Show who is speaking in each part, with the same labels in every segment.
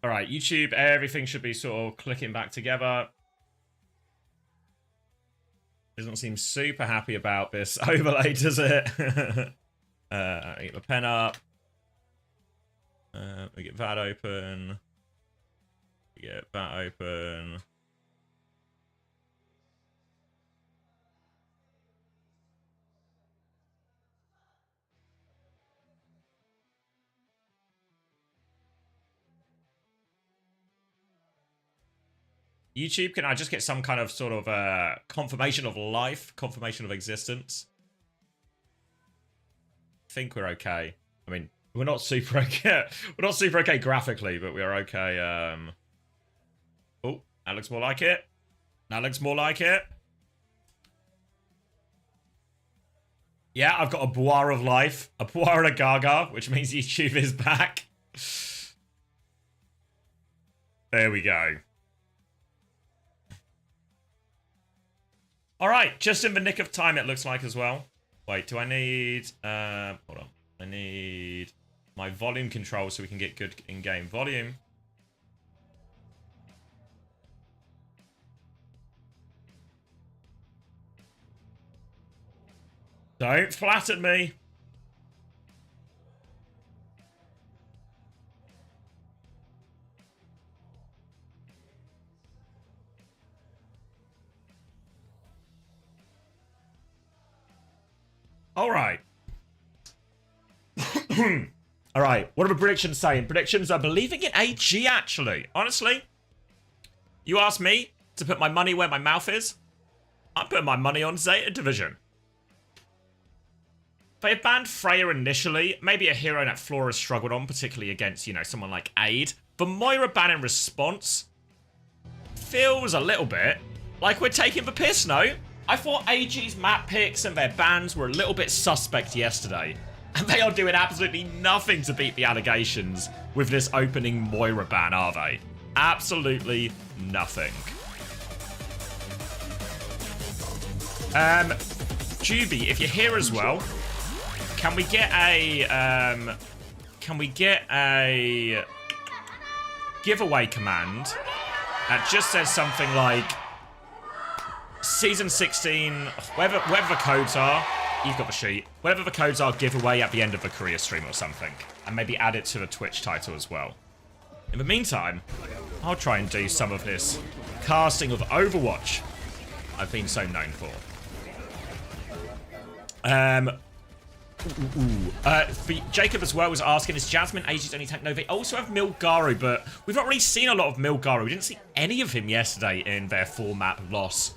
Speaker 1: All right, YouTube, everything should be sort of clicking back together. Doesn't seem super happy about this overlay, does it? I get the pen up. We get that open. We get that open. YouTube, can I just get some kind of sort of confirmation of life, confirmation of existence? I think we're okay. I mean, we're not super okay. We're not super okay graphically, but we are okay. Oh, that looks more like it. That looks more like it. Yeah, I've got a boire of life, a boire and a gaga, which means YouTube is back. There we go. All right, just in the nick of time, it looks like as well. Wait, do I need... hold on. I need my volume control so we can get good in-game volume. Don't flatter me. All right. All right. What are the predictions saying? Predictions are believing in AG, actually. Honestly, you asked me to put my money where my mouth is. I'm putting my money on Zeta Division. They had banned Freya initially. Maybe a hero that Flora struggled on, particularly against, you know, someone like Aid. The Moira ban in response feels a little bit like we're taking the piss, no? I thought AG's map picks and their bans were a little bit suspect yesterday. And they are doing absolutely nothing to beat the allegations with this opening Moira ban, are they? Absolutely nothing. Juby, if you're here as well, can we get a giveaway command that just says something like Season 16, whatever the codes are, you've got the sheet, whatever the codes are, giveaway at the end of the Korea stream or something, and maybe add it to the Twitch title as well. In the meantime, I'll try and do some of this casting of Overwatch I've been so known for. Jacob as well was asking, is Jasmine AG's only tank? No, they also have Milgaru, but we've not really seen a lot of Milgaru. We didn't see any of him yesterday in their 4-map loss.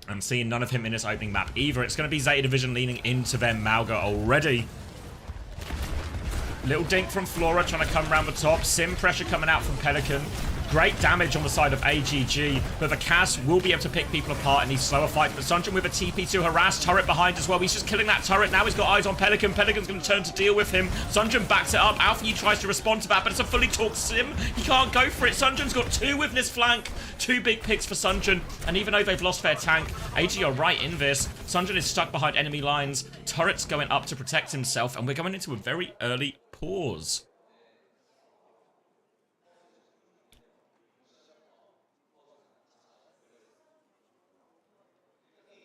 Speaker 1: I'm seeing none of him in this opening map either. It's going to be Zeta Division leaning into their Malga already. Little dink from Flora trying to come around the top. Sim pressure coming out from Pelican. Great damage on the side of AGG, but the Cass will be able to pick people apart in these slower fights. But Sunjin with a TP to harass. Turret behind as well. He's just killing that turret. Now he's got eyes on Pelican. Pelican's going to turn to deal with him. Sunjin backs it up. Alpha tries to respond to that, but it's a fully talked Sim. He can't go for it. Sunjin's got 2 with this flank. 2 big picks for Sunjin. And even though they've lost their tank, AG are right in this. Sunjin is stuck behind enemy lines. Turret's going up to protect himself. And we're going into a very early pause.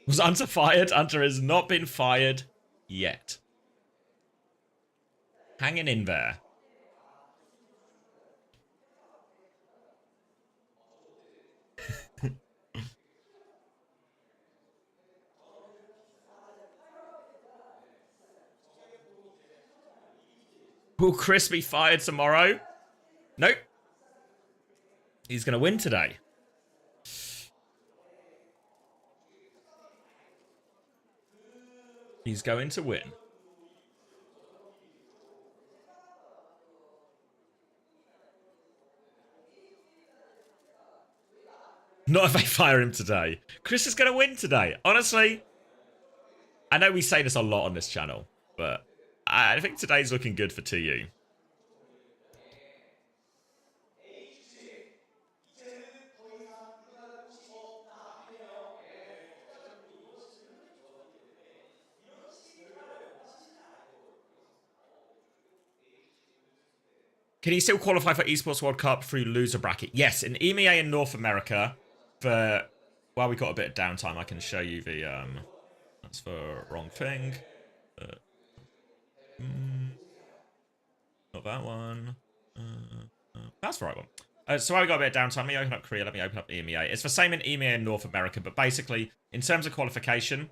Speaker 1: Was Hunter fired? Hunter has not been fired yet. Hanging in there. Will Chris be fired tomorrow? Nope. He's going to win today. He's going to win. Not if they fire him today. Chris is going to win today. Honestly, I know we say this a lot on this channel, but I think today's looking good for TU. Can he still qualify for Esports World Cup through loser bracket? Yes, in EMEA in North America, for, well, we got a bit of downtime. I can show you the, that's for wrong thing. Not that one. That's the right one. So I got a bit of downtime. Let me open up Korea. Let me open up EMEA. It's the same in EMEA in North America, but basically, in terms of qualification,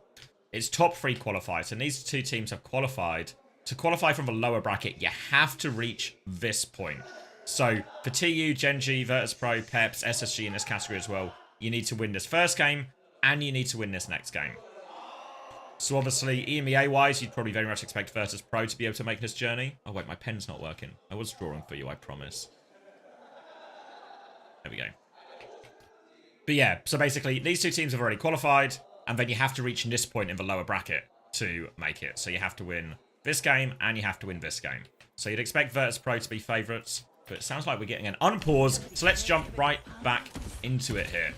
Speaker 1: it's top 3 qualifiers. And these 2 teams have qualified. To qualify from the lower bracket, you have to reach this point. So for TU, Gen.G, Virtus.pro, Peps, SSG in this category as well, you need to win this first game, and you need to win this next game. So obviously, EMEA-wise, you'd probably very much expect Virtus.pro to be able to make this journey. Oh wait, my pen's not working. I was drawing for you, I promise. There we go. But yeah, so basically, these 2 teams have already qualified, and then you have to reach this point in the lower bracket to make it. So you have to win this game, and you have to win this game. So you'd expect Virtus.pro to be favourites, but it sounds like we're getting an unpause, so let's jump right back into it here.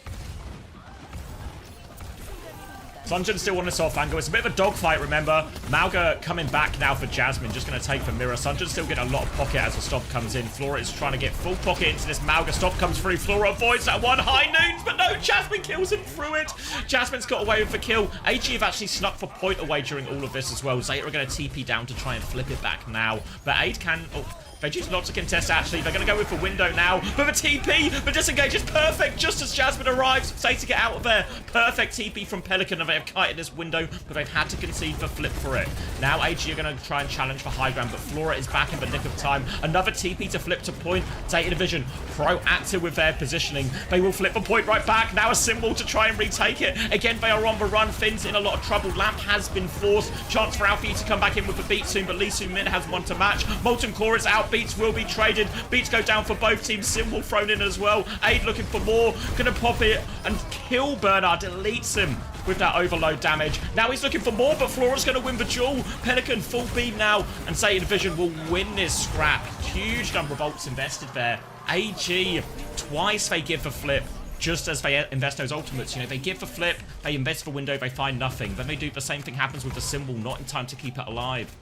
Speaker 1: Sunjin still on this off angle. It's a bit of a dogfight, remember. Mauga coming back now for Jasmine, just going to take for Mirror. Sunjin still getting a lot of pocket as the stop comes in. Flora is trying to get full pocket into this Mauga. Stop comes through. Flora avoids that one. High noons, but no, Jasmine kills him through it. Jasmine's got away with the kill. AG have actually snuck for point away during all of this as well. Zeta are going to TP down to try and flip it back now. But Aid can... Oh, they choose not to contest, actually. They're going to go with the window now. But the TP, the disengage is perfect just as Jasmine arrives. Zeta get out of there. Perfect TP from Pelican, and they have kited this window, but they've had to concede the flip for it. Now AG are going to try and challenge for high ground, but Flora is back in the nick of time. Another TP to flip to point. Zeta Division proactive with their positioning. They will flip the point right back. Now a symbol to try and retake it. Again, they are on the run. Finn's in a lot of trouble. Lamp has been forced. Chance for Alfie to come back in with the beat soon, but Lee Soo Min has one to match. Molten Core is out. Beats will be traded. Beats go down for both teams. Symbol thrown in as well. Aid looking for more. Gonna pop it and kill Bernard. Deletes him with that overload damage. Now he's looking for more, but Flora's going to win the duel. Pelican full beam now, and Zeta Division will win this scrap. Huge number of ults invested there. AG, twice they give the flip. Just as they invest those ultimates, you know, they give the flip, they invest the window, they find nothing. Then they do the same thing happens with the symbol, not in time to keep it alive.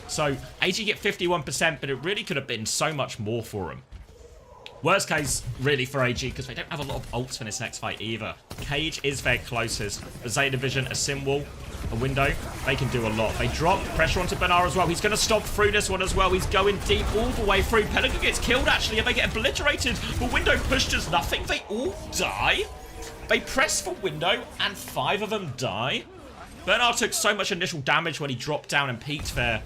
Speaker 1: So, AG get 51%, but it really could have been so much more for them. Worst case, really, for AG, because they don't have a lot of ults for this next fight either. Cage is their closest. The Zeta Division, a symbol, a window, they can do a lot. They drop pressure onto Benar as well. He's going to stop through this one as well. He's going deep all the way through. Pelican gets killed, actually, and they get obliterated. The window push does nothing. They all die. They press for window, and 5 of them die. Bernard took so much initial damage when he dropped down and peaked there.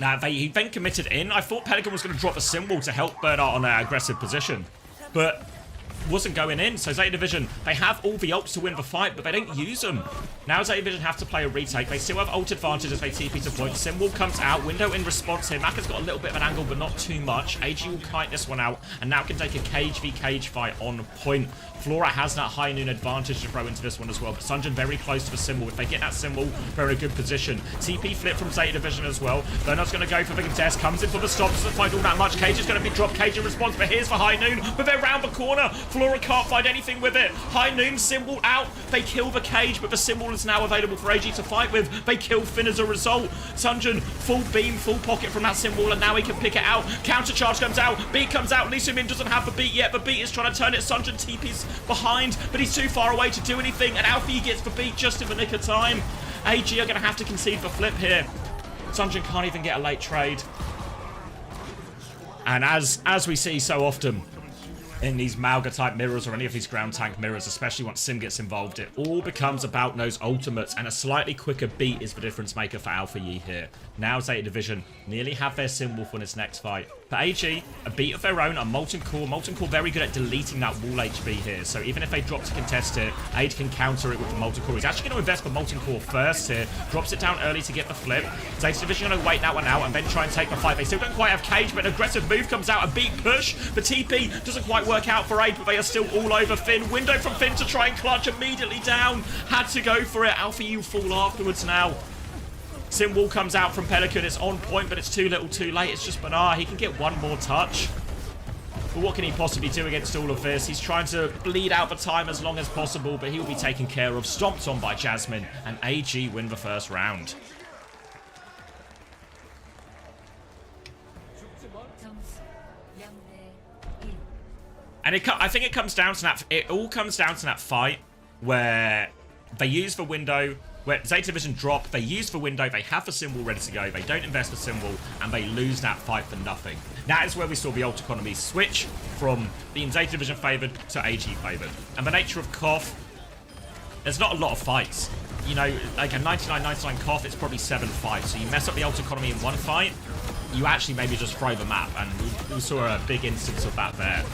Speaker 1: Now, he then committed in. I thought Pelican was going to drop a symbol to help Bernard on an aggressive position, but wasn't going in. So Zeta Division, they have all the ults to win the fight, but they don't use them. Now Zeta Division have to play a retake. They still have ult advantage as they TP to point. Symbol comes out. Window in response here. Maka's got a little bit of an angle, but not too much. AG will kite this one out, and now can take a cage v cage fight on point. Flora has that high noon advantage to throw into this one as well. But Sunjin very close to the symbol. If they get that symbol, they're in a good position. TP flip from Zeta Division as well. Bernard's going to go for the contest. Comes in for the stop. Doesn't find all that much. Cage is going to be dropped. Cage in response, but here's for high noon. But they're round the corner. Flora can't find anything with it. High noon symbol out. They kill the cage, but the symbol is now available for AG to fight with. They kill Finn as a result. Sunjin full beam, full pocket from that symbol, and now he can pick it out. Counter charge comes out. Beat comes out. Lee Soo Min doesn't have the beat yet. The beat is trying to turn it. Sunjin TP's behind, but he's too far away to do anything, and Alfie gets the beat just in the nick of time. AG are going to have to concede the flip here. Sunjin can't even get a late trade. And as we see so often in these Mauga type mirrors or any of these ground tank mirrors, especially once Sim gets involved, it all becomes about those ultimates, and a slightly quicker beat is the difference maker for Alpha Yi here. Now Zeta Division nearly have their symbol for this next fight. For AG, a beat of their own, a Molten Core. Molten Core very good at deleting that wall HB here, so even if they drop to contest it, Aid can counter it with the Molten Core. He's actually going to invest the Molten Core first here, drops it down early to get the flip. Zeta Division going to wait that one out and then try and take the fight. They still don't quite have Cage, but an aggressive move comes out, a beat push. The TP doesn't quite work out for Aid, but they are still all over Finn. Window from Finn to try and clutch, immediately down. Had to go for it. Alpha U fall afterwards now. Sim wall comes out from Pelican. It's on point, but it's too little too late. It's just Bernard. He can get one more touch. But what can he possibly do against all of this? He's trying to bleed out the time as long as possible, but he'll be taken care of. Stomped on by Jasmine, and AG win the first round. And I think it comes down to that. It all comes down to that fight where they use the window, where Zeta Division drop, they use the window, they have the symbol ready to go, they don't invest the symbol, and they lose that fight for nothing. That is where we saw the ult economy switch from being Zeta Division favored to AG favored. And the nature of KOF, there's not a lot of fights. You know, like a 99-99 KOF, it's probably 7 fights. So you mess up the ult economy in one fight, you actually maybe just throw the map. And we saw a big instance of that there.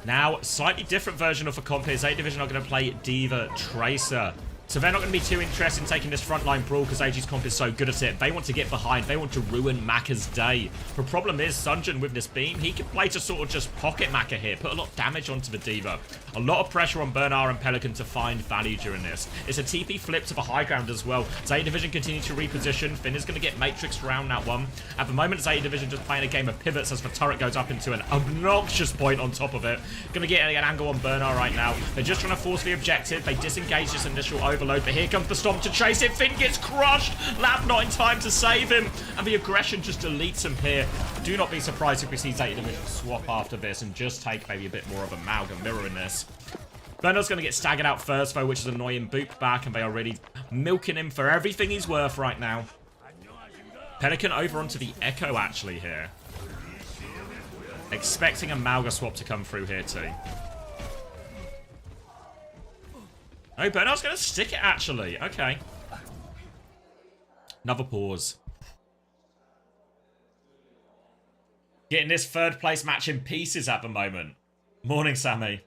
Speaker 1: Now, slightly different version of a comp here. Zeta Division are going to play D.Va Tracer. So they're not going to be too interested in taking this frontline brawl because AG's comp is so good at it. They want to get behind. They want to ruin Maka's day. The problem is, Sunjin with this beam, he can play to sort of just pocket Maka here. Put a lot of damage onto the D.Va. A lot of pressure on Bernard and Pelican to find value during this. It's a TP flip to the high ground as well. Zeta Division continue to reposition. Finn is going to get matrixed around that one. At the moment, Zeta Division just playing a game of pivots as the turret goes up into an obnoxious point on top of it. Going to get an angle on Bernard right now. They're just trying to force the objective. They disengage this initial overload, but here comes the Stomp to chase it. Finn gets crushed. Lab not in time to save him, and the aggression just deletes him here. Do not be surprised if we see Zeta Division swap after this and just take maybe a bit more of a Amalgam mirror in this. Bernard's going to get staggered out first, though, which is annoying. Boop back, and they are really milking him for everything he's worth right now. Pelican over onto the Echo, actually, here. Expecting a Malga swap to come through here, too. Oh, Bernard's going to stick it, actually. Okay. Another pause. Getting this third place match in pieces at the moment. Morning, Sammy.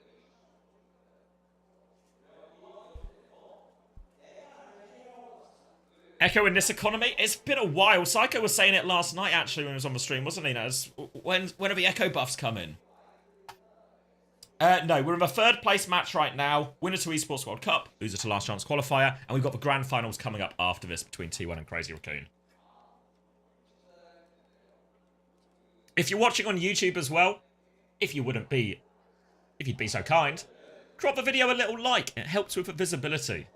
Speaker 1: Echo in this economy? It's been a while. Psycho was saying it last night, actually, when he was on the stream, wasn't he? When are the Echo buffs coming? No, we're in the third place match right now. Winner to Esports World Cup, loser to Last Chance Qualifier, and we've got the grand finals coming up after this between T1 and Crazy Raccoon. If you're watching on YouTube as well, if you'd be so kind, drop the video a little like. It helps with the visibility.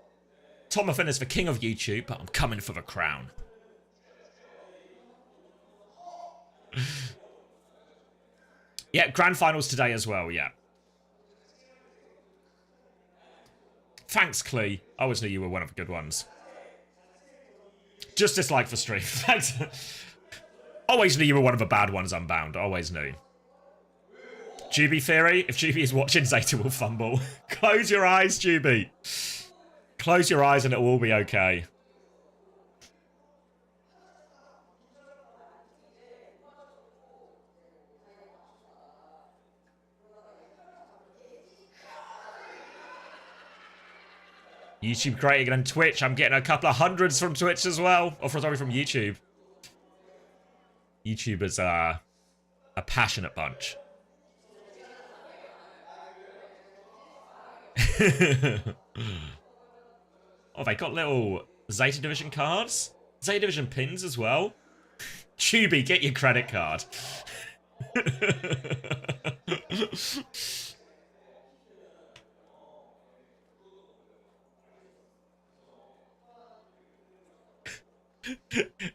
Speaker 1: Tomathan is the king of YouTube, but I'm coming for the crown. Yeah, grand finals today as well, yeah. Thanks, Clee. I always knew you were one of the good ones. Just dislike the stream. Thanks. Always knew you were one of the bad ones, Unbound. Always knew. Juby theory. If Juby is watching, Zeta will fumble. Close your eyes, Juby. Close your eyes and it will all be okay. YouTube greater than Twitch. I'm getting a couple of hundreds from Twitch as well. Or sorry, from YouTube. YouTube is a passionate bunch. Oh, they got little Zeta Division cards. Zeta Division pins as well. Tubi, get your credit card.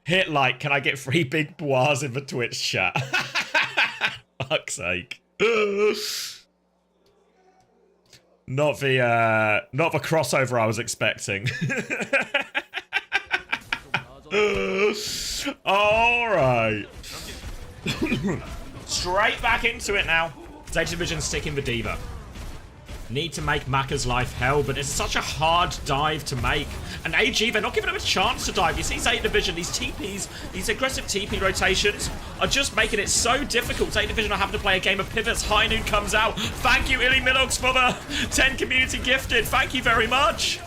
Speaker 1: Hit like, can I get 3 big bois in the Twitch chat? Fuck's sake. Not the crossover I was expecting. Alright. Straight back into it now. Zeta Division sticking with D.Va. Need to make Maka's life hell, but it's such a hard dive to make. And AG, they're not giving him a chance to dive. You see Zeta Division, these TPs, these aggressive TP rotations are just making it so difficult. Zeta Division are having to play a game of pivots. High Noon comes out. Thank you, Illy Milox, for the 10 community gifted. Thank you very much.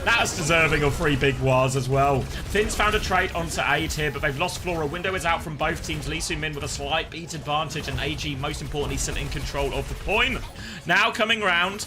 Speaker 1: That's deserving of 3 big wars as well. Finn's found a trade onto Aid here, but they've lost Flora. Window is out from both teams. Lee Soo-min with a slight beat advantage, and AG, most importantly, still in control of the point. Now coming round.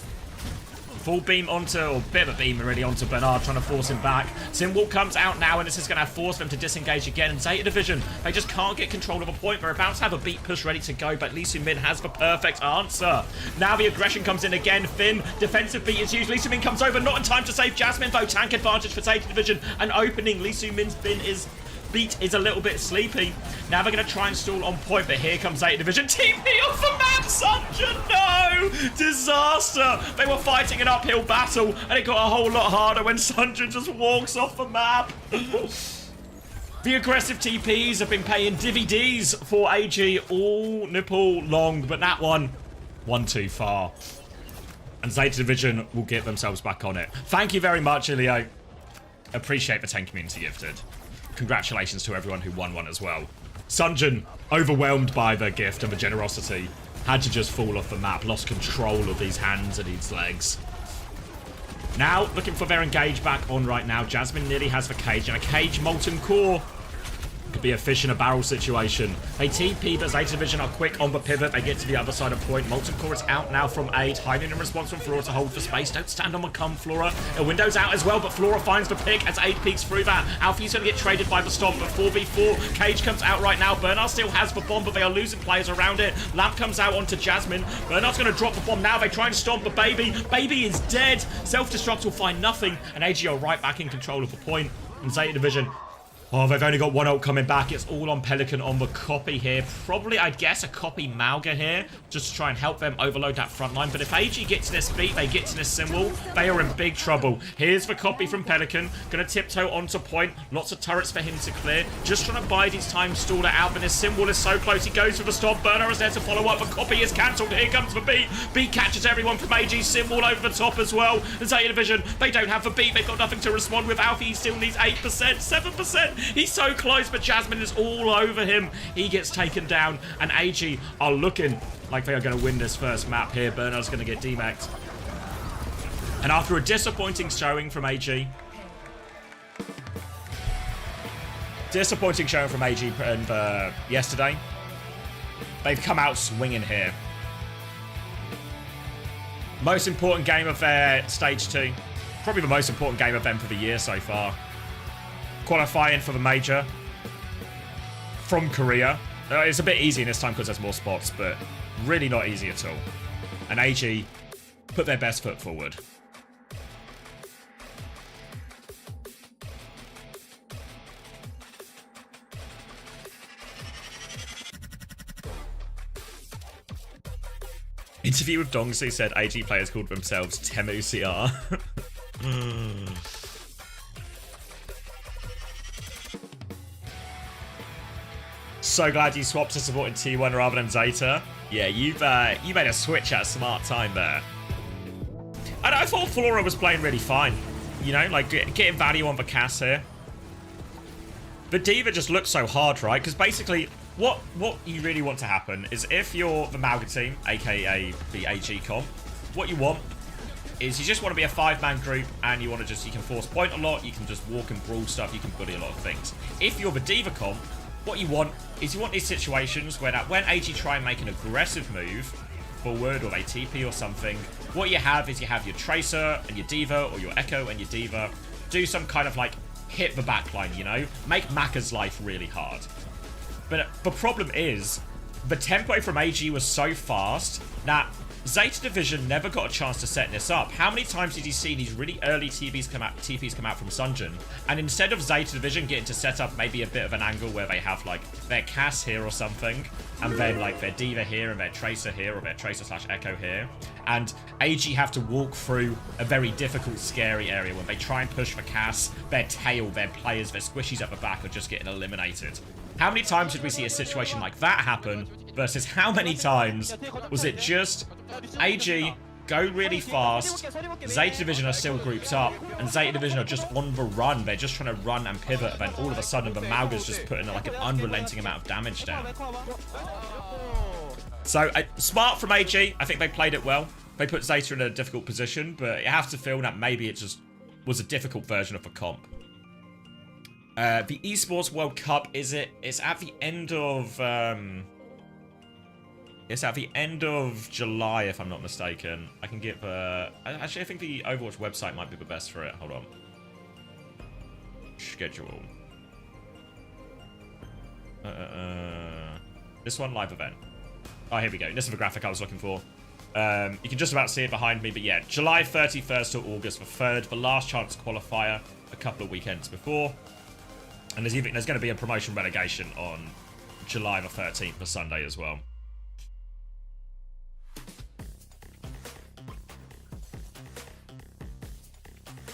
Speaker 1: Full beam onto, or bit of a beam really onto Bernard, trying to force him back. Simwall comes out now, and this is going to force them to disengage again. And Zeta Division, they just can't get control of a point. They're about to have a beat push ready to go, but Lee Min has the perfect answer. Now the aggression comes in again. Finn, defensive beat is used. Lee Min comes over, not in time to save Jasmine, though. Tank advantage for Zeta Division. And opening, Lee Min's Finn is... beat is a little bit sleepy. Now they're going to try and stall on point, but here comes 8 Division. TP off the map, Sunshine, no! Disaster! They were fighting an uphill battle, and it got a whole lot harder when Sunshine just walks off the map. The aggressive TPs have been paying DVDs for AG all nipple long, but that one too far. And Zeta Division will get themselves back on it. Thank you very much, Ilio. Appreciate the 10 community gifted. Congratulations to everyone who won one as well. Sunjin, overwhelmed by the gift and the generosity, had to just fall off the map, lost control of these hands and these legs. Now, looking for their engage back on right now. Jasmine nearly has the cage, and a cage molten core. Could be a fish in a barrel situation. They TP, but Zeta Division are quick on the pivot. They get to the other side of point. Molten Core is out now from Aid. Hiding in response from Flora to hold for space. Don't stand on the come, Flora. A window's out as well, but Flora finds the pick as Aid peeks through that. Alfie's going to get traded by the Stomp, but 4v4. Cage comes out right now. Bernard still has the bomb, but they are losing players around it. Lamp comes out onto Jasmine. Bernard's going to drop the bomb now. They try and stomp the Baby. Baby is dead. Self-destruct will find nothing, and AG are right back in control of the point. And Zeta Division... oh, they've only got one ult coming back. It's all on Pelican on the copy here. Probably, I'd guess, a copy Mauga here, just to try and help them overload that front line. But if AG get to this beat, they get to this symbol, they are in big trouble. Here's the copy from Pelican. Gonna tiptoe onto point. Lots of turrets for him to clear. Just trying to bide his time, stall it out. But this symbol is so close. He goes for the stop. Burner is there to follow up. The copy is cancelled. Here comes the beat. Beat catches everyone from AG. Symbol over the top as well. The Zeta Division, they don't have the beat. They've got nothing to respond with. Alfie, he still needs 8%, 7%. He's so close, but Jasmine is all over him. He gets taken down, and AG are looking like they are going to win this first map here. Bernard's going to get demaxed. And after a disappointing showing from AG... yesterday, they've come out swinging here. Most important game of their Stage 2. Probably the most important game of them for the year so far. Qualifying for the major from Korea. It's a bit easier this time because there's more spots, but really not easy at all. And AG put their best foot forward. Interview with Dongsu said AG players called themselves Temu CR. So glad you swapped to supporting T1 rather than Zeta. Yeah, you made a switch at a smart time there. I thought Flora was playing really fine. You know, like getting value on the Cass here. The Diva just looks so hard, right? Because basically, what you really want to happen is if you're the Mauga team, aka the AG comp, what you want is you just want to be a 5-man group, and you want to you can force point a lot, you can just walk and brawl stuff, you can bully a lot of things. If you're the Diva comp, what you want is you want these situations where when AG try and make an aggressive move forward, or they TP or something, what you have is you have your Tracer and your Diva, or your Echo and your Diva, do some kind of like hit the backline, you know? Make Maka's life really hard. But the problem is, the tempo from AG was so fast that Zeta Division never got a chance to set this up. How many times did you see these really early TPs come out from Sunjin? And instead of Zeta Division getting to set up maybe a bit of an angle where they have like their Cass here or something, and then like their Diva here and their Tracer here, or their Tracer/Echo here, and AG have to walk through a very difficult, scary area when they try and push for Cass, their tail, their players, their squishies at the back are just getting eliminated. How many times did we see a situation like that happen versus how many times was it just AG go really fast, Zeta Division are still grouped up, and Zeta Division are just on the run. They're just trying to run and pivot, and then all of a sudden the Mauga's just putting like an unrelenting amount of damage down. So, smart from AG. I think they played it well. They put Zeta in a difficult position, but you have to feel that maybe it just was a difficult version of the comp. The Esports World Cup, it's at the end of It's at the end of July, if I'm not mistaken. I can give... actually, I think the Overwatch website might be the best for it. Hold on. Schedule. This one, live event. Oh, here we go. This is the graphic I was looking for. You can just about see it behind me, but yeah, July 31st to August the 3rd, the last chance qualifier a couple of weekends before. And there's going to be a promotion relegation on July the 13th for Sunday as well.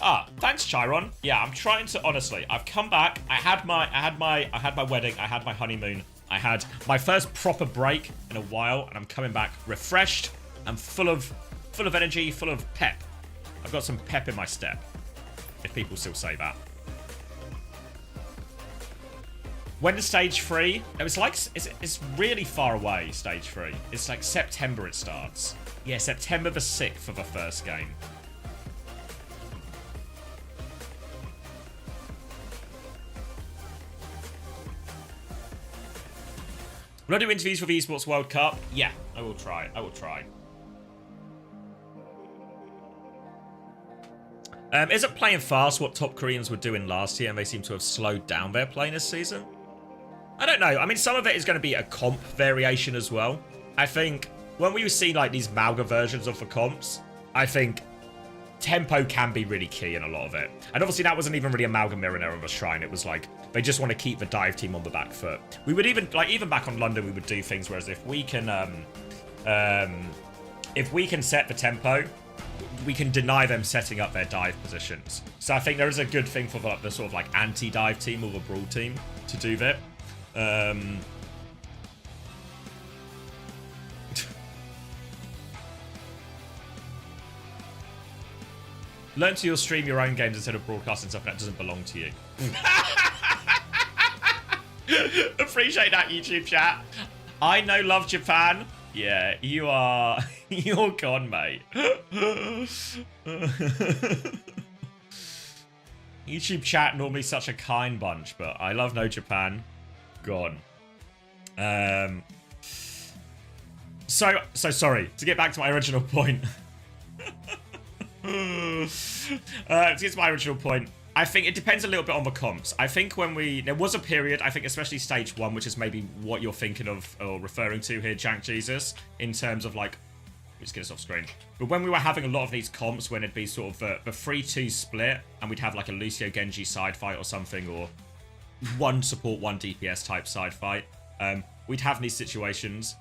Speaker 1: Ah, thanks, Chiron. Yeah, I'm trying to, honestly, I've come back. I had my wedding, I had my honeymoon. I had my first proper break in a while, and I'm coming back refreshed and full of energy, full of pep. I've got some pep in my step, if people still say that. When does stage 3? It's like, it's really far away, stage 3. It's like September it starts. Yeah, September the 6th for the first game. Will I do interviews for the Esports World Cup? Yeah, I will try. I will try. Isn't playing fast what top Koreans were doing last year, and they seem to have slowed down their play this season? I don't know. I mean, some of it is going to be a comp variation as well. I think when we see like these Malga versions of the comps, I think tempo can be really key in a lot of it. And obviously that wasn't even really a Malga Mirror of a Shrine. It was like, they just want to keep the dive team on the back foot. We would even, like, even back on London, we would do things, whereas if we can set the tempo, we can deny them setting up their dive positions. So I think there is a good thing for the sort of like anti-dive team or the brawl team to do that. Learn to stream your own games instead of broadcasting stuff that doesn't belong to you. Appreciate that, YouTube chat. I know, love Japan. Yeah, you are... You're gone, mate. YouTube chat normally such a kind bunch, but I love no Japan. Gone. So sorry. To get back to my original point. To get to my original point, I think it depends a little bit on the comps. I think there was a period, I think especially stage 1, which is maybe what you're thinking of or referring to here, Jank Jesus, in terms of like, let's get this off screen. But when we were having a lot of these comps, when it'd be sort of the 3-2 split, and we'd have like a Lucio Genji side fight or something, or one support, one DPS type side fight, we'd have these situations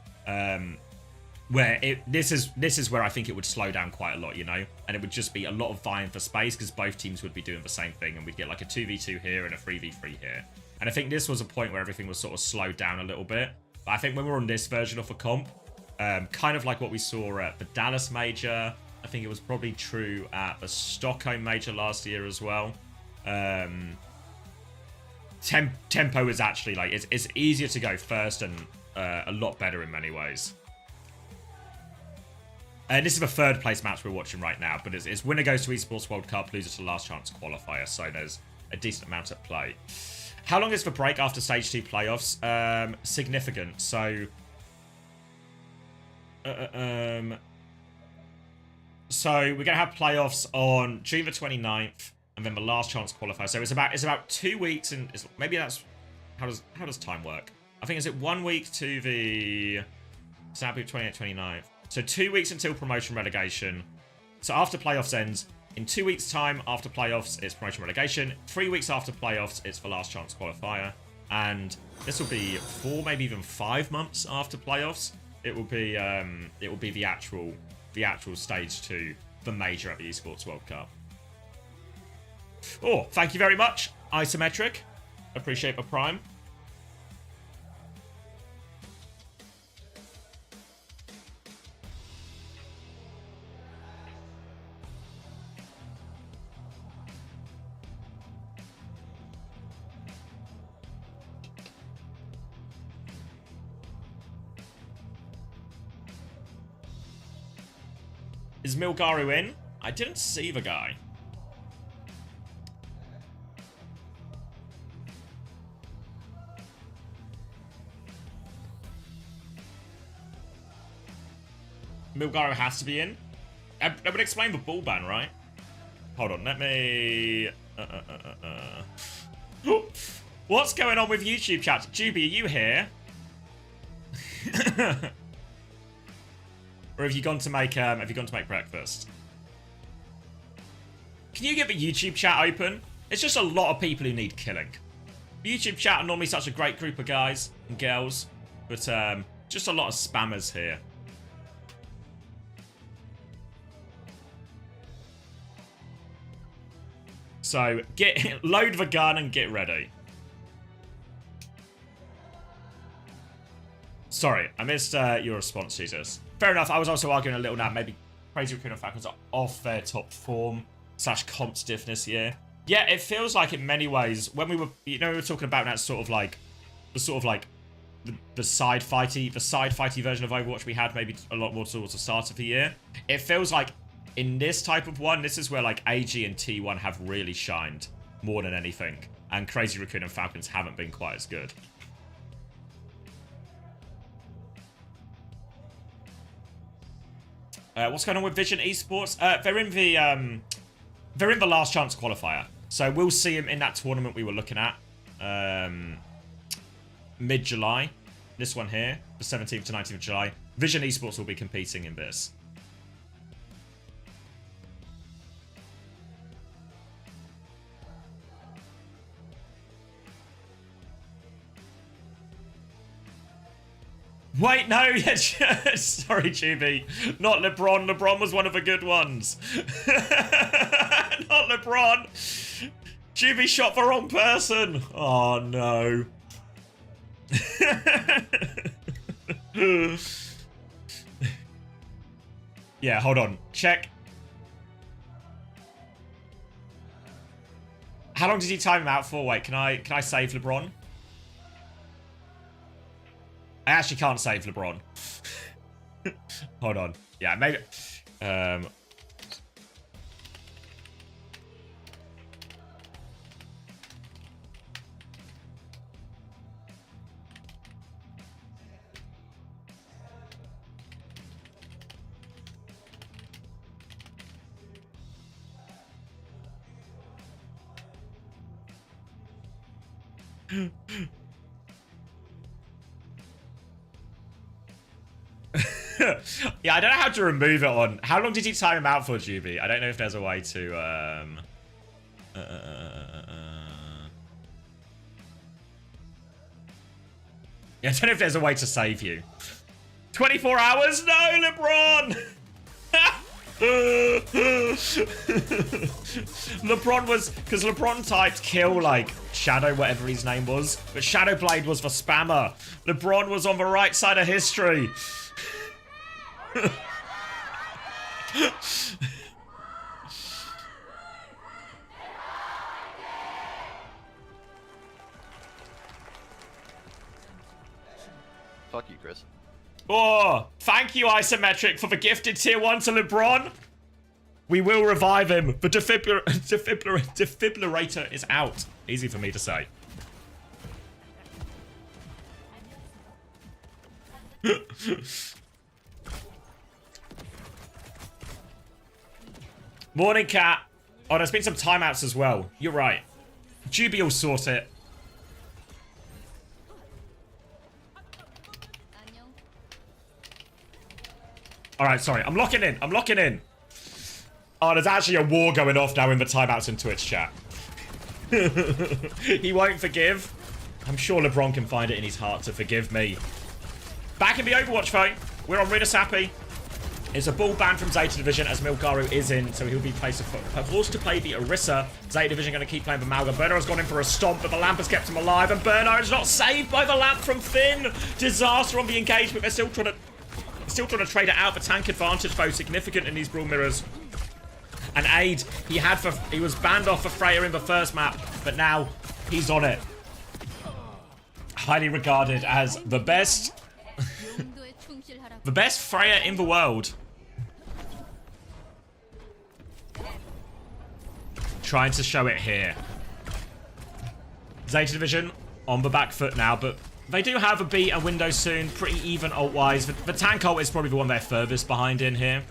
Speaker 1: where this is where I think it would slow down quite a lot, you know, and it would just be a lot of vying for space because both teams would be doing the same thing, and we'd get like a 2v2 here and a 3v3 here. And I think this was a point where everything was sort of slowed down a little bit. But I think when we're on this version of the comp, kind of like what we saw at the Dallas Major, I think it was probably true at the Stockholm Major last year as well. Tempo is actually like, it's easier to go first and a lot better in many ways. And this is the 3rd place match we're watching right now, but it's winner goes to Esports World Cup, loser to last chance qualifier, so there's a decent amount at play. How long is the break after stage 2 playoffs? Significant. So we're gonna have playoffs on June the 29th, and then the last chance qualifier. So it's about 2 weeks, and maybe that's how does time work? I think is it 1 week to the Saturday 28th, 29th. So 2 weeks until promotion relegation. So after playoffs ends, in 2 weeks' time after playoffs, it's promotion relegation. 3 weeks after playoffs, it's the last chance qualifier. And this will be 4, maybe even 5 months after playoffs. It will be the actual stage 2, the major at the Esports World Cup. Oh, thank you very much, Isometric. Appreciate the prime. Is Milgaru in? I didn't see the guy. Milgaro has to be in. That would explain the ball ban, right? Hold on, let me... What's going on with YouTube chat? Juby, are you here? Or have you gone to make breakfast? Can you get the YouTube chat open? It's just a lot of people who need killing. The YouTube chat are normally such a great group of guys and girls, but just a lot of spammers here. So load the gun and get ready. Sorry, I missed your response, Jesus. Fair enough. I was also arguing a little now. Maybe Crazy Raccoon and Falcons are off their top form / comp stiffness here. Yeah, it feels like in many ways when we were, we were talking about that sort of like the side fighty version of Overwatch we had maybe a lot more towards the start of the year. It feels like in this type of one, this is where like AG and T1 have really shined more than anything, and Crazy Raccoon and Falcons haven't been quite as good. What's going on with Vision Esports? They're in the last chance qualifier, so we'll see them in that tournament we were looking at mid-July. This one here, the 17th to 19th of July. Vision Esports will be competing in this. Wait, no, yeah, sorry, Chibi. Not LeBron. LeBron was one of the good ones. Not LeBron. Chibi shot the wrong person. Oh, no. Yeah, hold on. Check. How long did he time him out for? Wait, can I save LeBron? I actually can't save LeBron. Hold on. Yeah, maybe... Yeah, I don't know how to remove it on. How long did you time him out for, Juby? I don't know if there's a way to, Yeah, I don't know if there's a way to save you. 24 hours? No, LeBron! LeBron was... Because LeBron typed kill, like, Shadow, whatever his name was. But Shadowblade was the spammer. LeBron was on the right side of history.
Speaker 2: Fuck you, Chris.
Speaker 1: Oh, thank you, Isometric, for the gifted tier 1 to LeBron. We will revive him. The defibrillator is out. Easy for me to say. Morning, Cat. Oh, there's been some timeouts as well. You're right. Juby will sort it. Alright, sorry. I'm locking in. I'm locking in. Oh, there's actually a war going off now in the timeouts in Twitch chat. He won't forgive. I'm sure LeBron can find it in his heart to forgive me. Back in the Overwatch fight. We're on Rinnasappy. It's a ball ban from Zeta Division as Milgaro is in, so he'll be forced to play the Orisa. Zeta Division going to keep playing the Malga. Burner has gone in for a stomp, but the lamp has kept him alive, and Burner is not saved by the lamp from Finn. Disaster on the engagement. They're still trying to trade it out. The tank advantage, though, significant in these Brawl Mirrors. And Aid, he was banned off for Freya in the first map, but now he's on it. Highly regarded as the best... the best Freya in the world. Trying to show it here. Zeta Division on the back foot now, but They do have a beat and window soon, pretty even ult-wise. The tank ult is probably the one they're furthest behind in here.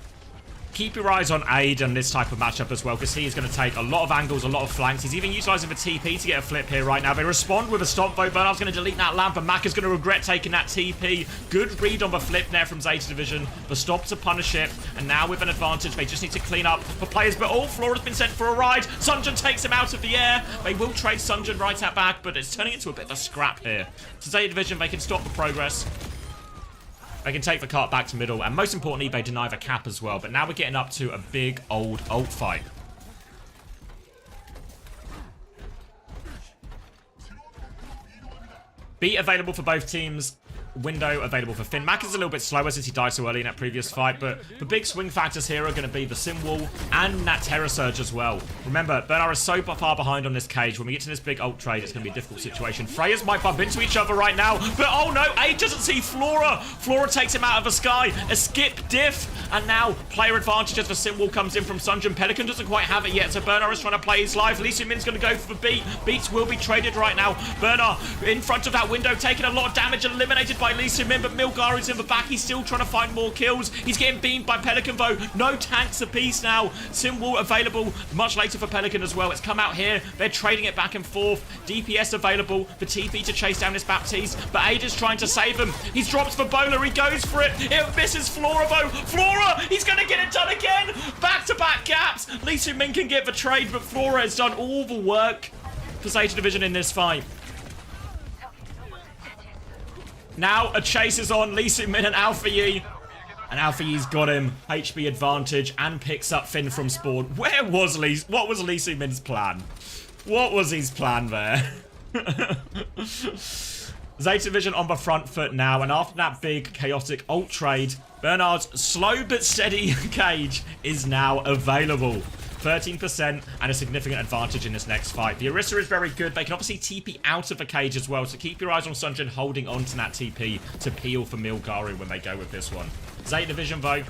Speaker 1: Keep your eyes on Aid on this type of matchup as well, because he is going to take a lot of angles, a lot of flanks. He's even utilising the TP to get a flip here right now. They respond with a stomp vote. Bernard's going to delete that lamp, and Mac is going to regret taking that TP. Good read on the flip there from Zeta Division. The stop to punish it, and now with an advantage, they just need to clean up for players. But Flora's been sent for a ride. Sunjun takes him out of the air. They will trade Sunjun right at back, but it's turning into a bit of a scrap here. So Zeta Division, they can stop the progress. They can take the cart back to middle, and most importantly, they deny the cap as well. But now we're getting up to a big old ult fight. Beat available for both teams. Window available for Finn. Mac is a little bit slower since he died so early in that previous fight, but the big swing factors here are going to be the Sim Wall and that Terror Surge as well. Remember, Bernard is so far behind on this cage. When we get to this big ult trade, it's going to be a difficult situation. Freyas might bump into each other right now, but oh no, Aid doesn't see Flora. Flora takes him out of the sky. A skip diff, and now player advantage as the Sim Wall comes in from Sunjun. Pelican doesn't quite have it yet, so Bernard is trying to play his life. Lee Min-Min's going to go for the beat. Beats will be traded right now. Bernard in front of that window, taking a lot of damage, eliminated by Lee Min, but Milgaru's in the back. He's still trying to find more kills. He's getting beamed by Pelican though. No tanks apiece now. Sim Wall available much later for Pelican as well. It's come out here. They're trading it back and forth. DPS available. The TP to chase down this Baptiste, but Ada's trying to save him. He's dropped for Bowler. He goes for it. It misses Flora though. Flora! He's going to get it done again. Back-to-back gaps. Lee Min can get the trade, but Flora has done all the work for Zeta Division in this fight. Now a chase is on Lee Min and Alpha Yi. And Alpha Yi's got him. HP advantage and picks up Finn from spawn. What was Lee Min's plan? What was his plan there? Zeta Division on the front foot now. And after that big chaotic ult trade, Bernard's slow but steady cage is now available. 13% and a significant advantage in this next fight. The Orisa is very good. They can obviously TP out of the cage as well, so keep your eyes on Sunjun holding on to that TP to peel for Milgaru when they go with this one. Zeta Division though,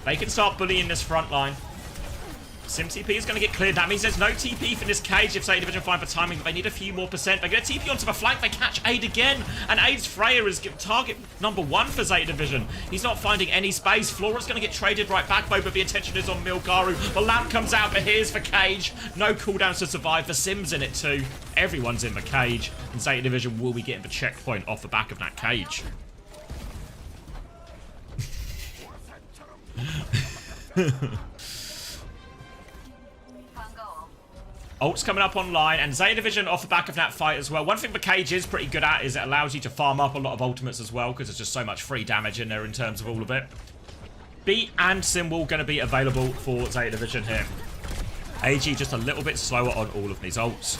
Speaker 1: they can start bullying this front line. Sim TP is going to get cleared. That means there's no TP for this cage if Zeta Division find for timing, but they need a few more percent. They're going to TP onto the flank. They catch Aid again, and Aid's Freya is target number 1 for Zeta Division. He's not finding any space. Flora's going to get traded right back though, but the attention is on Milgaru. The lamp comes out, but here's the cage. No cooldowns to survive. The Sim's in it too. Everyone's in the cage, and Zeta Division will be getting the checkpoint off the back of that cage. Ult's coming up online, and Zeta Division off the back of that fight as well. One thing the cage is pretty good at is it allows you to farm up a lot of ultimates as well, because there's just so much free damage in there in terms of all of it. Beat and Sim Wall going to be available for Zeta Division here. AG just a little bit slower on all of these ults.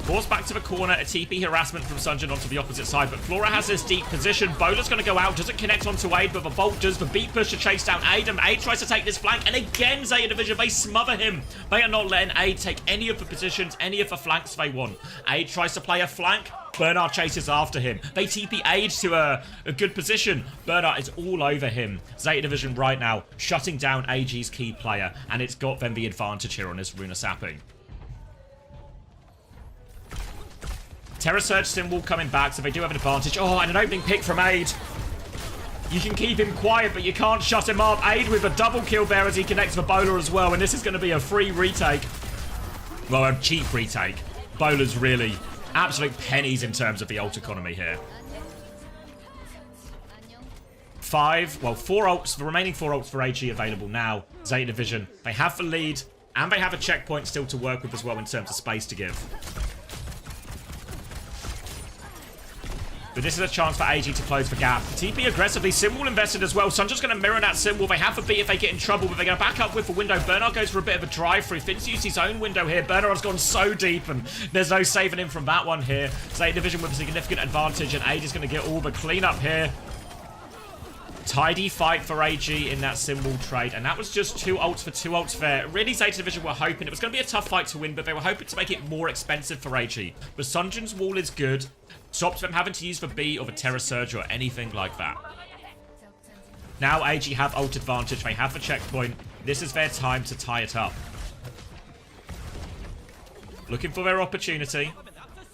Speaker 1: Force back to the corner, a TP harassment from Sunjun onto the opposite side, but Flora has this deep position. Bowler's going to go out, doesn't connect onto Aid, but the Bolt does. The beat push to chase down Aid, and Aid tries to take this flank, and again Zeta Division, they smother him. They are not letting Aid take any of the positions, any of the flanks they want. Aid tries to play a flank, Bernard chases after him. They TP Aid to a good position. Bernard is all over him. Zeta Division right now shutting down AG's key player, and it's got them the advantage here on this Runa sapping. Terror Surge Sim Wall coming back, so they do have an advantage. Oh, and an opening pick from Aid. You can keep him quiet, but you can't shut him up. Aid with a double kill there as he connects the Bowler as well, and this is going to be a free retake. Well, a cheap retake. Bowler's really absolute pennies in terms of the ult economy here. 4 ults, the remaining 4 ults for AG available now. Zeta Division, they have the lead, and they have a checkpoint still to work with as well in terms of space to give. But this is a chance for AG to close the gap. TP aggressively. Sim Wall invested as well. Sunjun's going to mirror that Sim Wall. They have the beat if they get in trouble, but they're going to back up with the window. Bernard goes for a bit of a drive-through. Finn's used his own window here. Bernard's gone so deep, and there's no saving him from that one here. Zeta Division with a significant advantage, and AG is going to get all the cleanup here. Tidy fight for AG in that Sim Wall trade, and that was just 2 ults for 2 ults there. Really, Zeta Division were hoping it was going to be a tough fight to win, but they were hoping to make it more expensive for AG. But Sunjun's wall is good. Stops them having to use the B or the Terror Surge or anything like that. Now AG have ult advantage. They have the checkpoint. This is their time to tie it up. Looking for their opportunity.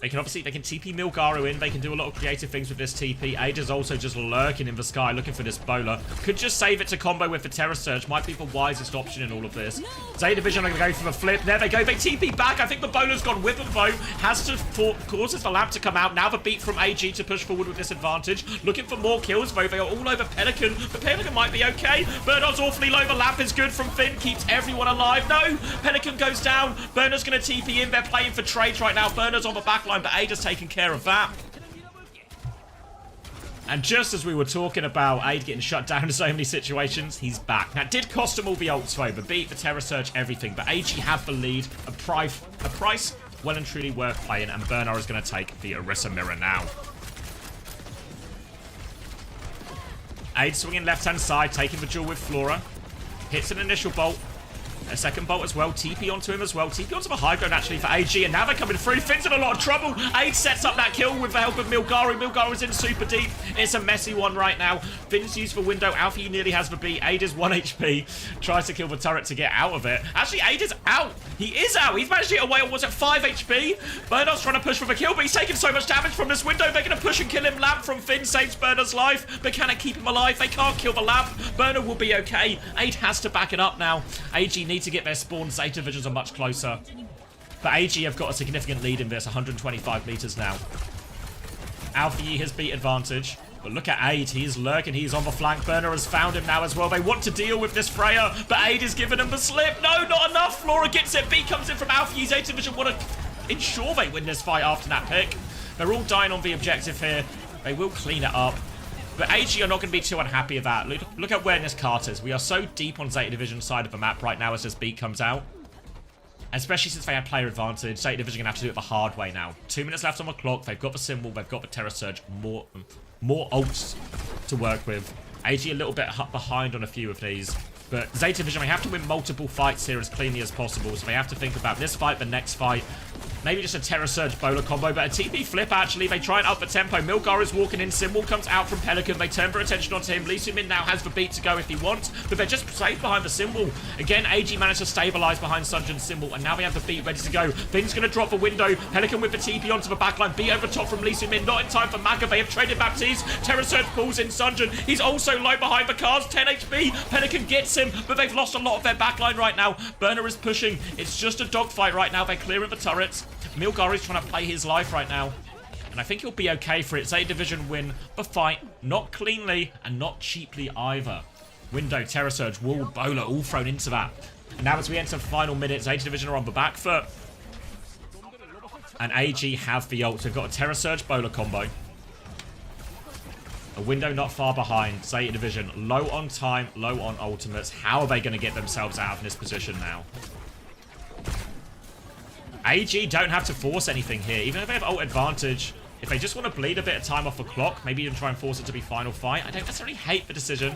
Speaker 1: They can TP Milgaru in. They can do a lot of creative things with this TP. Ada's also just lurking in the sky, looking for this bowler. Could just save it to combo with the Terror Surge. Might be the wisest option in all of this. Zeta Division are going to go for the flip. There they go. They TP back. I think the bowler's gone with them, though. Has to causes the lamp to come out. Now the beat from AG to push forward with this advantage. Looking for more kills, though. They are all over Pelican. But Pelican might be okay. Bernard's awfully low. The lamp is good from Finn. Keeps everyone alive. No! Pelican goes down. Bernard's going to TP in. They're playing for trades right now. Bernard's on the back line, but Ada's taking care of that. And just as we were talking about Aid getting shut down in so many situations, he's back. Now, it did cost him all the ults, though. The beat, the Terror Surge, everything. But AG have the lead. A price well and truly worth playing. And Bernard is going to take the Orisa Mirror now. Aid swinging left-hand side, taking the duel with Flora. Hits an initial bolt. A second bolt as well. TP onto him as well. TP onto the high ground, actually, for AG. And now they're coming through. Finn's in a lot of trouble. Aid sets up that kill with the help of Milgaru. Milgaru's in super deep. It's a messy one right now. Finn's used the window. Alfie nearly has the beat. Aid is 1 HP. Tries to kill the turret to get out of it. Actually, Aid is out. He is out. He's managed to get away on, was it 5 HP? Bernard's trying to push for the kill, but he's taking so much damage from this window. They're going to push and kill him. Lamp from Finn saves Bernard's life. But can it keep him alive? They can't kill the Lamp. Bernard will be okay. Aid has to back it up now. AG need to get their spawns. Zeta Divisions are much closer. But AG have got a significant lead in this, 125 meters now. Alfie has beat advantage. But look at Aid. He is lurking. He's on the flank. Burner has found him now as well. They want to deal with this Freya, but Aid is giving him the slip. No, not enough. Flora gets it. B comes in from Alfie. Zeta Division want to ensure they win this fight after that pick. They're all dying on the objective here. They will clean it up. But AG are not going to be too unhappy with that. Look at where this cart is. We are so deep on Zeta Division's side of the map right now as this beat comes out. Especially since they had player advantage. Zeta Division are going to have to do it the hard way now. 2 minutes left on the clock. They've got the symbol. They've got the Terror Surge. More ults to work with. AG a little bit behind on a few of these. But Zeta Division, they have to win multiple fights here as cleanly as possible. So they have to think about this fight, the next fight. Maybe just a Terror Surge bowler combo, but a TP flip, actually. They try and up the tempo. Milgar is walking in. Symbol comes out from Pelican. They turn their attention onto him. Lee Soo-min now has the beat to go if he wants, but they're just safe behind the Symbol. Again, AG managed to stabilize behind Sunjun's Symbol, and now they have the beat ready to go. Finn's going to drop the window. Pelican with the TP onto the backline. Beat over top from Lee Soo-min. Not in time for Maka. They have traded Baptiste. Terror Surge pulls in Sunjun. He's also low behind the cars. 10 HP. Pelican gets him, but they've lost a lot of their backline right now. Burner is pushing. It's just a dogfight right now. They're clearing the turrets. Milgar is trying to play his life right now. And I think he'll be okay for it. Zeta Division win the fight. Not cleanly and not cheaply either. Window, Terror Surge, wall, bowler, all thrown into that. And now as we enter the final minute, Zeta Division are on the back foot. And AG have the ult. They've got a Terror Surge bowler combo. A window not far behind. Zeta Division low on time, low on ultimates. How are they going to get themselves out of this position now? AG don't have to force anything here. Even if they have ult advantage, if they just want to bleed a bit of time off the clock, maybe even try and force it to be final fight, I don't necessarily hate the decision.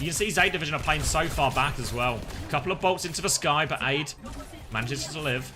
Speaker 1: You can see Zeta Division are playing so far back as well. A couple of bolts into the sky, but Aid manages to live.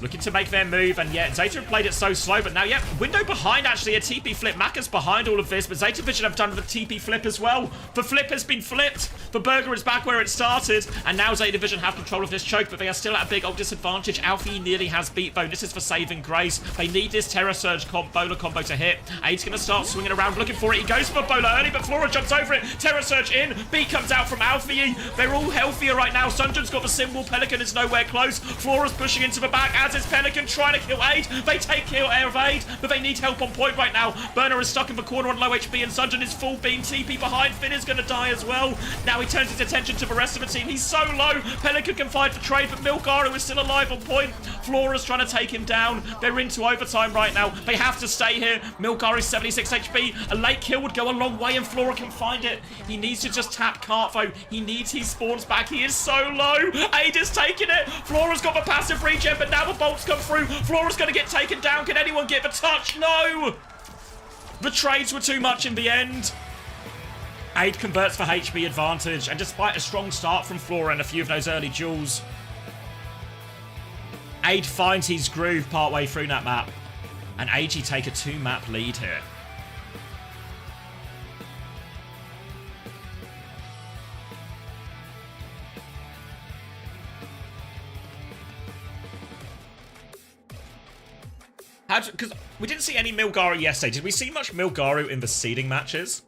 Speaker 1: Looking to make their move, and yeah, Zeta have played it so slow, but now, yeah, window behind, actually, a TP flip. Maka's behind all of this, but Zeta Division have done the TP flip as well. The flip has been flipped. The burger is back where it started, and now Zeta Division have control of this choke, but they are still at a big ult disadvantage. Alfie nearly has beat, though. This is for saving grace. They need this Terror Surge bowler combo to hit. Aid's going to start swinging around, looking for it. He goes for a bowler early, but Flora jumps over it. Terror Surge in. B comes out from Alfie. They're all healthier right now. Sunjun's got the symbol. Pelican is nowhere close. Flora's pushing into the back, as is Pelican, trying to kill Aid. They take kill of Aid, but they need help on point right now. Burner is stuck in the corner on low HP, and Sunjun is full beam. TP behind. Finn is going to die as well. Now he turns his attention to the rest of the team. He's so low. Pelican can fight for trade, but Milgaru is still alive on point. Flora's trying to take him down. They're into overtime right now. They have to stay here. Milgaru is 76 HP. A late kill would go a long way, and Flora can find it. He needs to just tap cart, though. He needs his spawns back. He is so low. Aid is taking it. Flora's got the passive regen, but now the bolts come through. Flora's going to get taken down. Can anyone get the touch? No! The trades were too much in the end. Aid converts for HP advantage, and despite a strong start from Flora and a few of those early duels, Aid finds his groove partway through that map, and AG take a 2-map lead here. Because we didn't see any Milgaru yesterday. Did we see much Milgaru in the seeding matches?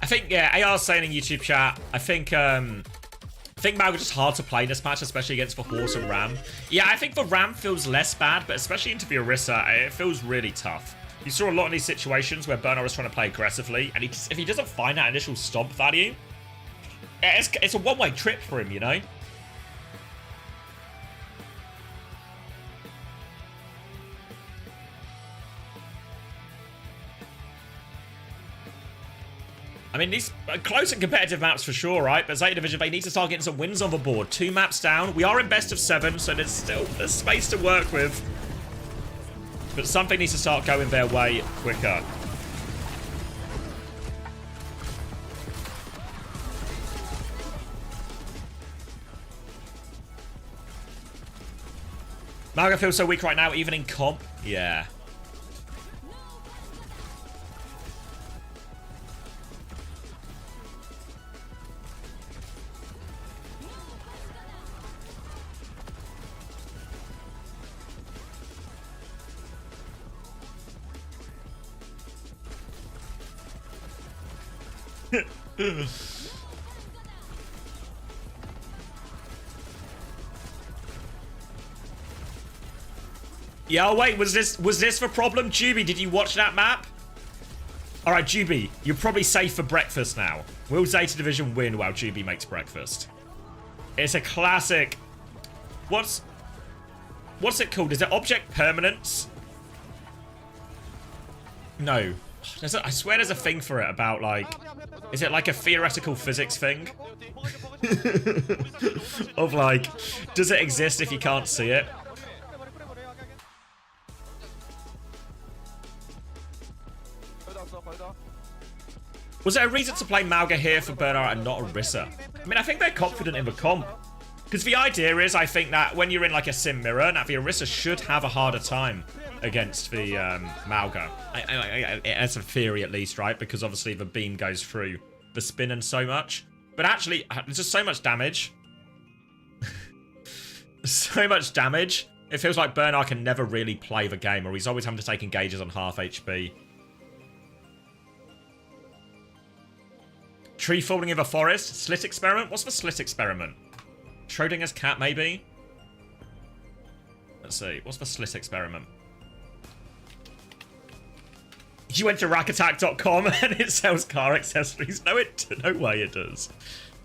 Speaker 1: I think, yeah, AR's saying in YouTube chat, I think Malga's just hard to play this match, especially against the Horse and Ram. Yeah, I think the Ram feels less bad, but especially into the Orisa, it feels really tough. You saw a lot of these situations where Bernard is trying to play aggressively, and if he doesn't find that initial stomp value, it's a one-way trip for him, you know? I mean, these are close and competitive maps for sure, right? But Zeta Division, they need to start getting some wins on the board. 2 maps down. We are in best of 7, so there's space to work with. But something needs to start going their way quicker. Malga feels so weak right now, even in comp. Yeah. Yeah, wait, was this the problem? Juby, did you watch that map? Alright, Juby, you're probably safe for breakfast now. Will Zeta Division win while Juby makes breakfast? It's a classic. What's it called? Is it object permanence? No. I swear there's a thing for it about, like... Is it like a theoretical physics thing? Of, like, does it exist if you can't see it? Was there a reason to play Malga here for Bernard and not Orisa? I mean, I think they're confident in the comp. Because the idea is, I think that when you're in like a sim mirror, now the Orisa should have a harder time against the Malga. As a theory at least, right? Because obviously the beam goes through the spin and so much. But actually, there's just so much damage. So much damage. It feels like Bernard can never really play the game, or he's always having to take engages on half HP. Tree falling in the forest. Slit experiment? What's the slit experiment? Schrodinger's cat, maybe? Let's see. What's the slit experiment? You went to rackattack.com and it sells car accessories. No way it does.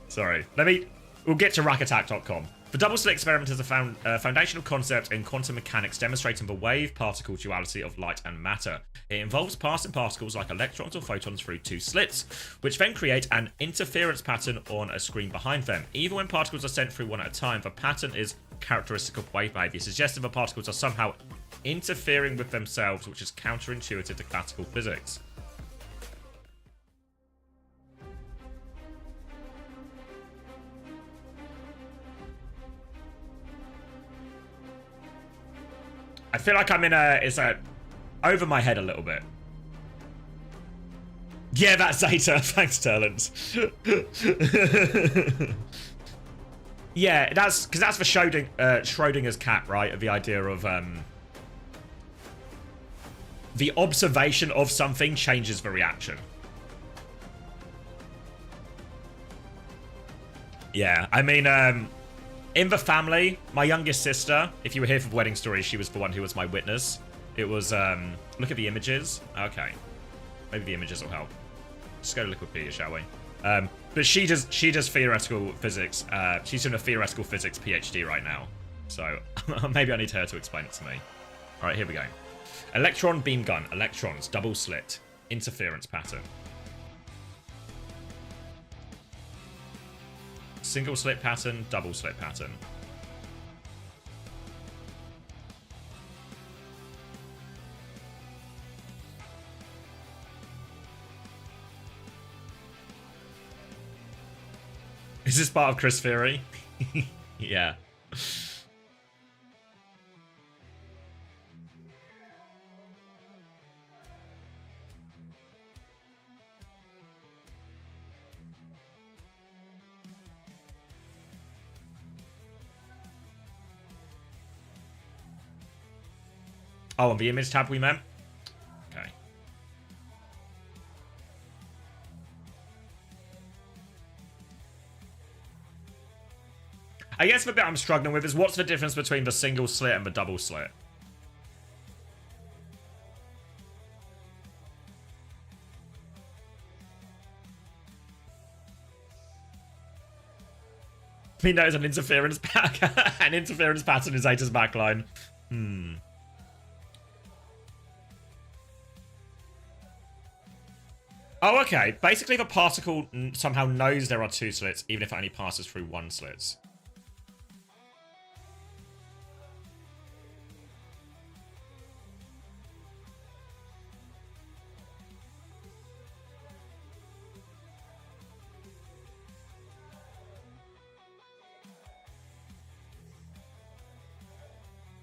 Speaker 1: Sorry. We'll get to rackattack.com. The double slit experiment is a foundational concept in quantum mechanics demonstrating the wave-particle duality of light and matter. It involves passing particles like electrons or photons through 2 slits, which then create an interference pattern on a screen behind them. Even when particles are sent through one at a time, the pattern is characteristic of wave behavior, suggesting the particles are somehow interfering with themselves, which is counterintuitive to classical physics. I feel like I'm in it's over my head a little bit. Yeah, that's Zeta. Thanks, Turlins. Yeah, that's because that's for Schrodinger's cat, right? The idea of the observation of something changes the reaction. Yeah, I mean, in the family, my youngest sister, if you were here for the wedding story, she was the one who was my witness. It was, look at the images. Okay. Maybe the images will help. Just go to Wikipedia, shall we? But she does theoretical physics. She's doing a theoretical physics PhD right now. So maybe I need her to explain it to me. All right, here we go. Electron beam gun. Electrons. Double slit. Interference pattern. Single slit pattern, double slit pattern. Is this part of Chris theory? Yeah. Oh, on the image tab we meant? Okay. I guess the bit I'm struggling with is what's the difference between the single slit and the double slit? He knows an interference an interference pattern is Zeta's backline. Oh, okay. Basically, the particle somehow knows there are two slits, even if it only passes through one slit.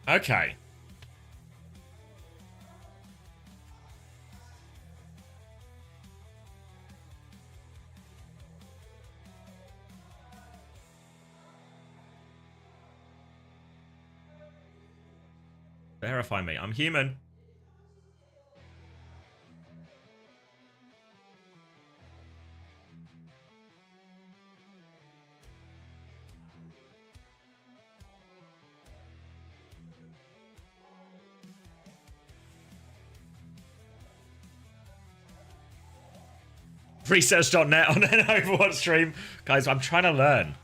Speaker 1: Okay. Verify me. I'm human. Research.net on an Overwatch stream. Guys, I'm trying to learn.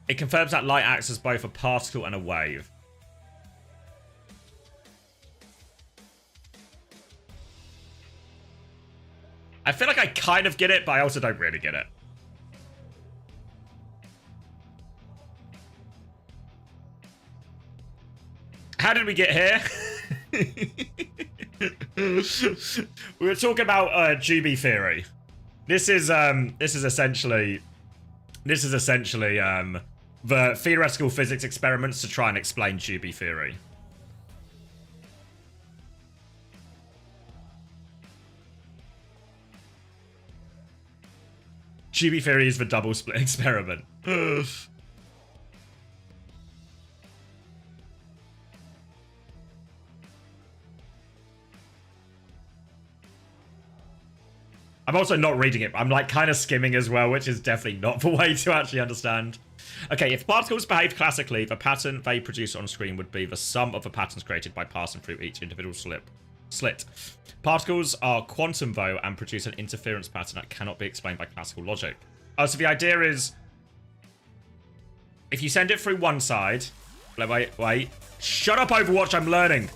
Speaker 1: It confirms that light acts as both a particle and a wave. I feel like I kind of get it, but I also don't really get it. How did we get here? We were talking about Juby theory. This is essentially the theoretical physics experiments to try and explain Juby theory. Juby theory is the double split experiment. I'm also not reading it. I'm like kind of skimming as well, which is definitely not the way to actually understand. Okay, if particles behaved classically, the pattern they produce on screen would be the sum of the patterns created by passing through each individual slit. Particles are quantum, though, and produce an interference pattern that cannot be explained by classical logic. Oh, so the idea is, if you send it through one side... Wait. Shut up, Overwatch, I'm learning.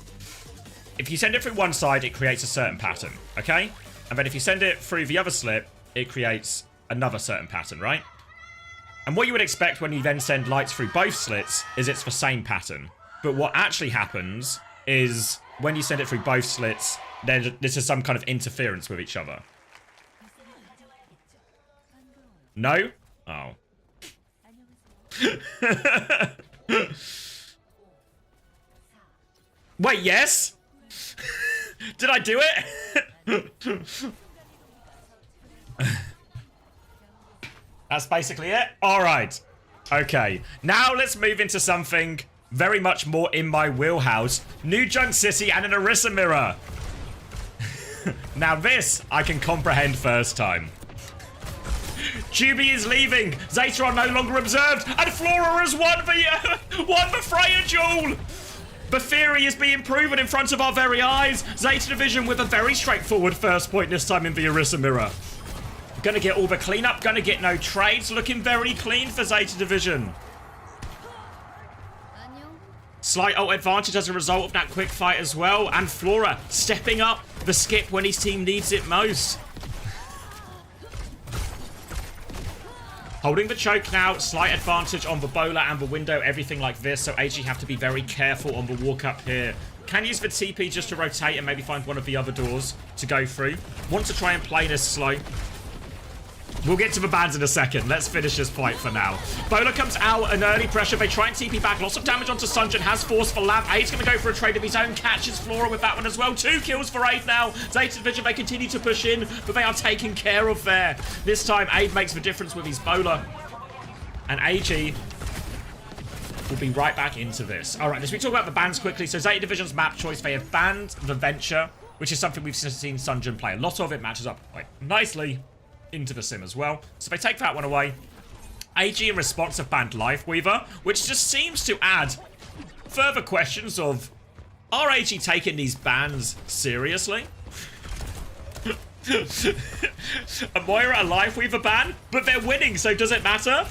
Speaker 1: If you send it through one side, it creates a certain pattern, okay? And then if you send it through the other slit, it creates another certain pattern, right? And what you would expect when you then send lights through both slits is it's the same pattern. But what actually happens is when you send it through both slits, this is some kind of interference with each other. No? Oh. Wait, yes? Did I do it? That's basically it. All right. Okay. Now let's move into something very much more in my wheelhouse. New Junk City and an Orisa mirror. Now this I can comprehend first time. Juby is leaving. Zeta are no longer observed, and Flora has won the Freya duel. The theory is being proven in front of our very eyes. Zeta Division with a very straightforward first point this time in the Orisa mirror. Gonna get all the cleanup, gonna get no trades. Looking very clean for Zeta Division. Slight ult advantage as a result of that quick fight as well. And Flora stepping up the skip when his team needs it most. Holding the choke now, slight advantage on the bowler and the window, everything like this. So AG have to be very careful on the walk up here. Can use the TP just to rotate and maybe find one of the other doors to go through. Want to try and play this slow. We'll get to the bans in a second. Let's finish this fight for now. Bola comes out, an early pressure. They try and TP back. Lots of damage onto Sunjin. Has force for Lamp. Aid's going to go for a trade of his own. Catches Flora with that one as well. 2 kills for Aid now. Zeta Division, they continue to push in, but they are taken care of there. This time, Aid makes the difference with his Bola. And AG will be right back into this. All right, let's talk about the bans quickly. So Zeta Division's map choice, they have banned the Venture, which is something we've seen Sunjin play. A lot of it matches up quite nicely into the sim as well. So they take that one away. AG in response have banned Lifeweaver, which just seems to add further questions of, are AG taking these bans seriously? Moira a Lifeweaver ban, but they're winning, so does it matter?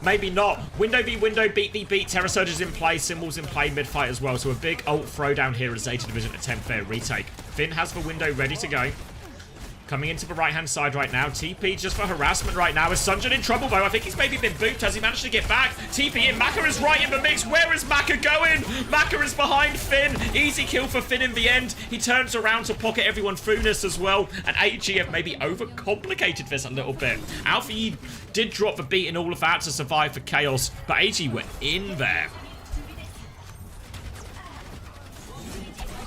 Speaker 1: Maybe not. Window v window, beat v beat. Terror Surge is in play, Symbols in play mid-fight as well. So a big ult throwdown here as Zeta Division attempt their retake. Finn has the window ready to go. Coming into the right-hand side right now. TP just for harassment right now. Is Sunjin in trouble, though? I think he's maybe been booped. Has he managed to get back? TP in. Maka is right in the mix. Where is Maka going? Maka is behind Finn. Easy kill for Finn in the end. He turns around to pocket everyone through this as well. And AG have maybe overcomplicated this a little bit. Alfie did drop the beat in all of that to survive for Chaos, but AG were in there.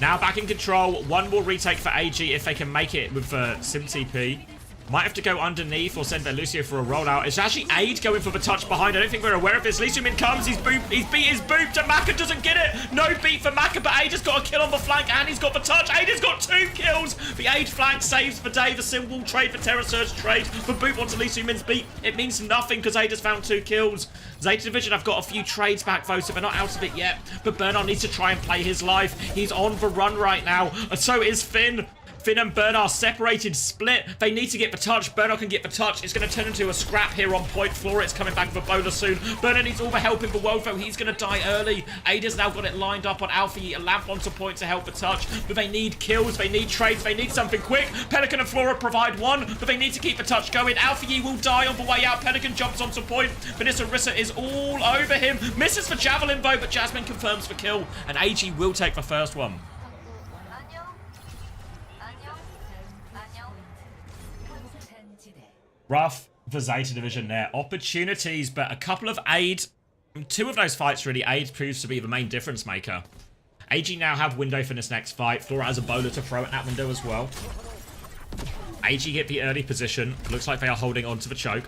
Speaker 1: Now back in control. One more retake for AG if they can make it with Sim TP. Might have to go underneath or send their Lucio for a rollout. It's actually Aid going for the touch behind. I don't think we're aware of this. Lucio Min comes. He's beat his boop to Maka. Doesn't get it. No beat for Maka, but Aid has got a kill on the flank and he's got the touch. Aid has got 2 kills. The Aid flank saves the day. The Sim will trade for Terror Surge trade. The boop onto Lucio Min's beat. It means nothing because Aid has found 2 kills. Zeta Division have got a few trades back though, so they're not out of it yet. But Bernard needs to try and play his life. He's on the run right now. And so is Finn. Finn and Bernard separated, split. They need to get the touch. Bernard can get the touch. It's going to turn into a scrap here on point. Flora is coming back with a Bola soon. Bernard needs all the help in the world, though. He's going to die early. Ada's now got it lined up on Alfie. A lamp onto point to help the touch. But they need kills. They need trades. They need something quick. Pelican and Flora provide one, but they need to keep the touch going. Alfie will die on the way out. Pelican jumps onto point. Vanessa Rissa is all over him. Misses for Javelin, though, but Jasmine confirms the kill. And AG will take the first one. Rough for Zeta Division there. Opportunities, but a couple of Aid. 2 of those fights, really, Aid proves to be the main difference maker. AG now have window for this next fight. Flora has a Bola to throw at that window as well. AG get the early position. Looks like they are holding on to the choke.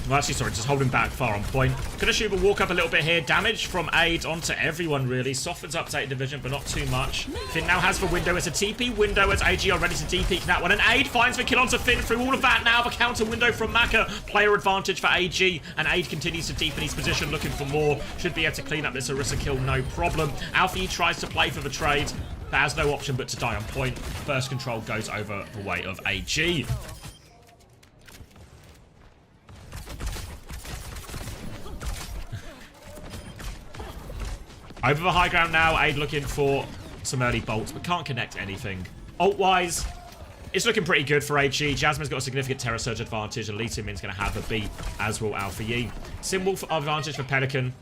Speaker 1: Well, actually, sorry, just holding back far on point. Gonna shoot a walk up a little bit here. Damage from Aid onto everyone, really. Softens up Zeta Division, but not too much. Finn now has the window. It's a TP window as AG are ready to DP that one. And Aid finds the kill onto Finn through all of that now. The counter window from Maka. Player advantage for AG. And Aid continues to deepen his position, looking for more. Should be able to clean up this Orisa kill, no problem. Alfie tries to play for the trade. That has no option but to die on point. First control goes over the way of AG. Over the high ground now, Aid looking for some early bolts, but can't connect anything. Ult-wise, it's looking pretty good for AG. Jasmine's got a significant Terror Surge advantage, and Lee Min's going to have a beat, as will Alpha Yi. Symbol for advantage for Pelican.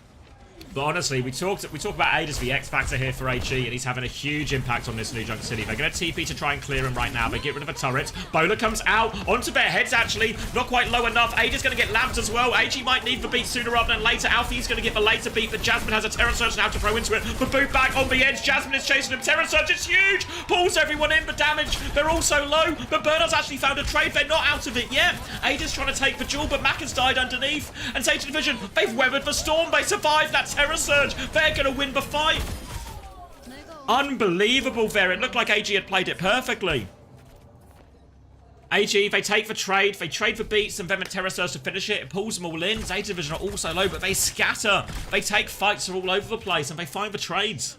Speaker 1: But honestly, we talk about Aid as the X factor here for AG, and he's having a huge impact on this New Junk City. They're going to TP to try and clear him right now. They get rid of a turret. Bola comes out onto their heads, actually. Not quite low enough. Aid is going to get lamped as well. AG might need the beat sooner rather than later. Alfie's going to get the later beat, but Jasmine has a Terror Surge now to throw into it. But boot back on the edge. Jasmine is chasing him. Terror Surge is huge. Pulls everyone in. The damage, they're all so low. But Bernard's actually found a trade. They're not out of it yet. Aid is trying to take the jewel, but Mac has died underneath. And Zeta Division, they've weathered the storm. They survived that Terror Surge. They're going to win the fight. Unbelievable there. It looked like AG had played it perfectly. AG, they take the trade. They trade for beats and then the Terror Surge to finish it. It pulls them all in. Zeta Division are also low, but they scatter. They take fights all over the place and they find the trades.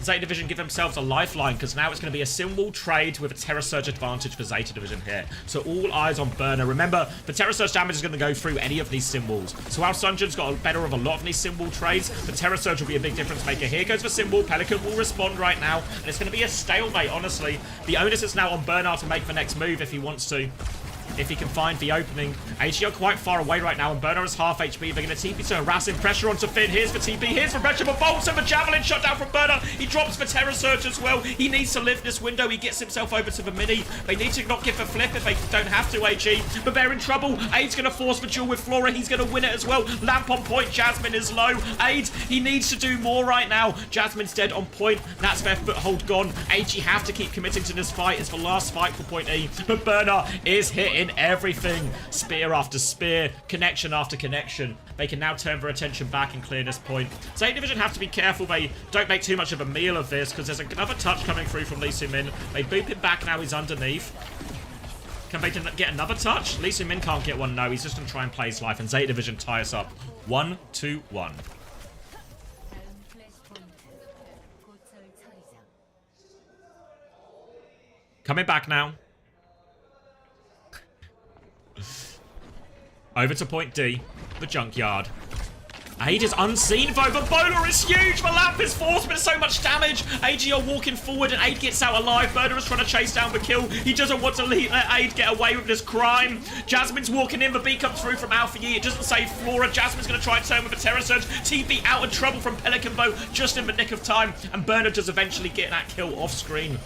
Speaker 1: Zeta Division give themselves a lifeline because now it's going to be a symbol trade with a Terror Surge advantage for Zeta Division here. So all eyes on Burner. Remember, the Terror Surge damage is going to go through any of these symbols. So while Sunjin's got a better of a lot of these symbol trades, the Terror Surge will be a big difference maker. Here goes the symbol. Pelican will respond right now. And it's going to be a stalemate, honestly. The onus is now on Bernard to make the next move if he wants to. if he can find the opening. AG are quite far away right now, and Bernard is half HP. They're going to TP to harass him. Pressure onto Finn. Here's the TP. Here's the pressure for Bolts, and the Javelin shot down from Bernard. He drops the Terror Surge as well. He needs to lift this window. He gets himself over to the mini. They need to not give a flip if they don't have to, AG. But they're in trouble. Aid's going to force the duel with Flora. He's going to win it as well. Lamp on point. Jasmine is low. Aid, he needs to do more right now. Jasmine's dead on point. That's their foothold gone. AG have to keep committing to this fight. It's the last fight for point E. But Bernard is hitting everything. Spear after spear. Connection after connection. They can now turn their attention back and clear this point. So 8 Division have to be careful they don't make too much of a meal of this, because there's another touch coming through from Lee Min. They boop him back now. He's underneath. Can they get another touch? Lee Min can't get one. No, he's just going to try and play his life. And Zeta Division tie us up. 1-2-1. Coming back now. Over to point D. The junkyard. Aid is unseen though. The bowler is huge. The lamp is forced, but so much damage. AG are walking forward and Aid gets out alive. Bernard is trying to chase down the kill. He doesn't want to let Aid get away with this crime. Jasmine's walking in. The beat comes through from Alpha Yi. It doesn't save Flora. Jasmine's going to try and turn with a Terror Surge. TP out of trouble from Pelican Bow just in the nick of time. And Bernard does eventually get that kill off screen.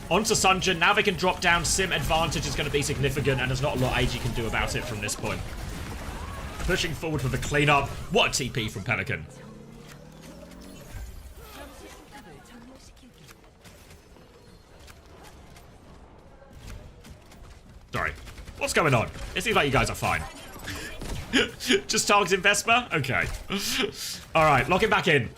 Speaker 1: Onto Sunjin. Now they can drop down. Sim advantage is going to be significant, and there's not a lot AG can do about it from this point. Pushing forward for the cleanup. What a TP from Pelican. Sorry. What's going on? It seems like you guys are fine. Just targeting Vespa? Okay. Alright, lock it back in.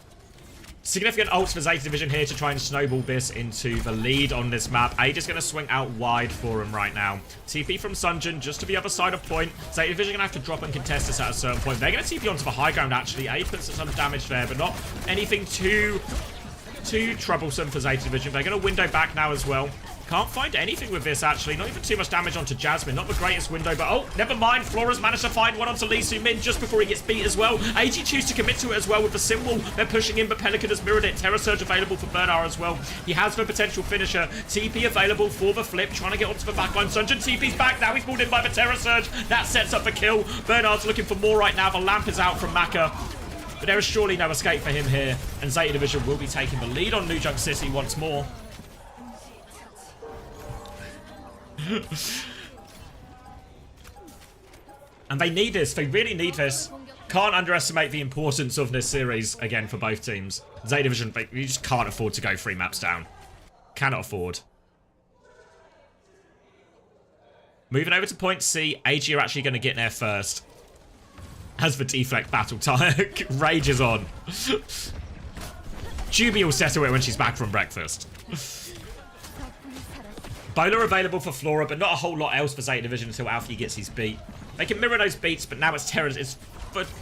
Speaker 1: Significant ults for Zeta Division here to try and snowball this into the lead on this map. Aid is going to swing out wide for him right now. TP from Sunjin just to the other side of point. Zeta Division going to have to drop and contest this at a certain point. They're going to TP onto the high ground actually. Aid puts some damage there, but not anything too troublesome for Zeta Division. They're going to window back now as well. Can't find anything with this, actually. Not even too much damage onto Jasmine. Not the greatest window, but oh, never mind. Flora's managed to find one onto Lee Min just before he gets beat as well. AG choose to commit to it as well with the symbol. They're pushing in, but Pelican has mirrored it. Terror Surge available for Bernard as well. He has the potential finisher. TP available for the flip, trying to get onto the backline. Sunjin TP's back. Now he's pulled in by the Terror Surge. That sets up the kill. Bernard's looking for more right now. The lamp is out from Maka. But there is surely no escape for him here. And Zeta Division will be taking the lead on New Junk City once more. And they need this. They really need this. Can't underestimate the importance of this series, again, for both teams. Zeta Division, you just can't afford to go 3 maps down. Cannot afford. Moving over to point C. AG are actually going to get there first. As the deflect battle time rages on. Juby will settle it when she's back from breakfast. Bowler available for Flora, but not a whole lot else for Zeta Division until Alfie gets his beat. They can mirror those beats, but now it's Terror. It's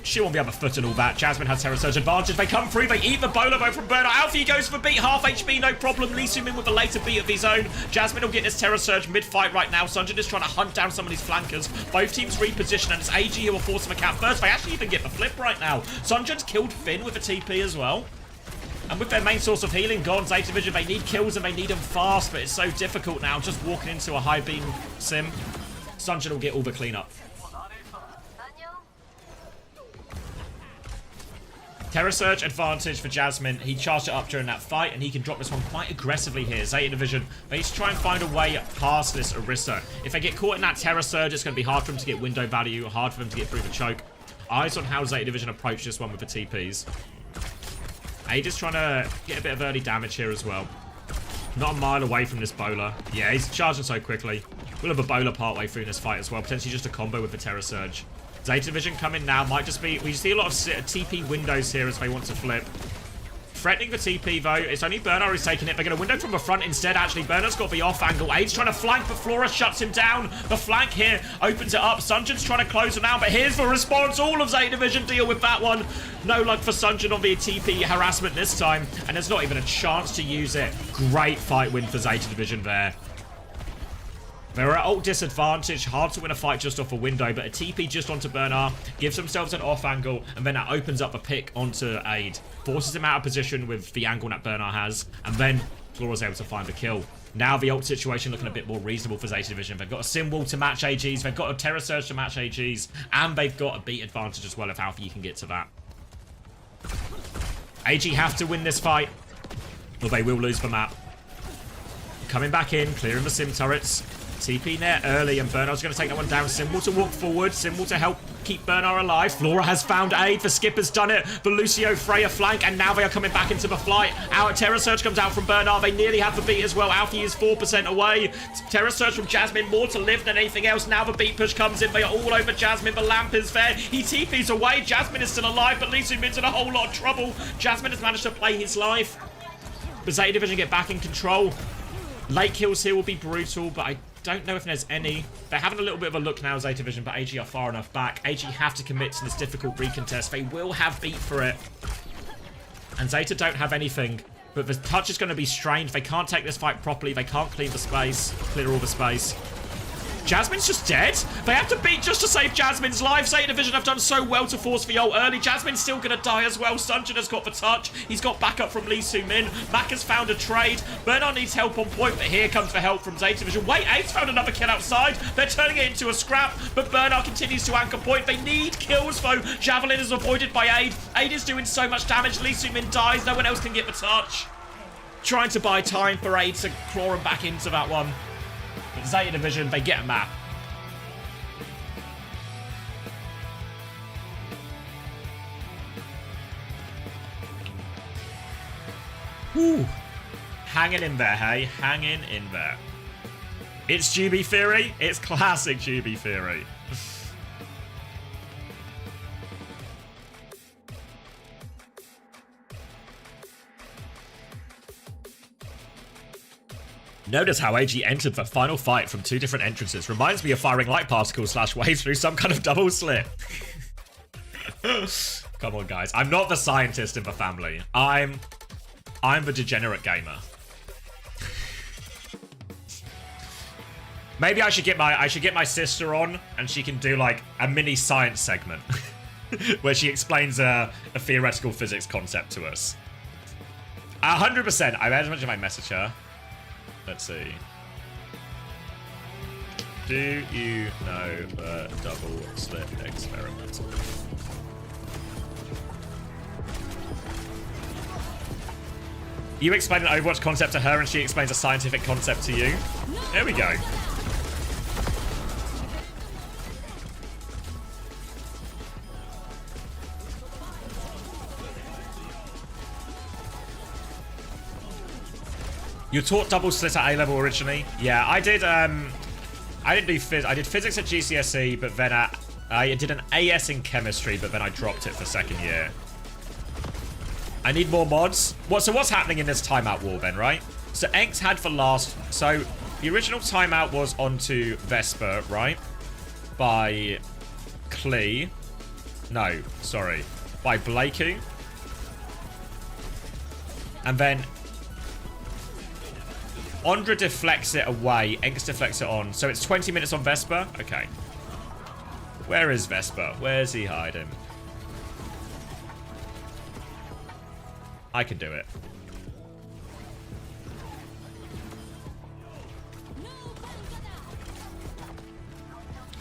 Speaker 1: shoe on the other foot and all that. Jasmine has Terror Surge advantage. They come through. They eat the bowler bow from Bernard. Alfie goes for beat. Half HP, no problem. Lee Min with a later beat of his own. Jasmine will get this Terror Surge mid-fight right now. Sunjin is trying to hunt down some of these flankers. Both teams reposition, and it's AG who will force them a cap first. They actually even get the flip right now. Sunjin's killed Finn with a TP as well. And with their main source of healing gone, Zeta Division, they need kills and they need them fast, but it's so difficult now just walking into a high beam sim. Sunjin will get all the cleanup. Terror Surge advantage for Jasmine. He charged it up during that fight, and he can drop this one quite aggressively here. Zeta Division, they need to try and find a way past this Orisa. If they get caught in that Terror Surge, it's going to be hard for them to get window value, hard for them to get through the choke. Eyes on how Zeta Division approach this one with the TPs. Aid is trying to get a bit of early damage here as well. Not a mile away from this bowler. Yeah, he's charging so quickly. We'll have a bowler partway through this fight as well. Potentially just a combo with the Terror Surge. Zeta Division coming now. Might just be... We see a lot of TP windows here as they want to flip. Threatening the TP, though. It's only Bernard who's taking it. They're going to window from the front instead, actually. Bernard's got the off angle. Aid's trying to flank, but Flora shuts him down. The flank here opens it up. Sunjin's trying to close him down, but here's the response. All of Zeta Division deal with that one. No luck for Sunjin on the TP harassment this time, and there's not even a chance to use it. Great fight win for Zeta Division there. They're at ult disadvantage, hard to win a fight just off a window, but a TP just onto Bernard, gives themselves an off angle, and then that opens up a pick onto Aid. Forces him out of position with the angle that Bernard has, and then Flora's able to find the kill. Now the ult situation looking a bit more reasonable for Zeta Division. They've got a Sim Wall to match AGs. They've got a Terror Surge to match AGs. And they've got a beat advantage as well of how you can get to that. AG have to win this fight, or they will lose the map. Coming back in, clearing the Sim turrets. TP net early, and Bernard's going to take that one down. Symbol to walk forward. Symbol to help keep Bernard alive. Flora has found aid. The skipper's done it. The Lucio Freya flank, and now they are coming back into the flight. Our Terror Surge comes out from Bernard. They nearly have the beat as well. Alfie is 4% away. Terror Surge from Jasmine, more to live than anything else. Now the beat push comes in. They are all over Jasmine. The lamp is there. He TP's away. Jasmine is still alive, but Lee Min-Min's in a whole lot of trouble. Jasmine has managed to play his life. The Zeta Division get back in control. Late kills here will be brutal, but I don't know if there's any. They're having a little bit of a look now, Zeta Division, but AG are far enough back. AG have to commit to this difficult recontest. They will have beat for it. And Zeta don't have anything. But the touch is going to be strained. They can't take this fight properly. They can't clear all the space. Jasmine's just dead. They have to beat just to save Jasmine's life. Zeta Division have done so well to force the ult early. Jasmine's still going to die as well. Sunjin has got the touch. He's got backup from Lee Min. Mac has found a trade. Bernard needs help on point, but here comes the help from Zeta Division. Wait, Aid's found another kill outside. They're turning it into a scrap, but Bernard continues to anchor point. They need kills, though. Javelin is avoided by Aid. Aid is doing so much damage. Lee Min dies. No one else can get the touch. Trying to buy time for Aid to claw him back into that one. But Zeta Division, they get a map. Woo. Hanging in there, hey? Hanging in there. It's GB Theory. It's classic GB Theory. Notice how AG entered the final fight from two different entrances. Reminds me of firing light particles / waves through some kind of double slit. Come on, guys. I'm not the scientist in the family. I'm the degenerate gamer. Maybe I should get my sister on, and she can do like a mini science segment where she explains a theoretical physics concept to us. 100%. I imagine if I message her. Let's see. Do you know the double slit experiment? You explain an Overwatch concept to her and she explains a scientific concept to you. There we go. You taught double slit at A-level originally? Yeah, I did, I didn't do I did physics at GCSE, but then I did an AS in chemistry, but then I dropped it for second year. I need more mods. So what's happening in this timeout war then, right? So Enx had for last... So the original timeout was onto Vesper, right? By Klee. No, sorry. By Blakey. And then Ondra deflects it away. Enx deflects it on. So it's 20 minutes on Vesper? Okay. Where is Vesper? Where's he hiding? I can do it.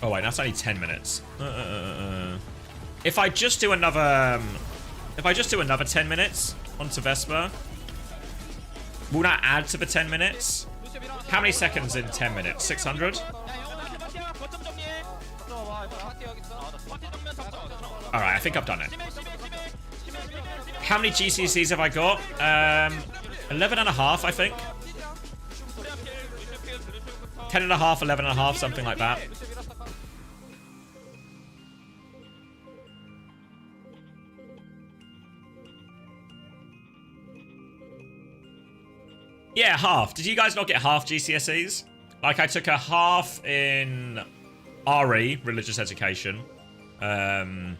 Speaker 1: Oh wait, that's only 10 minutes. If I just do another 10 minutes onto Vesper, will that add to the 10 minutes? How many seconds in 10 minutes? 600? Alright, I think I've done it. How many GCCs have I got? 11 and a half, I think. 10 and a half, 11 and a half, something like that. Yeah, half. Did you guys not get half GCSEs? Like, I took a half in RE, religious education, and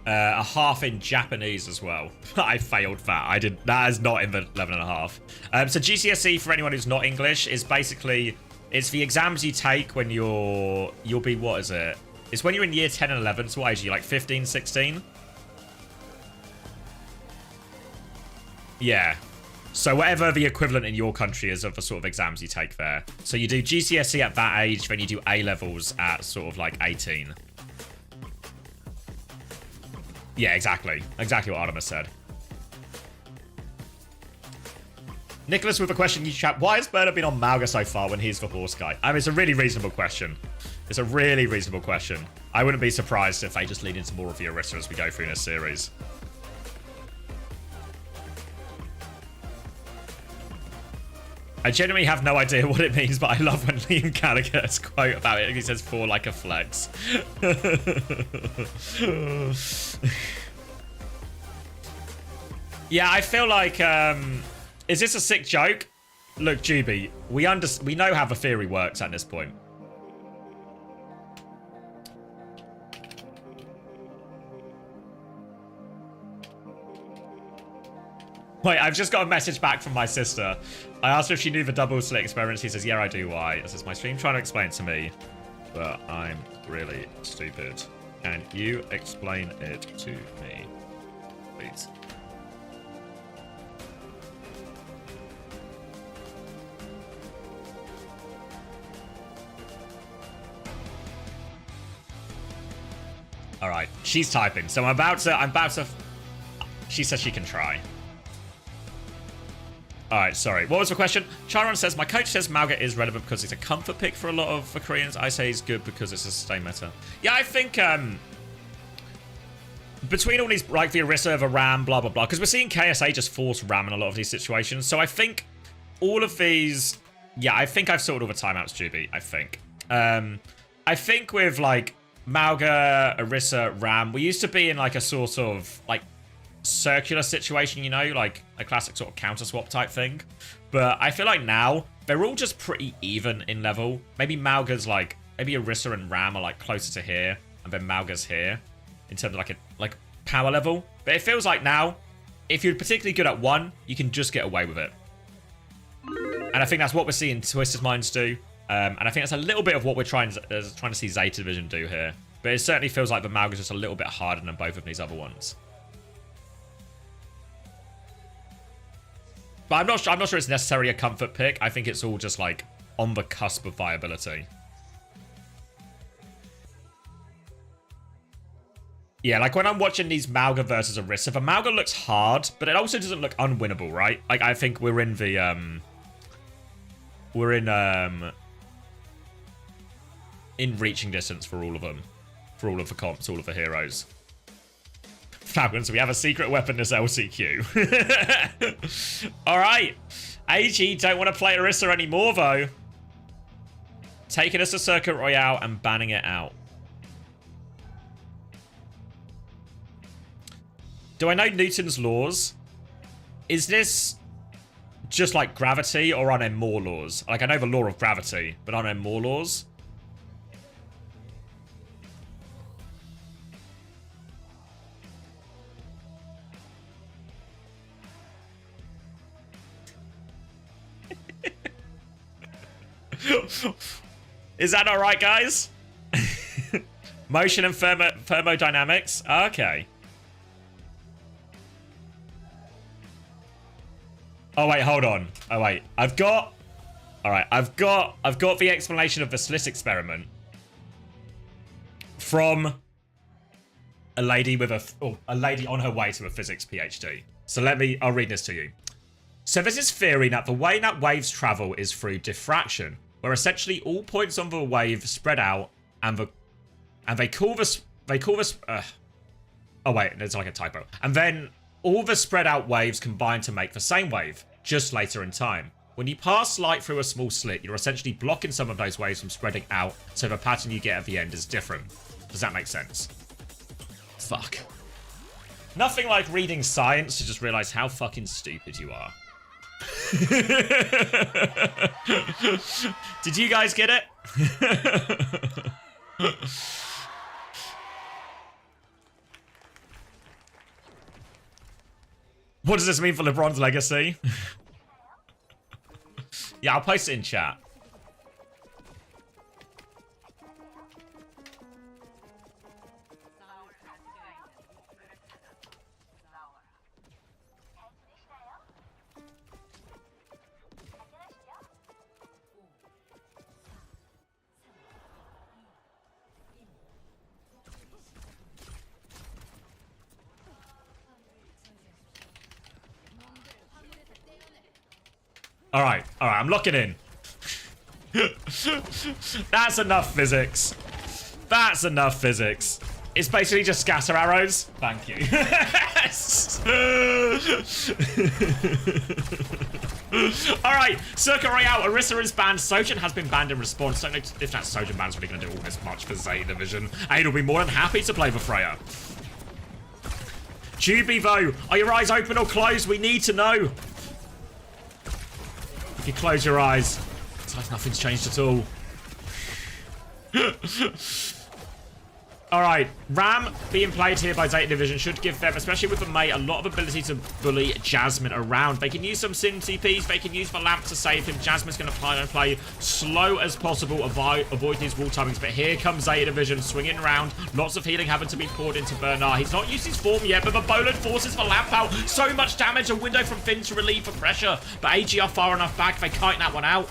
Speaker 1: a half in Japanese as well. I failed that. That is not in the 11 and a half. So GCSE, for anyone who's not English, is basically, it's the exams you take when you'll be, what is it? It's when you're in year 10 and 11. So what age are you, like 15, 16? Yeah. So whatever the equivalent in your country is of the sort of exams you take there. So you do GCSE at that age, then you do A-levels at sort of like 18. Yeah, exactly. Exactly what Artemis said. Nicholas with a question in your chat. Why has Bernard been on Malga so far when he's the horse guy? I mean, it's a really reasonable question. It's a really reasonable question. I wouldn't be surprised if they just lean into more of the Orisa as we go through this series. I genuinely have no idea what it means, but I love when Liam Gallagher's quote about it. He says, "For like a flex." Yeah, I feel like, is this a sick joke? Look, Juby, we know how the theory works at this point. Wait, I've just got a message back from my sister. I asked her if she knew the double slit experiment. She says, yeah, I do. Why? This is my stream trying to explain it to me, but I'm really stupid. Can you explain it to me, please? All right, she's typing. So I'm about to, she says she can try. All right, sorry. What was the question? Charon says, my coach says Malga is relevant because it's a comfort pick for a lot of the Koreans. I say he's good because it's a sustain meta. Yeah, I think between all these, like the Orisa, the Ram, blah, blah, blah, because we're seeing KSA just force Ram in a lot of these situations. So I think all of these, yeah, I think I've sorted all the timeouts, Juby, I think. I think with like Malga, Orisa, Ram, we used to be in like a sort of like circular situation, you know, like a classic sort of counter swap type thing. But I feel like now they're all just pretty even in level. Maybe Malga's like, maybe Orisa and Ram are like closer to here, and then Malga's here in terms of like a power level. But it feels like now, if you're particularly good at one, you can just get away with it. And I think that's what we're seeing Twisted Minds do. And I think that's a little bit of what we're trying to see Zeta Division do here. But it certainly feels like the Malga's just a little bit harder than both of these other ones. But I'm not sure it's necessarily a comfort pick. I think it's all just like on the cusp of viability. Yeah, like when I'm watching these Malga versus Orisa, the Malga looks hard, but it also doesn't look unwinnable, right? Like I think we're in the in reaching distance for all of them, for all of the comps, all of the heroes. Falcons, we have a secret weapon as LCQ. Alright. AG don't want to play Orisa anymore, though. Taking us to Circuit Royale and banning it out. Do I know Newton's laws? Is this just like gravity, or are there more laws? Like, I know the law of gravity, but are there more laws? Is that alright, guys? Motion and thermodynamics? Okay. Oh, wait, hold on. Oh, wait. I've got the explanation of the slit experiment from a lady with a lady on her way to a physics PhD. So I'll read this to you. So there's this theory that the way that waves travel is through diffraction, where essentially all points on the wave spread out, and they call this. Oh wait, there's like a typo. And then all the spread out waves combine to make the same wave, just later in time. When you pass light through a small slit, you're essentially blocking some of those waves from spreading out, so the pattern you get at the end is different. Does that make sense? Fuck. Nothing like reading science to just realize how fucking stupid you are. Did you guys get it? What does this mean for LeBron's legacy? Yeah, I'll post it in chat. Alright, I'm locking in. That's enough physics. That's enough physics. It's basically just scatter arrows. Thank you. Alright, Circuit Royale. Orisa is banned. Sojin has been banned in response. Don't know if that Sojin ban is really going to do all this much for Zeta Division. Aid will be more than happy to play for Freya. Juby, though, are your eyes open or closed? We need to know. If you close your eyes, it's like nothing's changed at all. Alright, Ram being played here by Zeta Division should give them, especially with the mate, a lot of ability to bully Jasmine around. They can use some Sin TPs, they can use the lamp to save him. Jasmine's going to play slow as possible, avoid these wall timings. But here comes Zeta Division swinging around. Lots of healing having to be poured into Bernard. He's not used his form yet, but the Bolan forces the lamp out. So much damage, a window from Finn to relieve the pressure. But AG are far enough back, they kite that one out.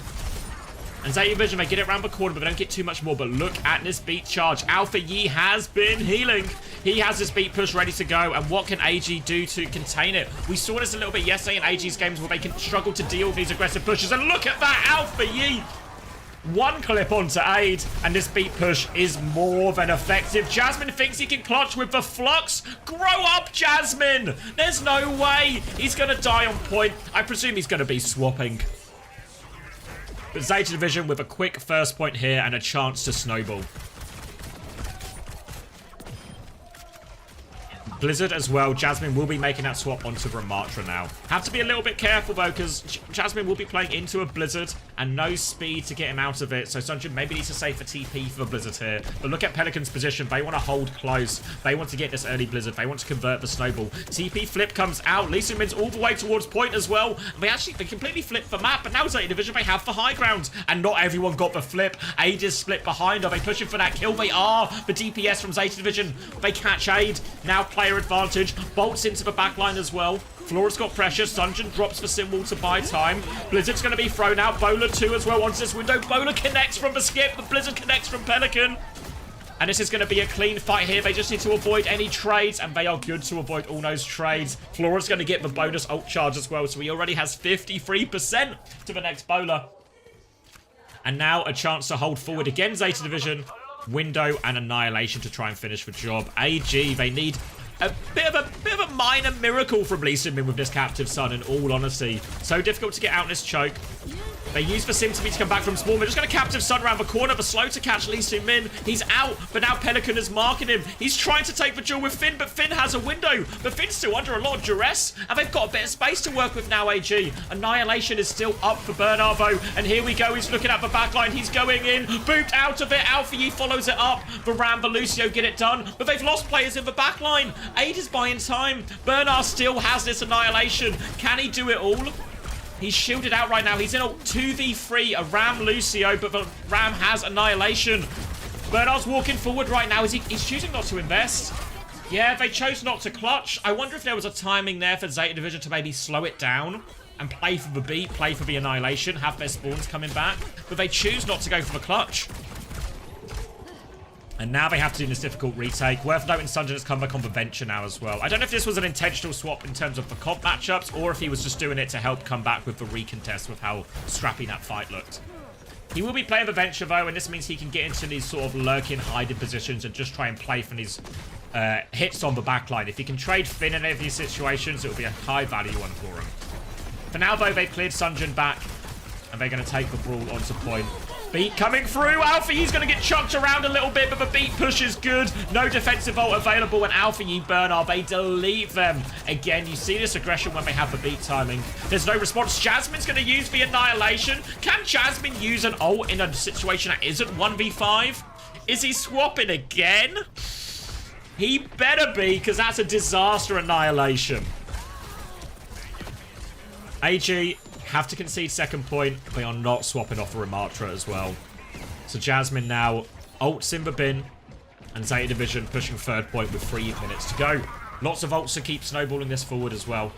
Speaker 1: And Zeta Division, they get it around the corner, but they don't get too much more. But look at this beat charge. Alpha Yi has been healing. He has this beat push ready to go. And what can AG do to contain it? We saw this a little bit yesterday in AG's games where they can struggle to deal with these aggressive pushes. And look at that, Alpha Yi. One clip onto Aid, and this beat push is more than effective. Jasmine thinks he can clutch with the flux. Grow up, Jasmine. There's no way he's going to die on point. I presume he's going to be swapping. But Zeta Division with a quick first point here and a chance to snowball. Blizzard as well. Jasmine will be making that swap onto Ramatra now. Have to be a little bit careful though, because Jasmine will be playing into a Blizzard and no speed to get him out of it. So Sunjin maybe needs to save for TP for the Blizzard here. But look at Pelican's position. They want to hold close. They want to get this early Blizzard. They want to convert the snowball. TP flip comes out. Lee Min-Min's all the way towards point as well. And they completely flip the map. But now Zeta Division, they have the high ground. And not everyone got the flip. Aid is split behind. Are they pushing for that kill? They are. The DPS from Zeta Division. They catch Aid. Now player advantage. Bolts into the backline as well. Flora's got pressure. Sunjin drops the Simwall to buy time. Blizzard's going to be thrown out. Bowler 2 as well onto this window. Bowler connects from the skip. The Blizzard connects from Pelican. And this is going to be a clean fight here. They just need to avoid any trades, and they are good to avoid all those trades. Flora's going to get the bonus ult charge as well, so he already has 53% to the next bowler. And now a chance to hold forward again, Zeta Division. Window and Annihilation to try and finish the job. AG, they need a bit of a minor miracle from Lee Sin-Min with this Captive Sun, in all honesty. So difficult to get out in this choke. They use for Sim to come back from spawn. They're just going to Captive Sun around the corner, but slow to catch Lee Sin-Min. He's out, but now Pelican is marking him. He's trying to take the duel with Finn, but Finn has a window. But Finn's still under a lot of duress, and they've got a bit of space to work with now, AG. Annihilation is still up for Bernardo, and here we go. He's looking at the backline. He's going in, booped out of it. Alpha Yi follows it up. The Ram, the Lucio get it done, but they've lost players in the backline. Aid is buying time. Bernard still has this Annihilation. Can he do it all? He's shielded out right now. He's in a 2v3, a Ram Lucio, but the Ram has Annihilation. Bernard's walking forward right now. He's choosing not to invest. Yeah, they chose not to clutch. I wonder if there was a timing there for Zeta Division to maybe slow it down and play for the beat, play for the Annihilation, have their spawns coming back. But they choose not to go for the clutch. And now they have to do this difficult retake. Worth noting, Sunjin has come back on the Venture now as well. I don't know if this was an intentional swap in terms of the comp matchups, or if he was just doing it to help come back with the recontest with how scrappy that fight looked. He will be playing the Venture though, and this means he can get into these sort of lurking, hiding positions and just try and play from these hits on the backline. If he can trade Finn in any of these situations, it will be a high value one for him. For now though, they've cleared Sunjin back, and they're going to take the brawl onto point. Beat coming through. Alpha Yi's going to get chucked around a little bit, but the beat push is good. No defensive ult available, and Alpha Yi Bernard, they delete them. Again, you see this aggression when they have the beat timing. There's no response. Jasmine's going to use the Annihilation. Can Jasmine use an ult in a situation that isn't 1v5? Is he swapping again? He better be, because that's a disaster Annihilation. AG have to concede second point. They are not swapping off a Ramatra as well. So Jasmine now ults in the bin, and Zeta Division pushing third point with 3 minutes to go. Lots of ults to keep snowballing this forward as well.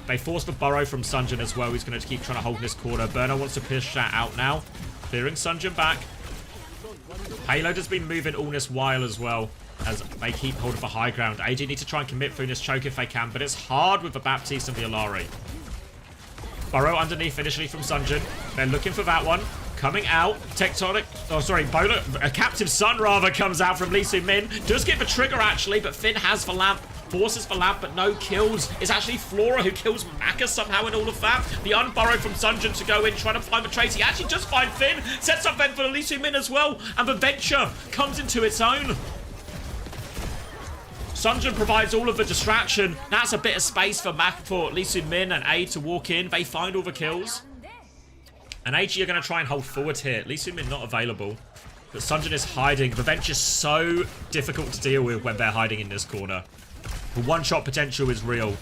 Speaker 1: They force the burrow from Sunjin as well. He's going to keep trying to hold this corner. Burner wants to push that out now. Clearing Sunjin back. Payload has been moving all this while as well, as they keep hold of the high ground. AG need to try and commit through this choke if they can, but it's hard with the Baptiste and the Alari. Burrow underneath initially from Sunjin. They're looking for that one. Coming out, Tectonic, oh sorry, Bola, a Captive Sun rather comes out from Lee Min. Does get the trigger actually, but Finn has the lamp, forces the lamp, but no kills. It's actually Flora who kills Maka somehow in all of that. The unburrow from Sunjin to go in, trying to find the trace. He actually just finds Finn, sets up then for Lee Min as well, and the venture comes into its own. Sunjin provides all of the distraction. That's a bit of space for Lee Min and A to walk in. They find all the kills. And AG are going to try and hold forward here. Lee Min not available. But Sunjin is hiding. The venture's so difficult to deal with when they're hiding in this corner. The one-shot potential is real.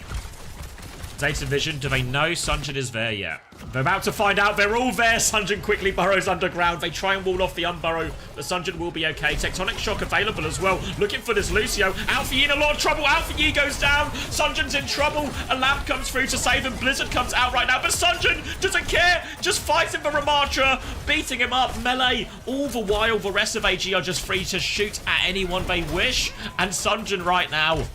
Speaker 1: Data Vision, do they know Sunjin is there yet? They're about to find out. They're all there. Sunjin quickly burrows underground. They try and wall off the unburrow, but Sunjin will be okay. Tectonic Shock available as well. Looking for this Lucio. Alpha Yi in a lot of trouble. Alpha Yi goes down. Sunjin's in trouble. A lamp comes through to save him. Blizzard comes out right now, but Sunjin doesn't care. Just fighting for Ramattra, beating him up. Melee. All the while, the rest of AG are just free to shoot at anyone they wish. And Sunjin right now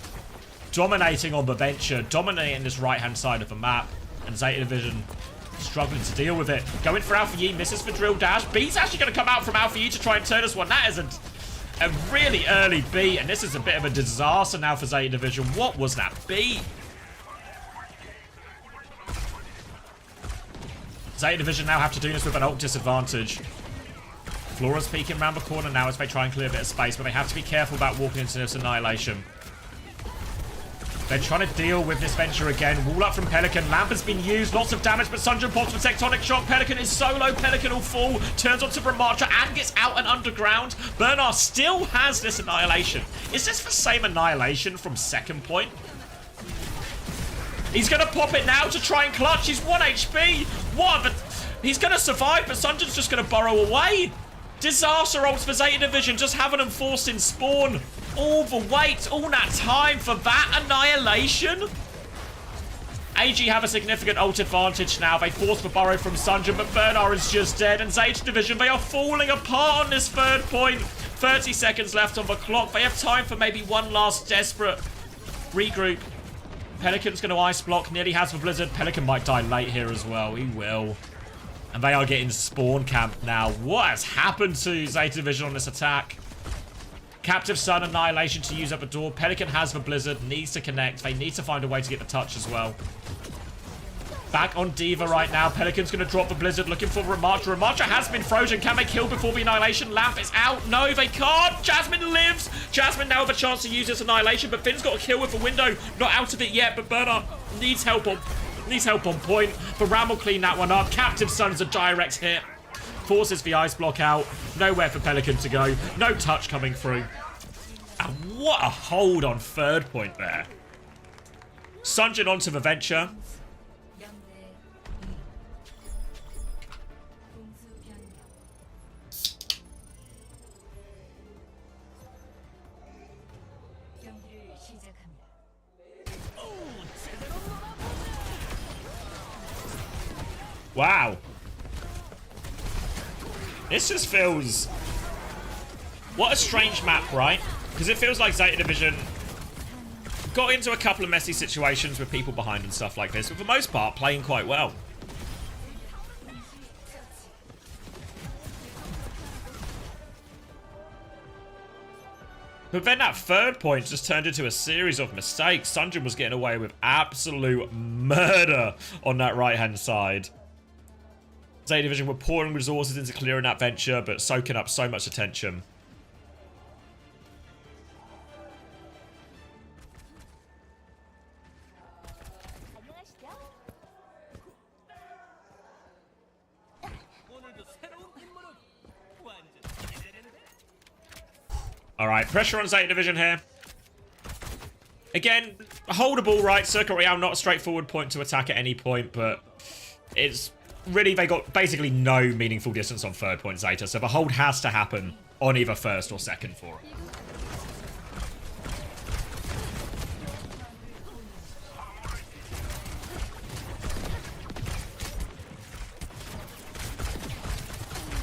Speaker 1: dominating on the venture, dominating this right-hand side of the map, and Zeta Division struggling to deal with it. Going for Alpha Yi, misses for drill dash. B's actually going to come out from Alpha Yi to try and turn this one. That is a really early B, and this is a bit of a disaster now for Zeta Division. What was that B? Zeta Division now have to do this with an ult disadvantage. Flora's peeking around the corner now as they try and clear a bit of space, but they have to be careful about walking into this annihilation. They're trying to deal with this venture again. Wall up from Pelican. Lamp has been used. Lots of damage, but Sunjin pops with Tectonic Shock. Pelican is solo. Pelican will fall. Turns onto Ramattra and gets out and underground. Bernard still has this annihilation. Is this the same annihilation from second point? He's going to pop it now to try and clutch. He's 1 HP. What? But he's going to survive, but Sunjin's just going to burrow away. Disaster ults for Zeta Division. Just having them forced in spawn. All the wait, all that time for that annihilation. AG have a significant ult advantage now. They force the burrow from Sunjin, but Bernard is just dead. And Zeta Division, they are falling apart on this third point. 30 seconds left on the clock. They have time for maybe one last desperate regroup. Pelican's going to ice block. Nearly has the blizzard. Pelican might die late here as well. He will. And they are getting spawn camped now. What has happened to Zeta Division on this attack? Captive Sun annihilation to use up the door. Pelican has the blizzard, needs to connect. They need to find a way to get the touch as well. Back on D.Va right now. Pelican's going to drop the blizzard, looking for Ramattra. Ramattra has been frozen. Can they kill before the annihilation? Lamp is out. No, they can't. Jasmine lives. Jasmine now have a chance to use this annihilation, but Finn's got a kill with the window. Not out of it yet, but Bernard needs help on point. But Ram will clean that one up. Captive Sun's a direct hit. Forces the ice block out. Nowhere for Pelican to go. No touch coming through. And what a hold on third point there. Sunjin onto the venture. Wow. This just feels... What a strange map, right? Because it feels like Zeta Division got into a couple of messy situations with people behind and stuff like this, but for the most part, playing quite well. But then that third point just turned into a series of mistakes. Sunjin was getting away with absolute murder on that right-hand side. Zeta Division were pouring resources into clearing that venture, but soaking up so much attention. Alright, pressure on Zeta Division here. Again, holdable, right? Circuit Royale, not a straightforward point to attack at any point, but it's really, they got basically no meaningful distance on third point Zeta, so the hold has to happen on either first or second for it.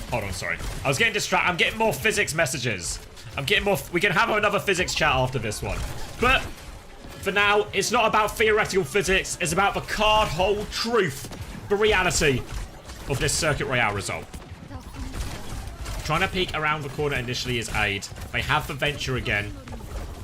Speaker 1: Hold on, sorry. I was getting distracted. I'm getting more physics messages. I'm getting more... We can have another physics chat after this one. But for now, it's not about theoretical physics. It's about the card hold truth. the reality of this Circuit Royale result. Trying to peek around the corner initially is Aid. They have the Venture again.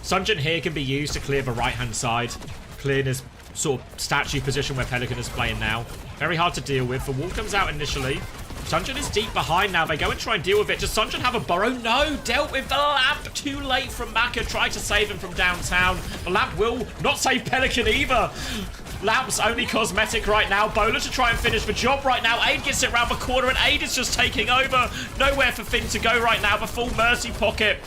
Speaker 1: Sunjin here can be used to clear the right-hand side. Clear this sort of statue position where Pelican is playing now. Very hard to deal with. The wall comes out initially. Sunjin is deep behind now. They go and try and deal with it. Does Sunjin have a burrow? No. Dealt with the lamp. Too late from Maka. Tried to save him from downtown. The lamp will not save Pelican either. Lamp's only cosmetic right now. Bowler to try and finish the job right now. Aid gets it around the corner and Aid is just taking over. Nowhere for Finn to go right now. The full Mercy pocket.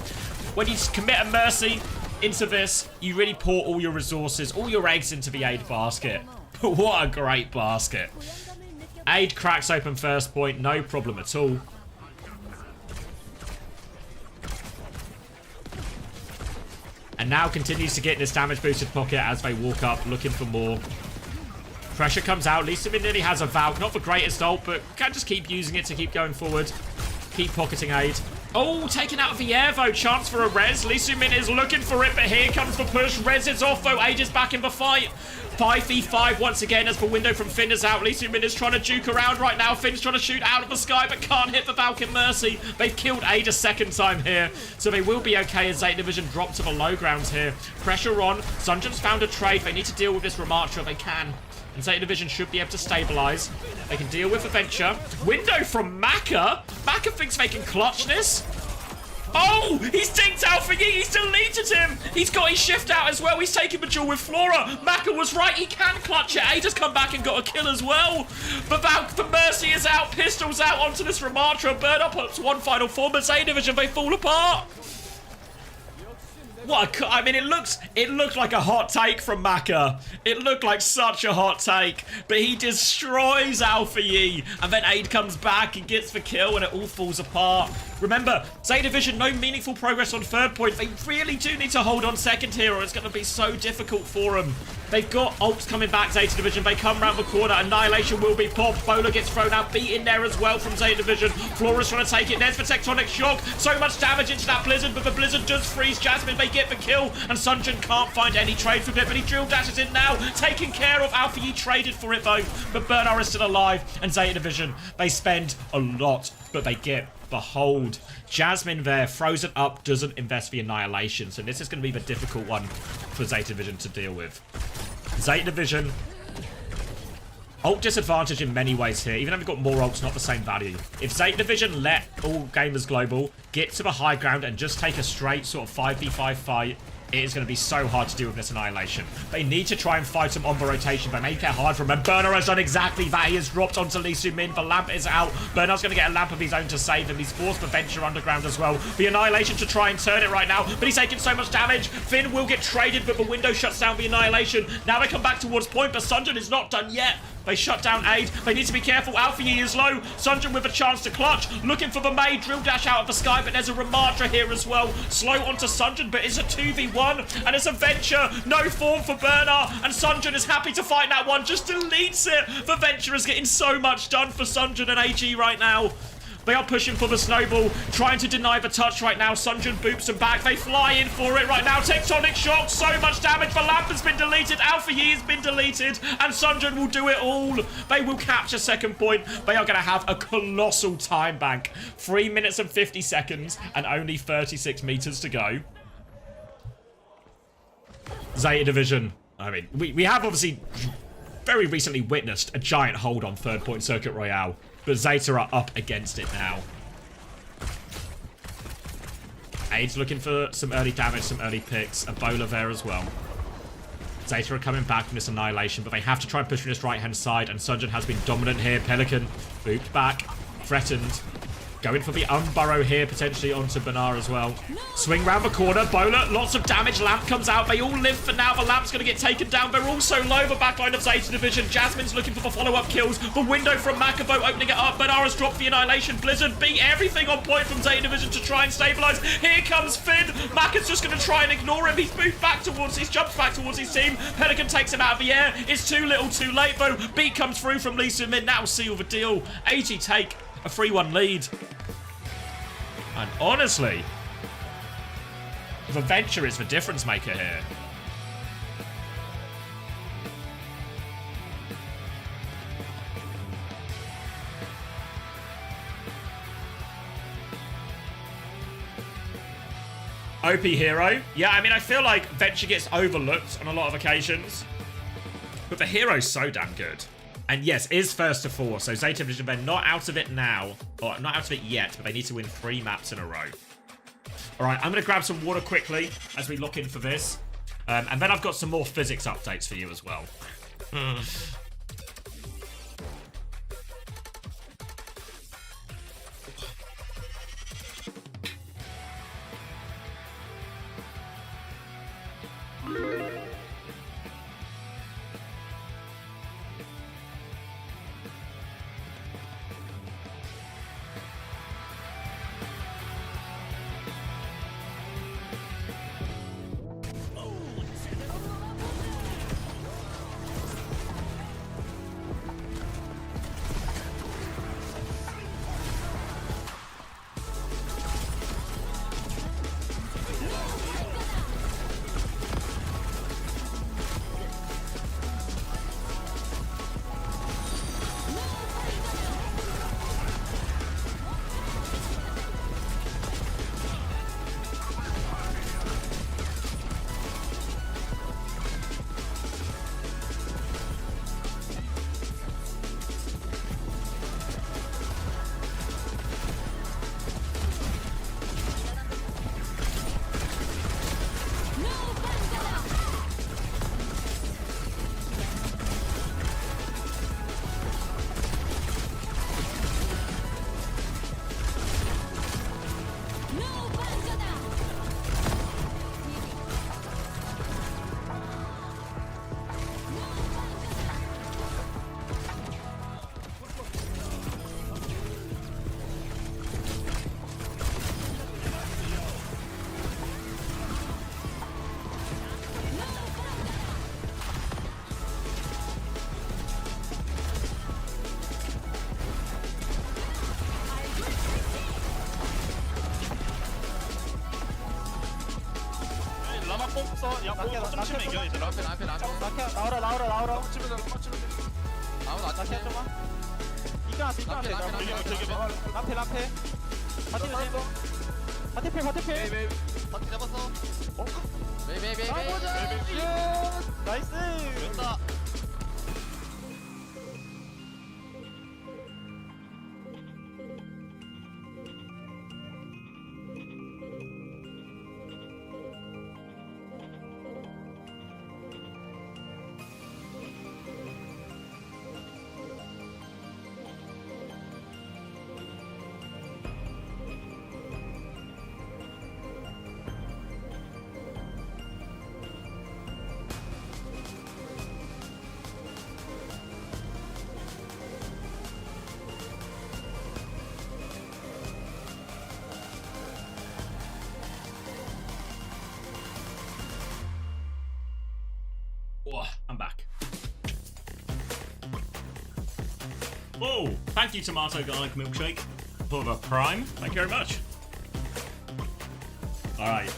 Speaker 1: When you commit a Mercy into this, you really pour all your resources, all your eggs into the Aid basket. What a great basket. Aid cracks open first point, no problem at all. And now continues to get this damage boosted pocket as they walk up, looking for more. Pressure comes out. Lee Min nearly has a Valk. Not the greatest ult, but can just keep using it to keep going forward. Keep pocketing Aid. Oh, taken out of the air, though. Chance for a res. Lee Min is looking for it, but here comes the push. Res is off, though. Aid is back in the fight. 5v5 once again as the window from Finn is out. Lee Min is trying to juke around right now. Finn's trying to shoot out of the sky, but can't hit the Valk in Mercy. They've killed Aid a second time here, so they will be okay as Zeta Division drop to the low grounds here. Pressure on. Sunjin's found a trade. They need to deal with this Ramattra. They can. And Zeta Division should be able to stabilize. They can deal with the Venture. Window from Maka. Maka thinks they can clutch this. Oh, he's dinked out for Yi. He's deleted him. He's got his shift out as well. He's taking the duel with Flora. Maka was right. He can clutch it. Ada's come back and got a kill as well. But the Mercy is out. Pistol's out onto this Ramattra. Bird up to one final form. But Zeta Division, they fall apart. What a, I mean, it looked like a hot take from Maka. It looked like such a hot take. But he destroys Alpha Yi. And then Aid comes back and gets the kill and it all falls apart. Remember, Zeta Division, no meaningful progress on third point. They really do need to hold on second here or it's going to be so difficult for them. They've got ults coming back, Zeta Division. They come round the corner. Annihilation will be popped. Bowler gets thrown out. Beat in there as well from Zeta Division. Flora's trying to take it. There's the Tectonic Shock. So much damage into that Blizzard, but the Blizzard does freeze Jasmine. They get the kill, and Sunjin can't find any trade for it, but he drill dashes in now. Taken care of. Alpha Yi traded for it, though. But Bernard is still alive, and Zeta Division, they spend a lot, but they get the hold. Jasmine there, frozen up, doesn't invest the Annihilation, so this is going to be the difficult one for Zeta Division to deal with. Zeta Division, ult disadvantage in many ways here. Even though they've got more ults, not the same value. If Zeta Division let all gamers global get to the high ground and just take a straight sort of 5v5 fight, it is going to be so hard to deal with this Annihilation. They need to try and fight him on the rotation, but make it hard for him. And Bernard has done exactly that. He has dropped onto Lee Min. The lamp is out. Bernard's going to get a lamp of his own to save him. He's forced the Venture underground as well. The Annihilation to try and turn it right now, but he's taking so much damage. Finn will get traded, but the window shuts down the Annihilation. Now they come back towards point, but Sunjin is not done yet. They shut down Aid. They need to be careful. Alpha Yi is low. Sunjin with a chance to clutch. Looking for the Maid. Drill dash out of the sky, but there's a Ramattra here as well. Slow onto Sunjin, but it's a 2v1. And it's a Venture. No form for Bernard. And Sunjin is happy to fight that one. Just deletes it. The Venture is getting so much done for Sunjin and AG right now. They are pushing for the snowball, trying to deny the touch right now. Sunjin boops them back. They fly in for it right now. Tectonic Shock, so much damage. The lamp has been deleted. Alpha Yi has been deleted. And Sunjin will do it all. They will capture second point. They are going to have a colossal time bank. 3 minutes and 50 seconds and only 36 meters to go. Zeta Division. I mean, we have obviously very recently witnessed a giant hold on third point Circuit Royale. But Zeta are up against it now. Aid's looking for some early damage, some early picks. A bowler there as well. Zeta are coming back from this Annihilation, but they have to try and push from this right-hand side, and Sunjin has been dominant here. Pelican booped back, threatened. Going for the unburrow here, potentially onto Bernard as well. Swing round the corner. Bowler, lots of damage. Lamp comes out. They all live for now. The Lamp's going to get taken down. They're all so low, the backline of Zeta Division. Jasmine's looking for the follow-up kills. The window from Macavo opening it up. Bernard has dropped the Annihilation. Blizzard beat everything on point from Zeta Division to try and stabilize. Here comes Finn. Maka's just going to try and ignore him. He's moved back towards, he's jumped back towards his team. Pelican takes him out of the air. It's too little, too late, though. Beat comes through from Lee Min. Now seal the deal. AG take a 3-1 lead. And honestly, the Venture is the difference maker here. OP hero. Yeah, I mean, I feel like Venture gets overlooked on a lot of occasions. But the hero's so damn good. And yes, is first to 4. So Zeta Division, they're not out of it now. Or not out of it yet, but they need to win 3 maps in a row. All right, I'm going to grab some water quickly as we look in for this. And then I've got some more physics updates for you as well.
Speaker 3: 라마 뽕 써. 야, 뽕좀 치면 이겨 이제.
Speaker 2: 앞에
Speaker 3: 나오라.
Speaker 2: 치면 돼. 아무도 안
Speaker 3: 나케
Speaker 2: 치네.
Speaker 3: 좀만. 이겨놨어.
Speaker 2: 라페.
Speaker 3: 라페. 바티필.
Speaker 2: 바퀴 잡았어. 베이베이.
Speaker 3: 나이스.
Speaker 2: 됐다.
Speaker 1: Oh, I'm back. Oh, thank you, Tomato Garlic Milkshake, for the Prime. Thank you very much. Alright.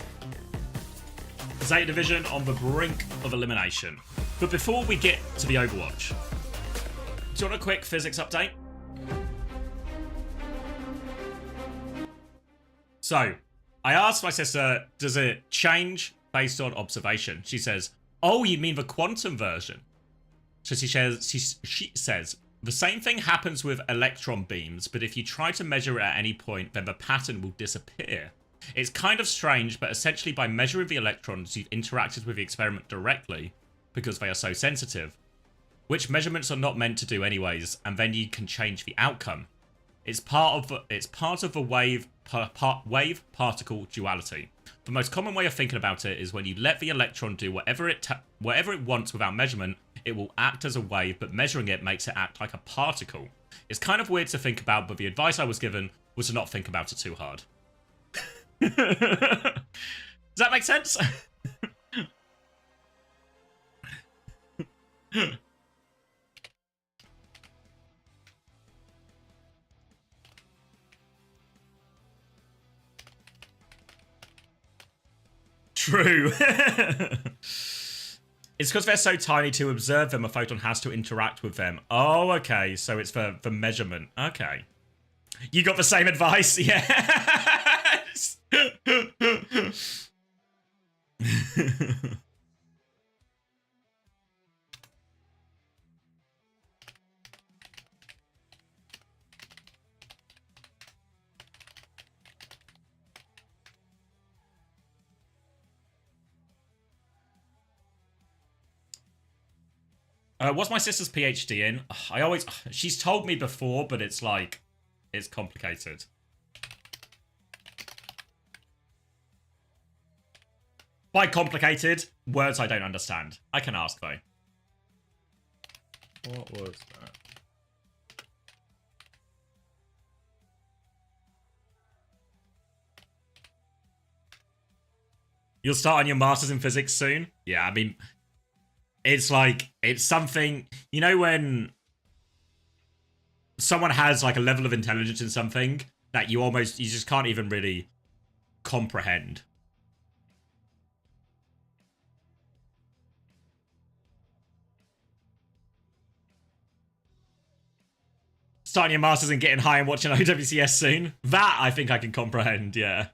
Speaker 1: Zeta Division on the brink of elimination. But before we get to the Overwatch, do you want a quick physics update? So, I asked my sister, does it change based on observation? She says, oh, you mean the quantum version? So she says, the same thing happens with electron beams, but if you try to measure it at any point, then the pattern will disappear. It's kind of strange, but essentially by measuring the electrons, you've interacted with the experiment directly, because they are so sensitive, which measurements are not meant to do anyways, and then you can change the outcome. It's part of the wave-particle duality. The most common way of thinking about it is when you let the electron do whatever it wants without measurement, it will act as a wave, but measuring it makes it act like a particle. It's kind of weird to think about, but the advice I was given was to not think about it too hard. Does that make sense? True. It's because they're so tiny to observe them, a photon has to interact with them. Oh, okay. So it's for measurement. Okay. You got the same advice? Yes. What's my sister's PhD in? She's told me before, but it's like, it's complicated. By complicated, words I don't understand. I can ask though. What was that? You'll start on your masters in physics soon? Yeah, I mean, it's like, it's something, you know, when someone has like a level of intelligence in something that you just can't even really comprehend. Starting your masters and getting high and watching OWCS soon. That I think I can comprehend, yeah.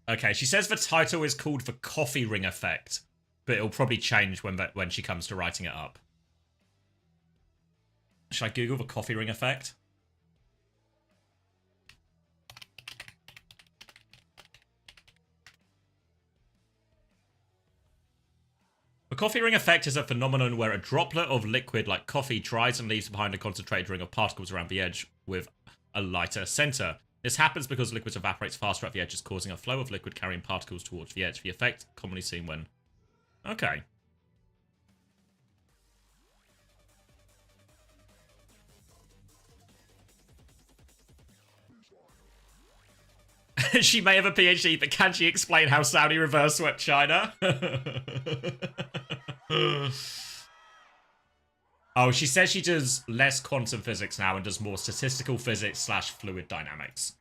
Speaker 1: Okay, she says the title is called The Coffee Ring Effect, but it'll probably change when she comes to writing it up. Should I Google The Coffee Ring Effect? The coffee ring effect is a phenomenon where a droplet of liquid like coffee dries and leaves behind a concentrated ring of particles around the edge with a lighter center. This happens because liquid evaporates faster at the edges, causing a flow of liquid carrying particles towards the edge. The effect commonly seen when... Okay. She may have a PhD, but can she explain how Saudi reverse swept China? Oh, she says she does less quantum physics now and does more statistical physics / fluid dynamics.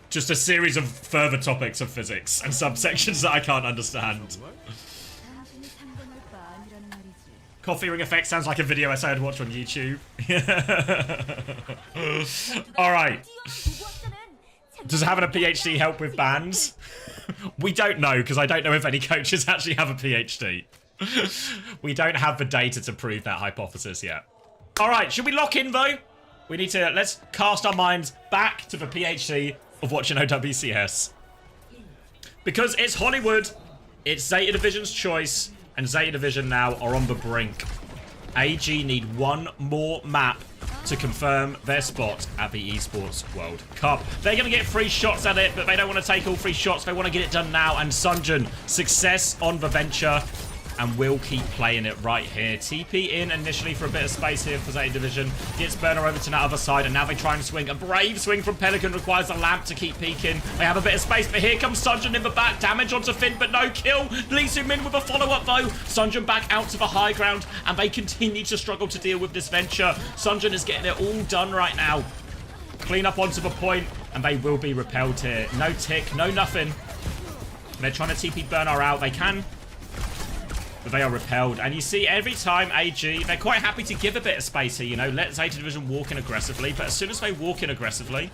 Speaker 1: Just a series of further topics of physics and subsections that I can't understand. Coffee ring effect sounds like a video essay I'd watch on YouTube. Alright. Does having a PhD help with bans? We don't know, because I don't know if any coaches actually have a PhD. We don't have the data to prove that hypothesis yet. Alright, should we lock in though? We need to, let's cast our minds back to the PhD of watching OWCS. Because it's Hollywood, it's Zeta Division's choice, and Zeta Division now are on the brink. AG need one more map to confirm their spot at the Esports World Cup. They're going to get 3 shots at it, but they don't want to take all 3 shots. They want to get it done now. And Sunjun, success on the venture, and will keep playing it right here. TP in initially for a bit of space here for Zeta Division. Gets Burner over to that other side, and now they try and swing. A brave swing from Pelican requires a lamp to keep peeking. They have a bit of space, but here comes Sunjun in the back. Damage onto Finn, but no kill. Lee Soo-min with a follow-up, though. Sunjun back out to the high ground, and they continue to struggle to deal with this venture. Sunjun is getting it all done right now. Clean up onto the point, and they will be repelled here. No tick, no nothing. They're trying to TP Burner out. They can, but they are repelled. And you see every time AG, they're quite happy to give a bit of space here, you know, let Zeta Division walk in aggressively. But as soon as they walk in aggressively,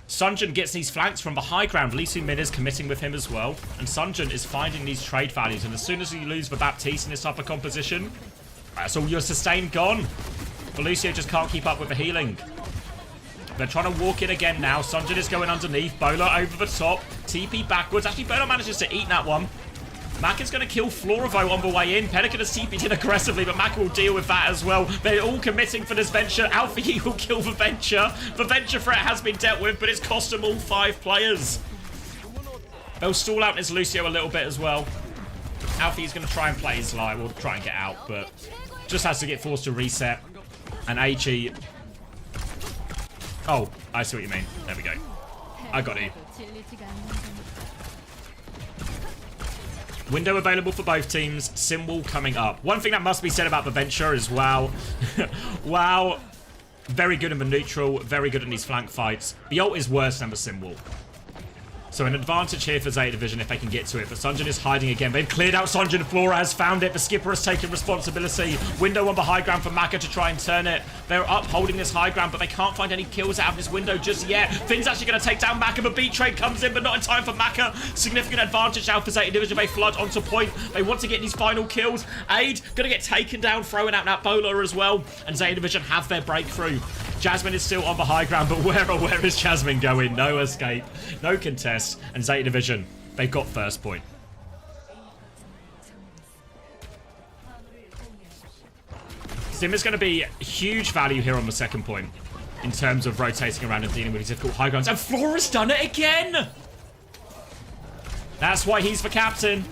Speaker 1: Sunjun gets these flanks from the high ground. Lee Soo-min is committing with him as well. And Sunjun is finding these trade values. And as soon as you lose the Baptiste in this type of composition, that's all your sustain gone. Lucio just can't keep up with the healing. They're trying to walk in again now. Sunjun is going underneath. Bola over the top. TP backwards. Actually, Bola manages to eat that one. Mac is going to kill Florivo on the way in. Pelican has TP'd in aggressively, but Mac will deal with that as well. They're all committing for this venture. Alfie will kill the venture. The venture threat has been dealt with, but it's cost them all 5 players. They'll stall out this Lucio a little bit as well. Alfie is going to try and play his lie. We'll try and get out, but just has to get forced to reset. And AG... Oh, I see what you mean. There we go. I got you. Window available for both teams. Simwall coming up. One thing that must be said about the venture is WoW. WoW, very good in the neutral, very good in these flank fights. The ult is worse than the Simwall. So an advantage here for Zeta Division if they can get to it. But Sunjin is hiding again. They've cleared out Sunjin. Flora has found it. The skipper has taken responsibility. Window on the high ground for Maka to try and turn it. They're up holding this high ground, but they can't find any kills out of this window just yet. Finn's actually going to take down Maka, but beat trade comes in, but not in time for Maka. Significant advantage now for Zeta Division. They flood onto point. They want to get these final kills. Aid going to get taken down, throwing out that bowler as well. And Zeta Division have their breakthrough. Jasmine is still on the high ground, but where is Jasmine going? No escape, no contest, and Zeta Division, they've got first point. Sim is going to be huge value here on the second point in terms of rotating around and dealing with these difficult high grounds. And Flora's done it again! That's why he's the captain.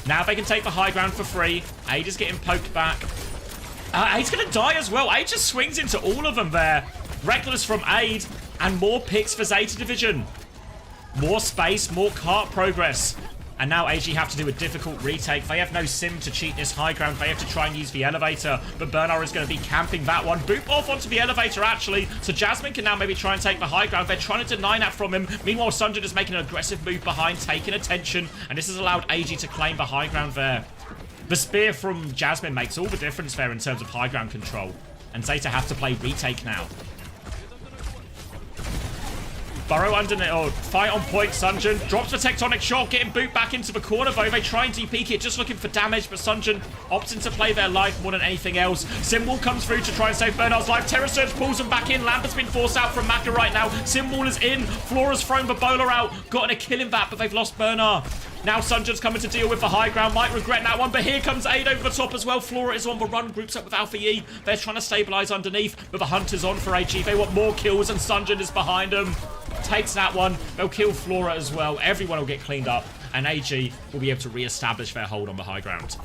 Speaker 1: Now they can take the high ground for free. Aid is getting poked back. Aid's going to die as well. Aid just swings into all of them there. Reckless from Aid. And more picks for Zeta Division. More space, more cart progress. And now AG have to do a difficult retake. They have no sim to cheat this high ground. They have to try and use the elevator. But Bernard is going to be camping that one. Boop off onto the elevator, actually. So Jasmine can now maybe try and take the high ground. They're trying to deny that from him. Meanwhile, Sunjin is making an aggressive move behind, taking attention. And this has allowed AG to claim the high ground there. The spear from Jasmine makes all the difference there in terms of high ground control. And Zeta have to play retake now. Burrow underneath, or fight on point, Sunjin. Drops the tectonic shock, getting boot back into the corner, though. They try and DP it, just looking for damage, but Sunjin opting to play their life more than anything else. Simwall comes through to try and save Bernard's life. Terror Surge pulls them back in. Lambert's been forced out from Maka right now. Simwall is in. Flora's thrown the bowler out. Gotten a kill in that, but they've lost Bernard. Now Sunjin's coming to deal with the high ground. Might regret that one, but here comes Aid over the top as well. Flora is on the run, groups up with Alpha E. They're trying to stabilize underneath, but the Hunter's on for AG. They want more kills, and Sunjin is behind them. Takes that one. They'll kill Flora as well. Everyone will get cleaned up, and AG will be able to re-establish their hold on the high ground.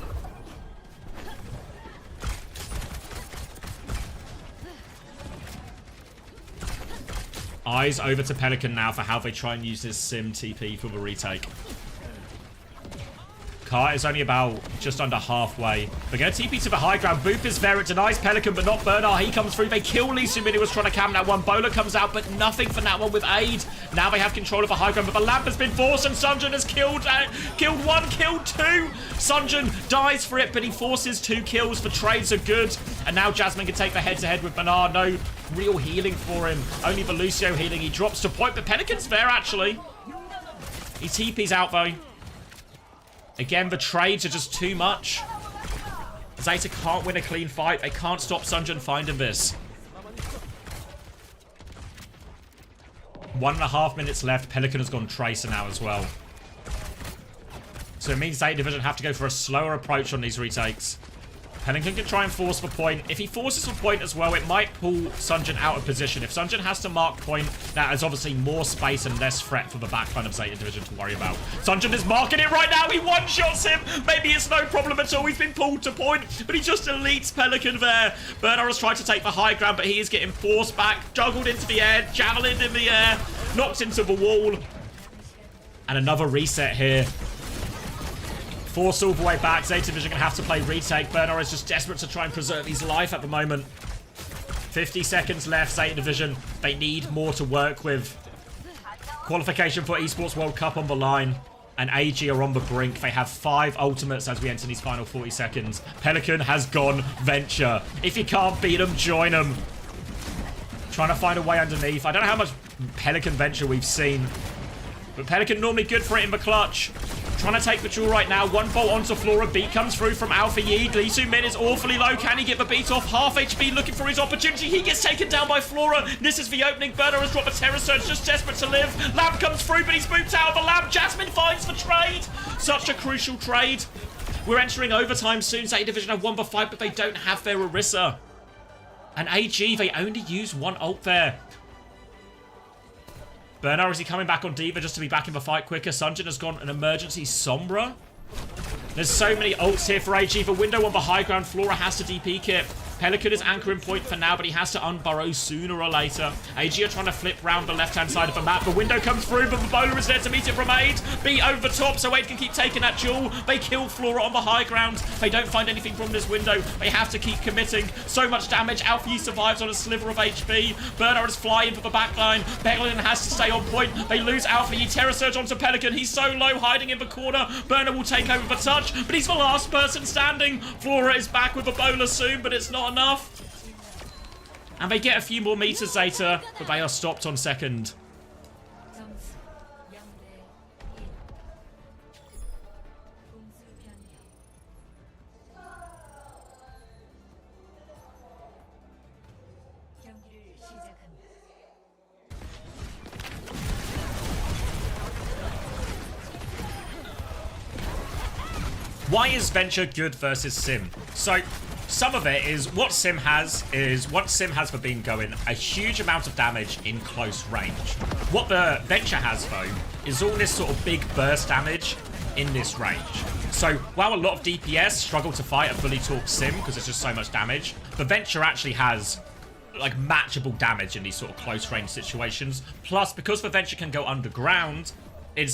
Speaker 1: Eyes over to Pelican now for how they try and use this sim TP for the retake. Cart is only about just under halfway. They're going to TP to the high ground. Boop is there. It denies Pelican, but not Bernard. He comes through. They kill Lee Sumini was trying to cam that one. Bowler comes out, but nothing from that one with Aid. Now they have control of the high ground, but the lamp has been forced, and Sunjin has killed one, killed two. Sunjin dies for it, but he forces 2 kills. The trades are good. And now Jasmine can take the head-to-head with Bernard. No real healing for him. Only the Lucio healing. He drops to point, but Pelican's there, actually. He TP's out, though. Again, the trades are just too much. Zeta can't win a clean fight. They can't stop Sunjin finding this. 1.5 minutes left. Pelican has gone Tracer now as well. So it means Zeta Division have to go for a slower approach on these retakes. Pelican can try and force the point. If he forces the point as well, it might pull Sunjin out of position. If Sunjin has to mark point, that is obviously more space and less threat for the backline of Zeta Division to worry about. Sunjin is marking it right now. He one-shots him. Maybe it's no problem at all. He's been pulled to point, but he just deletes Pelican there. Bernard has tried to take the high ground, but he is getting forced back, juggled into the air, javelin in the air, knocked into the wall. And another reset here. Force all the way back. Zeta Division going to have to play retake. Bernard is just desperate to try and preserve his life at the moment. 50 seconds left. Zeta Division, they need more to work with. Qualification for Esports World Cup on the line. And AG are on the brink. They have 5 ultimates as we enter these final 40 seconds. Pelican has gone Venture. If you can't beat them, join them. Trying to find a way underneath. I don't know how much Pelican Venture we've seen. But Pelican normally good for it in the clutch. Trying to take the jewel right now. 1 bolt onto Flora. Beat comes through from Alpha Yi. Lee Soo-min is awfully low. Can he get the beat off? Half HP looking for his opportunity. He gets taken down by Flora. This is the opening. Bernard has dropped a Terror Surge, just desperate to live. Lamb comes through, but he's moved out of the lamp. Jasmine finds the trade. Such a crucial trade. We're entering overtime soon. Zeta Division have won the fight, but they don't have their Orisa. And AG, they only use 1 ult there. Bernard, is he coming back on D.Va just to be back in the fight quicker? Sunjin has gone an emergency Sombra. There's so many ults here for AG. The window on the high ground. Flora has to DP kit. Pelican is anchoring point for now, but he has to unburrow sooner or later. AG are trying to flip round the left-hand side of the map. The window comes through, but the bowler is there to meet it from Aid. B over the top, so Aid can keep taking that duel. They kill Flora on the high ground. They don't find anything from this window. They have to keep committing. So much damage. Alfie survives on a sliver of HP. Burner is flying for the backline. Pelican has to stay on point. They lose Alfie. He Terror Surge onto Pelican. He's so low, hiding in the corner. Burner will take over the touch, but he's the last person standing. Flora is back with a bowler soon, but it's not enough. And they get a few more meters later, but they are stopped on second. Why is Venture good versus Sim? So, some of it is what Sim has for being going a huge amount of damage in close range. What the Venture has, though, is all this sort of big burst damage in this range. So, while a lot of DPS struggle to fight a fully torqued Sim because there's just so much damage, the Venture actually has like matchable damage in these sort of close range situations. Plus, because the Venture can go underground,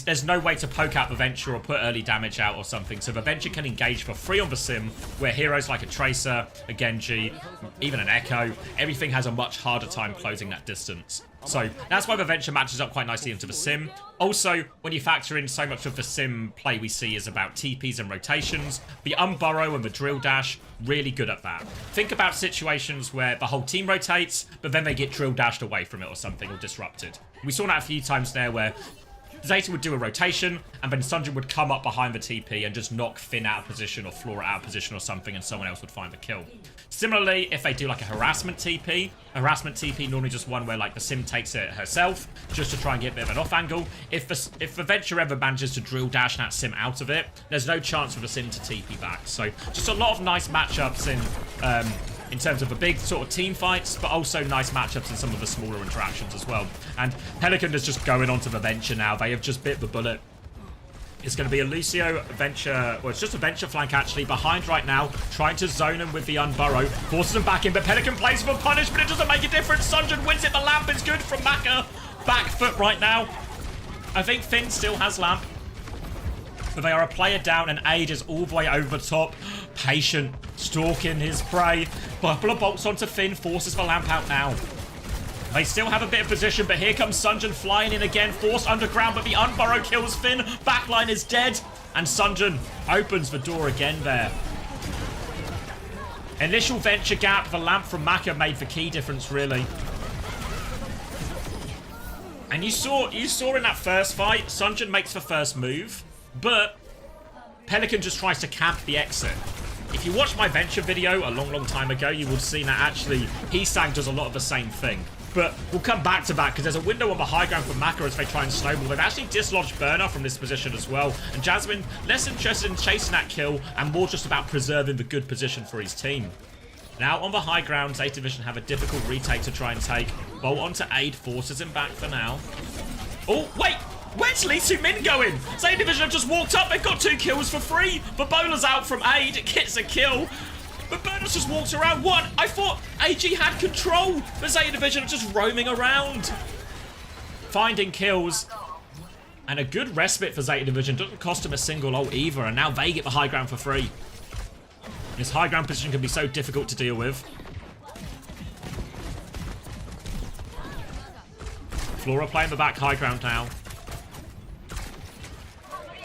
Speaker 1: there's no way to poke out the Venture or put early damage out or something. So the Venture can engage for free on the Sim, where heroes like a Tracer, a Genji, even an Echo, everything has a much harder time closing that distance. So that's why the Venture matches up quite nicely into the Sim. Also, when you factor in so much of the Sim play we see is about TPs and rotations, the Unburrow and the Drill Dash, really good at that. Think about situations where the whole team rotates, but then they get Drill Dashed away from it or something, or disrupted. We saw that a few times there where Zeta would do a rotation, and then Sunjin would come up behind the TP and just knock Finn out of position or Flora out of position or something, and someone else would find the kill. Similarly, if they do like a harassment TP normally just one where like the Sim takes it herself, just to try and get a bit of an off angle. If the Venture ever manages to drill dash that Sim out of it, there's no chance for the Sim to TP back. So just a lot of nice matchups in terms of the big sort of team fights, but also nice matchups in some of the smaller interactions as well. And Pelican is just going onto the Venture now. They have just bit the bullet. It's going to be a Lucio Venture, well, it's just a Venture flank actually, behind right now, trying to zone him with the Unburrow. Forces him back in, but Pelican plays for punish, but it doesn't make a difference. Sunjin wins it. The lamp is good from Maka. Back foot right now. I think Finn still has lamp, but they are a player down, and Aid is all the way over the top. Patient, stalking his prey. Couple of bolts onto Finn, forces the lamp out now. They still have a bit of position, but here comes Sunjin flying in again. Forced underground, but the Unburrow kills Finn. Backline is dead, and Sunjin opens the door again there. Initial Venture gap, the lamp from Maka made the key difference, really. And you saw in that first fight, Sunjin makes the first move, but Pelican just tries to camp the exit. If you watch my Venture video a long time ago, you would have seen that actually Heesang does a lot of the same thing. But we'll come back to that because there's a window on the high ground for Maka as they try and snowball. They've actually dislodged Burner from this position as well. And Jasmine, less interested in chasing that kill and more just about preserving the good position for his team. Now on the high ground, Zeta Division have a difficult retake to try and take. Bolt onto Aid, forces him back for now. Oh, wait! Where's Lee Su-min going? Zeta Division have just walked up. They've got 2 kills for free. The bowler's out from Aid. It gets a kill. But Burner's just walked around. What? I thought AG had control. The Zeta Division are just roaming around, finding kills. And a good respite for Zeta Division. Doesn't cost them a single ult either. And now they get the high ground for free. This high ground position can be so difficult to deal with. Flora playing the back high ground now.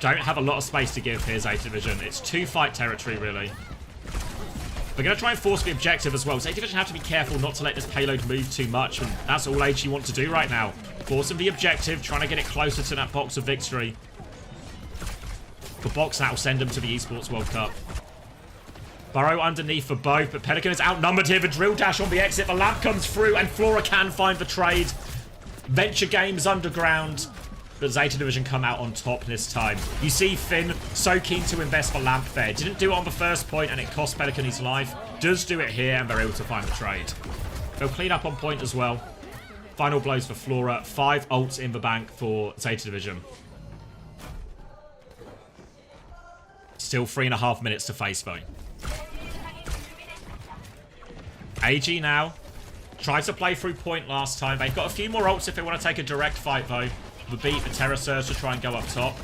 Speaker 1: Don't have a lot of space to give here, Zeta Division. It's 2-fight territory, really. We're going to try and force the objective as well. Zeta Division have to be careful not to let this payload move too much, and that's all AG want to do right now. Forcing the objective, trying to get it closer to that box of victory. The box that will send them to the Esports World Cup. Burrow underneath for both, but Pelican is outnumbered here. The drill dash on the exit. The lamp comes through, and Flora can find the trade. Venture Games underground, but Zeta Division come out on top this time. You see Finn so keen to invest the lamp there. Didn't do it on the first point, and it cost Pelican his life. Does do it here, and they're able to find the trade. They'll clean up on point as well. Final blows for Flora. 5 ults in the bank for Zeta Division. Still 3.5 minutes to face though. AG now. Tried to play through point last time. They've got a few more ults if they want to take a direct fight, though. The beat the Terror Surge to try and go up top.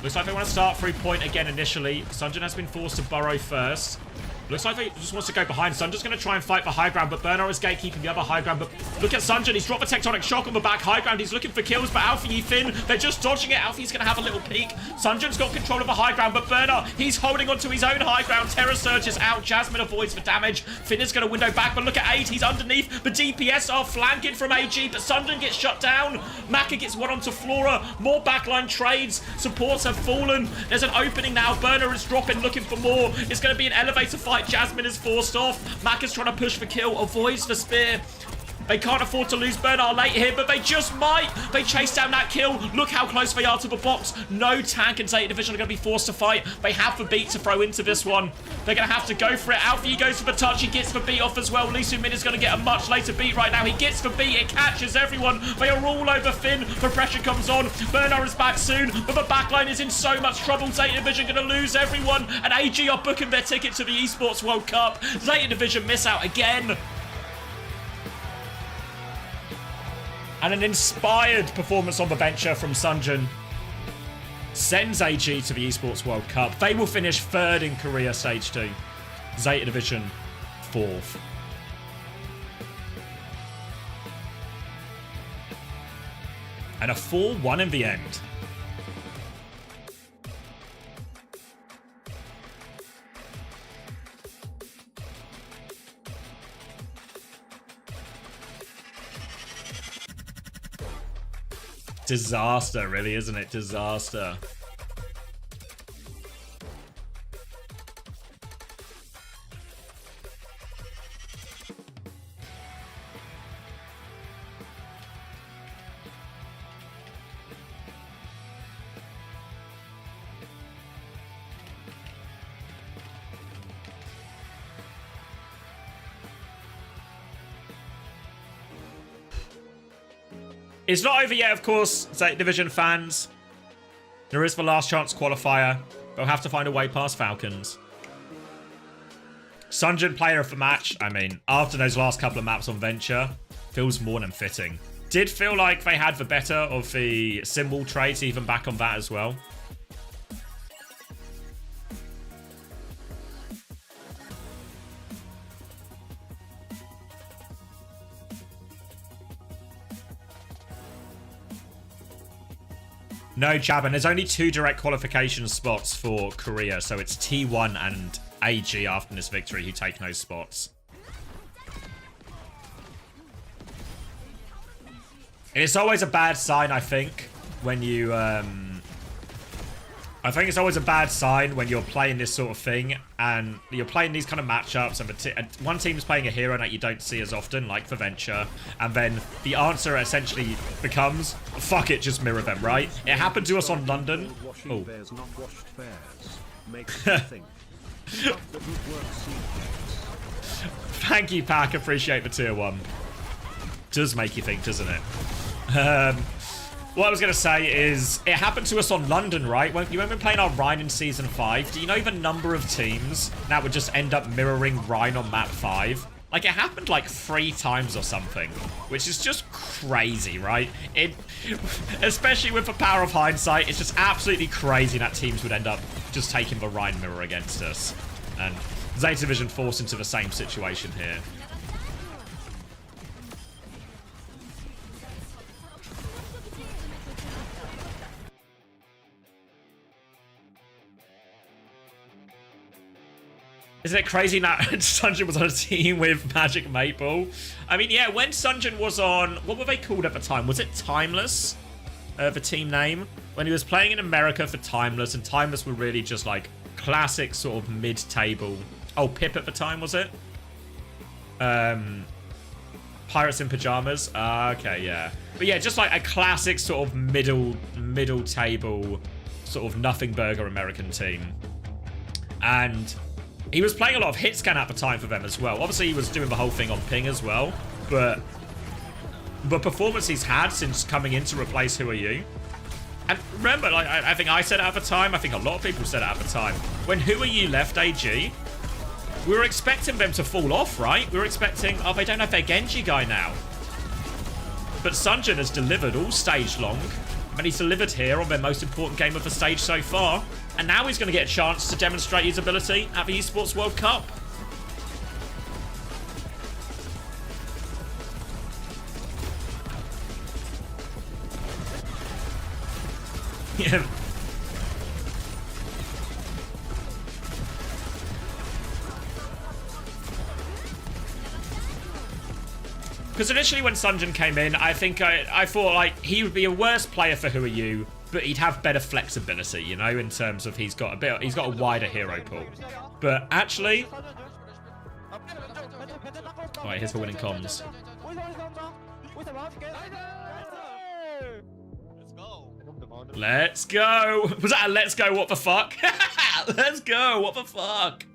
Speaker 1: Looks like they want to start through point again initially. Sunjin has been forced to burrow first. Looks like they just wants to go behind. Sunjin's going to try and fight for high ground, but Bernard is gatekeeping the other high ground. But look at Sunjin. He's dropped the Tectonic Shock on the back high ground. He's looking for kills, but Alfie Finn, they're just dodging it. Alfie's going to have a little peek. Sunjin's got control of the high ground, but Bernard, he's holding onto his own high ground. Terror Surge is out. Jasmine avoids the damage. Finn is going to window back, but look at 8. He's underneath. The DPS are flanking from AG, but Sunjin gets shut down. Maka gets one onto Flora. More backline trades. Supports have fallen. There's an opening now. Bernard is dropping, looking for more. It's going to be an elevator fight. Jasmine is forced off. Mac is trying to push for kill, avoids the spear. They can't afford to lose Bernard late here, but they just might. They chase down that kill. Look how close they are to the box. No tank and Zeta Division are going to be forced to fight. They have the beat to throw into this one. They're going to have to go for it. Alfie goes for the touch. He gets the beat off as well. Lee Min is going to get a much later beat right now. He gets the beat. It catches everyone. They are all over Finn. The pressure comes on. Bernard is back soon, but the backline is in so much trouble. Zeta Division going to lose everyone, and AG are booking their ticket to the Esports World Cup. Zeta Division miss out again. And an inspired performance on the bencher from Sunjin sends AG to the Esports World Cup. They will finish 3rd in Korea Stage 2. Zeta Division 4th. And a 4-1 in the end. Disaster, really, isn't it? Disaster. It's not over yet, of course, Zeta Division fans. There is the last chance qualifier. They'll have to find a way past Falcons. Sunjin player of the match. I mean, after those last couple of maps on Venture, feels more than fitting. Did feel like they had the better of the symbol trades, even back on that as well. No, Jabba, there's only 2 direct qualification spots for Korea, so it's T1 and AG after this victory who take those spots. It's always a bad sign, I think, when you... I think it's always a bad sign when you're playing this sort of thing and you're playing these kind of matchups and one team's playing a hero that you don't see as often, like for Venture, and then the answer essentially becomes, fuck it, just mirror them, right? It happened to us on London. Oh. Thank you, Pack. Appreciate the tier 1. Does make you think, doesn't it? What I was going to say is, it happened to us on London, right? When we're playing our Rhine in Season 5, do you know the number of teams that would just end up mirroring Rhine on map 5? Like, it happened like 3 times or something, which is just crazy, right? Especially with the power of hindsight, it's just absolutely crazy that teams would end up just taking the Rhine mirror against us. And Zeta Division forced into the same situation here. Isn't it crazy that Sunjin was on a team with Magic Maple? I mean, yeah, when Sunjin was on... What were they called at the time? Was it Timeless? The team name? When he was playing in America for Timeless, and Timeless were really just like classic sort of mid-table... Oh, Pip at the time, was it? Pirates in Pajamas? Okay, yeah. But yeah, just like a classic sort of middle table, sort of nothing burger American team. And... he was playing a lot of hit scan at the time for them as well. Obviously, he was doing the whole thing on ping as well. But the performance he's had since coming in to replace Who Are You. And remember, like I think I said it at the time. I think a lot of people said it at the time. When Who Are You left AG, We were expecting them to fall off, right? We were expecting... Oh, they don't have their Genji guy now. But Sunjin has delivered all stage long. And he's delivered here on their most important game of the stage so far. And now he's going to get a chance to demonstrate his ability at the Esports World Cup. Yeah. Because initially when Sunjin came in, I think I thought like he would be a worse player for Who Are You, but he'd have better flexibility, you know, in terms of he's got a wider hero pool. But actually, alright, here's the winning comms.
Speaker 2: Let's go.
Speaker 1: Let's go. Was that a let's go? What the fuck? Let's go. What the fuck?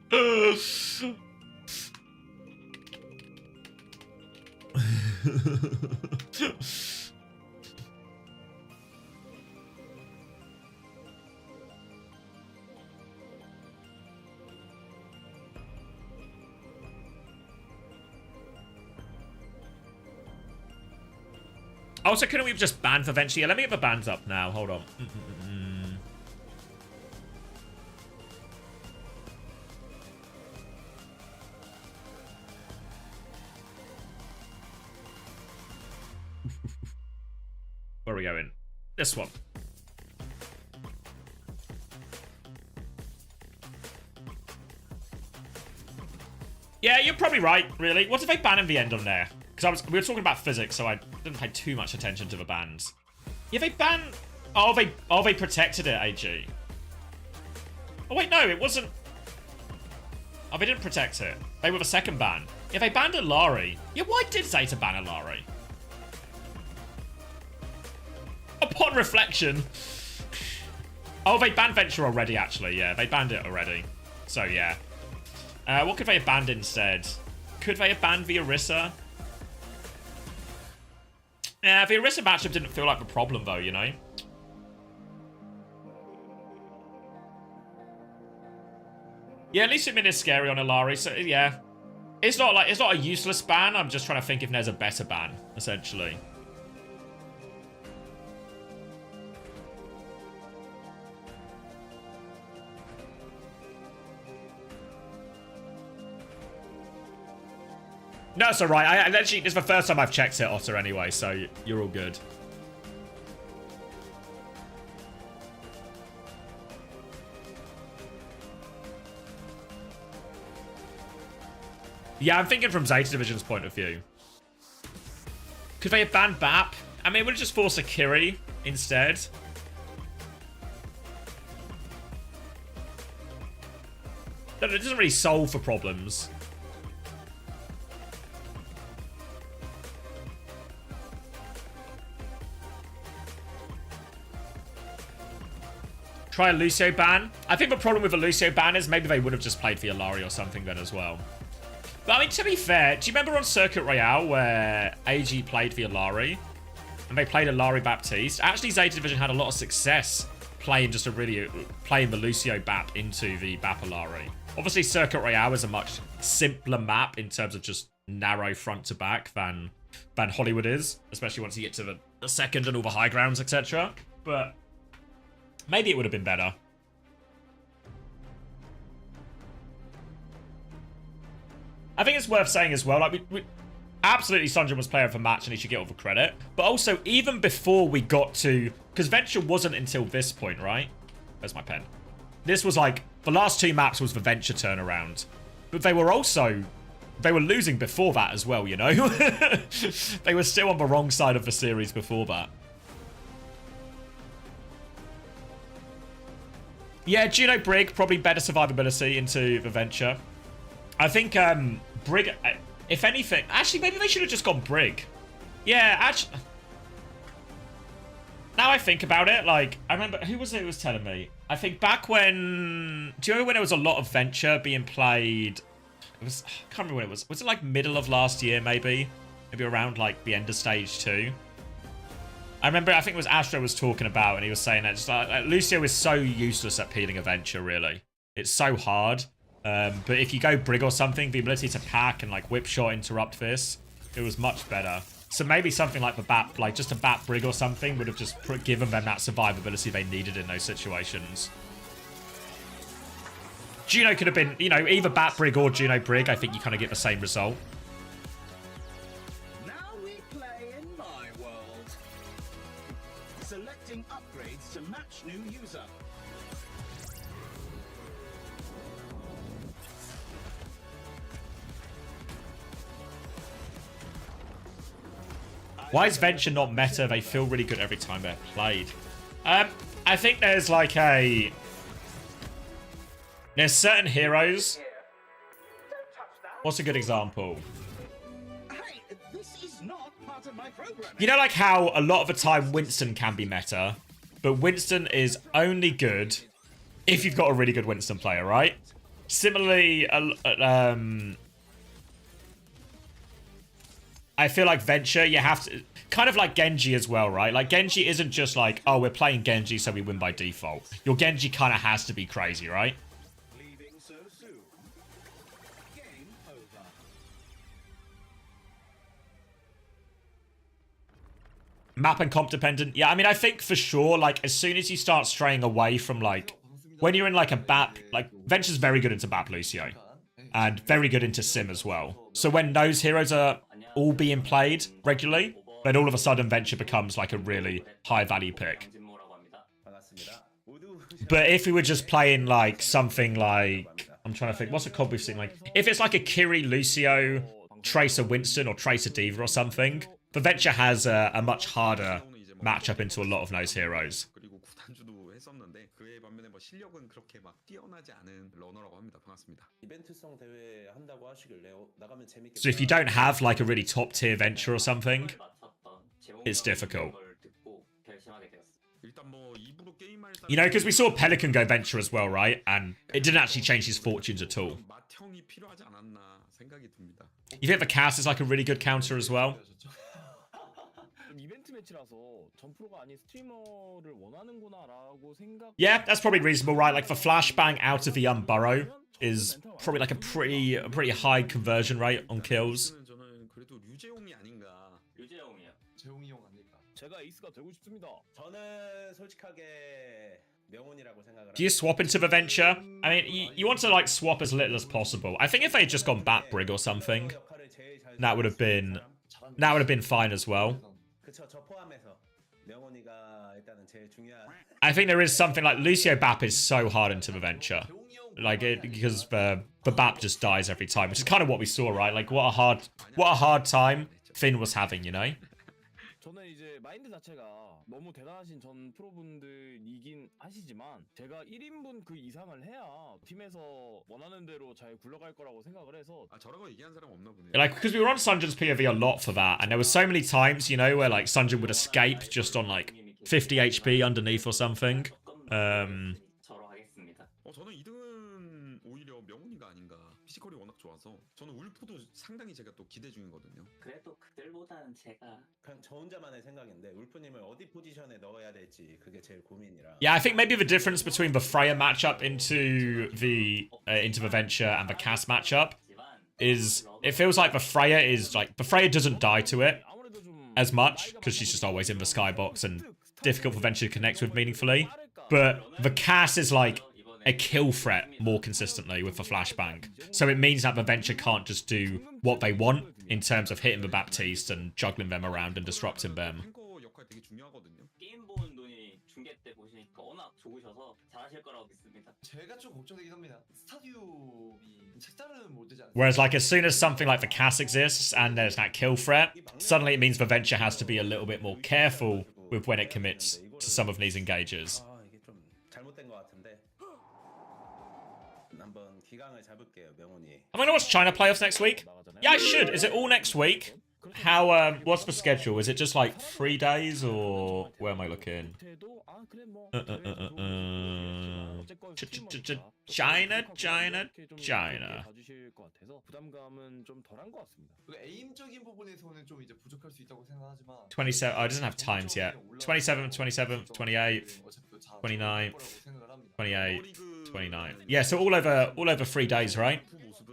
Speaker 1: Also, couldn't we have just banned for eventually? Yeah, let me get the bands up now. Hold on. Where are we going? This one. Yeah, you're probably right, really. What did they ban in the end on there? Because we were talking about physics, so I didn't pay too much attention to the bans. Yeah, they banned... Oh, they protected it, AG. Oh, wait, no, it wasn't... Oh, they didn't protect it. They were the second ban. Yeah, they banned Alari. Yeah, why did Zeta ban Alari? Upon reflection. Oh, they banned Venture already, actually. Yeah, they banned it already. So, yeah. What could they have banned instead? Could they have banned the Orisa? Yeah, the Orisa matchup didn't feel like the problem, though, you know? Yeah, at least it is scary on Alari, so, yeah. It's not a useless ban, I'm just trying to think if there's a better ban, essentially. No, it's alright. I actually, this is the first time I've checked it, Otter, anyway, so you're all good. Yeah, I'm thinking from Zeta Division's point of view. Could they have banned BAP? I mean, it would have just forced a Kiri instead. It doesn't really solve for problems. Try a Lucio ban. I think the problem with a Lucio ban is maybe they would have just played for Alari or something then as well. But I mean, to be fair, do you remember on Circuit Royale where AG played for Alari? And they played Alari Baptiste? Actually, Zeta Division had a lot of success playing playing the Lucio Bap into the Bap Alari. Obviously, Circuit Royale is a much simpler map in terms of just narrow front to back than Hollywood is. Especially once you get to the second and all the high grounds, etc. But maybe it would have been better. I think it's worth saying as well, like, we absolutely Sunjin was player of the match and he should get all the credit. But also, even before we got to... Because Venture wasn't until this point, right? Where's my pen? This was like... The last two maps was the Venture turnaround. But they were also... They were losing before that as well, you know? They were still on the wrong side of the series before that. Yeah, Juno Brig, probably better survivability into the Venture. I think Brig, if anything... Actually, maybe they should have just gone Brig. Yeah, actually... Now I think about it, like, I remember... Who was it who was telling me? I think back when... Do you remember when there was a lot of Venture being played... It was... I can't remember when it was. Was it like middle of last year, maybe? Maybe around, like, the end of Stage 2? I remember, I think it was Astro was talking about, and he was saying that just like Lucio is so useless at peeling a Venture, really. It's so hard. But if you go Brig or something, the ability to pack and like whip shot interrupt this, it was much better. So maybe something like the Bat, like just a Bat Brig or something would have just given them that survivability they needed in those situations. Juno could have been, you know, either Bat Brig or Juno Brig. I think you kind of get the same result.
Speaker 4: Now we play in my world. Selecting upgrades to match new user.
Speaker 1: Why is Venture not meta? They feel really good every time they're played. I think there's like there's certain heroes. What's a good example?
Speaker 4: Hey, this is not part of my program.
Speaker 1: You know, like how a lot of the time Winston can be meta, but Winston is only good if you've got a really good Winston player, right? Similarly, I feel like Venture, you have to... Kind of like Genji as well, right? Like, Genji isn't just like, oh, we're playing Genji, so we win by default. Your Genji kind of has to be crazy, right?
Speaker 4: Leaving so soon. Game over.
Speaker 1: Map and comp dependent. Yeah, I mean, I think for sure, like, as soon as you start straying away from, like... When you're in, like, a BAP... Like, Venture's very good into BAP Lucio. And very good into Sim as well. So when those heroes are all being played regularly, then all of a sudden Venture becomes like a really high value pick. But if we were just playing like something like, I'm trying to think, what's a comp we've seen? Like, if it's like a Kiri, Lucio, Tracer Winston, or Tracer Diva or something, the Venture has a much harder matchup into a lot of those heroes.
Speaker 5: 실력은 그렇게 막 뛰어나지 않은 러너라고 합니다. 반갑습니다. 이벤트성 대회 한다고 하시길래 나가면 재밌겠다.
Speaker 1: So if you don't have like a really top tier Venture or something, it's difficult. You know, because we saw Pelican go Venture as well, right? And it didn't actually change his fortunes at all. You think the cast is like a really good counter as well? Yeah, that's probably reasonable, right? Like, the flashbang out of the burrow is probably like a pretty high conversion rate on kills. Do you swap into the Venture? I mean, you want to like swap as little as possible. I think if they had just gone Bat Brig or something, that would have been fine as well. I think there is something like Lucio Bap is so hard into the Venture, like because the Bap just dies every time, which is kind of what we saw, right? Like what a hard time Finn was having, you know.
Speaker 6: 저는 이제 마인드 자체가 너무 대단하신 전 프로분들이긴 하시지만 제가 1인분 그 이상을 해야 팀에서 원하는 대로 잘 굴러갈 거라고 생각을 해서
Speaker 5: 저라고 얘기한 사람 없나 보네요.
Speaker 1: Like, because we were on Sunjin's POV a lot for that, and there were so many times, you know, where like Sunjin would escape just on like 50 HP underneath or something.
Speaker 5: 저는 2등은 오히려 명훈이가 아닌가. 피지컬이 워낙 좋아서 저는 울프도 상당히 제가 또 기대 중이거든요.
Speaker 7: 그래도 그들보다는 제가
Speaker 8: 그냥 저 혼자만의 생각인데 울프님을 어디 포지션에 넣어야 될지 그게 제일 고민이라.
Speaker 1: Yeah, I think maybe the difference between the Freya matchup into the Venture and the Cass matchup is it feels like the Freya doesn't die to it as much because she's just always in the skybox and difficult for Venture to connect with meaningfully. But the Cass is like a kill threat more consistently with the flashbang. So it means that the Venture can't just do what they want in terms of hitting the Baptiste and juggling them around and disrupting them.
Speaker 7: 게임 보는 눈이 중계 때 보시니까 워낙 좋으셔서 잘하실 거라고 믿습니다.
Speaker 9: 제가 좀 걱정되긴 합니다. 스타디움이 색다른 모드지 않습니까?
Speaker 1: Whereas like as soon as something like the Cass exists and there's that kill threat, suddenly it means the Venture has to be a little bit more careful with when it commits to some of these engagers.
Speaker 8: 이게 좀 잘못된 것 같은데. 한번 기강을 잡을게요, 명훈이.
Speaker 1: I'm gonna watch China playoffs next week. Yeah, I should. Is it all next week? How what's the schedule? Is it just like 3 days or where am I looking? China.
Speaker 6: 있어서 부담감은 좀 덜한 것 같습니다.
Speaker 9: 그리고 에임적인 부분에서는 좀 이제 부족할 수 있다고 생각하지만
Speaker 1: 27. Oh, it doesn't have times yet. 27th, 27th, 28th, 29th, 28th, 29th. Yeah, so all over 3 days, right?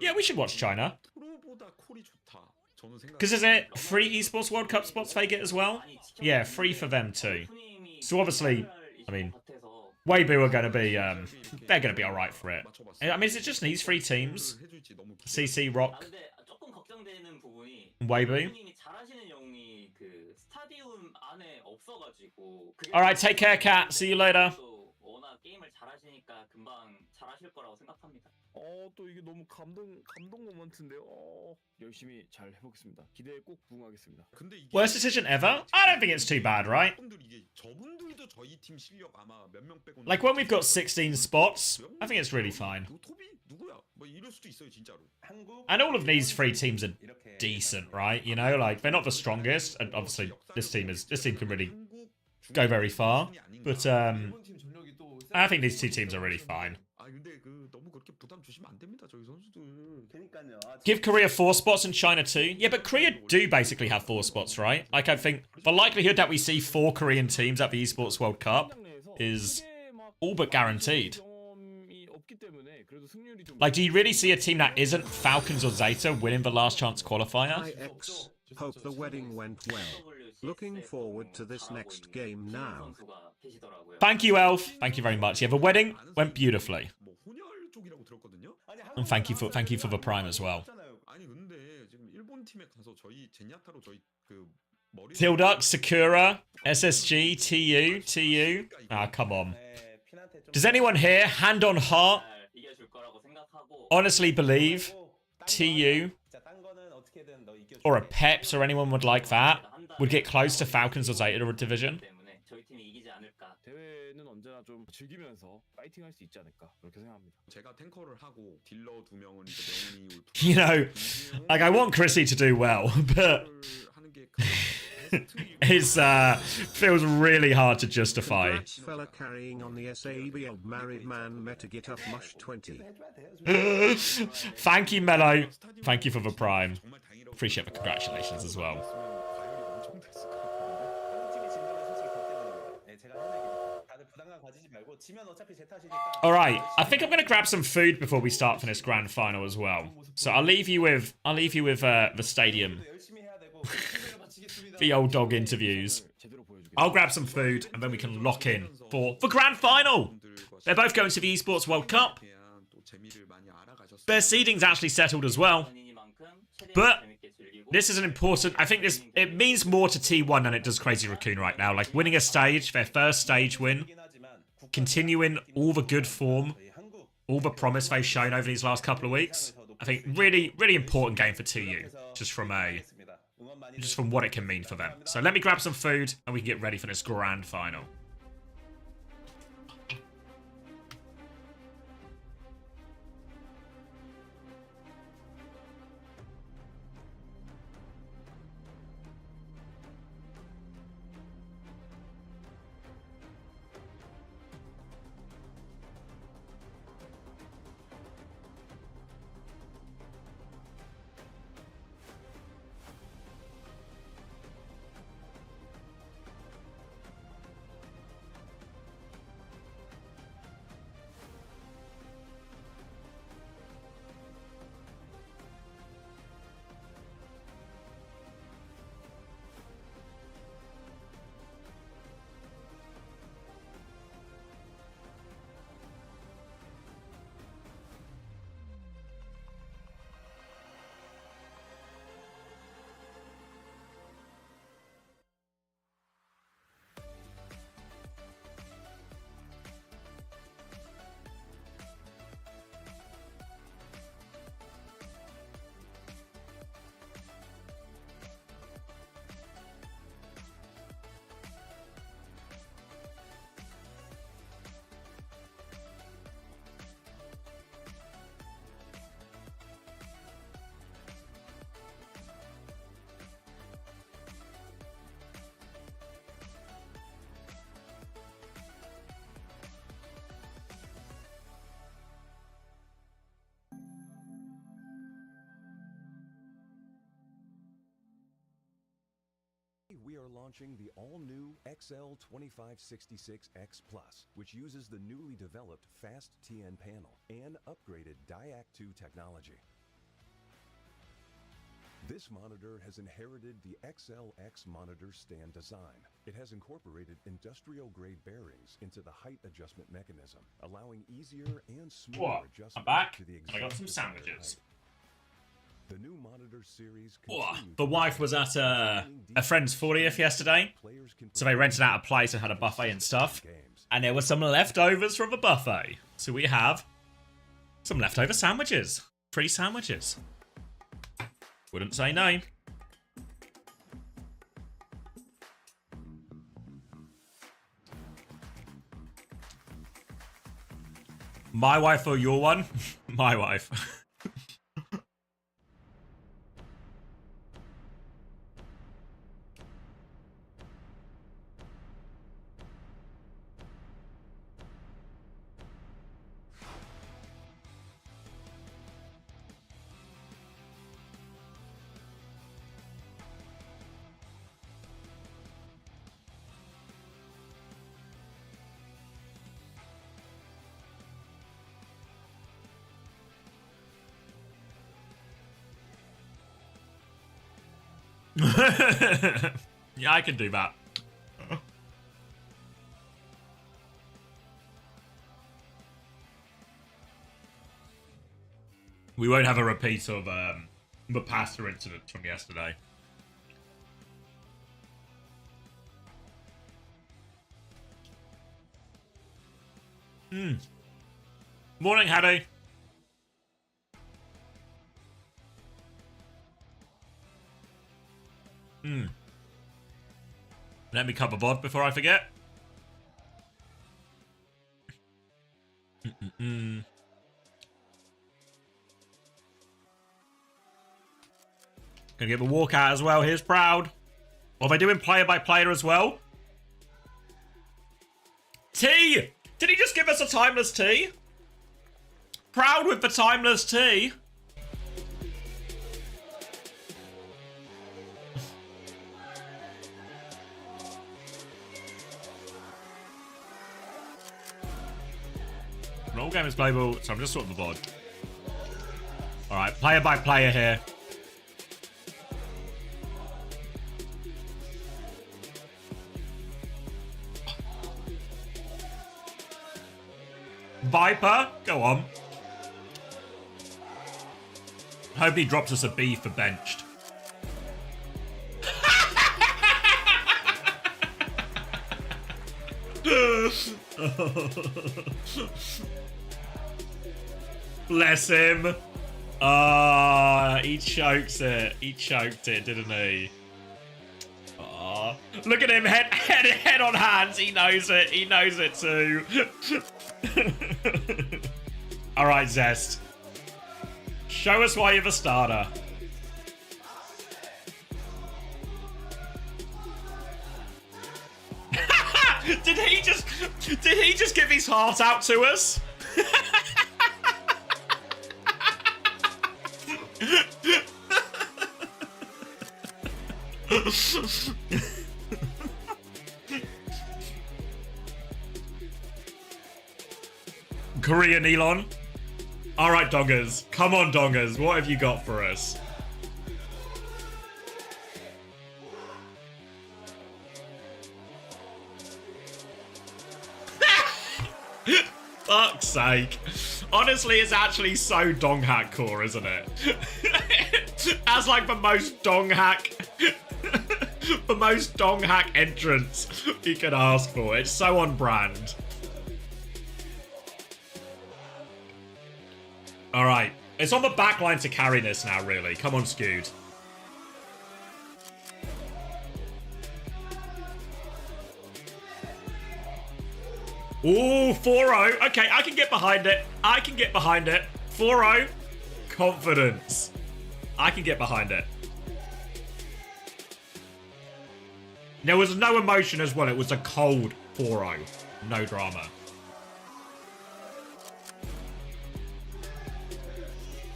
Speaker 1: Yeah, we should watch China.
Speaker 5: 프로보다 콜이 좋다. 저는 생각.
Speaker 1: Because is it free esports World Cup spots they get as well? Yeah, free for them too. So obviously, I mean, Weibo are going to be, they're going to be alright for it. I mean, is it just these 3 teams? CC, Rock,
Speaker 7: 근데 조금 걱정되는 부분이
Speaker 1: Weibo.
Speaker 7: 님이 잘하시는 영웅이 그 스타디움 안에 없어가지고.
Speaker 1: Alright, take care, Cat. See you later.
Speaker 7: 워낙 게임을 잘하시니까 금방 잘하실 거라고 생각합니다.
Speaker 6: 또 이게 너무 감동 모먼트인데요. 열심히 잘 해보겠습니다. 기대에 꼭 부응하겠습니다.
Speaker 5: 근데 이게
Speaker 1: Worst decision ever? I don't think it's too bad, right?
Speaker 5: 저분들도 저희 팀 실력 아마 몇 명 빼고.
Speaker 1: Like when we've got 16 spots, I think it's really fine.
Speaker 5: 톱이 누구야? 뭐 이럴 수도 있어요 진짜로.
Speaker 1: And all of these 3 teams are decent, right? You know, like they're not the strongest, and obviously this team can really go very far. But I think these 2 teams are really fine.
Speaker 5: 아 근데 그 너무 그렇게 부담 주시면 안 됩니다 저희 선수들.
Speaker 8: 그러니까요.
Speaker 1: Give Korea 4 spots and China 2. Yeah, but Korea do basically have 4 spots, right? Like I think the likelihood that we see 4 Korean teams at the Esports World Cup is all but guaranteed. Like, do you really see a team that isn't Falcons or Zeta winning the last chance qualifier?
Speaker 10: Hi X, hope the wedding went well. Looking forward to this next game now.
Speaker 1: Thank you, Elf. Thank you very much. Yeah, the wedding went beautifully.
Speaker 5: 뭐 혼혈 쪽이라고 들었거든요.
Speaker 1: And thank you for the prime as well.
Speaker 5: 아니 근데 지금 일본 팀에 가서 저희 제냐타로 저희 그 머리.
Speaker 1: Tilduck, Sakura, SSG, TU. Ah, come on. Does anyone here, hand on heart, honestly believe TU or a Peps or anyone would like that would get close to Falcons or Zeta division?
Speaker 6: 대회는 언제나 좀 즐기면서 파이팅할 수 있지 않을까 그렇게 생각합니다.
Speaker 5: 제가 탱커를 하고 딜러 2명은 이제 명훈이 울프.
Speaker 1: You know, like I want Chrissy to do well, but it's feels really hard to justify.
Speaker 10: Congrats fella carrying on the SAB old married man meta get up mush 20.
Speaker 1: Thank you, Mello. Thank you for the prime. Appreciate the congratulations as well. Alright, I think I'm gonna grab some food before we start for this grand final as well. So I'll leave you with the stadium. The old dog interviews. I'll grab some food and then we can lock in for the grand final. They're both going to the Esports World Cup. Their seeding's actually settled as well. But this is an important, I think it means more to T1 than it does Crazy Raccoon right now. Like winning a stage, their first stage win, continuing all the good form, all the promise they've shown over these last couple of weeks. I think really, really important game for TU, just from what it can mean for them. So let me grab some food and we can get ready for this grand final.
Speaker 11: launching the all-new XL2566X Plus, which uses the newly developed Fast TN panel and upgraded Diac2 technology. This monitor has inherited the XLX monitor stand design. It has incorporated industrial-grade bearings into the height adjustment mechanism, allowing easier and smoother
Speaker 1: What?
Speaker 11: adjustment
Speaker 1: I'm back.
Speaker 11: to the
Speaker 1: I got some
Speaker 11: desired
Speaker 1: sandwiches.
Speaker 11: height. The new monitor series
Speaker 1: The wife was at a friend's 40th yesterday, so they rented out a place and had a buffet and stuff, and there were some leftovers from the buffet. So we have some leftover sandwiches. 3 sandwiches. Wouldn't say no. My wife or your one? My wife. Yeah, I can do that. We won't have a repeat of the pasta incident from yesterday. Morning, Hattie. Let me cup a bod before I forget. Gonna give a walkout as well. Here's Proud. Are they doing player by player as well? T! Did he just give us a timeless T? Proud with the timeless T. Roll game is playable, so I'm just sorting the board. Alright, player by player here. Viper, go on. Hope he drops us a B for benched. Bless him. He chokes it. He choked it, didn't he? Look at him, head on hands. He knows it. He knows it too. All right, Zest. Show us why you're the starter. Did he just give his heart out to us? Korean Elon. All right, dongers. Come on, dongers. What have you got for us? Fuck's sake. Honestly, it's actually so dong hack core, isn't it? As like the most dong hack the most dong hack entrance you could ask for. It's so on brand. Alright. It's on the back line to carry this now, really. Come on, Scoot. Ooh, 4-0. Okay, I can get behind it. I can get behind it. 4-0. Confidence. I can get behind it. There was no emotion as well. It was a cold 4-0. No drama.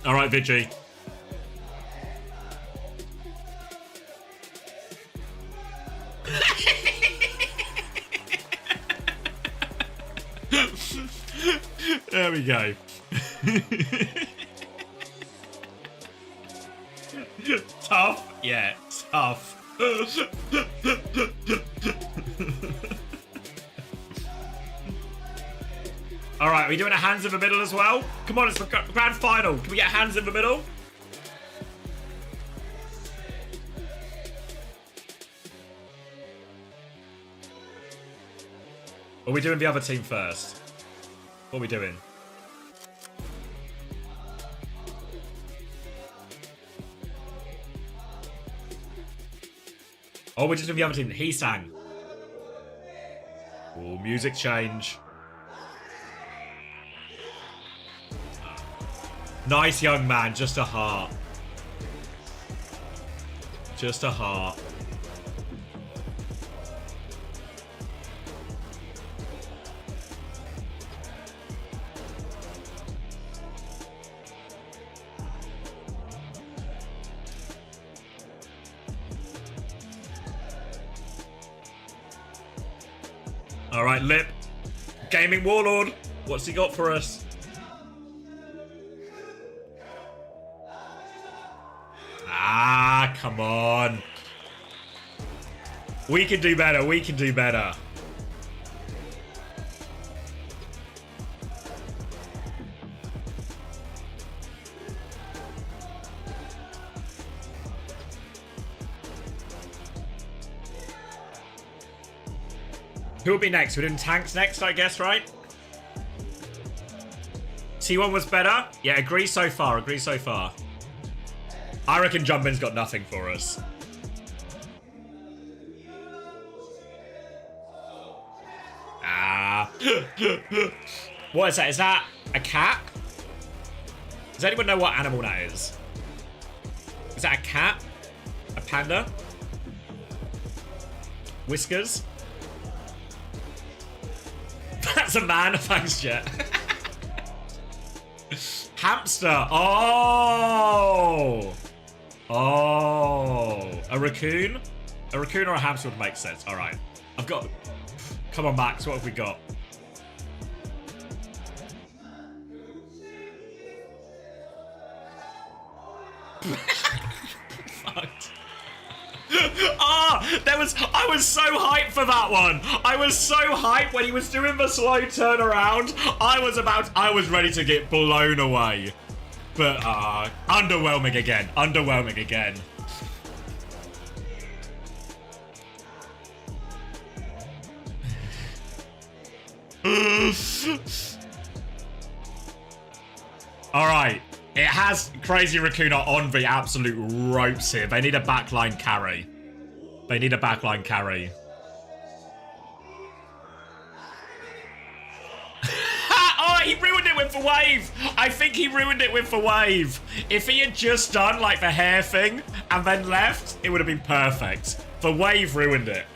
Speaker 1: All right, Vigi. There we go. Tough? Yeah, tough. Alright, are we doing a hands in the middle as well? Come on, it's the grand final. Can we get hands in the middle? Or are we doing the other team first? What are we doing? Oh, we're just doing the other team. He sang. Oh, music change. Nice young man, just a heart. Just a heart. All right, Lip. Gaming Warlord. What's he got for us? Ah, come on. We can do better. We can do better. Who will be next? We're doing tanks next, I guess, right? T1 was better? Yeah, agree so far. Agree so far. I reckon Jumpin's got nothing for us. Ah. What is that? Is that a cat? Does anyone know what animal that is? Is that a cat? A panda? Whiskers? That's a man. Thanks, Jet. Hamster. Oh. Oh. A raccoon? A raccoon or a hamster would make sense. All right. I've got... Come on, Max. What have we got? Fucked. Ah, I was so hyped for that one. I was so hyped when he was doing the slow turnaround. I was ready to get blown away. But underwhelming again. Underwhelming again. All right. It has Crazy Raccoon on the absolute ropes here. They need a backline carry. They need a backline carry. Oh, he ruined it with the wave. I think he ruined it with the wave. If he had just done like the hair thing and then left, it would have been perfect. The wave ruined it.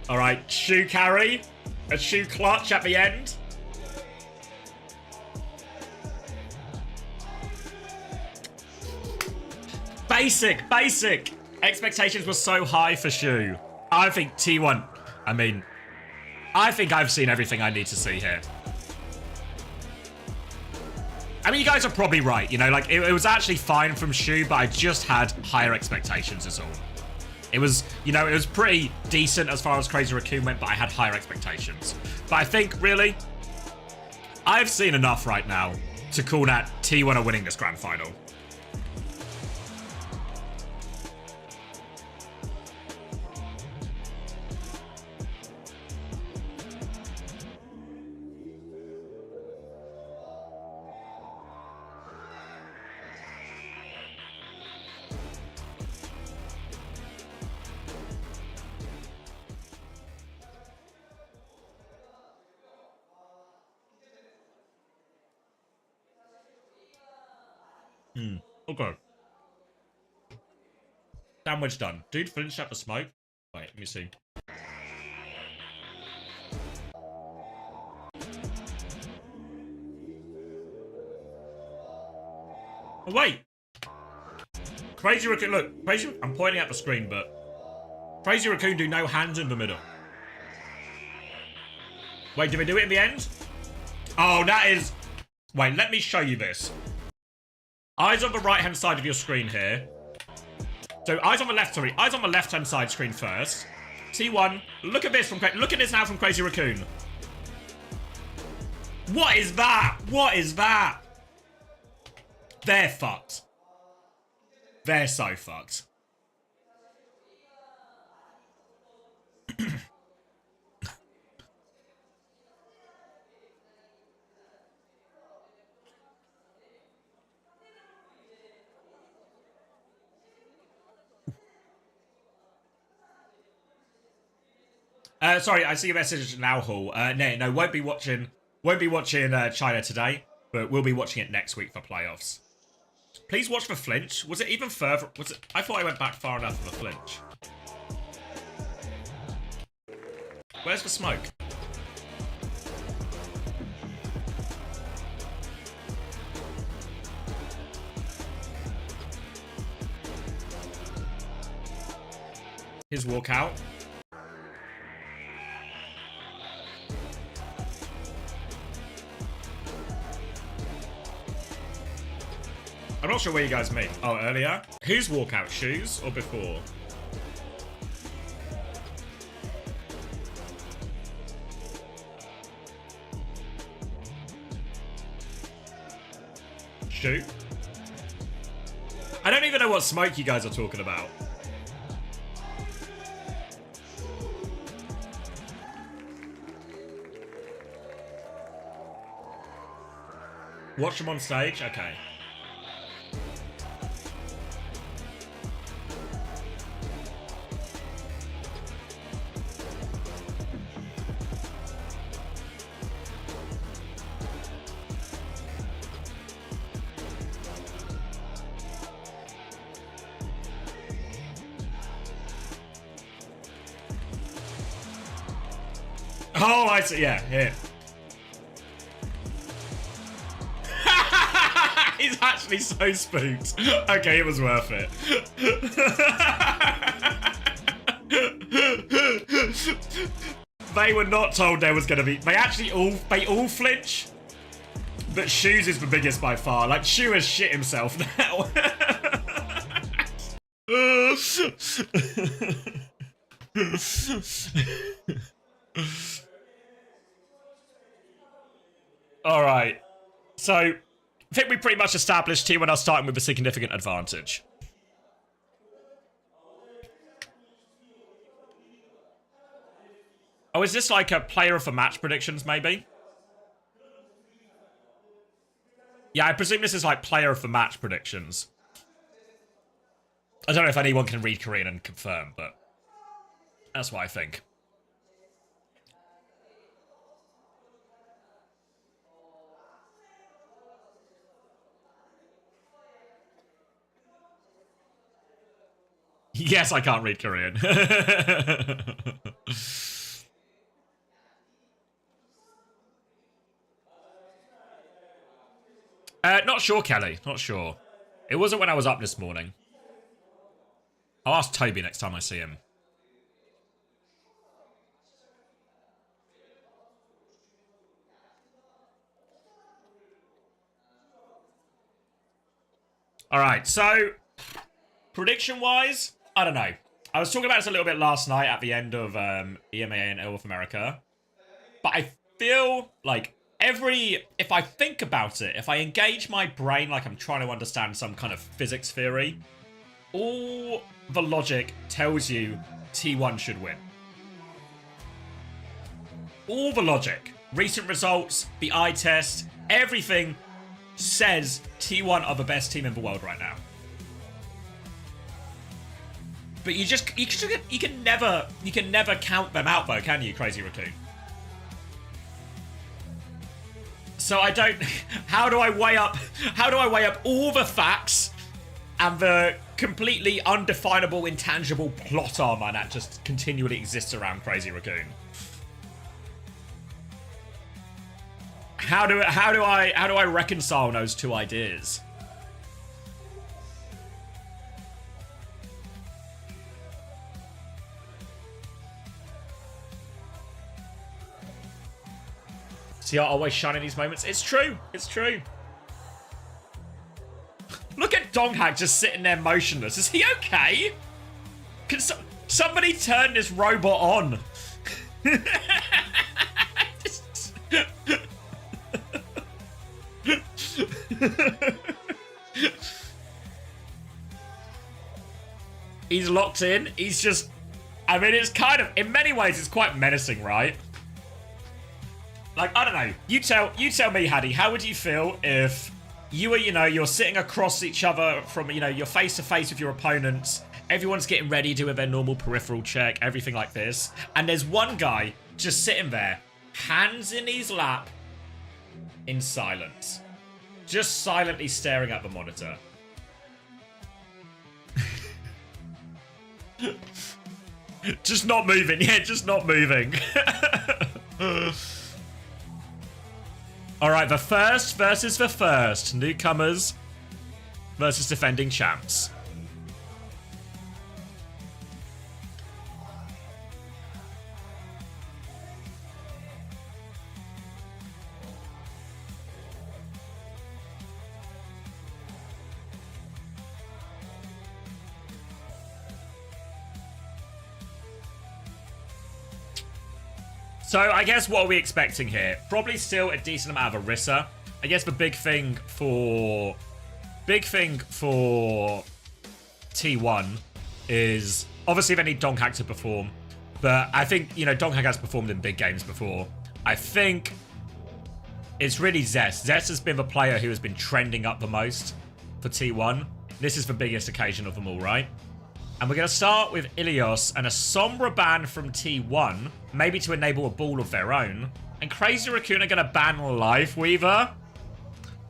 Speaker 1: All right, shoe carry. A shoe clutch at the end. Basic. Expectations were so high for Shu. I think T1, I think I've seen everything I need to see here. I mean, you guys are probably right, you know, like, it was actually fine from Shu, but I just had higher expectations is all. It was, you know, it was pretty decent as far as Crazy Raccoon went, but I had higher expectations. But I think, really, I've seen enough right now to call that T1 are winning this grand final. Okay. Sandwich done. Dude, finish up the smoke. Wait, let me see. Oh, wait. Crazy Raccoon, look, Crazy, I'm pointing at the screen, but Crazy Raccoon do no hands in the middle. Wait, did we do it in the end? Oh, that is... Wait, let me show you this. Eyes on the right-hand side of your screen here. So eyes on the left, sorry. Eyes on the left-hand side screen first. T1. Look at this look at this now from Crazy Raccoon. What is that? What is that? They're fucked. They're so fucked. Sorry, I see a message now, Hall. No, won't be watching China today, but we'll be watching it next week for playoffs. Please watch the flinch. Was it even further? Was it? I thought I went back far enough for the flinch. Where's the smoke? His walkout. I'm not sure where you guys meet. Oh, earlier? Whose walkout? Shoes or before? Shoe? I don't even know what smoke you guys are talking about. Watch them on stage? Okay. Oh, I see. Yeah, here. He's actually so spooked. Okay, it was worth it. They were not told there was going to be... They all flinch. But Shoes is the biggest by far. Like, Shoe has shit himself now. Alright. So, I think we pretty much established T1 are starting with a significant advantage. Oh, is this like a player of the match predictions, maybe? Yeah, I presume this is like player of the match predictions. I don't know if anyone can read Korean and confirm, but that's what I think. Yes, I can't read Korean. Not sure, Kelly. Not sure. It wasn't when I was up this morning. I'll ask Toby next time I see him. Alright, so... prediction-wise, I don't know. I was talking about this a little bit last night at the end of EMA in North America. But I feel like if I think about it, if I engage my brain like I'm trying to understand some kind of physics theory, all the logic tells you T1 should win. All the logic. Recent results, the eye test, everything says T1 are the best team in the world right now. But you can never count them out though, can you, Crazy Raccoon? So I don't... How do I weigh up all the facts and the completely undefinable, intangible plot armor that just continually exists around Crazy Raccoon? How do I reconcile those two ideas? See, I always shine in these moments. It's true. It's true. Look at Donghak just sitting there motionless. Is he okay? Can somebody turn this robot on? He's locked in. He's just... I mean, it's kind of... In many ways, it's quite menacing, right? Like, I don't know. You tell me, Haddy, how would you feel if you were, you're sitting across each other from, you're face to face with your opponents. Everyone's getting ready, doing their normal peripheral check, everything like this. And there's one guy just sitting there, hands in his lap, in silence. Just silently staring at the monitor. Just not moving. Yeah, just not moving. All right, the first versus the first. Newcomers versus defending champs. So I guess what are we expecting here? Probably still a decent amount of Orisa. I guess the big thing for T1 is obviously they need Donghak to perform. But I think, Donghak has performed in big games before. I think it's really Zest. Zest has been the player who has been trending up the most for T1. This is the biggest occasion of them all, right? And we're going to start with Ilios and a Sombra ban from T1, maybe to enable a ball of their own. And Crazy Raccoon are going to ban Life Weaver.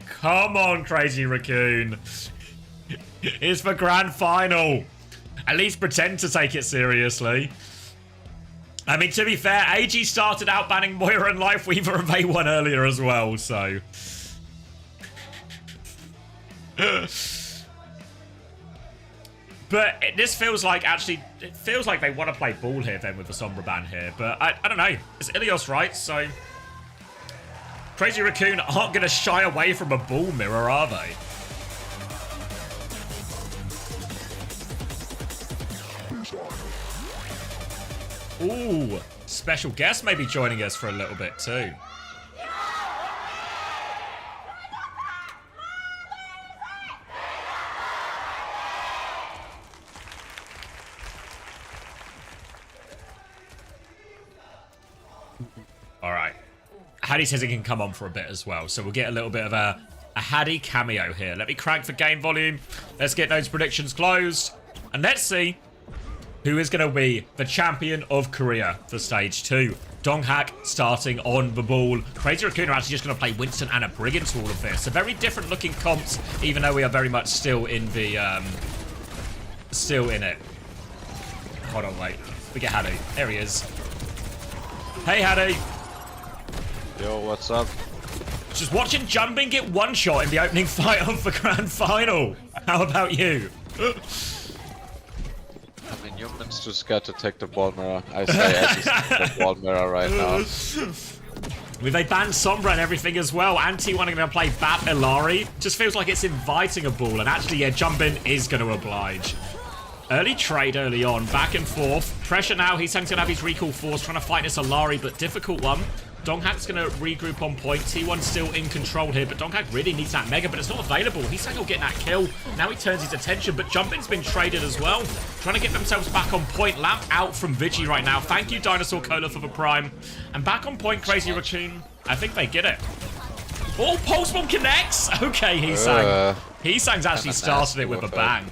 Speaker 1: Come on, Crazy Raccoon. It's the grand final. At least pretend to take it seriously. I mean, to be fair, AG started out banning Moira and Life Weaver and they won earlier as well, so... But this feels like, it feels like they want to play ball here then with the Sombra ban here. But I don't know. It's Ilios, right? So Crazy Raccoon aren't going to shy away from a ball mirror, are they? Ooh, special guest maybe joining us for a little bit too. All right. Haddy says he can come on for a bit as well, so we'll get a little bit of a Haddy cameo here. Let me crank the game volume. Let's get those predictions closed. And let's see who is going to be the champion of Korea for Stage 2. Donghak starting on the ball. Crazy Raccoon are actually just going to play Winston and a Brigand to all of this. So very different looking comps, even though we are very much still in the... still in it. Hold on, wait. We get Haddy. There he is. Hey, Haddy.
Speaker 12: Yo, what's up?
Speaker 1: Just watching Jumping get one shot in the opening fight of the grand final. How about you?
Speaker 12: I mean, humans too scared to take the ball mirror. I say I just take the ball mirror right now.
Speaker 1: They banned Sombra and everything as well. And T1 are going to play Bap Ilari. Just feels like it's inviting a ball. And actually, yeah, Jumping is going to oblige. Early trade early on, back and forth. Pressure now, he's going to have his recall force, trying to fight this Ilari, but difficult one. Donghak's going to regroup on point. T1 still in control here, but Donghak really needs that Mega, but it's not available. He's saying he'll get that kill. Now he turns his attention, but Jumping's been traded as well. Trying to get themselves back on point. Lamp out from Vigi right now. Thank you, Dinosaur Cola, for the prime. And back on point, Crazy Raccoon. I think they get it. Oh, Pulse Bomb connects! Okay, Heesang's actually started it with a bang.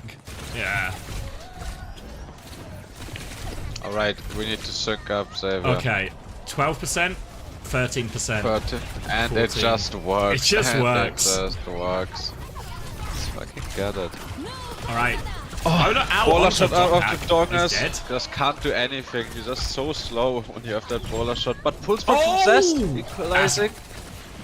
Speaker 1: Yeah.
Speaker 12: Alright, we need to sync up, Xavier.
Speaker 1: Okay, 12%, 13%.
Speaker 12: 30. And
Speaker 1: 14.
Speaker 12: it just works.
Speaker 1: It just works.
Speaker 12: It just works. Let's fucking get it.
Speaker 1: Alright.
Speaker 12: Baller shot out of the darkness. Just can't do anything. He's just so slow when you have that baller shot. But pulls back from Zest. Equalizing.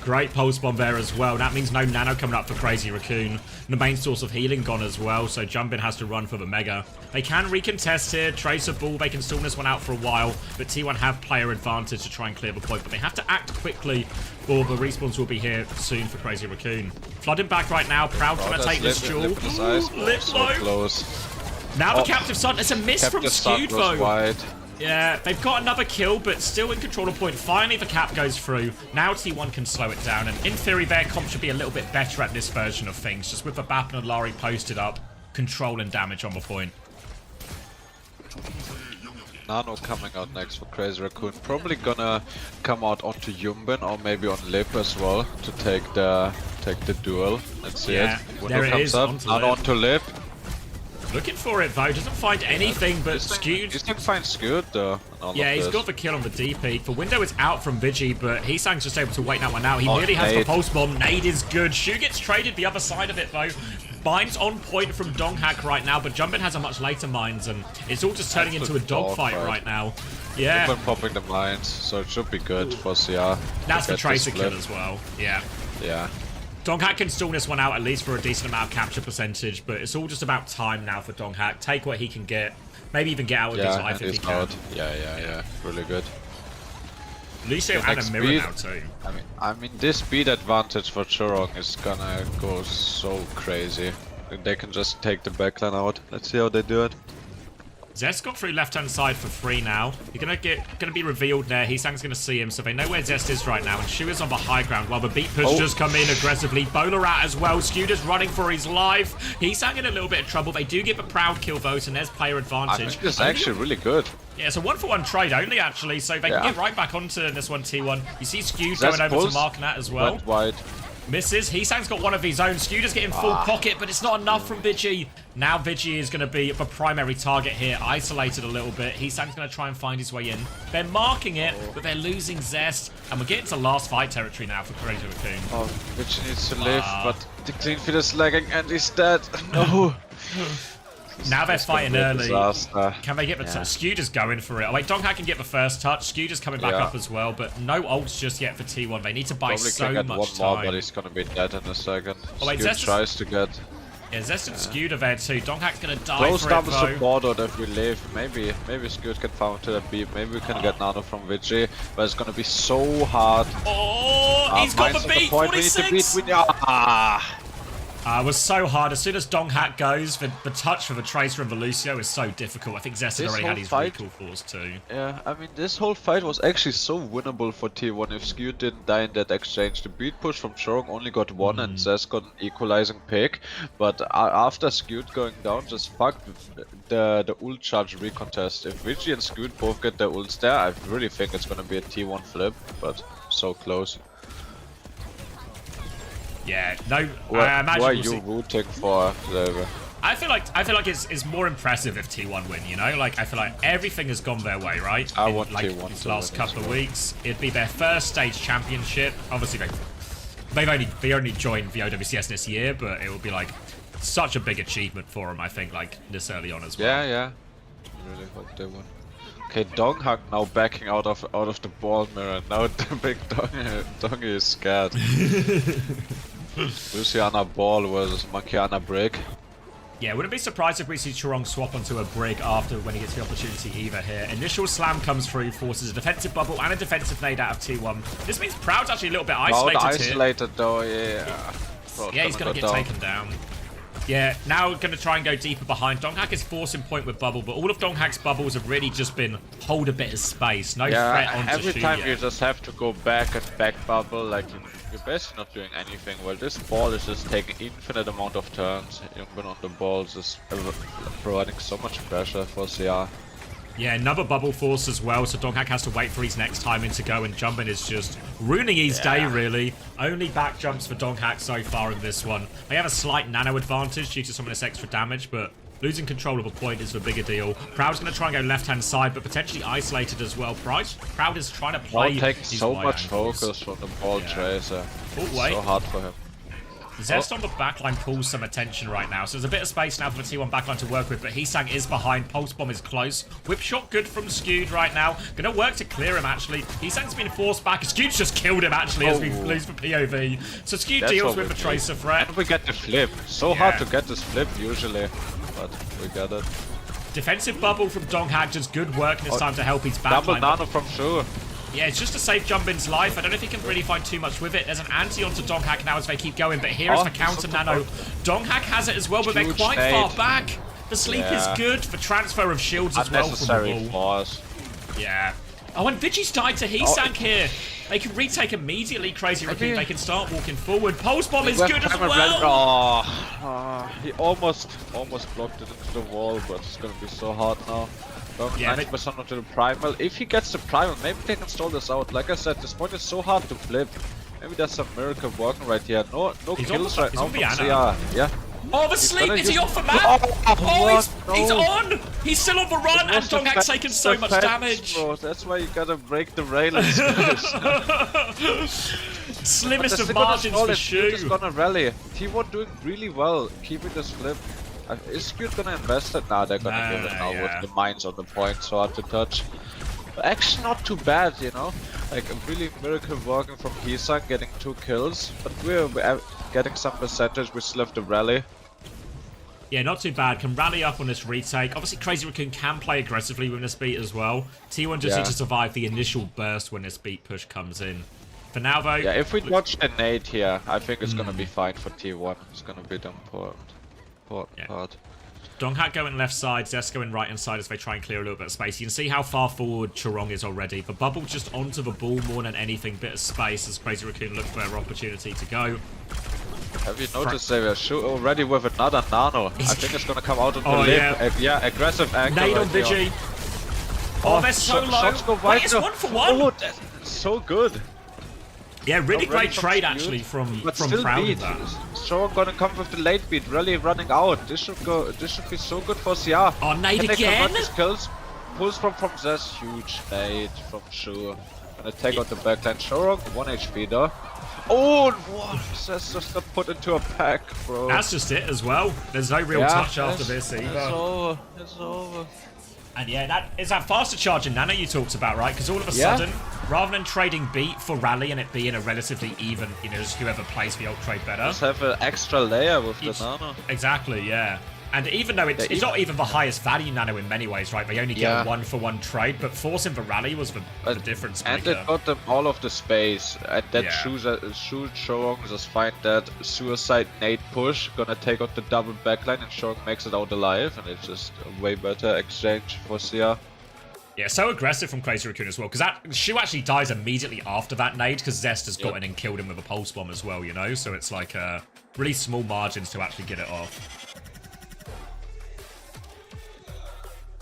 Speaker 1: Great pulse bomb there as well. That means no nano coming up for Crazy Raccoon. The main source of healing gone as well, so Jumpin has to run for the Mega. They can recontest here. Tracer Ball, they can stall this one out for a while, but T1 have player advantage to try and clear the point, but they have to act quickly or the respawns will be here soon for Crazy Raccoon. Flooding back right now. Proud trying to take this duel. Lip
Speaker 12: so close.
Speaker 1: Now the Captive Sun. It's a miss from Skewed though.
Speaker 12: Wide.
Speaker 1: Yeah, they've got another kill, but still in control of point. Finally, the cap goes through. Now T1 can slow it down, and in theory, their comp should be a little bit better at this version of things, just with the Bappen and Lari posted up, control and damage on the point.
Speaker 12: Nano coming out next for Crazy Raccoon. Probably gonna come out onto Yumbin or maybe on Lip as well to take the duel. Let's see it.
Speaker 1: There it is.
Speaker 12: Nano onto Lip.
Speaker 1: Looking for it though, doesn't find anything but Skewed.
Speaker 12: You can find Skewed though.
Speaker 1: Yeah, he's got the kill on the DP. For Window, it's out from Vigi, but Hisang's just able to wait that one out. He nearly has the pulse bomb. Nade is good. Shu gets traded the other side of it though. Binds on point from Donghack right now, but Jumpin has a much later mines, and it's all just turning into a dogfight right now. Yeah.
Speaker 12: Even popping the mines, so it should be good for CR.
Speaker 1: That's the Tracer kill as well. Yeah.
Speaker 12: Yeah.
Speaker 1: Donghack can stall this one out at least for a decent amount of capture percentage, but it's all just about time now for Donghack. Take what he can get. Maybe even get out with his life if he can.
Speaker 12: Yeah. Really good.
Speaker 1: Lucio and a mirror now too.
Speaker 12: I mean, this speed advantage for Churong is gonna go so crazy. They can just take the backline out. Let's see how they do it.
Speaker 1: Zest got through left-hand side for free now. You're gonna be revealed there. Hisang's gonna see him, so they know where Zest is right now. And Shu is on the high ground while the beat push just come in aggressively. Bowlerat as well. Skewder's running for his life. Hisang in a little bit of trouble. They do get the proud kill vote, and there's player advantage.
Speaker 12: I think it's actually really good.
Speaker 1: Yeah, it's a 1-for-1 trade only actually, so they can get right back onto this one T1. You see Skewed going over to Marknat as well.
Speaker 12: Went wide.
Speaker 1: Misses. Hisang's got one of his own. Skewder's getting full pocket, but it's not enough from Vigi. Now Vigi is going to be the primary target here, isolated a little bit. Hisang's going to try and find his way in. They're marking it, but they're losing Zest. And we're getting to last fight territory now for Crazy Raccoon.
Speaker 12: Oh, Vigi needs to live, but the clean feed is lagging and he's dead. No.
Speaker 1: Now they're fighting early.
Speaker 12: Disaster.
Speaker 1: Can they get the touch? Skewder's going for it. Oh wait, Donghack can get the first touch. Skewder's coming back up as well, but no ults just yet for T1. They need to buy
Speaker 12: Probably
Speaker 1: so
Speaker 12: can get
Speaker 1: much
Speaker 12: one
Speaker 1: time.
Speaker 12: more, but he's gonna be dead in a second.
Speaker 1: Oh wait,
Speaker 12: Skewed tries to get...
Speaker 1: Yeah, Zest and Skewder there too. Donghack's gonna die
Speaker 12: Close
Speaker 1: for
Speaker 12: double
Speaker 1: it though.
Speaker 12: support or if we live. Maybe Skewed can farm to that beat. Maybe we can get Nano from Vigi, but it's gonna be so hard.
Speaker 1: Oh, he's got the beat. 46. It was so hard. As soon as Donghack goes, the touch for the Tracer and the Lucio is so difficult. I think Zest had already had his recall force too.
Speaker 12: Yeah, I mean, this whole fight was actually so winnable for T1 if Skewed didn't die in that exchange. The beat push from Chorong only got one and Zest got an equalizing pick. But after Skewed going down, just fuck the ult charge recontest. If Vigi and Skewed both get their ults there, I really think it's gonna be a T1 flip, but so close.
Speaker 1: Yeah, no.
Speaker 12: I imagine why you rooting for the...
Speaker 1: I feel like it's more impressive if T1 win. You know, like I feel like everything has gone their way, right?
Speaker 12: I want
Speaker 1: like
Speaker 12: T1
Speaker 1: these last couple of weeks. It'd be their first stage championship. Obviously, they only joined the OWCS this year, but it will be like such a big achievement for them. I think like this early on as well.
Speaker 12: Yeah. I really hope they win. Okay, Donghack now backing out of the ball mirror. Now the big Dongy is scared. Luciana Ball versus Makiana Brick.
Speaker 1: Yeah, wouldn't be surprised if we see Chorong swap onto a Brig after when he gets the opportunity either here. Initial slam comes through, forces a defensive bubble and a defensive nade out of T1. This means Proud's actually a little bit isolated
Speaker 12: though, yeah.
Speaker 1: Yeah, he's going to get taken down. Yeah, now we're going to try and go deeper behind. Donghack is forcing point with bubble, but all of Donghack's bubbles have really just been hold a bit of space. No threat onto
Speaker 12: every
Speaker 1: Shu
Speaker 12: time
Speaker 1: yet.
Speaker 12: you just have to go back and back bubble, like you're basically not doing anything. Well, this ball is just taking infinite amount of turns. Even on the balls is providing so much pressure for CR.
Speaker 1: Yeah, another bubble force as well, so Donghack has to wait for his next timing to go, and Jumpin is just ruining his day, really. Only back jumps for Donghack so far in this one. They have a slight nano advantage due to some of this extra damage, but losing control of a point is the bigger deal. Proud's going to try and go left-hand side, but potentially isolated as well. Proud is trying to play
Speaker 12: takes
Speaker 1: his
Speaker 12: so
Speaker 1: wide
Speaker 12: much
Speaker 1: angles.
Speaker 12: focus from the ball tracer.
Speaker 1: Oh, wait.
Speaker 12: So hard for him.
Speaker 1: Zest on the backline pulls some attention right now, so there's a bit of space now for the T1 backline to work with, but Heesang is behind. Pulse Bomb is close. Whip shot good from Skewed right now. Gonna work to clear him, actually. Heesang's been forced back. Skewed's just killed him, actually, as we lose for POV. So Skewed deals with a Tracer threat.
Speaker 12: And we get the flip. So hard to get this flip, usually. But we got it.
Speaker 1: Defensive bubble from Donghak, just good work in this time to help his backline.
Speaker 12: Double nano from Sure.
Speaker 1: Yeah, it's just a safe jump in's life. I don't know if he can really find too much with it. There's an anti onto Donghak now as they keep going, but here is the counter nano. Donghak has it as well, but they're quite far back. The sleep is good for transfer of shields as well from the ball. Yeah. Oh, and Vigi's died to Heesang here. They can retake immediately, Crazy Raccoon. They can start walking forward. Pulse Bomb is good as well.
Speaker 12: He almost blocked it into the wall, but it's gonna be so hard now. 90% onto the primal. If he gets the primal, maybe they can stall this out. Like I said, this point is so hard to flip. Maybe there's some miracle working right here. No kills right now from CR. Yeah.
Speaker 1: Oh, the sleep! Is he off for man? He's on! He's still on the run, and Donghak's taken so much damage.
Speaker 12: Bro. That's why you gotta break the railings.
Speaker 1: Slimmest of margins for Shu.
Speaker 12: He's gonna rally. T1 doing really well, keeping this flip. Is Skewed gonna invest it? Nah, they're gonna give it now with the mines on the point, so hard to touch. But actually not too bad, you know? Like a really miracle working from Heesang, getting 2 kills. But we're getting some percentage, we still have the rally.
Speaker 1: Yeah, not too bad. Can rally up on this retake. Obviously, Crazy Raccoon can play aggressively with this beat as well. T1 just needs to survive the initial burst when this beat push comes in. For now, though...
Speaker 12: Yeah, if we dodge the nade here, I think it's gonna be fine for T1. It's gonna be the important part.
Speaker 1: Donghak going left side, Zest going right hand side as they try and clear a little bit of space. You can see how far forward Chorong is already. The bubble just onto the ball more than anything. Bit of space as Crazy Raccoon look for their opportunity to go.
Speaker 12: Have you noticed they were already with another nano? I think it's gonna come out on the lip. Yeah, aggressive angle.
Speaker 1: Nade on Vigi. Oh, they're so low.
Speaker 12: Shots go wide.
Speaker 1: Wait, it's 1 for 1.
Speaker 12: Oh, that's so good.
Speaker 1: Yeah, really great trade actually from Proud of that.
Speaker 12: Chorong gonna come with the late beat, really running out. This should be so good for CR.
Speaker 1: Oh, nade
Speaker 12: again!
Speaker 1: Can they
Speaker 12: convert these kills? Pulls from Zest, huge nade from Sure. Gonna take out the backline. Chorong, 1 HP though. Oh, what? Zest just got put into a pack, bro.
Speaker 1: That's just it as well. There's no real touch after this either.
Speaker 12: It's over. It's over.
Speaker 1: And yeah, that is that faster charging nano you talked about, right? Because all of a sudden, rather than trading beat for rally and it being a relatively even, you know, just whoever plays the ult trade better.
Speaker 12: Just have an extra layer with the nano.
Speaker 1: Exactly, yeah. And even though it's not even the highest value nano in many ways, right? They only get a 1 for 1 trade, but forcing the rally was the difference maker.
Speaker 12: And it got them all of the space. And then Shu Chorong just find that suicide nade push, gonna take out the double backline, and Chorong makes it out alive, and it's just a way better exchange for CR.
Speaker 1: Yeah, so aggressive from Crazy Raccoon as well, because Shu actually dies immediately after that nade, because Zest has gotten and killed him with a pulse bomb as well, you know? So it's like really small margins to actually get it off.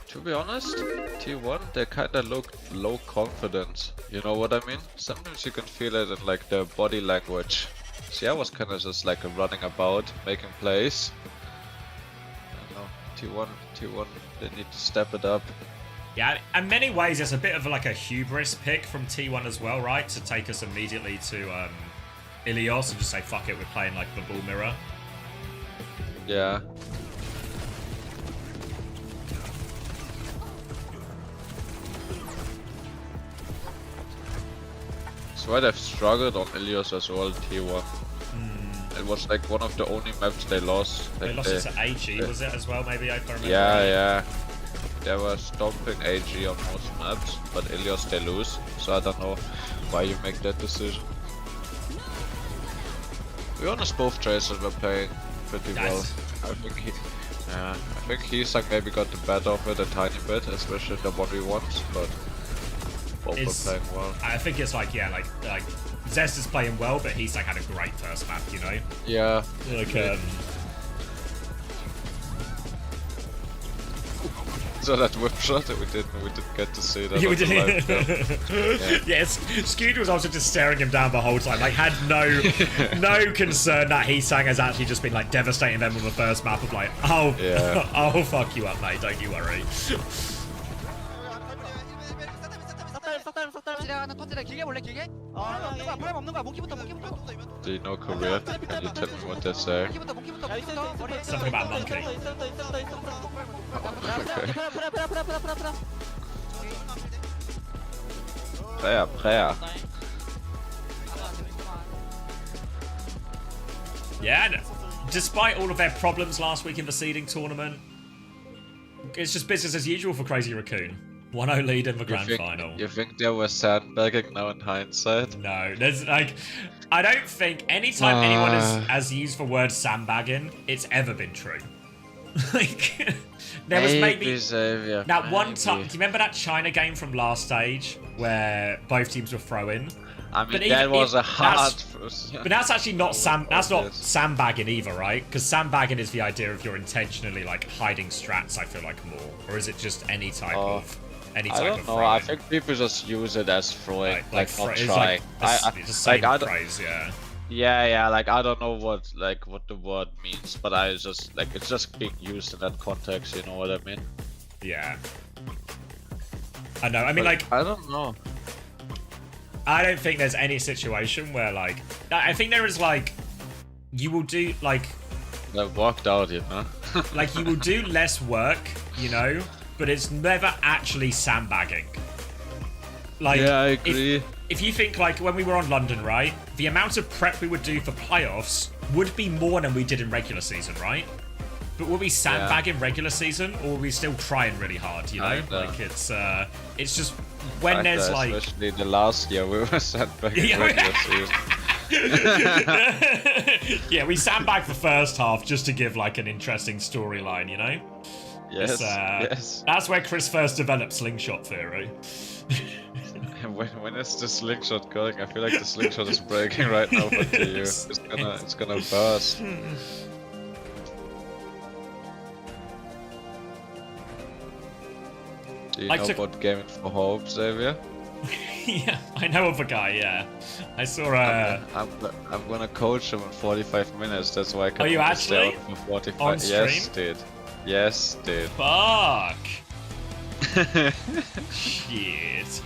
Speaker 12: To be honest, T1, they kinda look low confidence, you know what I mean? Sometimes you can feel it in like their body language. CR was kinda just like running about, making plays. I don't know, T1, they need to step it up.
Speaker 1: Yeah, in many ways it's a bit of like a hubris pick from T1 as well, right? To take us immediately to Ilios and just say, fuck it, we're playing like the ball mirror.
Speaker 12: Yeah. So they've struggled on Ilios as well, T1. It was like one of the only maps they lost.
Speaker 1: They lost it to AG, was it as well, maybe, if I remember?
Speaker 12: Yeah. They were stomping AG on most maps, but Ilios they lose. So I don't know why you make that decision. To be honest, both Tracers were playing pretty well. I think Heesang maybe got the better of it a tiny bit, especially the 1v1s, but both were playing well.
Speaker 1: I think it's like, like Zest is playing well, but Heesang had a great first map, you know?
Speaker 12: Yeah.
Speaker 1: Like,
Speaker 12: So that whip shot that we didn't get to see that.
Speaker 1: Yeah, we did. Yes, Skewed was also just staring him down the whole time. Like, had no concern that Heesang has actually just been like devastating them on the first map of like, oh, I'll fuck you up, mate. Don't you worry.
Speaker 2: 터치하는 터치를 길게 볼래 길게? 프라임 없는 거야 프라임 없는 거야 몽키부터 몽키부터
Speaker 12: Do you know Korea? Can you tell me what they say?
Speaker 2: 몽키부터 몽키부터
Speaker 3: 야 있어
Speaker 2: 몽키부터 머리
Speaker 1: Something about monkey.
Speaker 2: 프라
Speaker 12: Prayer.
Speaker 1: Yeah, despite all of their problems last week in the seeding tournament, it's just business as usual for Crazy Raccoon. 1-0 lead in the grand final.
Speaker 12: You think they were sandbagging now in hindsight?
Speaker 1: No, there's like, I don't think anytime anyone has used the word sandbagging, it's ever been true. Like, there was maybe
Speaker 12: Xavier,
Speaker 1: that one time. Do you remember that China game from last stage where both teams were throwing?
Speaker 12: I mean,
Speaker 1: But
Speaker 12: that
Speaker 1: even
Speaker 12: was
Speaker 1: if
Speaker 12: a hard.
Speaker 1: But that's actually not sandbagging either, right? Because sandbagging is the idea of you're intentionally like hiding strats. I feel like more, or is it just any type of
Speaker 12: I don't know. I think people just use it as throwing, like not
Speaker 1: it's
Speaker 12: trying.
Speaker 1: it's the same
Speaker 12: I don't-
Speaker 1: phrase, yeah.
Speaker 12: Yeah, like I don't know what the word means, but I just like it's just being used in that context. You know what I mean?
Speaker 1: Yeah. I know. I mean, like,
Speaker 12: I don't know.
Speaker 1: I don't think there's any situation where, like, I think there is, like, you will do, like,
Speaker 12: I walked out, you know.
Speaker 1: like, you will do less work, you know, but it's never actually sandbagging. Like,
Speaker 12: Yeah, I agree.
Speaker 1: If you think, like, when we were on London, right, the amount of prep we would do for playoffs would be more than we did in regular season, right? But will we sandbag in regular season, or are we still trying really hard, you know? Like, it's just, when there's, like...
Speaker 12: Especially the last year we were sandbagging
Speaker 1: Yeah,
Speaker 12: regular season.
Speaker 1: Yeah, we sandbagged the first half just to give, like, an interesting storyline, you know?
Speaker 12: Yes,
Speaker 1: yes. That's where Chris first developed slingshot theory.
Speaker 12: When is the slingshot going? I feel like the slingshot is breaking right now for TU. It's gonna burst. Do you know what Gaming for Hope, Xavier?
Speaker 1: Yeah, I know of a guy, yeah. I saw
Speaker 12: I'm gonna coach him in 45 minutes, that's why I can
Speaker 1: Are you
Speaker 12: only stay
Speaker 1: actually?
Speaker 12: out for 45.
Speaker 1: On stream?
Speaker 12: Yes, dude. Yes, dude.
Speaker 1: Fuck! Shit.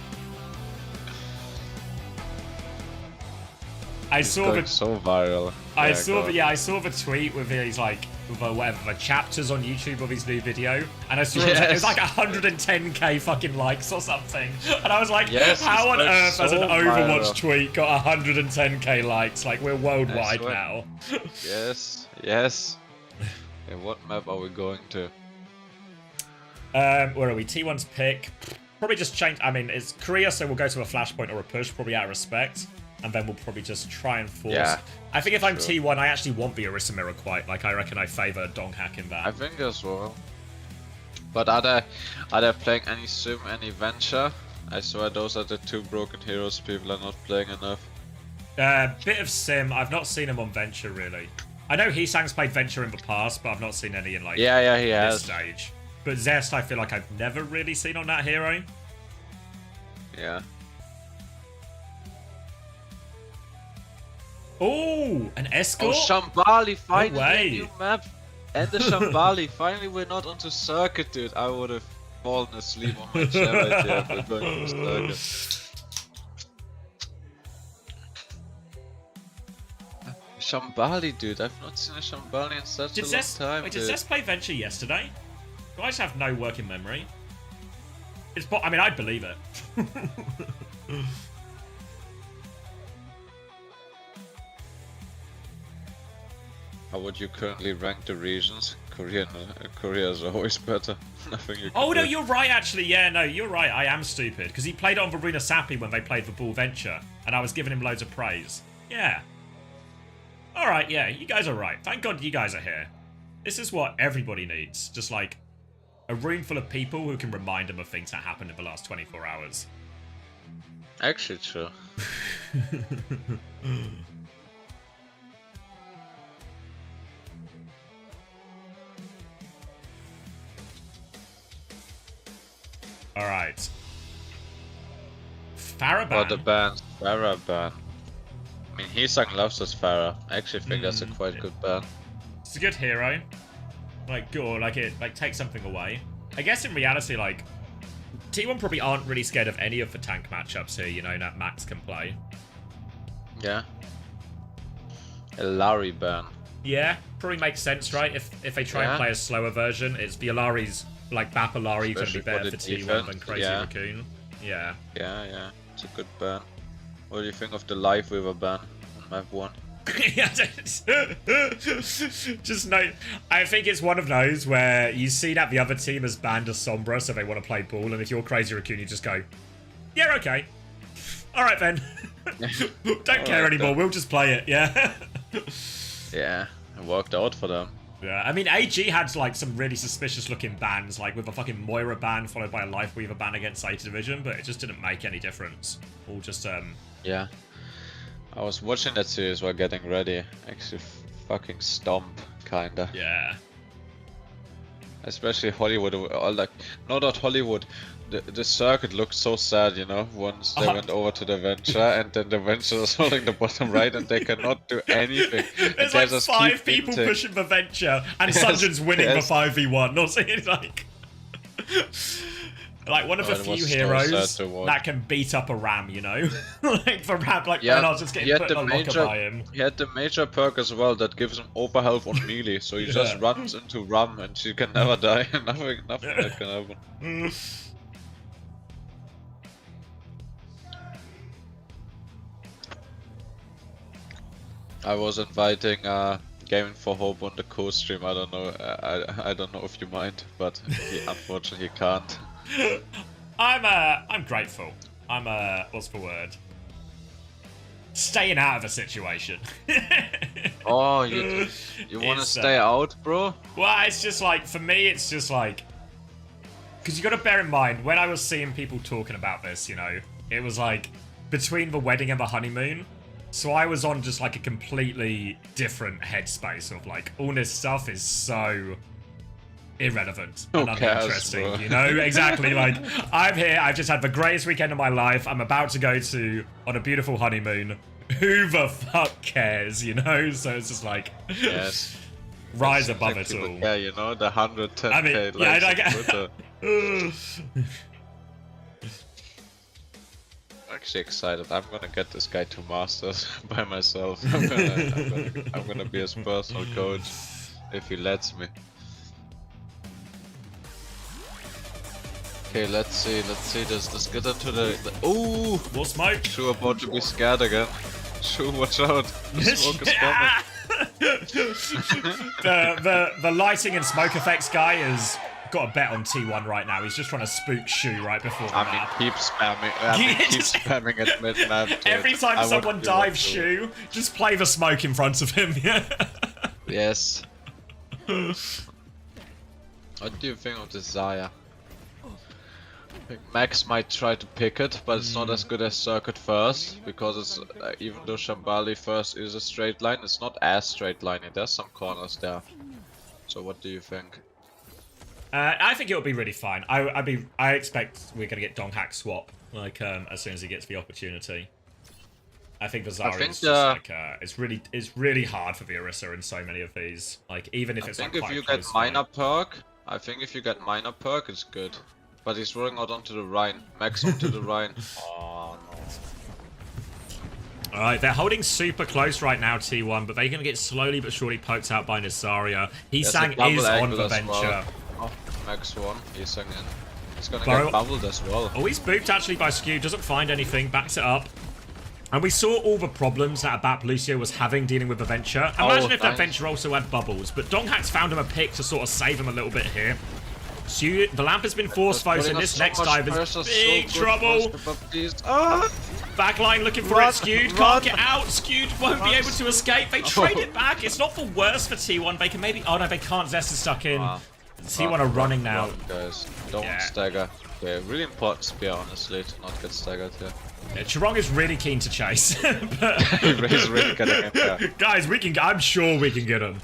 Speaker 1: I
Speaker 12: He's
Speaker 1: saw
Speaker 12: going so viral.
Speaker 1: I
Speaker 12: Yeah,
Speaker 1: saw
Speaker 12: go
Speaker 1: the I saw the tweet with his like the chapters on YouTube of his new video, and I saw it was like 110k fucking likes or something, and I was like,
Speaker 12: Yes,
Speaker 1: how on
Speaker 12: it's
Speaker 1: earth
Speaker 12: so
Speaker 1: has an Overwatch
Speaker 12: viral.
Speaker 1: tweet got 110k likes? Like, we're worldwide
Speaker 12: swear.
Speaker 1: now.
Speaker 12: Yes, yes. Okay, what map are we going to?
Speaker 1: Where are we? T1's pick. Probably just change. I mean, it's Korea, so we'll go to a flashpoint or a push, probably out of respect. And then we'll probably just try and force.
Speaker 12: Yeah,
Speaker 1: I think if I'm T1, I actually want the Orisa Mirror quite. Like, I reckon I favor Dong Hack in that.
Speaker 12: I think as well. But are they playing any Sim, any Venture? I swear those are the two broken heroes people are not playing enough.
Speaker 1: Bit of Sim. I've not seen him on Venture, really. I know Heesang's played Venture in the past, but I've not seen any in, like,
Speaker 12: Yeah, he
Speaker 1: this
Speaker 12: has.
Speaker 1: stage. But Zest, I feel like I've never really seen on that hero.
Speaker 12: Yeah.
Speaker 1: Oh, an escort?
Speaker 12: Oh, Shambali, finally
Speaker 1: way.
Speaker 12: a new map. And the Shambali, finally we're not onto circuit, dude. I would have fallen asleep on my chair right there if we're going to circuit. Shambali, dude. I've not seen a Shambali in such a long time,
Speaker 1: Wait,
Speaker 12: dude.
Speaker 1: did Zest play Venture yesterday? Do I just have no working memory? I mean, I'd believe it.
Speaker 12: How would you currently rank the regions? Korea is always better. Nothing you can
Speaker 1: Oh, no,
Speaker 12: do.
Speaker 1: you're right, actually. Yeah, no, you're right. I am stupid. Because he played on Varuna Sapi when they played the Bull Venture. And I was giving him loads of praise. Yeah. Alright, yeah, you guys are right. Thank God you guys are here. This is what everybody needs. Just like a room full of people who can remind them of things that happened in the last 24 hours.
Speaker 12: Actually, true.
Speaker 1: Alright. Farah
Speaker 12: What the
Speaker 1: ban.
Speaker 12: ban? Farah ban. I mean, Heesang loves this Farah. I actually think that's a quite good ban.
Speaker 1: It's a good hero. Like, good, like it like takes something away. I guess in reality, like, T1 probably aren't really scared of any of the tank matchups here, you know, that Max can play.
Speaker 12: Yeah. A Larry ban.
Speaker 1: Yeah, probably makes sense, right? If they try and play a slower version, it's the Alari's, like Bap Alari, going to be better for T1 than Crazy Raccoon. Yeah.
Speaker 12: Yeah. It's a good ban. What do you think of the live weaver ban on map 1?
Speaker 1: Just no. I think it's one of those where you see that the other team has banned a Sombra, so they want to play ball, and if you're Crazy Raccoon, you just go, yeah, okay. Alright then. Don't care anymore, we'll just play it, yeah?
Speaker 12: Yeah, it worked out for them.
Speaker 1: Yeah, I mean, AG had like some really suspicious looking bans, like with a fucking Moira ban followed by a Life Weaver ban against A Division, but it just didn't make any difference. All just,
Speaker 12: Yeah. I was watching that series while getting ready. Actually, fucking stomp, kinda.
Speaker 1: Yeah.
Speaker 12: Especially Hollywood, or like, not Hollywood. The circuit looked so sad, you know, once they went over to the Venture, and then the Venture is holding the bottom right, and they cannot do anything.
Speaker 1: There's like 5 people pushing the Venture, and Sunjin's winning the 5v1. Not saying like... Like one of the few heroes that can beat up a Ram, you know? Like the Ram, like Bernard's just getting put in a locker by him.
Speaker 12: He had the major perk as well that gives him overhealth on melee, so he just runs into Ram and she can never die. nothing that can happen. I was inviting Gaming for Hope on the co-stream. I don't know. I don't know if you mind, but he unfortunately can't.
Speaker 1: I'm grateful. I'm what's the word? Staying out of the situation.
Speaker 12: Oh, you want to stay out, bro?
Speaker 1: Well, it's just like, for me, it's just like, because you got to bear in mind, when I was seeing people talking about this, you know, it was like between the wedding and the honeymoon. So I was on just like a completely different headspace of like, all this stuff is so irrelevant and uninteresting, you know? Exactly, like, I'm here, I've just had the greatest weekend of my life, I'm about to go on a beautiful honeymoon. Who the fuck cares, you know? So it's just like,
Speaker 12: yes,
Speaker 1: rise above it all.
Speaker 12: Yeah, you know, the 110k
Speaker 1: I mean, yeah,
Speaker 12: actually excited. I'm gonna get this guy to Masters by myself. I'm gonna be his personal coach if he lets me. Okay, let's see. Let's get into the ooh!
Speaker 1: More smoke!
Speaker 12: Shu about to be scared again. Shu, watch out! The smoke is coming.
Speaker 1: the lighting and smoke effects guy has got a bet on T1 right now. He's just trying to spook Shu right before the map.
Speaker 12: Keep spamming. Keep spamming at mid-map.
Speaker 1: Every time someone dives Shu, just play the smoke in front of him.
Speaker 12: Yes. What do you think of this Zaya? I think Max might try to pick it, but it's not as good as Circuit First, because it's even though Shambali First is a straight line, it's not as straight line. There's some corners there. So what do you think?
Speaker 1: I think it'll be really fine. I expect we're gonna get Donghack swap like as soon as he gets the opportunity. I think the Zarya is just like it's really hard for the Orisa in so many of these. Like even if it's like
Speaker 12: if you get minor perk, I think if you get minor perk, it's good. But he's rolling out onto the Rhine. Max onto the Rhine. Oh no.
Speaker 1: Alright, they're holding super close right now, T1, but they're going to get slowly but surely poked out by Nasaria. Sang is on the Venture.
Speaker 12: Well. Oh, Max one. He's in. He's going to get bubbled as well.
Speaker 1: Oh, he's booped actually by Skew. Doesn't find anything. Backs it up. And we saw all the problems that Abap Lucio was having dealing with the Venture. Imagine if that Venture also had bubbles. But Donghack's found him a pick to sort of save him a little bit here. The lamp has been force focused, and this next dive is big trouble. Backline looking for it, Skewed. Can't get out. Skewed won't be able to escape. They trade it back. It's not for worse for T1. They can maybe... Oh no, they can't. Zest is stuck in. T1 are running now.
Speaker 12: Guys, don't stagger. Okay, really important spear, honestly, to not get staggered here.
Speaker 1: Yeah, Chirong is really keen to chase. But
Speaker 12: He's really getting him there.
Speaker 1: Guys, I'm sure we can get him.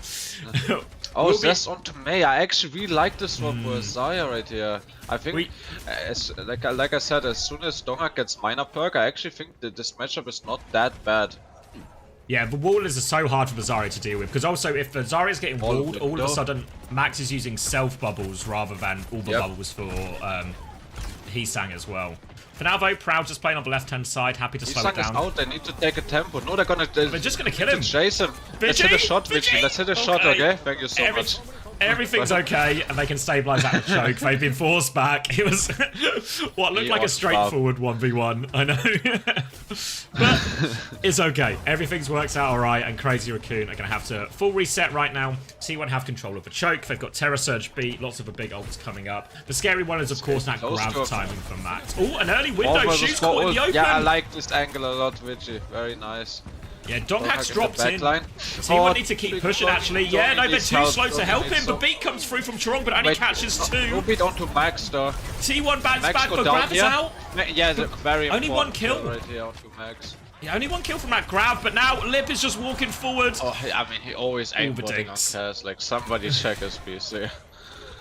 Speaker 12: Oh, that's on to May. I actually really like this one with Zaya right here. I think, like I said, as soon as Donghack gets minor perk, I actually think that this matchup is not that bad.
Speaker 1: Yeah, the wall is so hard for the Zarya to deal with, because also if the Zarya is getting walled, all of a sudden Max is using self bubbles rather than all the bubbles for Heesang as well. For now, though, Proud just playing on the left-hand side, happy to slow it
Speaker 12: Heesang is
Speaker 1: down.
Speaker 12: out, they need to take a tempo. No, they're
Speaker 1: just gonna kill him.
Speaker 12: Chase him. Let's hit a shot, Vici. Let's hit a shot, okay? Thank you so much.
Speaker 1: Everything's okay, and they can stabilize that choke. They've been forced back. It was what looked like a straightforward 1v1. I know. But it's okay. Everything's worked out alright, and Crazy Raccoon are going to have to full reset right now. T1 have control of the choke. They've got Terror Surge beat. Lots of the big ults coming up. The scary one is, of course, that grab timing from Max. Oh, an early window. Shoo's caught in the open.
Speaker 12: Yeah, I like this angle a lot, Vici. Very nice.
Speaker 1: Yeah, Donghak's dropped in.
Speaker 12: Backline.
Speaker 1: T1 need to keep pushing, actually. Yeah, no, they're too slow to help him. The beat comes through from Chorong, but only catches 2.
Speaker 12: No beat onto Max, though.
Speaker 1: T1 backs back, but grab is out.
Speaker 12: Yeah, very
Speaker 1: only one kill.
Speaker 12: Right here onto Max.
Speaker 1: Yeah, only one kill from that grab, but now Lip is just walking forward.
Speaker 12: Oh, I mean, he always aimbotting on Cass. Like, somebody check his PC.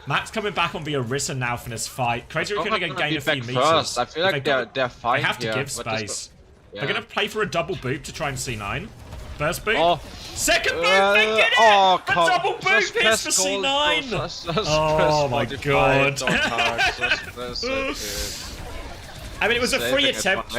Speaker 1: Max coming back on the Orisa now for this fight. Crazy are going to gain a few meters.
Speaker 12: First. I feel like they're fine.
Speaker 1: They have to give space. They're going to play for a double boot to try and C9. First boot. Oh. Second boot, they get it!
Speaker 12: Oh,
Speaker 1: the double boot hits for C9! Oh my god. I mean, it was a free attempt.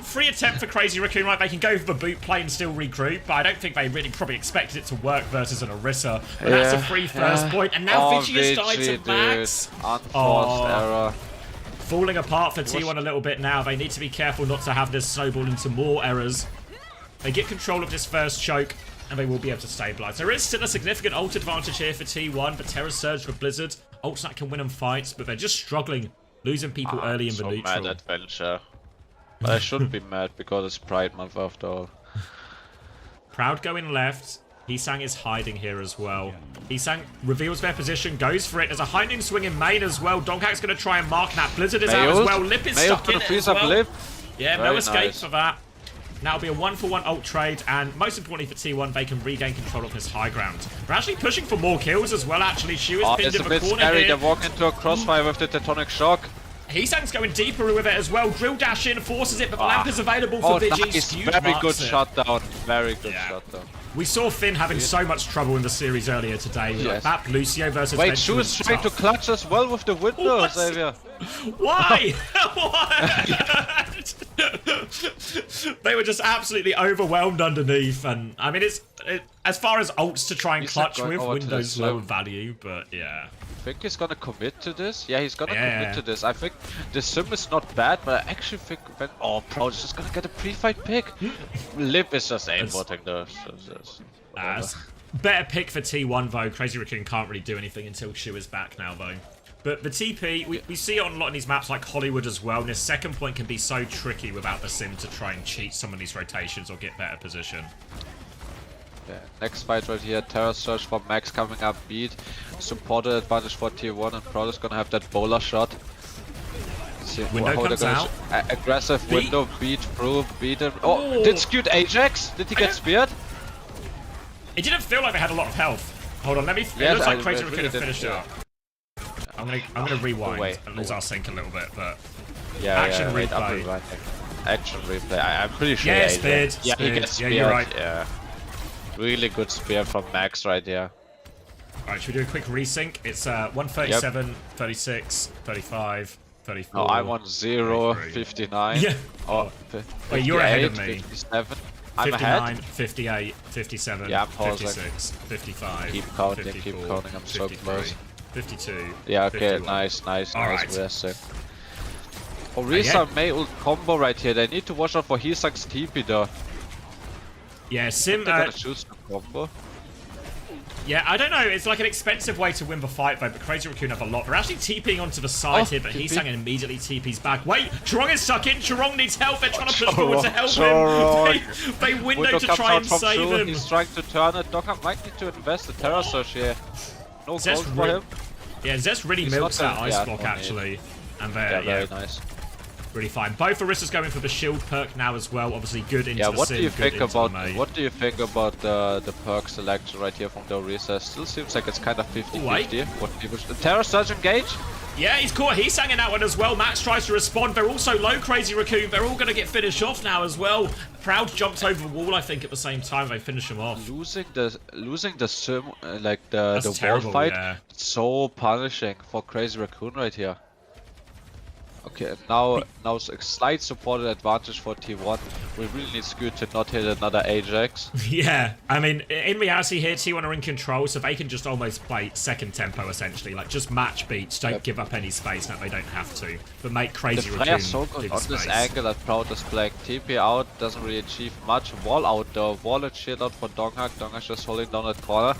Speaker 1: Free attempt for Crazy Raccoon, right? They can go for the boot play and still regroup, but I don't think they really probably expected it to work versus an Orisa. But that's a free first point, and now Vici has died to Max.
Speaker 12: Unforced error.
Speaker 1: Falling apart for T1 a little bit now. They need to be careful not to have this snowball into more errors. They get control of this first choke, and they will be able to stabilize. There is still a significant ult advantage here for T1, but Terror Surge for Blizzard. Ults that can win them fights, but they're just struggling, losing people early in the neutral.
Speaker 12: I'm so mad at Venture. I shouldn't be mad because it's Pride Month after all.
Speaker 1: Proud going left. Heesang is hiding here as well. Heesang reveals their position, goes for it. There's a high noon swing in main as well. Donghak's going to try and mark that. Blizzard is out as well. Lip is stuck in it as well.
Speaker 12: Lip.
Speaker 1: Yeah, no escape for that. Now it'll be a 1-for-1 ult trade, and most importantly for T1, they can regain control of this high ground. They're actually pushing for more kills as well, actually. Shu is pinned in the corner here.
Speaker 12: They walk into a crossfire with the Tectonic Shock.
Speaker 1: Heesang's going deeper with it as well. Drill dash in, forces it, but the lamp is available for Vigi.
Speaker 12: Nice. Very good shutdown. Very good shutdown.
Speaker 1: We saw Finn having so much trouble in the series earlier today. Yes. That Lucio versus
Speaker 12: Wait, Shu is trying to clutch as well with the window, Xavier.
Speaker 1: Why? What? They were just absolutely overwhelmed underneath, and I mean, as far as ults to try and clutch with, Window's low value, but yeah.
Speaker 12: I think he's gonna commit to this. Yeah, he's gonna commit to this. I think the sim is not bad, but I actually think when Proud is just gonna get a pre-fight pick. Lip is just aimbotting though.
Speaker 1: Better pick for T1 though. Crazy Raccoon can't really do anything until Shu is back now though. But the TP, we see it on a lot of these maps like Hollywood as well, and this second point can be so tricky without the sim to try and cheat some of these rotations or get better position.
Speaker 12: Yeah, next fight right here, Terror Surge for Max coming up, beat, supported advantage for T1, and Proud is gonna have that bowler shot. See
Speaker 1: window comes out.
Speaker 12: Aggressive window, beat through, beat him. Oh, did Skewed Ajax? Did he get speared?
Speaker 1: It didn't feel like they had a lot of health. Hold on, let me. It looks like Crazy Raccoon have finished it up. I'm gonna rewind and lose our sync a little bit, but action replay.
Speaker 12: Action replay. I'm pretty sure.
Speaker 1: Yeah, speared.
Speaker 12: Yeah, he gets speared.
Speaker 1: Yeah, you're right.
Speaker 12: Yeah. Really good spear from Max right here.
Speaker 1: Alright, should we do a quick resync? It's 137, 36, 35, 34.
Speaker 12: No, I want 0, 59.
Speaker 1: Yeah.
Speaker 12: Oh,
Speaker 1: wait, you're ahead of me.
Speaker 12: 57. I'm
Speaker 1: 59,
Speaker 12: ahead.
Speaker 1: 58, 57,
Speaker 12: yeah,
Speaker 1: 56, 55.
Speaker 12: Keep counting,
Speaker 1: 54,
Speaker 12: keep counting. I'm so close.
Speaker 1: 52.
Speaker 12: Yeah, okay,
Speaker 1: 51.
Speaker 12: nice.
Speaker 1: Right.
Speaker 12: Orisa may ult combo right here. They need to watch out for Heesang's TP though.
Speaker 1: Yeah, Sim.
Speaker 12: They're gonna choose the combo.
Speaker 1: Yeah, I don't know. It's like an expensive way to win the fight, though. But Crazy Raccoon have a lot. They're actually TPing onto the side here, but Heesang immediately TPs back. Wait, Chorong is stuck in. Chorong needs help. They're trying to push forward to help him. They window to try and save him.
Speaker 12: He's trying to turn it. Donghak might need to invest the Terror Surge here. No gold for him.
Speaker 1: Yeah, Zest really milks that ice block actually, and they're
Speaker 12: very nice.
Speaker 1: Really fine. Both Orisas going for the shield perk now as well. Obviously good into the
Speaker 12: what
Speaker 1: sim,
Speaker 12: do you think about
Speaker 1: what
Speaker 12: do you think about the perk selection right here from the Orisa? Still seems like it's kind of 50-50. What people should... Terror Surge engage?
Speaker 1: Yeah, he's caught Heesang in that one as well. Max tries to respond. They're also low, Crazy Raccoon. They're all going to get finished off now as well. Proud jumps over the wall, I think, at the same time. They finish him off.
Speaker 12: Losing the sim, like the wall fight, so punishing for Crazy Raccoon right here. Okay, now it's a slight supported advantage for T1. We really need Skew to not hit another Ajax.
Speaker 1: Yeah, I mean, in reality here, T1 are in control, so they can just almost play second tempo, essentially. Like, just match beats, don't give up any space, that they don't have to, but make Crazy
Speaker 12: The
Speaker 1: Raccoon
Speaker 12: Freya's so good
Speaker 1: give
Speaker 12: on
Speaker 1: space.
Speaker 12: this angle that Proud is playing. TP out, doesn't really achieve much. Wall out though, wall and shield out for Donghak. Donghak's just holding down that corner.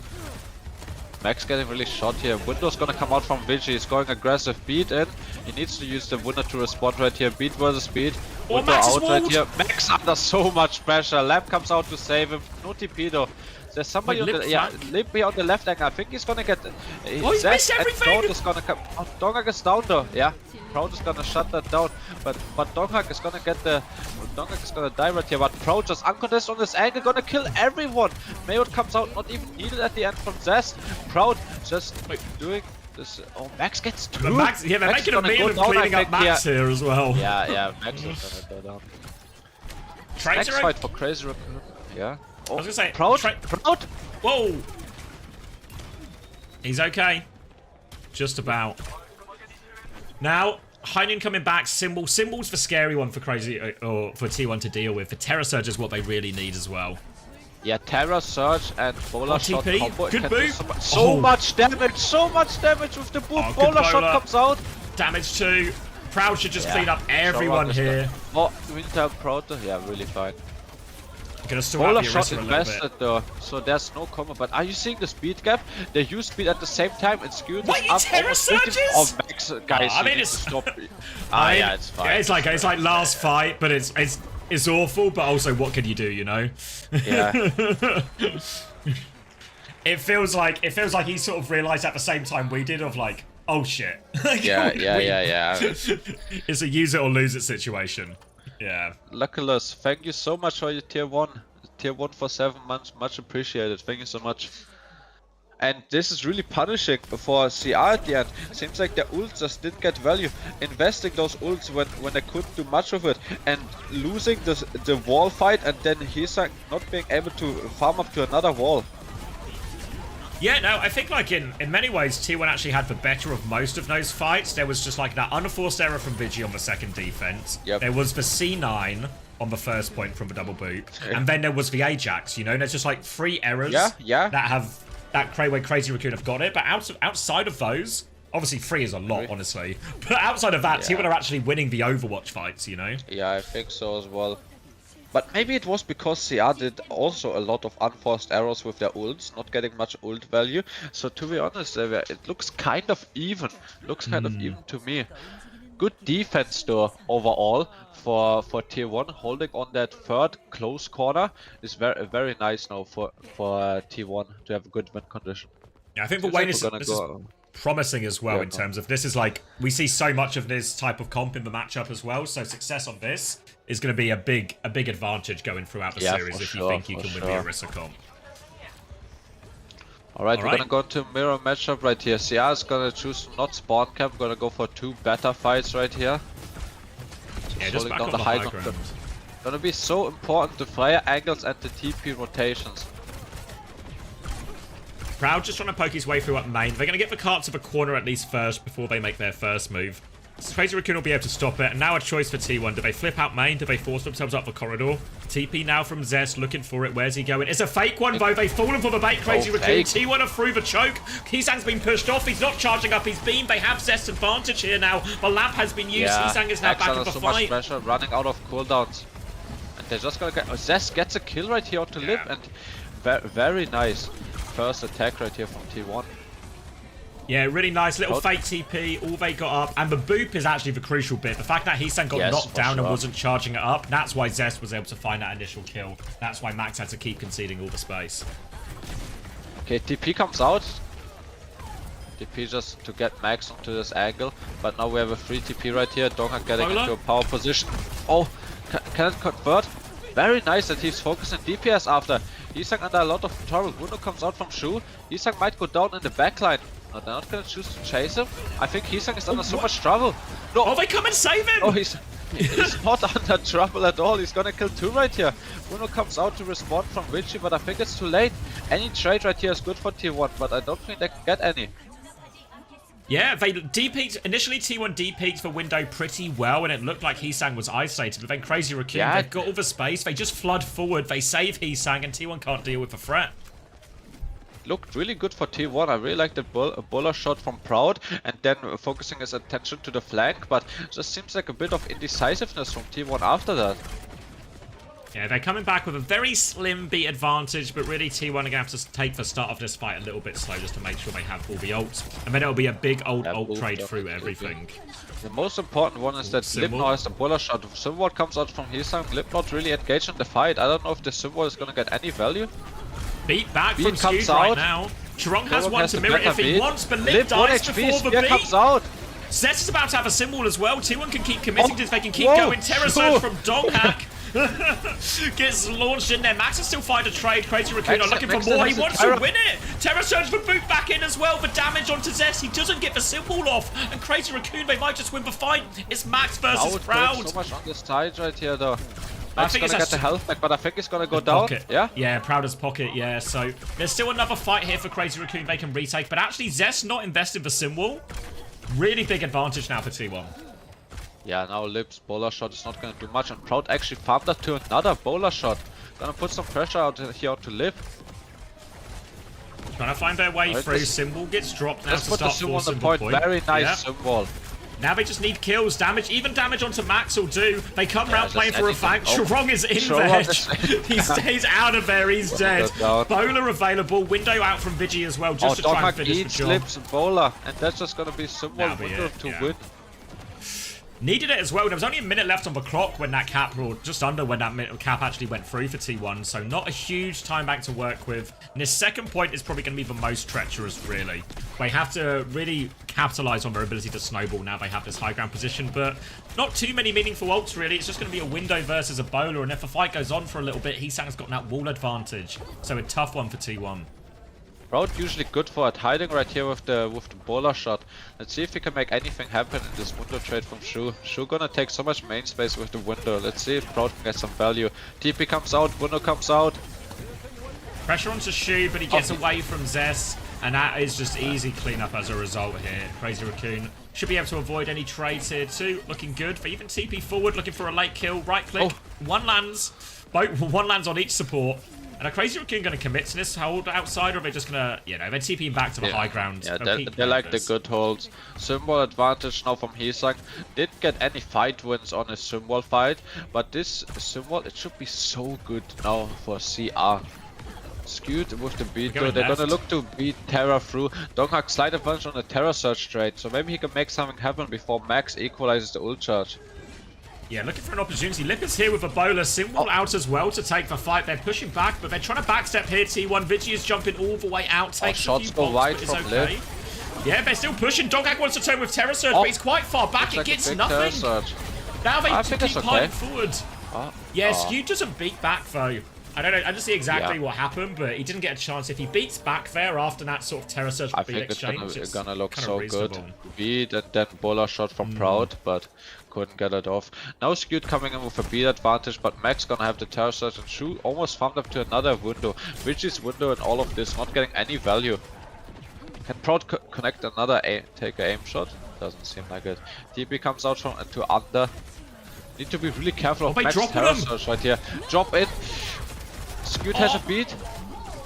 Speaker 12: Max getting really shot here. Window's gonna come out from Vigi. He's going aggressive. Beat in. He needs to use the window to respond right here. Beat versus Beat. Window
Speaker 1: Max is
Speaker 12: out right
Speaker 1: walled.
Speaker 12: here. Max under so much pressure. Lamp comes out to save him. No TP though. There's somebody on the Limpy on the left angle. I think he's gonna get.
Speaker 1: He's missed everything.
Speaker 12: Is gonna come. Oh, Donghak is down though. Yeah. Proud is gonna shut that down, but Donghak is gonna get the. Donghak is gonna die right here, but Proud just uncontested on this angle, gonna kill everyone. Mayot comes out, not even needed at the end from Zest. Proud just doing this. Oh, Max gets two.
Speaker 1: But Max, yeah, they're
Speaker 12: Max
Speaker 1: making a meal of cleaning up Max here as well.
Speaker 12: Yeah, Max is gonna go down. Next fight for Crazy Raccoon. Yeah. Oh,
Speaker 1: I was gonna say,
Speaker 12: Proud.
Speaker 1: Whoa! He's okay. Just about. Now, Hainan coming back, Symbol's the scary one for Crazy, or for T1 to deal with. For Terra Surge is what they really need as well.
Speaker 12: Yeah, Terra Surge and Bowler Shot
Speaker 1: TP.
Speaker 12: combo.
Speaker 1: Good boot.
Speaker 12: So much damage with the boot. Bowler Shot comes out.
Speaker 1: Damage 2. Proud should just clean up everyone here.
Speaker 12: Oh, Winter Proud, yeah, really fine.
Speaker 1: Gonna still
Speaker 12: Bowler
Speaker 1: have the
Speaker 12: Shot
Speaker 1: Orisa a little
Speaker 12: invested
Speaker 1: bit.
Speaker 12: though, so there's no combo. But are you seeing the speed gap? They use speed at the same time and Skew
Speaker 1: What, you
Speaker 12: up
Speaker 1: Terra
Speaker 12: almost
Speaker 1: Surges?
Speaker 12: 50. Oh, Max, guys,
Speaker 1: I mean,
Speaker 12: you need
Speaker 1: it's-
Speaker 12: to stop.
Speaker 1: Yeah,
Speaker 12: It's fine.
Speaker 1: It's like last fight, but it's awful. But also, what can you do? You know?
Speaker 12: Yeah.
Speaker 1: It feels like he sort of realized at the same time we did of like, oh shit.
Speaker 12: Yeah.
Speaker 1: It's a use it or lose it situation. Yeah.
Speaker 12: Luculus, thank you so much for your tier 1. Tier 1 for 7 months, much appreciated. Thank you so much. And this is really punishing for CR at the end. Seems like their ults just didn't get value. Investing those ults when they couldn't do much of it, and losing the wall fight, and then Hisang not being able to farm up to another wall.
Speaker 1: Yeah, no, I think like in many ways T1 actually had the better of most of those fights. There was just like that unforced error from Vigi on the second defense.
Speaker 12: Yep.
Speaker 1: There was the C9 on the first point from the double boot. And then there was the Ajax, you know, and there's just like 3 errors that have that way Crazy Raccoon have got it. But outside of those, obviously 3 is a lot, honestly. But outside of that, T1 are actually winning the Overwatch fights, you know?
Speaker 12: Yeah, I think so as well. But maybe it was because CR did also a lot of unforced errors with their ults, not getting much ult value. So to be honest, it looks kind of even. Looks kind of even to me. Good defense though, overall, for tier 1. Holding on that third close corner is very nice now for T1 to have a good win condition.
Speaker 1: Yeah, I think for Wayne this is promising as well in terms of this is like, we see so much of this type of comp in the matchup as well, so success on this is going to be a big advantage going throughout the series if you think you can win the Orisa comp.
Speaker 12: Alright, we're gonna go into mirror matchup right here. CR is gonna choose not spawn camp, gonna go for 2 better fights right here.
Speaker 1: Yeah, just back on the high ground.
Speaker 12: Gonna be so important, the Freya angles and the TP rotations.
Speaker 1: Proud just trying to poke his way through up main. They're going to get the cart to the corner at least first before they make their first move. Crazy Raccoon will be able to stop it. And now a choice for T1. Do they flip out main? Do they force themselves up the corridor? TP now from Zest looking for it. Where's he going? It's a fake one though. They've fallen for the bait. Crazy Raccoon. T1 are through the choke. Hisang's been pushed off. He's not charging up his beam. They have Zest advantage here now. The lamp has been used. Hisang is now back in the
Speaker 12: so
Speaker 1: fight.
Speaker 12: much pressure, running out of cooldowns. And they're just gonna get... Zest gets a kill right here to Lip, and very nice first attack right here from T1.
Speaker 1: Yeah, really nice little fake TP, all they got up, and the boop is actually the crucial bit. The fact that Hisang got knocked down and wasn't charging it up, that's why Zest was able to find that initial kill. That's why Max had to keep conceding all the space.
Speaker 12: Okay, TP comes out. TP just to get Max onto this angle, but now we have a free TP right here. Donghak getting into a power position. Oh, can it convert? Very nice that he's focusing DPS after. Hisang under a lot of trouble. Bruno comes out from Shu. Hisang might go down in the backline. No, they're not gonna choose to chase him. I think Hisang is under so much trouble. No.
Speaker 1: Oh, they come and save him!
Speaker 12: Oh, he's not under trouble at all. He's gonna kill 2 right here. Bruno comes out to respond from Richie, but I think it's too late. Any trade right here is good for tier 1, but I don't think they can get any.
Speaker 1: Yeah, they D-peaked, initially T1 D-peaked the window pretty well, and it looked like Heesang was isolated, but then Crazy Raccoon, they've got all the space, they just flood forward, they save Heesang, and T1 can't deal with the threat.
Speaker 12: Looked really good for T1. I really like the bowler shot from Proud, and then focusing his attention to the flank, but just seems like a bit of indecisiveness from T1 after that.
Speaker 1: Yeah, they're coming back with a very slim beat advantage, but really T1 are going to have to take the start of this fight a little bit slow just to make sure they have all the ults. And then it'll be a big ult trade through everything.
Speaker 12: The most important one is that Lipnor has the bowler shot. If Symbol comes out from Heesang, Lipnor really engaged in the fight. I don't know if the Symbol is going to get any value.
Speaker 1: Beat back from Skewed right now. Chirong has one to mirror if he wants, but Lip dies before the beat.
Speaker 12: Comes out.
Speaker 1: Zest is about to have a Symbol as well. T1 can keep committing to this, they can keep going. Terror Surge from Donghack. Gets launched in there. Max is still fighting a trade. Crazy Raccoon are looking for more. He wants to win it. Terror Surge for Boot back in as well. The damage onto Zest. He doesn't get the Symbol off. And Crazy Raccoon, they might just win the fight. It's Max versus Proud.
Speaker 12: So much on this side right here though. Max gonna get the health back, but I think he's gonna go down.
Speaker 1: Pocket.
Speaker 12: Yeah?
Speaker 1: Yeah, Proud's pocket, yeah. So there's still another fight here for Crazy Raccoon they can retake. But actually, Zest not invested the Symbol. Really big advantage now for T1.
Speaker 12: Yeah, now Lip's bowler shot is not gonna do much, and Proud actually farmed up to another bowler shot. Gonna put some pressure out here onto Lip.
Speaker 1: Trying to find their way through. Symbol gets dropped now to start
Speaker 12: the Symbol on the
Speaker 1: point.
Speaker 12: Very nice Symbol.
Speaker 1: Now they just need kills, damage, even damage onto Max will do. They come round playing for a flank. Chirong is in there. He stays out of there, he's dead. Bowler available, window out from Vigi as well, just to try and finish the job.
Speaker 12: Lip's bowler, and that's just gonna be Symbol window to win.
Speaker 1: Needed it as well. There was only a minute left on the clock when that cap, or just under when that cap actually went through for T1, so not a huge time back to work with. And his second point is probably going to be the most treacherous, really. They have to really capitalize on their ability to snowball now they have this high ground position, but not too many meaningful ults, really. It's just going to be a window versus a bowler, and if the fight goes on for a little bit, Heesang's got that wall advantage, so a tough one for T1.
Speaker 12: Proud usually good for it, hiding right here with the bowler shot. Let's see if we can make anything happen in this window trade from Shu. Shu gonna take so much main space with the window. Let's see if Proud can get some value. TP comes out, window comes out.
Speaker 1: Pressure onto Shu, but he gets away from Zest, and that is just easy cleanup as a result here. Crazy Raccoon should be able to avoid any trades here too. Looking good. They even TP forward, looking for a late kill. Right click, one lands. One lands on each support. And are Crazy Raccoon going to commit to this hold outside, or are they just going to, you know, they're TPing back to the high ground?
Speaker 12: Yeah, they like the good holds. Symbol advantage now from Heesang. Didn't get any fight wins on his Symbol fight, but this Symbol, it should be so good now for CR. Skewed with the beat though, they're gonna look to beat Terra through. Donghack slight advantage on the Terra Surge trade, so maybe he can make something happen before Max equalizes the ult charge.
Speaker 1: Yeah, looking for an opportunity. Lip is here with a bowler. Symbol out as well to take the fight. They're pushing back, but they're trying to backstep here. T1 Vigi is jumping all the way out. Takes
Speaker 12: shots go wide from Lip.
Speaker 1: Yeah, they're still pushing. Donghack wants to turn with Terror Surge, but he's quite far back. It gets nothing. Now they keep piling forward. Yeah, Skew doesn't beat back though. I don't know. I don't see exactly what happened, but he didn't get a chance. If he beats back there after that sort of Terror Surge beat exchange,
Speaker 12: it's gonna look so good. Beat and then bowler shot from Proud, but couldn't get it off. Now Skewed coming in with a beat advantage, but Max gonna have the Terror Surge, and Shu almost farmed up to another window. Vigi's window and all of this not getting any value. Can Proud connect another take a aim shot? Doesn't seem like it. TP comes out from to under. Need to be really careful of Max Terror Surge right here. Drop it. Skewed has a beat.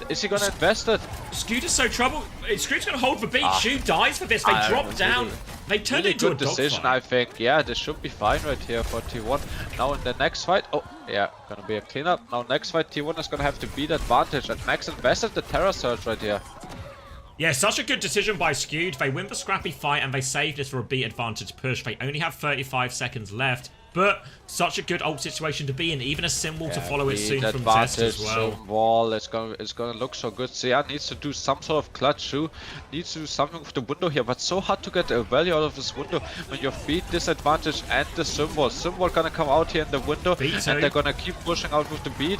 Speaker 12: Is he gonna invest it?
Speaker 1: Skewed is so trouble. Skewed's gonna hold the beat. Shu dies for this. They drop down. They turned it into a
Speaker 12: decision, I think. Yeah, this should be fine right here for T1. Now in the next fight, yeah, gonna be a cleanup. Now next fight, T1 is gonna have to beat advantage, and Max invested the Terror Surge right here.
Speaker 1: Yeah, such a good decision by Skewed. They win the scrappy fight and they save this for a beat advantage push. They only have 35 seconds left. But such a good ult situation to be in, even a Symbol to follow it soon from Zest as well.
Speaker 12: Wall, it's gonna look so good. CR needs to do some sort of clutch too. Needs to do something with the window here, but so hard to get a value out of this window when you have beat disadvantage and the Symbol. Symbol gonna come out here in the window, and they're gonna keep pushing out with the beat.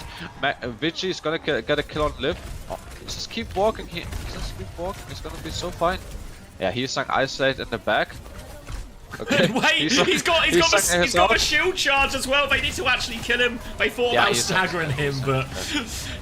Speaker 12: Vigi is gonna get a kill on Liv. Just keep walking here. Just keep walking. It's gonna be so fine. Yeah, Heesang isolated in the back. Okay.
Speaker 1: Wait, he's got a shield charge as well. They need to actually kill him. They thought about staggering him, but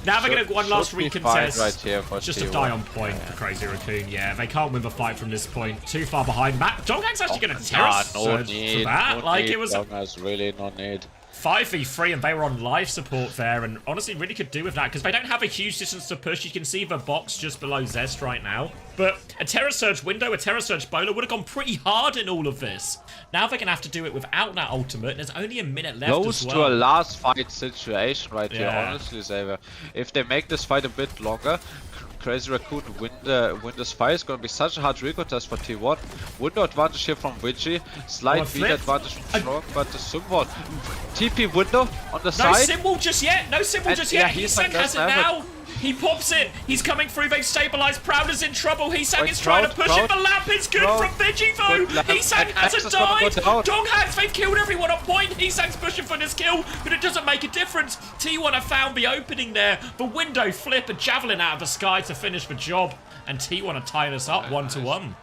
Speaker 1: now they're going to one last recontest.
Speaker 12: Right here for
Speaker 1: just to die on point for Crazy Raccoon. Yeah, they can't win the fight from this point. Too far behind. Donghang's actually going to terrace for that. It was
Speaker 12: really no need.
Speaker 1: 5v3 and they were on life support there, and honestly really could do with that because they don't have a huge distance to push. You can see the box just below Zest right now, but a Terra Surge window, a Terra Surge bowler would have gone pretty hard in all of this. Now they're gonna have to do it without that ultimate, and there's only a minute left
Speaker 12: Close
Speaker 1: as well.
Speaker 12: to a last fight situation right here, honestly, Xavier. If they make this fight a bit longer, Crazy Raccoon win this fight. It's gonna be such a hard recontest for T1. Window advantage here from Witchy, slight beat advantage from Strong, but the Symbol. TP window on the side.
Speaker 1: No Symbol just yet! No Symbol just yet! Heesang has it now! He pops it! He's coming through, they've stabilized. Prowler's in trouble. Heesang is trying to push it. The lamp is good from Vigi though! Heesang hasn't died! Donghangs, they've killed everyone on point! Heesang's pushing for this kill, but it doesn't make a difference. T1 have found the opening there. The window flip, a javelin out of the sky to finish the job. And T1 are tying us up 1-1.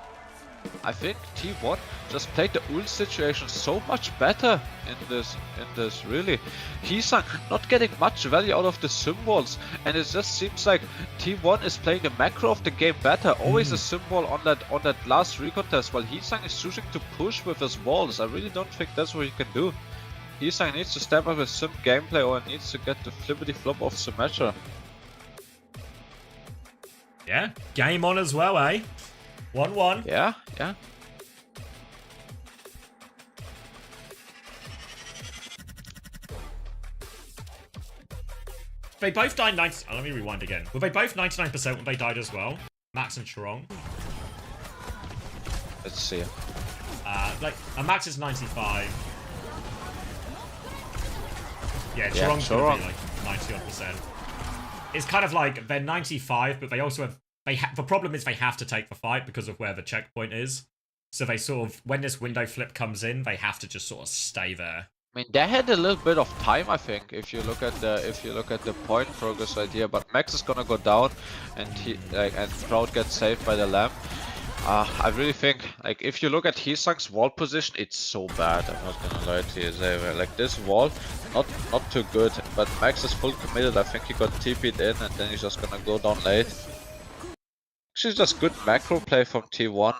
Speaker 12: I think T1 just played the ult situation so much better in this really. Heesang not getting much value out of the symbols, and it just seems like T1 is playing the macro of the game better. Always a symbol on that last recontest, while Heesang is choosing to push with his walls. I really don't think that's what he can do. Heesang needs to step up his sim gameplay, or needs to get the flippity flop of Symmetra.
Speaker 1: Yeah, game on as well, eh? 1-1.
Speaker 12: Yeah.
Speaker 1: They both died 90... Oh, let me rewind again. Were they both 99% when they died as well? Max and Chorong?
Speaker 12: Let's see.
Speaker 1: Max is 95. Yeah, Chorong's gonna be like 90-odd%. It's kind of like they're 95, but they also have... the problem is they have to take the fight because of where the checkpoint is. So they sort of, when this window flip comes in, they have to just sort of stay there.
Speaker 12: I mean, they had a little bit of time, I think, if you look at the point progress right here. But Max is gonna go down, and and Proud gets saved by the lamp. I really think, like, if you look at Heesang's wall position, it's so bad. I'm not gonna lie to you, Xavier. Like, this wall, not too good. But Max is full committed. I think he got TP'd in, and then he's just gonna go down late. Actually, just good macro play from T1.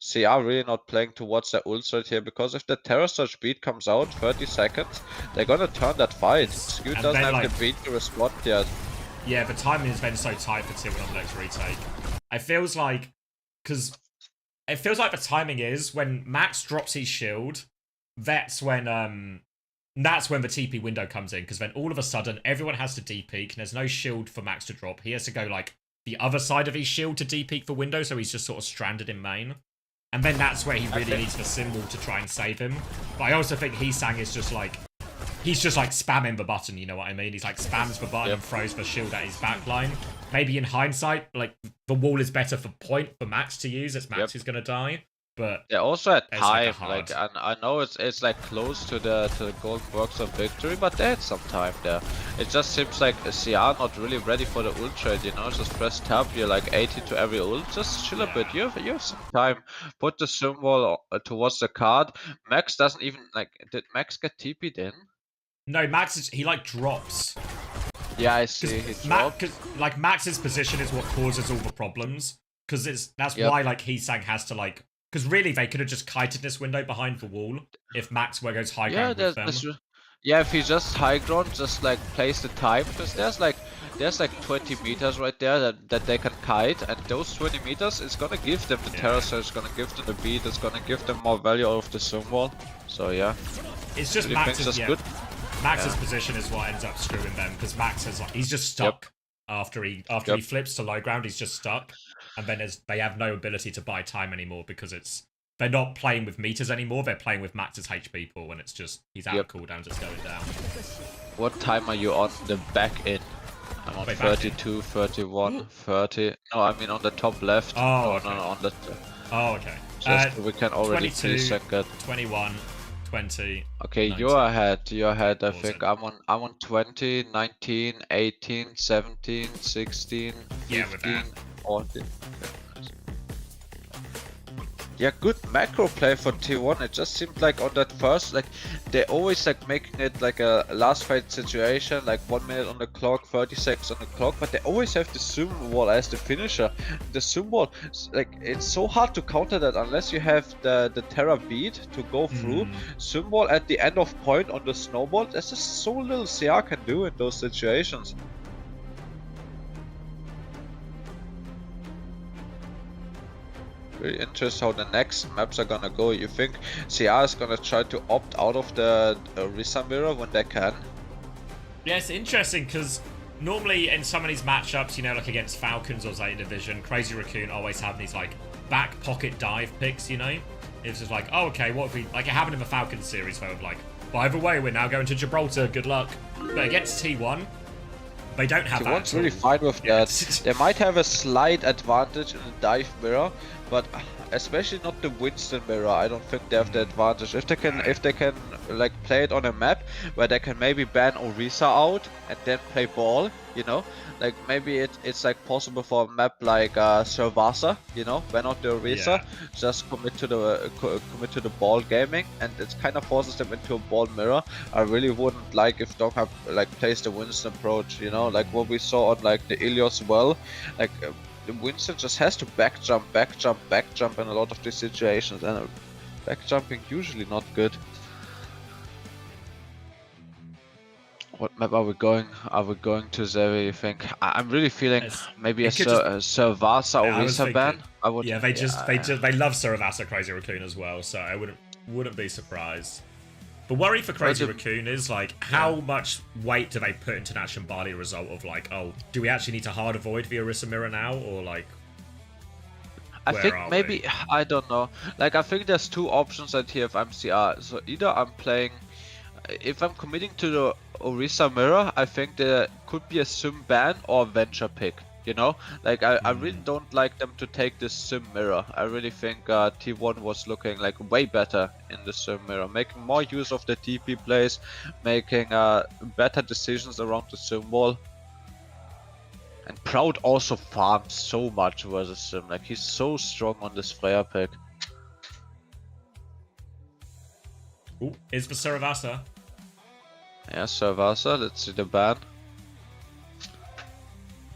Speaker 12: CR really not playing towards their ults right here, because if the Terra Surge beat comes out 30 seconds, they're gonna turn that fight. Scoot doesn't have the beat to respond yet.
Speaker 1: Yeah, the timing has been so tight for T1 on the next retake. It feels like the timing is when Max drops his shield, that's when the TP window comes in, because then all of a sudden everyone has to D-peek and there's no shield for Max to drop. He has to go like the other side of his shield to D-peek for window, so he's just sort of stranded in main. And then that's where he really needs the symbol to try and save him. But I also think Heesang is just like... He's just like spamming the button, you know what I mean? He's like spams the button and throws the shield at his backline. Maybe in hindsight, like, the wall is better for point for Max to use. It's Max who's gonna die. But
Speaker 12: they're also at time, like, and I know it's like close to the golden box of victory, but they had some time there. It just seems like CR not really ready for the ult trade, you know. Just press tab, you're like 80 to every ult. Just chill a bit. You have some time. Put the symbol towards the card. Max doesn't even like. Did Max get TP'd in?
Speaker 1: No, he like drops.
Speaker 12: Yeah, I see.
Speaker 1: Like Max's position is what causes all the problems. Because that's why like Heesang has to like. Because really, they could have just kited this window behind the wall if Max goes high ground with them.
Speaker 12: Yeah, if he just high ground, just like plays the time, because there's like 20 meters right there that they can kite, and those 20 meters is gonna give them the Terra Surge, it's gonna give them the beat, it's gonna give them more value out of the symbol. So yeah,
Speaker 1: it's just Max's good. Max's position is what ends up screwing them, because Max is like, he's just stuck after he flips to low ground. He's just stuck. And then they have no ability to buy time anymore, because they're not playing with meters anymore. They're playing with Max's HP pool, and it's just he's out of cooldown, just going down.
Speaker 12: What time are you on the back end? I'm on 32, 31, 30. No, I mean on the top left.
Speaker 1: Oh, okay.
Speaker 12: No, on the.
Speaker 1: Oh, okay.
Speaker 12: Just we can already
Speaker 1: 22, 21, 20.
Speaker 12: Okay, 19. You're ahead. I think I'm on 20, 19, 18, 17, 16, 15. 14. yeah, good macro play for T1. It just seemed like on that first, like they always like making it like a last fight situation, like 1 minute on the clock, 30 seconds on the clock, but they always have the Zoom wall as the finisher. The Zoom wall, like it's so hard to counter that unless you have the Terra beat to go through. Zoom wall at the end of point on the snowball, there's just so little CR can do in those situations. Very interesting how the next maps are gonna go. You think CR is gonna try to opt out of the Orisa mirror when they can?
Speaker 1: Yeah, it's interesting because normally in some of these matchups, you know, like against Falcons or Zeta Division, Crazy Raccoon always have these like back pocket dive picks, you know? It's just like, oh, okay, what if we, like it happened in the Falcons series where like, by the way, we're now going to Gibraltar, good luck. But against T1, they don't have that.
Speaker 12: T1's really fine with that. They might have a slight advantage in the dive mirror, but especially not the Winston mirror. I don't think they have the advantage. If they can like play it on a map where they can maybe ban Orisa out and then play ball, you know, like maybe it's like possible for a map like Servasa, you know, ban out the Orisa, just commit to the ball gaming, and it kind of forces them into a ball mirror. I really wouldn't like if Dong have like plays the Winston approach, you know, like what we saw on like the Ilios well, like. Winston just has to back jump in a lot of these situations, and back jumping usually not good. What map are we going? Are we going to Zevi, you think? I'm really feeling maybe a Servasa or Orisa ban. I would.
Speaker 1: Yeah, they love Servasa Crazy Raccoon as well, so I wouldn't be surprised. The worry for Crazy Raccoon is like how much weight do they put into that Shimbali result of like, oh, do we actually need to hard avoid the Orisa mirror now, or like?
Speaker 12: I think maybe I don't know. Like I think there's two options at here if I'm CR. So either I'm playing, if I'm committing to the Orisa mirror, I think there could be a sim ban or venture pick. You know, like I really don't like them to take this sim mirror. I really think T1 was looking like way better in the sim mirror, making more use of the TP plays, making better decisions around the sim wall. And Proud also farms so much versus sim, like he's so strong on this Freya pick.
Speaker 1: Ooh, is for Servasa.
Speaker 12: Yeah, Servasa, let's see the ban.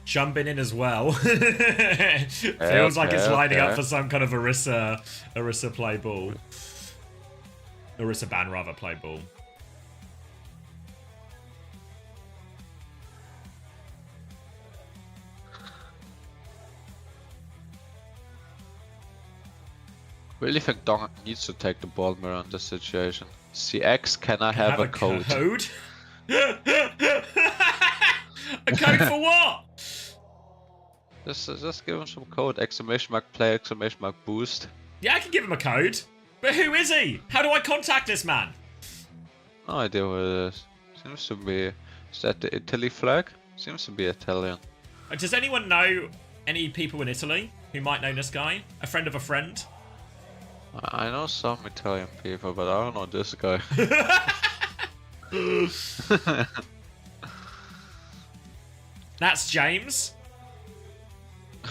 Speaker 1: Jumping in as well. Feels like it's lining up for some kind of Orisa play ball. Orisa ban rather play ball.
Speaker 12: Really think Dong needs to take the ball mirror in this situation. CX, can I have a code?
Speaker 1: Code? A code for what?
Speaker 12: Just give him some code. Exclamation mark play, exclamation mark boost.
Speaker 1: Yeah, I can give him a code. But who is he? How do I contact this man?
Speaker 12: No idea what it is. Seems to be... Is that the Italy flag? Seems to be Italian.
Speaker 1: Does anyone know any people in Italy who might know this guy? A friend of a friend?
Speaker 12: I know some Italian people, but I don't know this guy.
Speaker 1: That's James.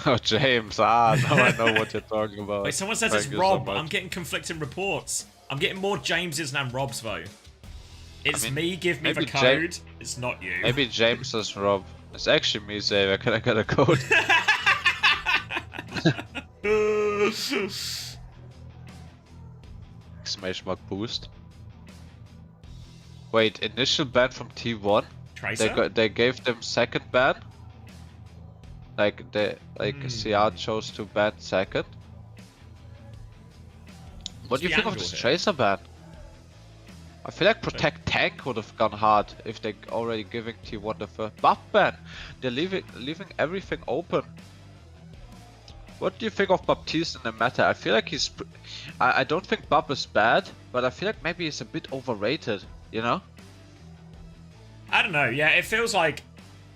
Speaker 12: Oh, James. Now I know what you're talking about.
Speaker 1: Wait, someone says it's Rob. I'm getting conflicting reports. I'm getting more Jameses than Robs, though. It's me, give me the code. It's not you.
Speaker 12: Maybe James is Rob. It's actually me, Xavier. Can I get a code? Exclamation mark boost. Wait, initial ban from T1?
Speaker 1: Tracer?
Speaker 12: They gave them second ban? Like CR chose to ban second? What do you think of this Tracer ban? I feel like Protect Tank would have gone hard if they already giving T1 the first buff ban. They're leaving everything open. What do you think of Baptiste in the meta? I feel like he's... I don't think Bap is bad, but I feel like maybe he's a bit overrated, you know?
Speaker 1: I don't know, yeah, it feels like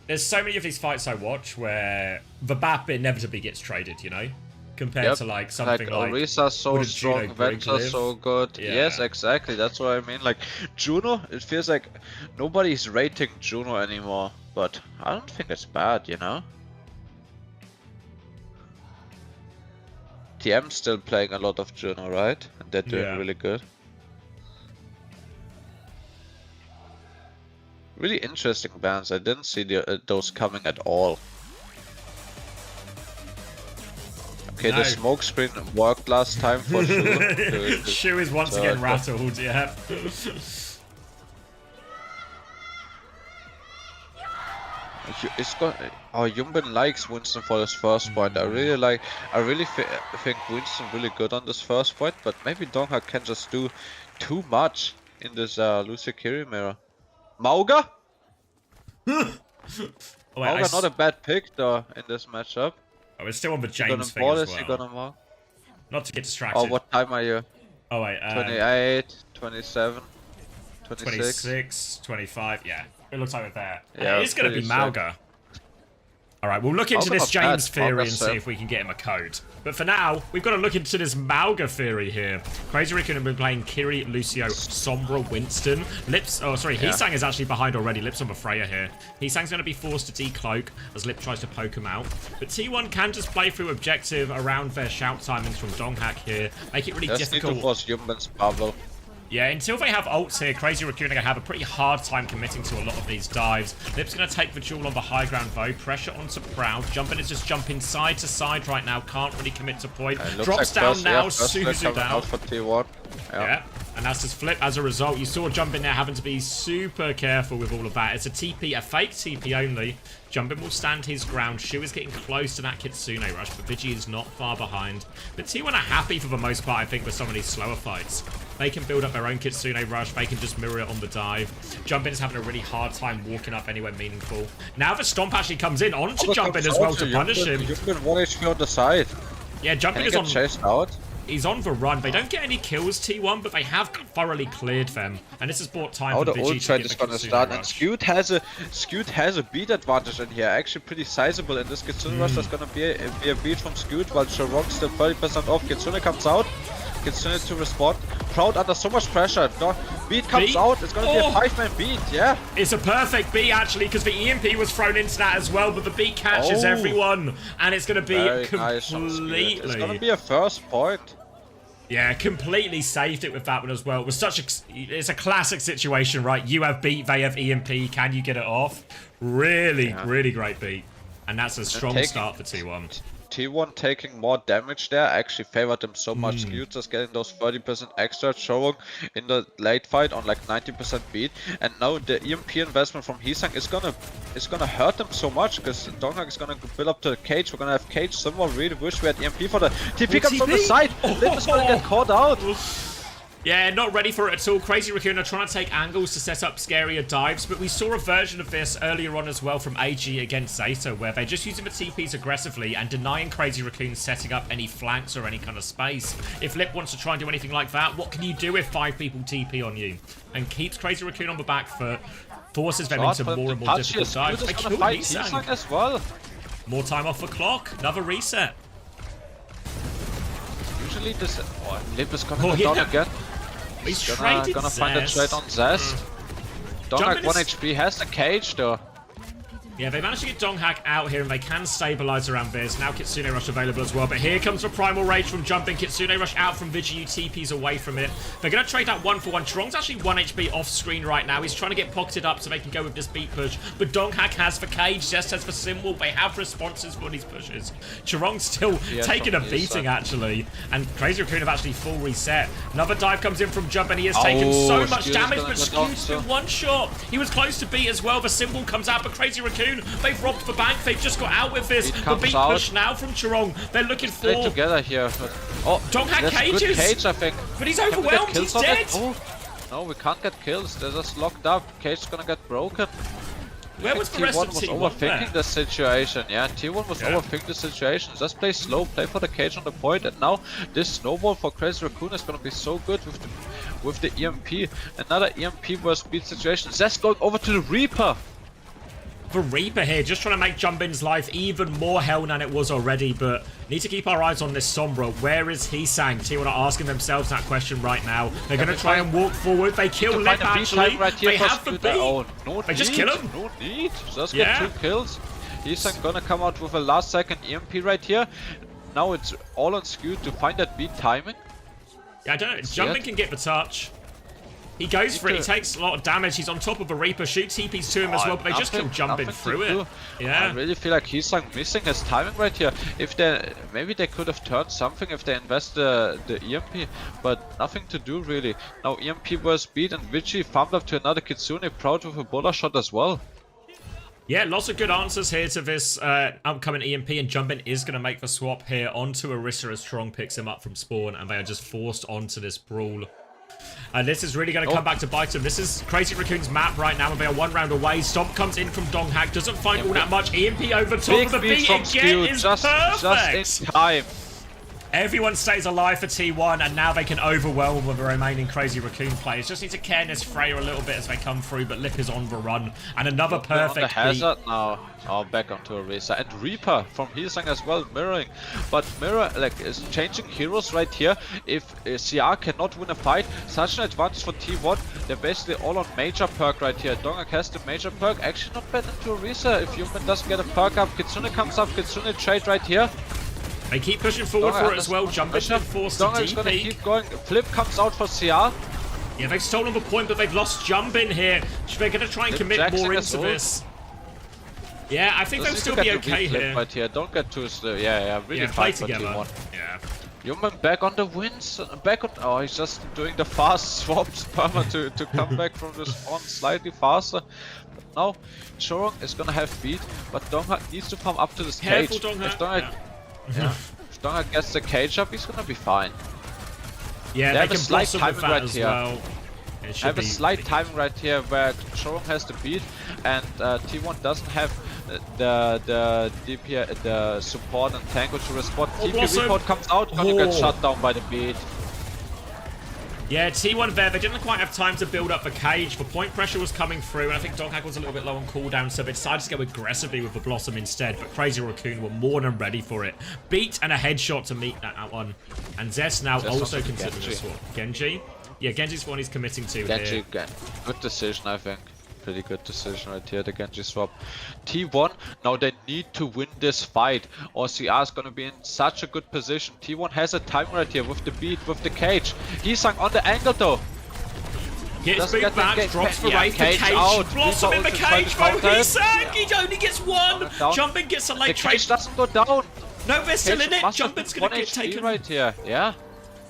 Speaker 1: there's so many of these fights I watch where the Bap inevitably gets traded, you know? Compared to like something like...
Speaker 12: Orisa's so strong, Venture's so good. Yeah. Yes, exactly, that's what I mean. Like, Juno, it feels like nobody's rating Juno anymore, but I don't think it's bad, you know? TM still playing a lot of Juno, right? And they're doing
Speaker 1: Yeah.
Speaker 12: really good. Really interesting bans. I didn't see those coming at all. Okay,
Speaker 1: No.
Speaker 12: the smoke screen worked last time for sure.
Speaker 1: Shu is once
Speaker 12: So,
Speaker 1: again rattled, yeah.
Speaker 12: It's got. Oh, Yumbin likes Winston for his first point. I really think Winston really good on this first point, but maybe Donghak can just do too much in this Lucio Kiri mirror. Mauga? Mauga not a bad pick though in this matchup.
Speaker 1: Oh, we're still on the
Speaker 12: You
Speaker 1: James thing
Speaker 12: gonna
Speaker 1: as
Speaker 12: you
Speaker 1: well.
Speaker 12: gonna mark?
Speaker 1: Not to get distracted.
Speaker 12: Oh, what time are you?
Speaker 1: Oh wait,
Speaker 12: 28, 27, 26.
Speaker 1: 26, 25, yeah. It looks like we're there.
Speaker 12: Yeah,
Speaker 1: It's going to be
Speaker 12: pretty sick.
Speaker 1: Mauga. Alright, we'll look into
Speaker 12: Mauga
Speaker 1: this
Speaker 12: not bad.
Speaker 1: James theory and
Speaker 12: Mauga's
Speaker 1: see
Speaker 12: safe.
Speaker 1: if we can get him a code. But for now, we've got to look into this Mauga theory here. Crazy Raccoon have been playing Kiri, Lucio, Sombra, Winston. Heesang is actually behind already. Lips on the Freya here. Heesang's going to be forced to decloak as Lip tries to poke him out. But T1 can just play through objective around their shout timings from Donghak here. Make it really
Speaker 12: Just need to
Speaker 1: difficult.
Speaker 12: force Yumbin's bubble.
Speaker 1: Yeah, until they have ults here, Crazy Raccoon are going to have a pretty hard time committing to a lot of these dives. Lip's going to take the duel on the high ground though. Pressure onto Proud. Jumping is just jumping side to side right now. Can't really commit to point. Drops down now. Suzu down.
Speaker 12: Out for T1.
Speaker 1: Yeah. And that's his flip as a result. You saw Jumpin there having to be super careful with all of that. It's a TP, a fake TP only. Jumpin will stand his ground. Shu is getting close to that Kitsune rush, but Vigi is not far behind. But T1 are happy for the most part, I think, with some of these slower fights. They can build up their own Kitsune rush. They can just mirror it on the dive. Jumpin is having a really hard time walking up anywhere meaningful. Now the Stomp actually comes in onto Jumpin as well to punish him.
Speaker 12: Yumbin 1 HP on the side.
Speaker 1: Yeah, Jumpin
Speaker 12: Can
Speaker 1: is
Speaker 12: he
Speaker 1: on...
Speaker 12: get chased out?
Speaker 1: He's on the run. They don't get any kills, T1, but they have thoroughly cleared them. And this has bought time
Speaker 12: Oh,
Speaker 1: for
Speaker 12: the
Speaker 1: Vigi
Speaker 12: ult
Speaker 1: to
Speaker 12: trade
Speaker 1: get
Speaker 12: is
Speaker 1: the
Speaker 12: gonna
Speaker 1: Kitsune
Speaker 12: start, and
Speaker 1: rush.
Speaker 12: Skewed has a beat advantage in here, actually pretty sizable in this Kitsune rush. There's gonna be a beat from Skewed while Sharong's still 30% off. Kitsune comes out, Kitsune to respond. Proud under so much pressure. Beat comes out, it's gonna be a 5-man beat, yeah.
Speaker 1: It's a perfect beat actually, because the EMP was thrown into that as well, but the beat catches everyone, and it's gonna be
Speaker 12: Very
Speaker 1: completely...
Speaker 12: nice from Skewed. It's gonna be a first point.
Speaker 1: Yeah, completely saved it with that one as well. It was it's a classic situation, right? You have beat, they have EMP. Can you get it off? Really, really great beat. And that's a strong start for T1.
Speaker 12: T1 taking more damage there actually favored them so much. Skewed just getting those 30% extra, Chorong in the late fight on like 90% beat, and now the EMP investment from Heesang is gonna hurt them so much because Donghak is gonna build up to the cage. We're gonna have cage. Someone really wish we had EMP for the TP comes from the side. Lip is gonna get caught out.
Speaker 1: Yeah, not ready for it at all. Crazy Raccoon are trying to take angles to set up scarier dives, but we saw a version of this earlier on as well from AG against Zeta, where they're just using the TPs aggressively and denying Crazy Raccoon setting up any flanks or any kind of space. If Lip wants to try and do anything like that, what can you do if 5 people TP on you? And keeps Crazy Raccoon on the back foot, forces them into more and more difficult dives. They killed Heesang
Speaker 12: as well.
Speaker 1: More time off the clock, another reset.
Speaker 12: Usually this... Oh, Lip is gonna go down again.
Speaker 1: He's
Speaker 12: gonna find a trade on Zest. Donghak 1 HP has the cage though.
Speaker 1: Yeah, they managed to get Donghak out here and they can stabilize around this. Now Kitsune Rush available as well. But here comes the Primal Rage from Jumping. Kitsune Rush out from Vigi. TP's away from it. They're going to trade that 1-for-1. Chorong's actually 1 HP off screen right now. He's trying to get pocketed up so they can go with this beat push. But Donghak has for cage. Zest has for symbol. They have responses for these pushes. Chorong's still taking a beating actually. And Crazy Raccoon have actually full reset. Another dive comes in from Jumping. He has taken so much damage, but Skewed's been one shot. He was close to beat as well. The symbol comes out, but Crazy Raccoon, they've robbed the bank. They've just got out with this. The beat push now from Chorong. They're looking for...
Speaker 12: Stay together here. Oh,
Speaker 1: Donghak cages.
Speaker 12: Good cage, I think.
Speaker 1: But he's overwhelmed. He's dead.
Speaker 12: Oh. No, we can't get kills. They're just locked up. Cage is gonna get broken.
Speaker 1: Where was the rest of
Speaker 12: T1 was overthinking the situation. Yeah, T1 was overthinking the situation. Just play slow, play for the cage on the point, and now this snowball for Crazy Raccoon is gonna be so good with the EMP. Another EMP versus speed situation. Zest going over to the Reaper.
Speaker 1: The Reaper here, just trying to make Jumpin's life even more hell than it was already, but need to keep our eyes on this Sombra. Where is Heesang? T1 are asking themselves that question right now. They're going to try and walk forward. They kill Lip actually. They have the beat.
Speaker 12: Oh, no
Speaker 1: they just kill him.
Speaker 12: No need. Just get 2 kills. Heesang gonna come out with a last second EMP right here. now it's all on Skewed to find that beat timing.
Speaker 1: Yeah, I don't know. Jumping can get the touch. He goes for it. He takes a lot of damage. He's on top of a Reaper. Shoot TPs to him as well, but they just kill Jumping through it. Yeah.
Speaker 12: I really feel like he's like missing his timing right here. If they maybe they could have turned something if they invest the EMP, but nothing to do really. Now EMP was beat and Vichy farmed up to another Kitsune, proud with a Bola shot as well.
Speaker 1: Yeah, lots of good answers here to this upcoming EMP, and Jumpin is going to make the swap here onto Orisa as Strong picks him up from spawn, and they are just forced onto this brawl. And this is really going to come back to bite him. This is Crazy Raccoon's map right now, and they are 1 round away. Stomp comes in from Donghak, doesn't find all that much. EMP over top of the beat again is perfect.
Speaker 12: Just in time.
Speaker 1: Everyone stays alive for T1, and now they can overwhelm with the remaining Crazy Raccoon players. Just need to Cairness Freya a little bit as they come through, but Lip is on the run. And another perfect
Speaker 12: the hazard now. Oh, back onto Orisa. And Reaper from Hillsong as well, mirroring. But Mirror like is changing heroes right here. If CR cannot win a fight, such an advantage for T1. They're basically all on major perk right here. Donghak has the major perk. Actually not bad into Orisa. If Human doesn't get a perk up, Kitsune comes up. Kitsune trade right here.
Speaker 1: They keep pushing forward for it as well. Jumping forced to
Speaker 12: DP. Gonna keep going. Flip comes out for CR.
Speaker 1: Yeah, they've stolen the point, but they've lost Jumpin here. They're going to try and commit more into this. Yeah, I think they'll still be okay here.
Speaker 12: Right here. Don't get too slow. Yeah, really
Speaker 1: play
Speaker 12: fight
Speaker 1: together.
Speaker 12: For T1.
Speaker 1: Yeah.
Speaker 12: Human back on the wins. Back on. Oh, he's just doing the fast swaps, perma to come back from the spawn slightly faster. But now, Chorong is gonna have beat, but Donghak needs to come up to this cage.
Speaker 1: Careful, Donghak.
Speaker 12: If Donghak gets the cage up, he's gonna be fine.
Speaker 1: Yeah, they have a slight timing right here. Well.
Speaker 12: I have a slight timing right here where Chorong has the beat and T1 doesn't have the DP, the support and tango to respond. TP report comes out, gonna get shut down by the beat.
Speaker 1: Yeah, T1 there, they didn't quite have time to build up the cage. The point pressure was coming through, and I think Donghak was a little bit low on cooldown, so they decided to go aggressively with the Blossom instead, but Crazy Raccoon were more than ready for it. Beat and a headshot to meet that one. And Zest now also considering the swap. Genji? Yeah, Genji's one he's committing to
Speaker 12: Genji,
Speaker 1: here.
Speaker 12: good decision, I think. Pretty good decision right here, the Genji swap. T1, now they need to win this fight, or CR is gonna be in such a good position. T1 has a time right here with the beat, with the cage. Hee-Sang on the angle though.
Speaker 1: Gets big back, drops for Wraith, the cage out. Blossom in the cage though, Hee-Sang! He only gets one! Jumping gets a late trade.
Speaker 12: The cage doesn't go down.
Speaker 1: No, they're still in it. Jumping's gonna get taken.
Speaker 12: Right here, yeah.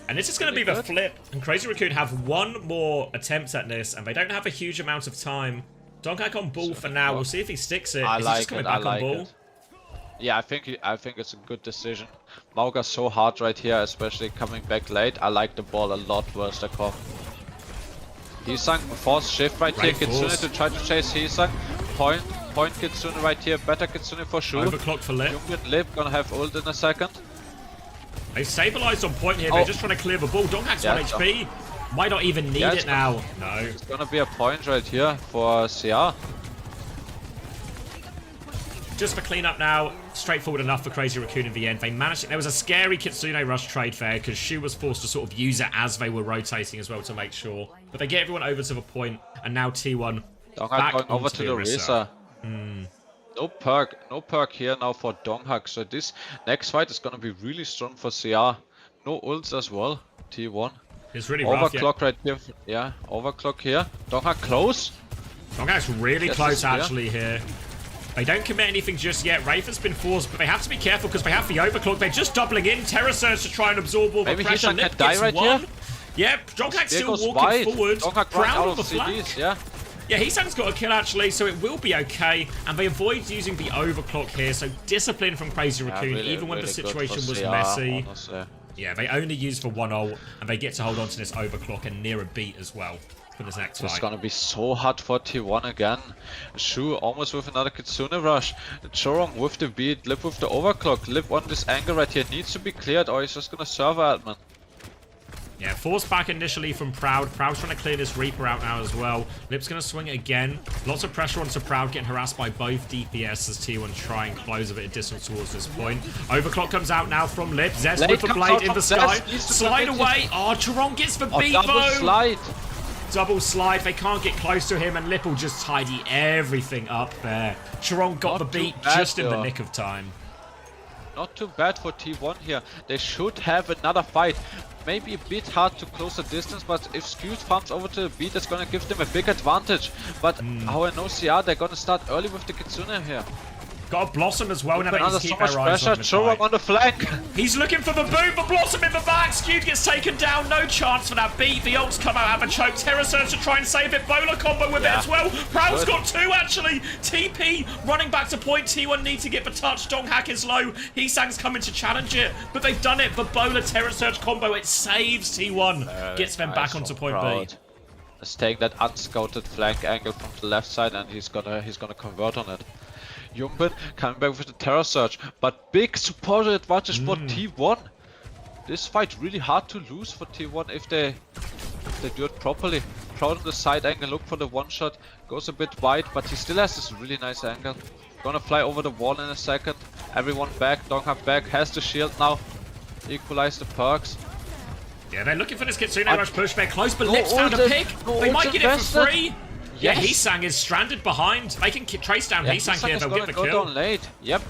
Speaker 1: And this is going to be the flip. And Crazy Raccoon have one more attempt at this, and they don't have a huge amount of time. Donghak on ball for now. We'll see if he sticks it.
Speaker 12: I like
Speaker 1: it. I like
Speaker 12: it. Yeah, I think it's a good decision. Mauga's so hard right here, especially coming back late. I like the ball a lot worse than Kong. Hee-Sang force shift right here. Kitsune to try to chase Hee-Sang. Point Kitsune right here. Better Kitsune for sure.
Speaker 1: Overclock for Lip.
Speaker 12: Lip gonna have ult in a second.
Speaker 1: They stabilized on point here. They're just trying to clear the ball. Donghak's 1 HP. Might not even need it now. No.
Speaker 12: It's gonna be a point right here for CR.
Speaker 1: Just for cleanup now. Straightforward enough for Crazy Raccoon in the end. They managed it. There was a scary Kitsune rush trade there because Shu was forced to sort of use it as they were rotating as well to make sure. But they get everyone over to the point, and now T1 back
Speaker 12: going over to the Orisa. No perk here now for Donghak. So this next fight is gonna be really strong for CR. No ults as well. T1.
Speaker 1: It's really
Speaker 12: overclock right here. Yeah, overclock here. Donghak close.
Speaker 1: Donghak's really close actually here. They don't commit anything just yet. Wraith has been forced, but they have to be careful because they have the overclock. They're just doubling in. Terror Surge to try and absorb all the pressure. Lip gets
Speaker 12: right
Speaker 1: one.
Speaker 12: Here.
Speaker 1: Yeah, Donghak's still walking forward.
Speaker 12: Proud of the flank. Yeah.
Speaker 1: Yeah, Hee-Sang's got a kill actually, so it will be okay. And they avoid using the overclock here, so discipline from Crazy Raccoon, even when the situation was messy.
Speaker 12: Honestly.
Speaker 1: Yeah, they only use for one ult, and they get to hold on to this overclock and near a beat as well for this next fight.
Speaker 12: It's gonna be so hard for T1 again. Shu almost with another Kitsune rush. Chorong with the beat, Lip with the overclock. Lip on this angle right here needs to be cleared, or he's just gonna server admin.
Speaker 1: Yeah, forced back initially from Proud. Proud's trying to clear this Reaper out now as well. Lip's going to swing it again. Lots of pressure onto Proud, getting harassed by both DPS as T1 try and close a bit of distance towards this point. Overclock comes out now from Lip. Zest with the blade in the sky. Slide away. Oh, Chorong gets the beat though.
Speaker 12: Double slide.
Speaker 1: Double slide. They can't get close to him, and Lip will just tidy everything up there. Chorong got the beat just in the nick of time.
Speaker 12: not too bad for T1 here. They should have another fight. Maybe a bit hard to close the distance, but if Skewed farms over to the beat, that's gonna give them a big advantage. But how I know CR, they're gonna start early with the Kitsune here.
Speaker 1: Got a Blossom as well now. They need to keep
Speaker 12: so much
Speaker 1: their eyes
Speaker 12: pressure. Chorong on the flank.
Speaker 1: He's looking for the boom, but Blossom in the back. Skewed gets taken down. No chance for that beat. The ults come out, have a choke. Terror Surge to try and save it. Bowler combo with it as well. Proud's got 2 actually. TP running back to point. T1 need to get the touch. Donghack is low. Heesang's coming to challenge it, but they've done it. The Bowler Terror Surge combo, it saves T1. Gets them back onto point B.
Speaker 12: Let's take that unscouted flank angle from the left side, and he's gonna convert on it. Yumbin coming back with the Terror Surge, but big support advantage for T1. This fight really hard to lose for T1 if they do it properly. Proud on the side angle, look for the one shot, goes a bit wide, but he still has this really nice angle. Gonna fly over the wall in a second. Everyone back, Donghack back, has the shield now. Equalize the perks.
Speaker 1: Yeah, they're looking for this Kitsune rush push. They're close, but Lip's found a pick. They might get it for free. Yeah, Heesang is stranded behind. They can trace down Heesang here. They'll get the kill.
Speaker 12: Down late. Yep.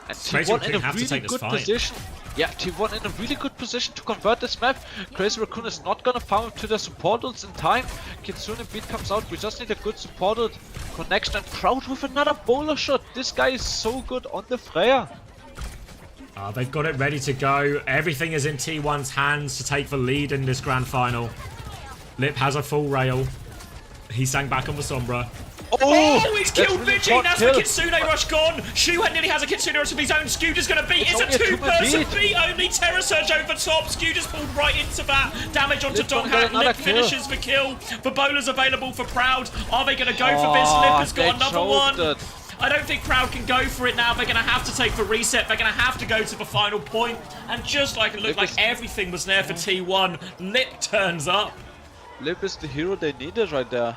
Speaker 12: And T1 in a really good position. Yeah, T1 in a really good position to convert this map. Crazy Raccoon is not gonna farm to the support ults in time. Kitsune beat comes out. We just need a good support ult connection, and Proud with another bowler shot. This guy is so good on the Freya.
Speaker 1: They've got it ready to go. Everything is in T1's hands to take the lead in this grand final. Lip has a full rail. He sang back on the Sombra. Oh, he's killed Vigi! That's the Kitsune rush gone! Shuhan nearly has a Kitsune rush of his own. Skewed is going to beat. It's a 2-person beat. Only Terror Surge over top. Skewed is pulled right into that. Damage onto Donghack. Lip finishes the kill. The bowler's available for Proud. Are they going to go for this? Lip has got another one. I don't think Proud can go for it now. They're going to have to take the reset. They're going to have to go to the final point. And just like it looked like everything was there for T1, Lip turns up.
Speaker 12: Lip is the hero they needed right there.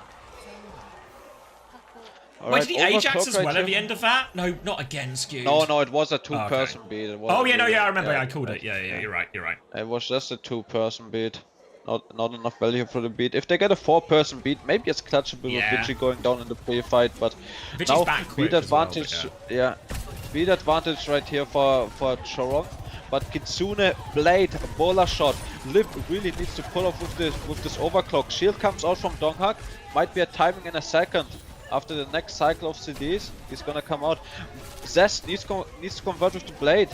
Speaker 1: Wait, did he Ajax as well at the end of that? No, not again, Skewed.
Speaker 12: No, it was a 2-person beat.
Speaker 1: Oh, yeah, I remember. I called it. Yeah, you're right.
Speaker 12: It was just a 2-person beat. Not enough value for the beat. If they get a 4-person beat, maybe it's clutchable with Vigi going down in the pre-fight, but now beat advantage. Beat advantage right here for Chorong. But Kitsune, Blade, Bowler shot. Lip really needs to pull off with this overclock. Shield comes out from Donghack. Might be a timing in a second. After the next cycle of CDs, he's gonna come out. Zest needs to convert with the Blade.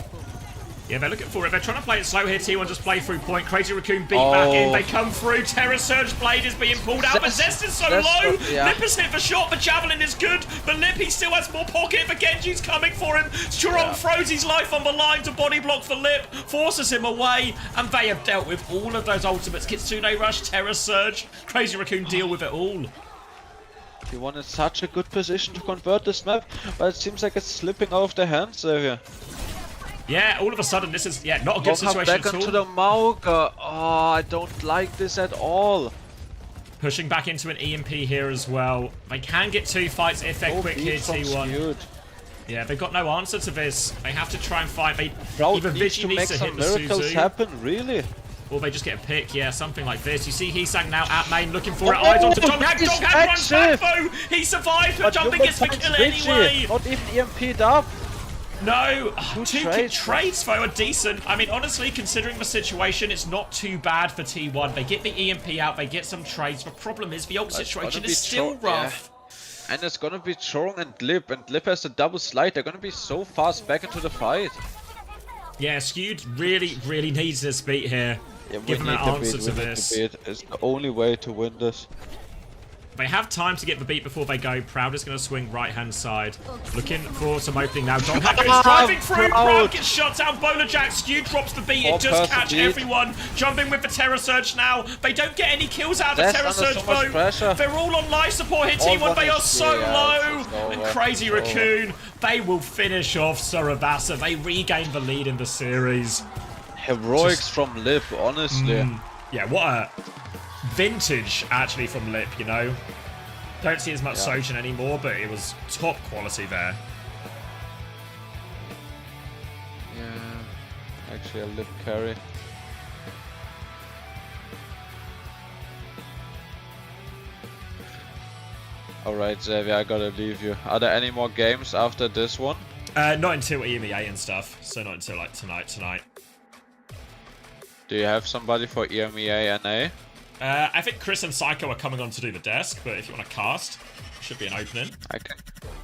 Speaker 1: Yeah, they're looking for it. They're trying to play it slow here. T1 just play through point. Crazy Raccoon beat back in. They come through. Terror Surge Blade is being pulled out, but Zest is so low. Lip has hit the shot. The Javelin is good, but Lip, he still has more pocket. The Genji's coming for him. Chorong throws his life on the line to body block for Lip, forces him away, and they have dealt with all of those ultimates. Kitsune Rush, Terror Surge, Crazy Raccoon deal with it all.
Speaker 12: T1 in such a good position to convert this map, but it seems like it's slipping out of their hands here.
Speaker 1: Yeah, all of a sudden this is not a good situation
Speaker 12: back
Speaker 1: at all.
Speaker 12: Onto the Mauga. Oh, I don't like this at all.
Speaker 1: Pushing back into an EMP here as well. They can get 2 fights if they're quick here, T1.
Speaker 12: Skewed.
Speaker 1: Yeah, they've got no answer to this. They have to try and fight.
Speaker 12: Even Vigi needs to hit the miracles happen, really.
Speaker 1: Or they just get a pick, something like this. You see Heesang now at main looking for it. Eyes onto Donghack. Donghack runs back though. He survived, but Jumping gets the kill anyway.
Speaker 12: Not even EMP'd up.
Speaker 1: No, 2 trades though are decent. I mean, honestly, considering the situation, it's not too bad for T1. They get the EMP out, they get some trades. The problem is the ult situation is still rough.
Speaker 12: Yeah. And it's gonna be Chorong and Lip has a double slide. They're gonna be so fast back into the fight.
Speaker 1: Yeah, Skewed really needs this beat here.
Speaker 12: Yeah,
Speaker 1: give them an answer to this.
Speaker 12: It's the only way to win this.
Speaker 1: They have time to get the beat before they go. Proud is going to swing right-hand side. Looking for some opening now. Donghack is driving through. Proud gets shot down. Bowler Jack. Skewed drops the beat. It just catch everyone. Jumping with the Terror Surge now. They don't get any kills out of the Terror Surge though. They're all on life support here. T1, they are so low. And Crazy Raccoon, they will finish off Surabasa. They regain the lead in the series.
Speaker 12: Heroics from Lip, honestly.
Speaker 1: Yeah, what a vintage actually from Lip, you know. Don't see as much Sojin anymore, but it was top quality there.
Speaker 12: Yeah, actually a Lip carry. Alright, Xavier, I gotta leave you. Are there any more games after this one?
Speaker 1: Not until EMEA and stuff, so not until like tonight.
Speaker 12: Do you have somebody for EMEA NA?
Speaker 1: I think Chris and Psycho are coming on to do the desk, but if you want to cast, should be an opening.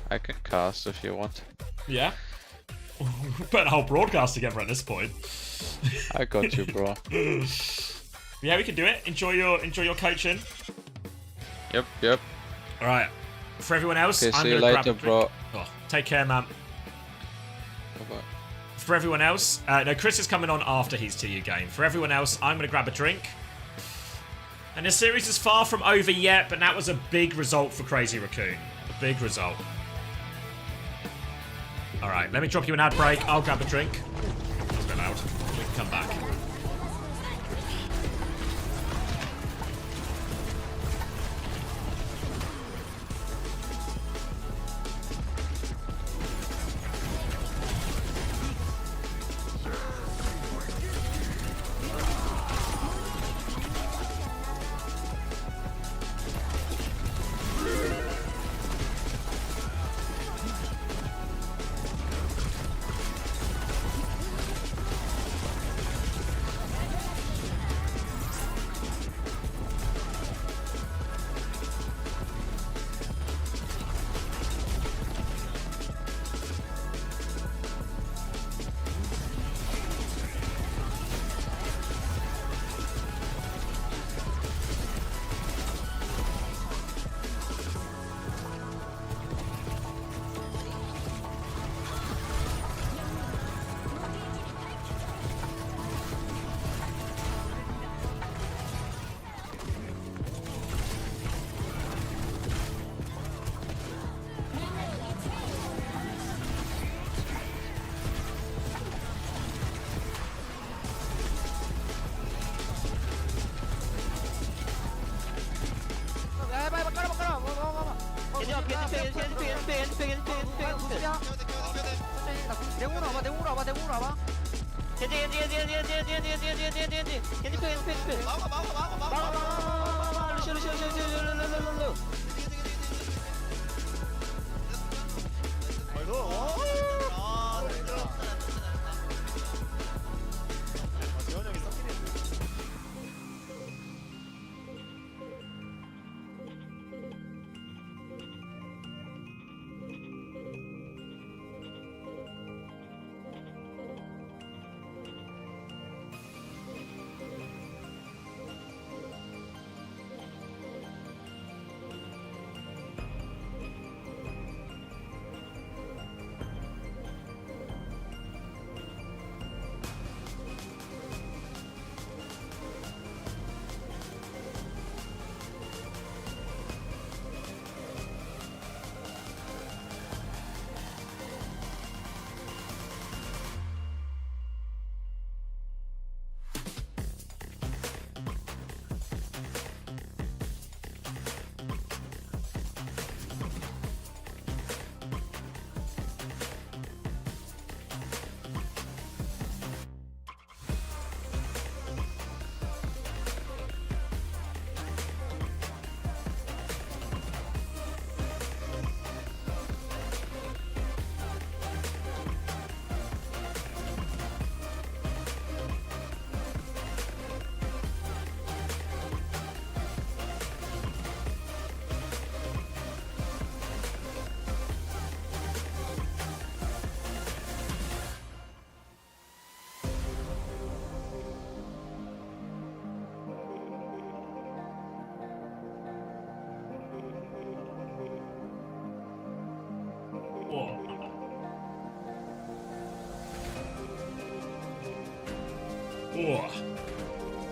Speaker 12: I can cast if you want.
Speaker 1: Yeah. Put a whole broadcast together at this point.
Speaker 12: I got you, bro.
Speaker 1: Yeah, we can do it. Enjoy your coaching.
Speaker 12: Yep.
Speaker 1: All right. For everyone else,
Speaker 12: Okay,
Speaker 1: I'm
Speaker 12: see you
Speaker 1: gonna
Speaker 12: later,
Speaker 1: grab a
Speaker 12: bro.
Speaker 1: drink. Oh, take care, man.
Speaker 12: Bye-bye.
Speaker 1: For everyone else, no, Chris is coming on after his TU game. For everyone else, I'm going to grab a drink. And the series is far from over yet, but that was a big result for Crazy Raccoon. A big result. Alright, let me drop you an ad break. I'll grab a drink. It's a bit loud. We can come back.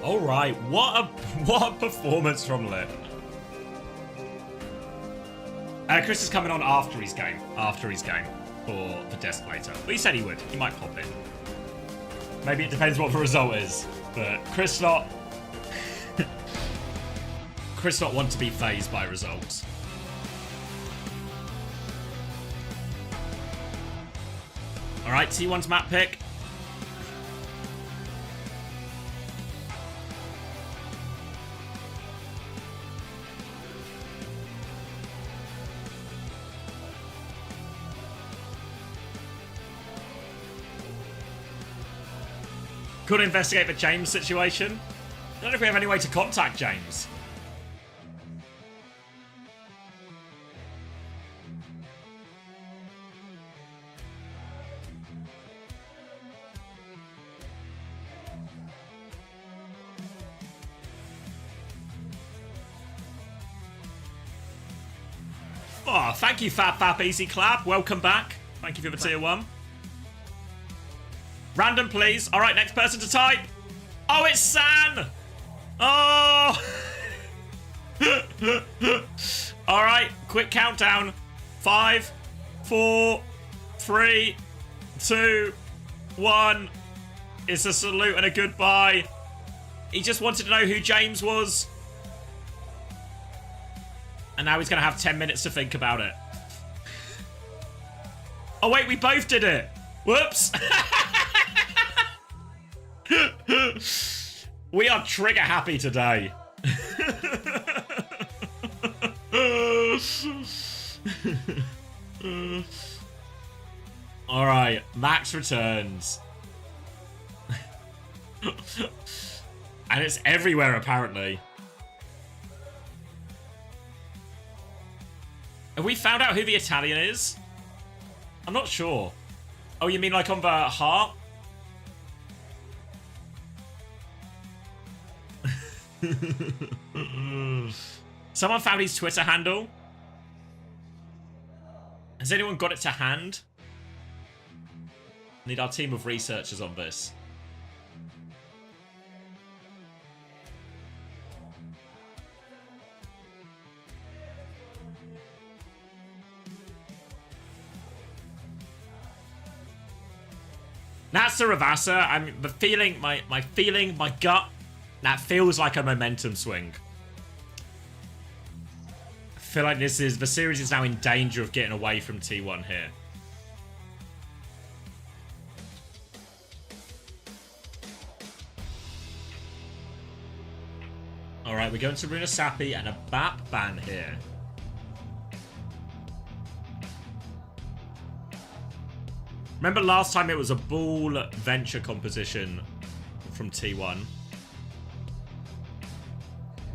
Speaker 1: All right, what a performance from Lip. Chris is coming on after his game for the desk later. But he said he would. He might pop in. Maybe it depends what the result is, but Chris not want to be fazed by results. All right, T1's map pick. Got to investigate the James situation. I don't know if we have any way to contact James. Oh, thank you, Fab Easy Clap. Welcome back. Thank you for the tier 1. Random, please. All right, next person to type. Oh, it's San. Oh. All right, quick countdown. 5, 4, 3, 2, 1. It's a salute and a goodbye. He just wanted to know who James was. And now he's going to have 10 minutes to think about it. Oh, wait, we both did it. Whoops. We are trigger happy today. All right, Max returns. And it's everywhere, apparently. Have we found out who the Italian is? I'm not sure. Oh, you mean like on the heart? Someone found his Twitter handle. Has anyone got it to hand? Need our team of researchers on this. That's the Ravassa. I'm the feeling, my feeling, my gut. That feels like a momentum swing. I feel like the series is now in danger of getting away from T1 here. All right, we're going to Runa Sapi and a BAP ban here. Remember last time it was a Ball Venture composition from T1.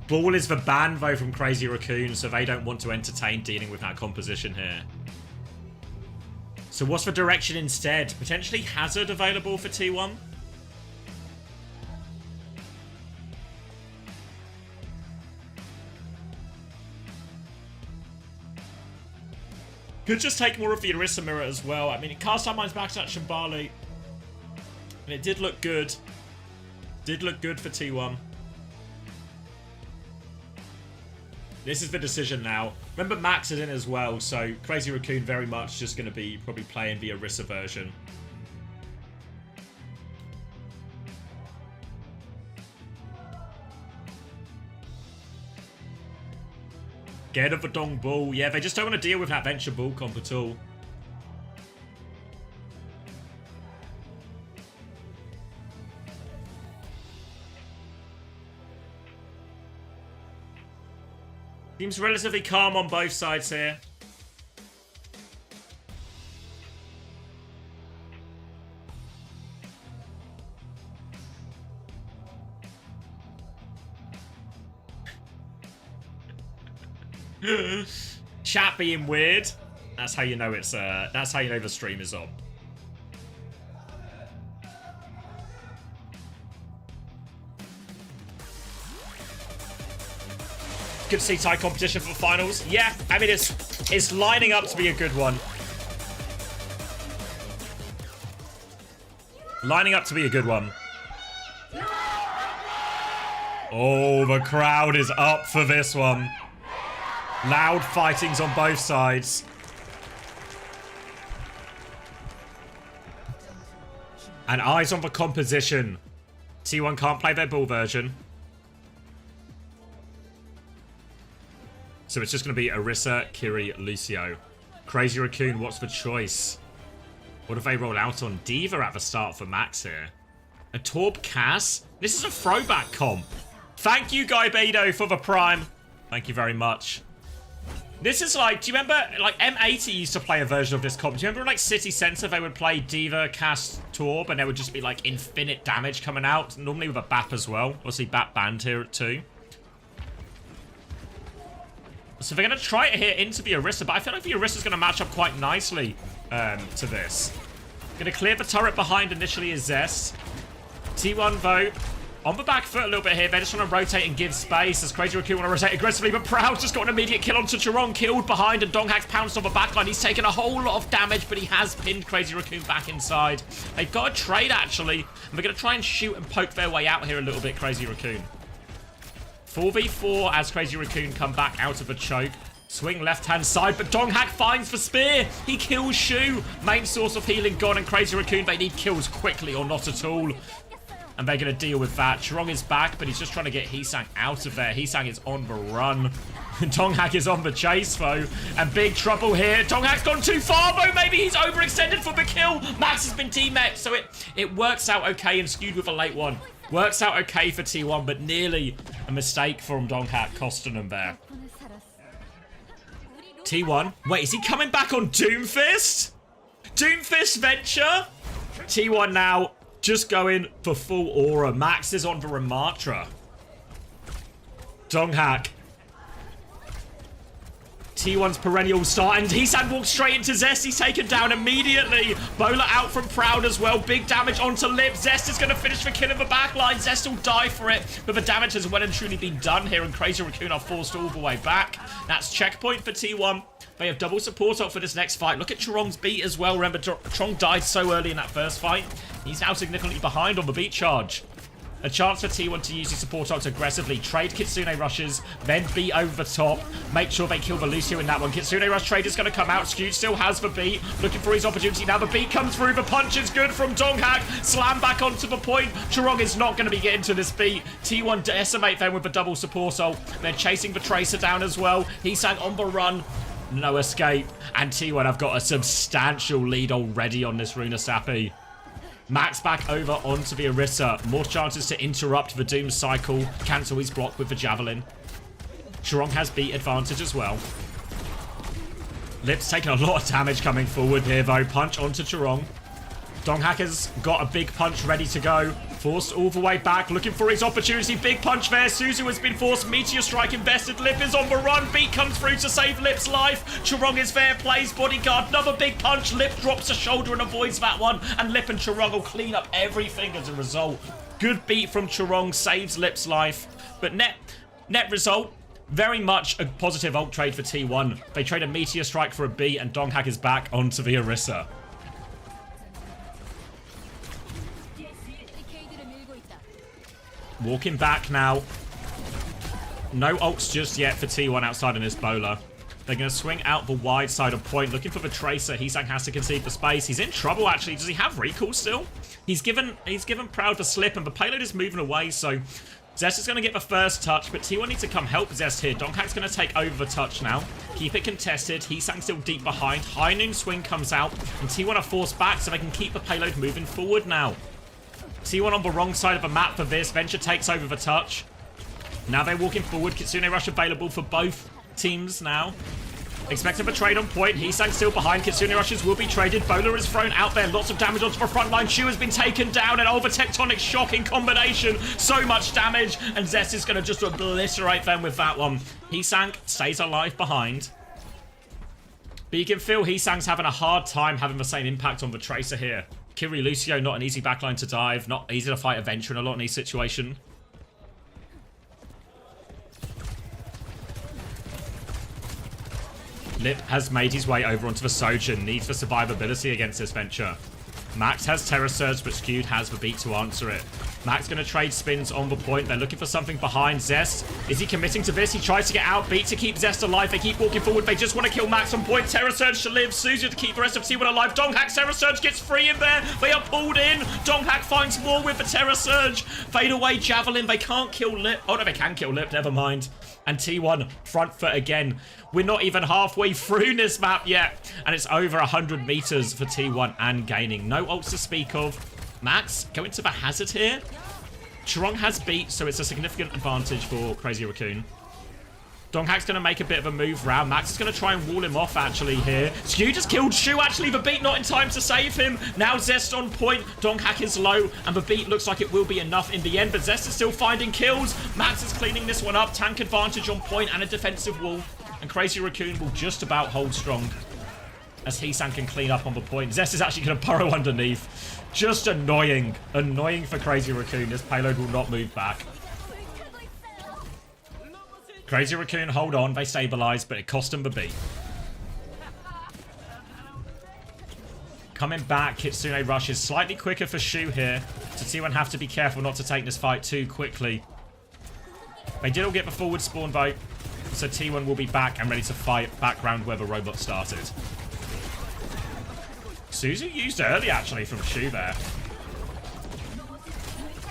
Speaker 1: Ball is the ban, though, from Crazy Raccoon, so they don't want to entertain dealing with that composition here. So what's the direction instead? Potentially Hazard available for T1? Could just take more of the Orisa mirror as well. I mean, it cast our minds back to that Shambali. And it did look good. Did look good for T1. This is the decision now. Remember, Max is in as well, so Crazy Raccoon very much just going to be probably playing the Orisa version. Scared of the Dong Bull. Yeah, they just don't want to deal with that Venture Bull comp at all. Seems relatively calm on both sides here. Chat being weird. That's how you know it's that's how you know the stream is on. Good to see Thai competition for the finals. Yeah, I mean it's lining up to be a good one. Lining up to be a good one. Oh, the crowd is up for this one. Loud fightings on both sides. And eyes on the composition. T1 can't play their Bull version. So it's just going to be Orisa, Kiri, Lucio. Crazy Raccoon, what's the choice? What if they roll out on Diva at the start for Max here? A Torb Cass? This is a throwback comp. Thank you, Guy Bedo, for the Prime. Thank you very much. This is like, do you remember, like, M80 used to play a version of this comp. Do you remember, like, City Center, they would play D.Va, Cast, Torb, and there would just be, like, infinite damage coming out, normally with a BAP as well. Obviously, BAP banned here too. So they're going to try it here into the Orisa, but I feel like the Orisa's going to match up quite nicely to this. Going to clear the turret behind initially is Zest. T1, though, on the back foot a little bit here. They're just trying to rotate and give space as Crazy Raccoon want to rotate aggressively, but Proud just got an immediate kill onto Chiron, killed behind, and Donghack's pounced on the backline. He's taken a whole lot of damage, but he has pinned Crazy Raccoon back inside. They've got a trade, actually, and they're going to try and shoot and poke their way out here a little bit, Crazy Raccoon. 4v4 as Crazy Raccoon come back out of the choke. Swing left-hand side, but Donghack finds the spear. He kills Shu. Main source of healing gone, and Crazy Raccoon, they need kills quickly or not at all. And they're going to deal with that. Chirong is back, but he's just trying to get Heesang out of there. Heesang is on the run. Donghack is on the chase, though. And big trouble here. Donghack's gone too far, though. Maybe he's overextended for the kill. Max has been team-met, so it works out okay and skewed with a late one. Works out okay for T1, but nearly a mistake from Donghack costing him there. T1. Wait, is he coming back on Doomfist? Doomfist Venture? T1 now just going for full aura. Max is on the Ramatra. Donghack. T1's perennial start, and Heesang walks straight into Zest. He's taken down immediately. Bowler out from Proud as well. Big damage onto Lip. Zest is going to finish the kill in the backline. Zest will die for it, but the damage has well and truly been done here, and Crazy Raccoon are forced all the way back. That's checkpoint for T1. They have double support up for this next fight. Look at Chirong's beat as well. Remember, Chirong died so early in that first fight. He's now significantly behind on the beat charge. A chance for T1 to use his support ult aggressively. Trade Kitsune rushes, then beat over the top. Make sure they kill the Lucio in that one. Kitsune rush trade is going to come out. Skewed still has the beat. Looking for his opportunity. Now the beat comes through. The punch is good from Donghack. Slam back onto the point. Chirong is not going to be getting to this beat. T1 decimate them with the double support ult. They're chasing the Tracer down as well. Heesang on the run. No escape. And T1 have got a substantial lead already on this Runa Sappy. Max back over onto the Orisa. More chances to interrupt the Doom cycle. Cancel his block with the Javelin. Chirong has beat advantage as well. Lip's taking a lot of damage coming forward here, though. Punch onto Chirong. Donghack has got a big punch ready to go. Forced all the way back, looking for his opportunity. Big punch there. Suzu has been forced. Meteor Strike invested. Lip is on the run. Beat comes through to save Lip's life. Chirong is there, plays bodyguard. Another big punch. Lip drops a shoulder and avoids that one. And Lip and Chirong will clean up everything as a result. Good beat from Chirong, saves Lip's life. But net result, very much a positive ult trade for T1. They trade a Meteor Strike for a beat, and Donghack is back onto the Orisa. Walking back now. No ults just yet for T1 outside of this bowler. They're going to swing out the wide side of point, looking for the Tracer. Heesang has to concede the space. He's in trouble, actually. Does he have recall still? He's given Proud the slip, and the payload is moving away, so Zest is going to get the first touch, but T1 needs to come help Zest here. Donghack's going to take over the touch now. Keep it contested. Heesang still deep behind. High Noon swing comes out, and T1 are forced back, so they can keep the payload moving forward now. T1 on the wrong side of the map for this. Venture takes over the touch. Now they're walking forward. Kitsune rush available for both teams now. Expecting a trade on point. Heesang still behind. Kitsune rushes will be traded. Bowler is thrown out there. Lots of damage onto the front line. Shu has been taken down. And over Tectonic shock in combination. So much damage. And Zest is going to just obliterate them with that one. Heesang stays alive behind. But you can feel Heesang's having a hard time having the same impact on the Tracer here. Kiri Lucio, not an easy backline to dive. Not easy to fight a Venture in a lot in these situations. Lip has made his way over onto the Sojin. Needs for survivability against this Venture. Max has Terror Surge, but Skewed has the beat to answer it. Max going to trade spins on the point. They're looking for something behind Zest. Is he committing to this? He tries to get out. Beat to keep Zest alive. They keep walking forward. They just want to kill Max on point. Terror Surge to live. Suzu to keep the rest of T1 alive. Donghack Terror Surge gets free in there. They are pulled in. Donghack finds more with the Terror Surge. Fade away Javelin. They can't kill Lip. Oh, no, they can kill Lip. Never mind. And T1 front foot again. We're not even halfway through this map yet. And it's over 100 meters for T1 and gaining. No ults to speak of. Max going to the hazard here. Chirong has beat, so it's a significant advantage for Crazy Raccoon. Donghack's going to make a bit of a move round. Max is going to try and wall him off, actually, here. Skew just killed Shu, actually. The beat not in time to save him. Now Zest on point. Donghack is low, and the beat looks like it will be enough in the end, but Zest is still finding kills. Max is cleaning this one up. Tank advantage on point and a defensive wall, and Crazy Raccoon will just about hold strong as Heesang can clean up on the point. Zest is actually going to burrow underneath. Just annoying. Annoying for Crazy Raccoon. This payload will not move back. Crazy Raccoon hold on, they stabilize, but it cost him the beat. Coming back, Kitsune Rush is slightly quicker for Shu here. So T1 have to be careful not to take this fight too quickly. They did all get the forward spawn vote, so T1 will be back and ready to fight background where the robot started. Suzu used early, actually, from Shu there.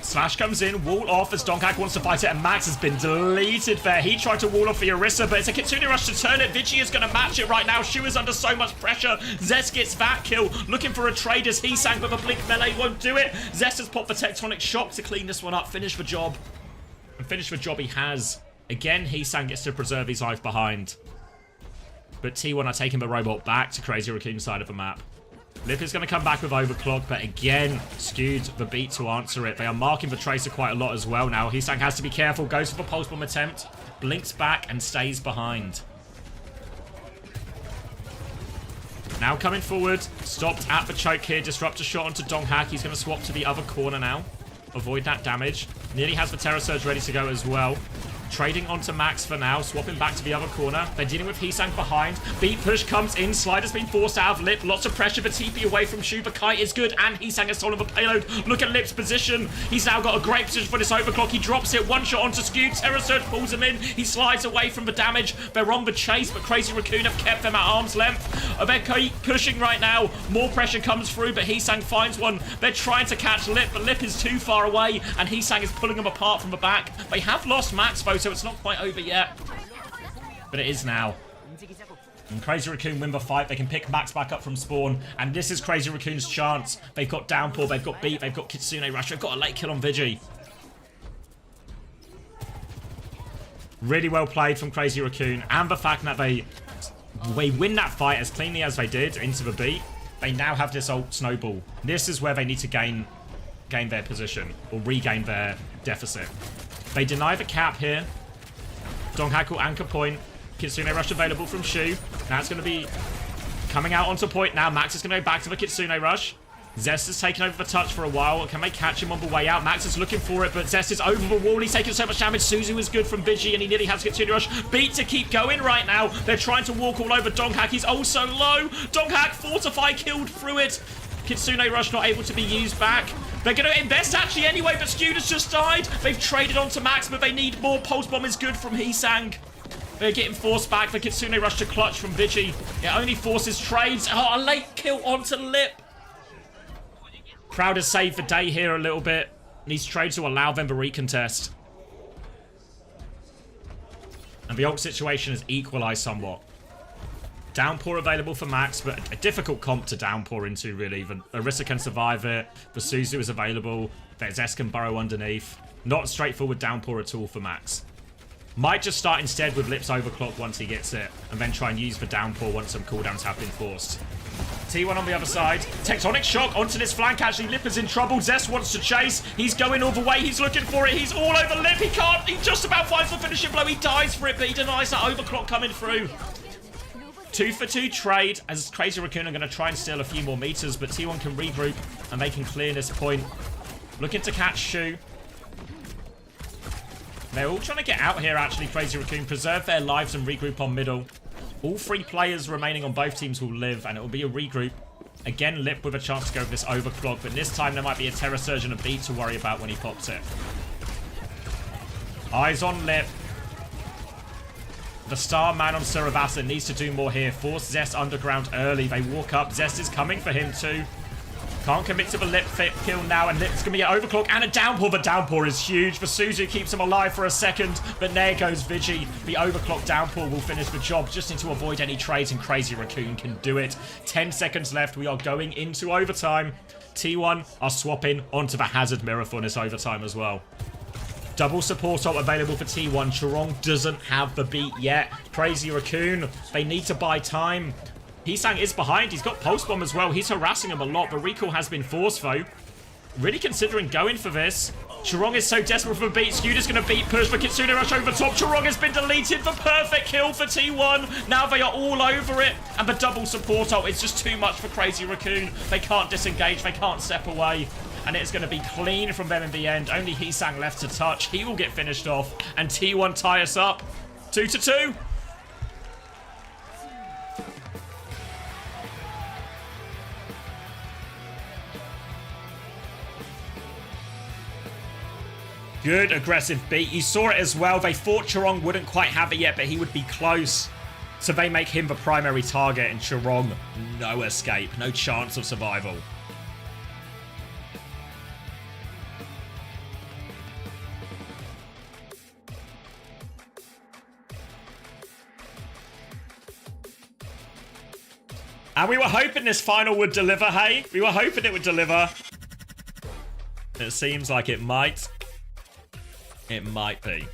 Speaker 1: Slash comes in, wall off as Donghack wants to fight it, and Max has been deleted there. He tried to wall off the Orisa, but it's a Kitsune Rush to turn it. Vici is going to match it right now. Shu is under so much pressure. Zest gets that kill, looking for a trade as Heesang with a blink melee won't do it. Zest has popped the Tectonic Shock to clean this one up, finish the job. And finish the job he has. Again, Heesang gets to preserve his life behind. But T1 are taking the robot back to Crazy Raccoon's side of the map. Lip is going to come back with Overclock, but again, skewed the beat to answer it. They are marking the Tracer quite a lot as well now. Heesang has to be careful, goes for the Pulse Bomb attempt, blinks back and stays behind. Now coming forward, stopped at the choke here, Disruptor shot onto Donghack. He's going to swap to the other corner now, avoid that damage. Nearly has the Terror Surge ready to go as well. Trading onto Max for now, swapping back to the other corner. They're dealing with Heesang behind. Beat push comes in. Slider's been forced out of Lip. Lots of pressure, but TP away from Shu. The kite is good, and Heesang has stolen the payload. Look at Lip's position. He's now got a great position for this overclock. He drops it. One shot onto Skew. Terror Surge pulls him in. He slides away from the damage. They're on the chase, but Crazy Raccoon have kept them at arm's length. They're pushing right now. More pressure comes through, but Heesang finds one. They're trying to catch Lip, but Lip is too far away, and Heesang is pulling them apart from the back. They have lost Max, though, so it's not quite over yet, but it is now. And Crazy Raccoon win the fight. They can pick Max back up from spawn, and this is Crazy Raccoon's chance. They've got Downpour, they've got Beat, they've got Kitsune Rush, they've got a late kill on Vigi. Really well played from Crazy Raccoon, and the fact that they win that fight as cleanly as they did into the Beat. They now have this ult Snowball. This is where they need to gain their position, or regain their deficit. They deny the cap here. Donghack will anchor point. Kitsune Rush available from Shu. Now it's going to be coming out onto point now. Max is going to go back to the Kitsune Rush. Zest has taken over the touch for a while. Can they catch him on the way out? Max is looking for it, but Zest is over the wall. He's taking so much damage. Suzu is good from Vigi, and he nearly has Kitsune Rush. Beat to keep going right now. They're trying to walk all over Donghack. He's also low. Donghack Fortify killed through it. Kitsune Rush not able to be used back. They're going to invest actually anyway, but Skewed has just died. They've traded onto Max, but they need more. Pulse Bomb is good from Heesang. They're getting forced back. The Kitsune Rush to clutch from Vigi. It only forces trades. Oh, a late kill onto Lip. Crowd has saved the day here a little bit. Needs trades to allow them to recontest. And the ult situation has equalized somewhat. Downpour available for Max, but a difficult comp to Downpour into, really. The Orisa can survive it. The Suzu is available. Zest can burrow underneath. Not straightforward Downpour at all for Max. Might just start instead with Lip's Overclock once he gets it, and then try and use the Downpour once some cooldowns have been forced. T1 on the other side. Tectonic Shock onto this flank. Actually, Lip is in trouble. Zest wants to chase. He's going all the way. He's looking for it. He's all over Lip. He can't. He just about finds the finishing blow. He dies for it, but he denies that Overclock coming through. 2 for 2 trade as Crazy Raccoon are going to try and steal a few more meters, but T1 can regroup and they can clear this point. Looking to catch Shu. They're all trying to get out here, actually, Crazy Raccoon. Preserve their lives and regroup on middle. All 3 players remaining on both teams will live, and it will be a regroup. Again, Lip with a chance to go for this Overclock, but this time there might be a Terror Surge and a Beat to worry about when he pops it. Eyes on Lip. The star man on Suravasa needs to do more here. Force Zest underground early. They walk up. Zest is coming for him too. Can't commit to the Lip kill now, and Lip's going to get Overclock and a Downpour. The Downpour is huge. The Suzu keeps him alive for a second, but there goes Vigi. The Overclock Downpour will finish the job. Just need to avoid any trades, and Crazy Raccoon can do it. 10 seconds left. We are going into overtime. T1 are swapping onto the Hazard Mirror for this overtime as well. Double support ult available for T1. Chorong doesn't have the beat yet. Crazy Raccoon, they need to buy time. Hisang is behind. He's got Pulse Bomb as well. He's harassing him a lot, but recall has been forced, though. Really considering going for this. Chorong is so desperate for a beat. Scooter's going to beat push for Kitsune Rush over top. Chorong has been deleted. The perfect kill for T1. Now they are all over it. And the double support ult is just too much for Crazy Raccoon. They can't disengage. They can't step away. And it's going to be clean from them in the end. Only Hisang left to touch. He will get finished off. And T1 tie us up. 2-2. Good aggressive beat. You saw it as well. They thought Chorong wouldn't quite have it yet, but he would be close. So they make him the primary target, and Chorong, no escape. No chance of survival. And we were hoping this final would deliver, hey? We were hoping it would deliver. It seems like it might. It might be.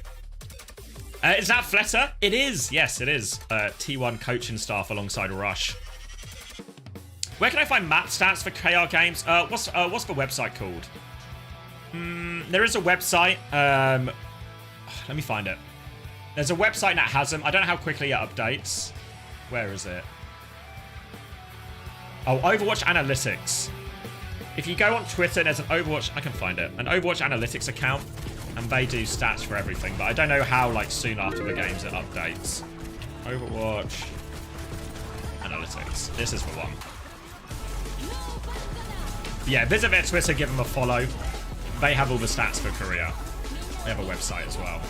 Speaker 1: Is that Fletter? It is. Yes, it is. T1 coaching staff alongside Rush. Where can I find map stats for KR games? What's the website called? There is a website. Let me find it. There's a website that has them. I don't know how quickly it updates. Where is it? Oh, Overwatch Analytics. If you go on Twitter, there's an Overwatch... I can find it. An Overwatch Analytics account. And they do stats for everything. But I don't know how, like, soon after the games it updates. Overwatch Analytics. This is the one. Yeah, visit their Twitter, give them a follow. They have all the stats for Korea. They have a website as well.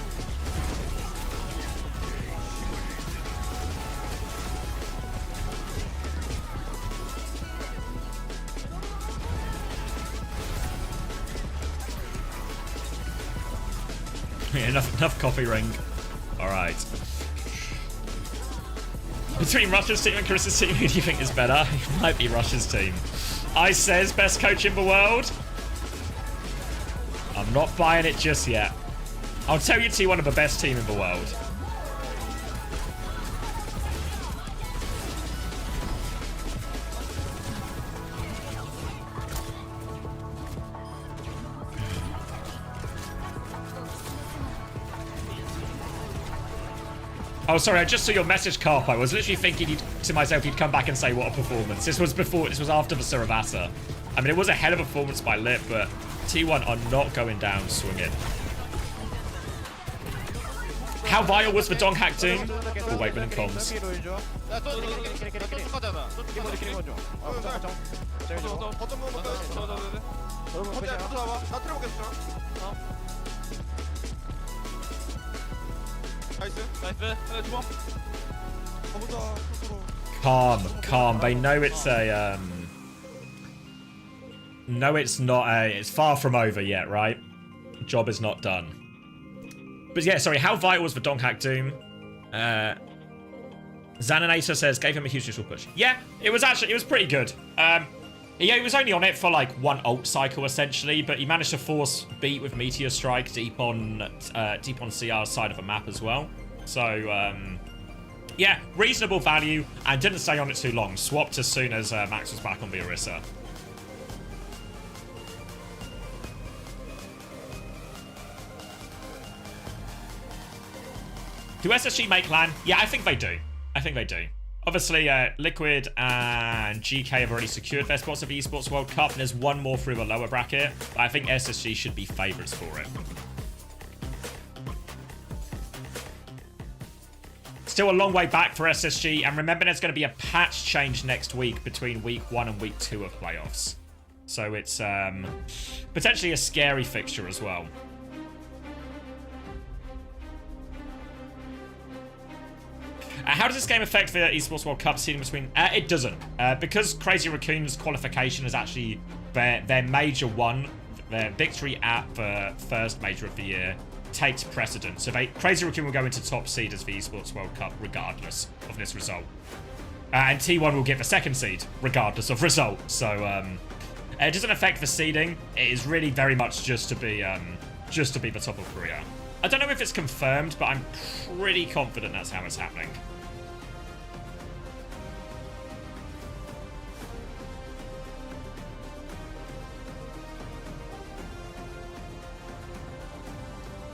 Speaker 1: Yeah, enough coffee ring. Alright. Between Russia's team and Chris's team, who do you think is better? It might be Russia's team. I says best coach in the world. I'm not buying it just yet. I'll tell you T1 are the best team in the world. Oh, sorry, I just saw your message, Carp. I was literally thinking to myself he'd come back and say, what a performance. This was after the Saravasa. I mean, it was a hell of a performance by Lip, but T1 are not going down swinging. How vile was the Dong Hack Doom? Oh, wait, but in comms. Calm. They know it's a, no, it's not it's far from over yet, right? Job is not done. But yeah, sorry, how vital was the Dong Hack Doom? Xananator says, gave him a huge initial push. Yeah, it was pretty good. Yeah, he was only on it for like one ult cycle essentially, but he managed to force beat with Meteor Strike deep on CR's side of the map as well. So, yeah, reasonable value, and didn't stay on it too long. Swapped as soon as Max was back on the Orisa. Do SSG make LAN? Yeah, I think they do. Obviously, Liquid and GK have already secured their spots at the Esports World Cup, and there's one more through the lower bracket. I think SSG should be favourites for it. Still a long way back for SSG, and remember there's going to be a patch change next week between week 1 and week 2 of playoffs. So it's potentially a scary fixture as well. How does this game affect the Esports World Cup seeding between... it doesn't. Because Crazy Raccoon's qualification is actually their major one, their victory at the first major of the year takes precedence. So Crazy Raccoon will go into top seed as the Esports World Cup regardless of this result. And T1 will get the second seed regardless of result. So it doesn't affect the seeding. It is really very much just to be just to be the top of Korea. I don't know if it's confirmed, but I'm pretty confident that's how it's happening.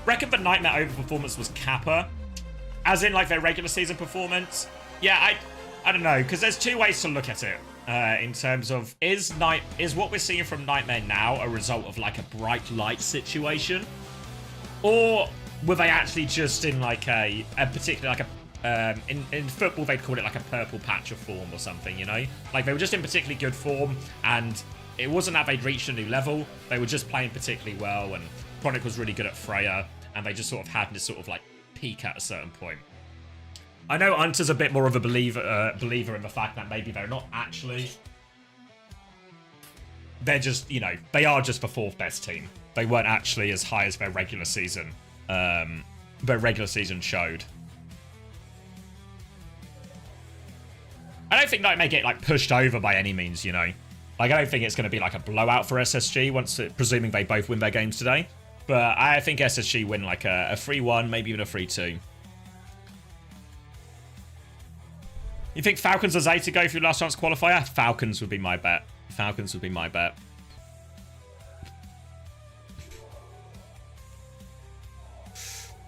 Speaker 1: Reckon the Nightmare overperformance was Kappa. As in, like, their regular season performance. Yeah, I don't know, because there's two ways to look at it. In terms of, is what we're seeing from Nightmare now a result of, like, a bright light situation? Or were they actually just in, like, a particular, like, in football, they'd call it, like, a purple patch of form or something, you know? Like, they were just in particularly good form, and it wasn't that they'd reached a new level. They were just playing particularly well, and Chronic was really good at Freya, and they just sort of had this sort of, like, peak at a certain point. I know Hunter's a bit more of a believer in the fact that maybe they're not actually. They're just, you know, they are just the 4th best team. They weren't actually as high as their regular season. Their regular season showed. I don't think that may get like pushed over by any means, you know. Like, I don't think it's going to be like a blowout for SSG once, presuming they both win their games today. But I think SSG win like a 3-1, maybe even a 3-2. You think Falcons or Zeta go through last chance qualifier? Falcons would be my bet. Falcons would be my bet.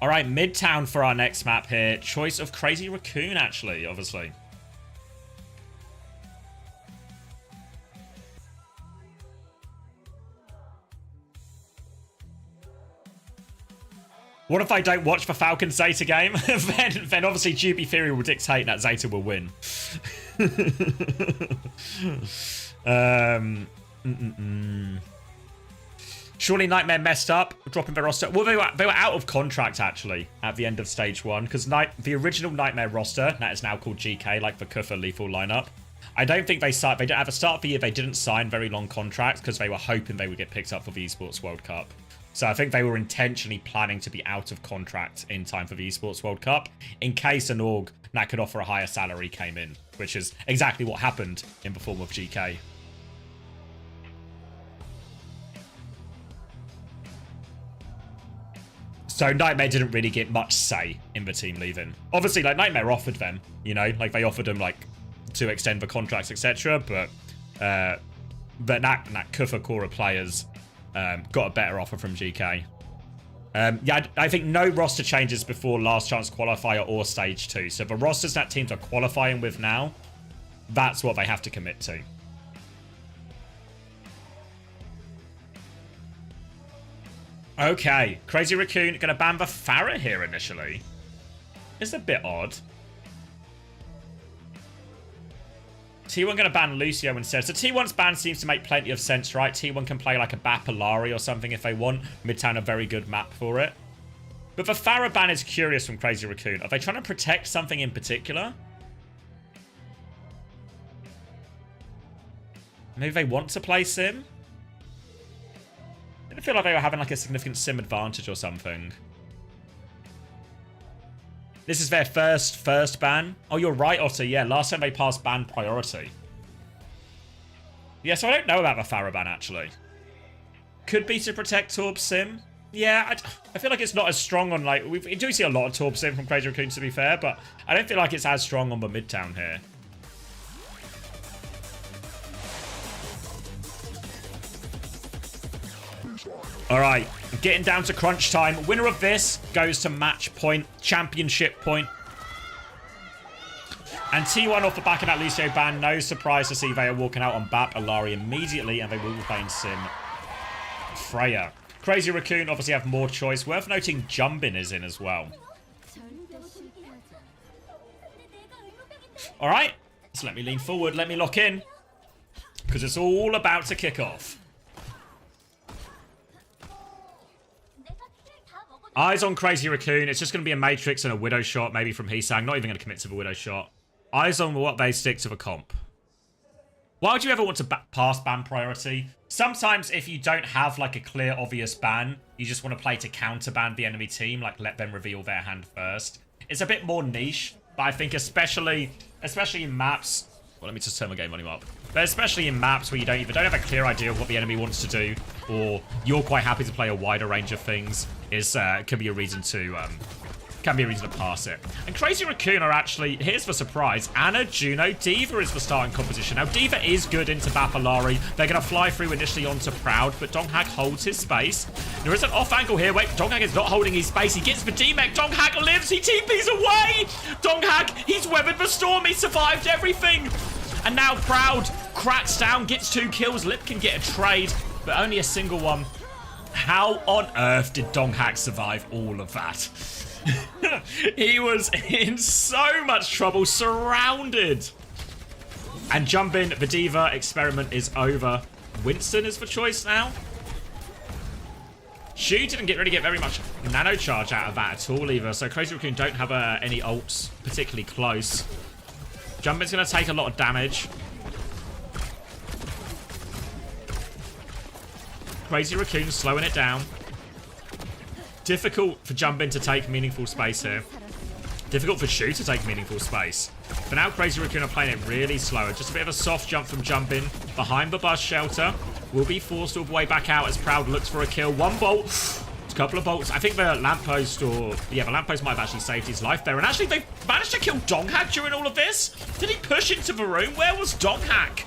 Speaker 1: All right, Midtown for our next map here. Choice of Crazy Raccoon, actually, obviously. What if I don't watch the Falcons Zeta game? then obviously Juby Theory will dictate that Zeta will win. Surely Nightmare messed up, dropping their roster. Well, they were out of contract, actually, at the end of Stage 1, because the original Nightmare roster, that is now called GK, like the Kufa lethal lineup, I don't think they signed. They didn't, at the start of the year, they didn't sign very long contracts, because they were hoping they would get picked up for the Esports World Cup. So I think they were intentionally planning to be out of contract in time for the Esports World Cup, in case an org that could offer a higher salary came in, which is exactly what happened in the form of GK. So Nightmare didn't really get much say in the team leaving. Obviously, like, Nightmare offered them, you know, like they offered them like to extend the contracts, etc. But that Kufa Cora players got a better offer from GK. Yeah, I think no roster changes before last chance qualifier or stage 2. So the rosters that teams are qualifying with now, that's what they have to commit to. Okay, Crazy Raccoon going to ban the Farah here initially. It's a bit odd. T1 going to ban Lucio instead. So T1's ban seems to make plenty of sense, right? T1 can play like a Bapalari or something if they want. Midtown a very good map for it. But the Farah ban is curious from Crazy Raccoon. Are they trying to protect something in particular? Maybe they want to play Sim? I didn't feel like they were having like a significant Sim advantage or something. This is their first ban. Oh, you're right, Otter. Yeah, last time they passed ban priority. Yeah, so I don't know about the Farah ban, actually. Could be to protect Torb Sim. Yeah, I feel like it's not as strong on, like... We do see a lot of Torb Sim from Crazy Raccoon, to be fair, but I don't feel like it's as strong on the Midtown here. All right, getting down to crunch time. Winner of this goes to match point, championship point. And T1 off the back of that Lucio ban. No surprise to see they are walking out on Bap Alari immediately, and they will be playing Sim Freya. Crazy Raccoon obviously have more choice. Worth noting Jumbin is in as well. All right, so let me lean forward. Let me lock in, because it's all about to kick off. Eyes on Crazy Raccoon. It's just going to be a Matrix and a Widow shot, maybe from Hisang. Not even going to commit to the Widow shot. Eyes on what they stick to the comp. Why would you ever want to pass ban priority? Sometimes if you don't have like a clear, obvious ban, you just want to play to counter ban the enemy team, like let them reveal their hand first. It's a bit more niche, but I think especially in maps... Well, let me just turn my game volume up. But especially in maps where you don't have a clear idea of what the enemy wants to do, or you're quite happy to play a wider range of things, can be a reason to pass it. And Crazy Raccoon are actually, here's the surprise, Ana, Juno, D.Va is the starting composition. Now, D.Va is good into Bapalari. They're going to fly through initially onto Proud, but Donghak holds his space. There is an off angle here. Wait, Donghak is not holding his space. He gets the D-Mech. Donghak lives. He TPs away. Donghak, he's weathered the storm. He survived everything. And now Proud cracks down, gets 2 kills. Lip can get a trade, but only a single one. How on earth did Donghak survive all of that? He was in so much trouble, surrounded. And jump in, the D.Va experiment is over. Winston is the choice now. Shu didn't really get very much nano charge out of that at all either, so Crazy Raccoon don't have any ults particularly close. Jumpin's going to take a lot of damage. Crazy Raccoon slowing it down. Difficult for Jumpin to take meaningful space here. Difficult for Shu to take meaningful space. But now Crazy Raccoon are playing it really slow. Just a bit of a soft jump from Jumpin. Behind the bus shelter. Will be forced all the way back out as Proud looks for a kill. 1 bolt. A couple of bolts. I think the lamppost the lamppost might have actually saved his life there. And actually they managed to kill Donghak during all of this. Did he push into the room? Where was Donghak?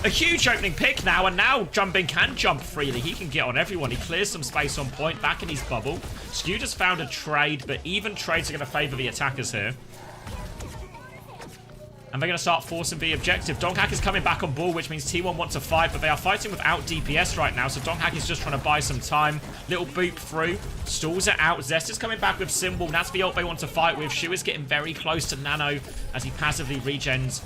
Speaker 1: A huge opening pick now, and now Jumpin can jump freely. He can get on everyone. He clears some space on point, back in his bubble. Skew just found a trade, but even trades are going to favour the attackers here. And they're going to start forcing the objective. Donghak is coming back on board, which means T1 want to fight, but they are fighting without DPS right now, so Donghak is just trying to buy some time. Little boop through, stalls it out. Zest is coming back with Symbol. That's the ult they want to fight with. Shu is getting very close to Nano as he passively regens.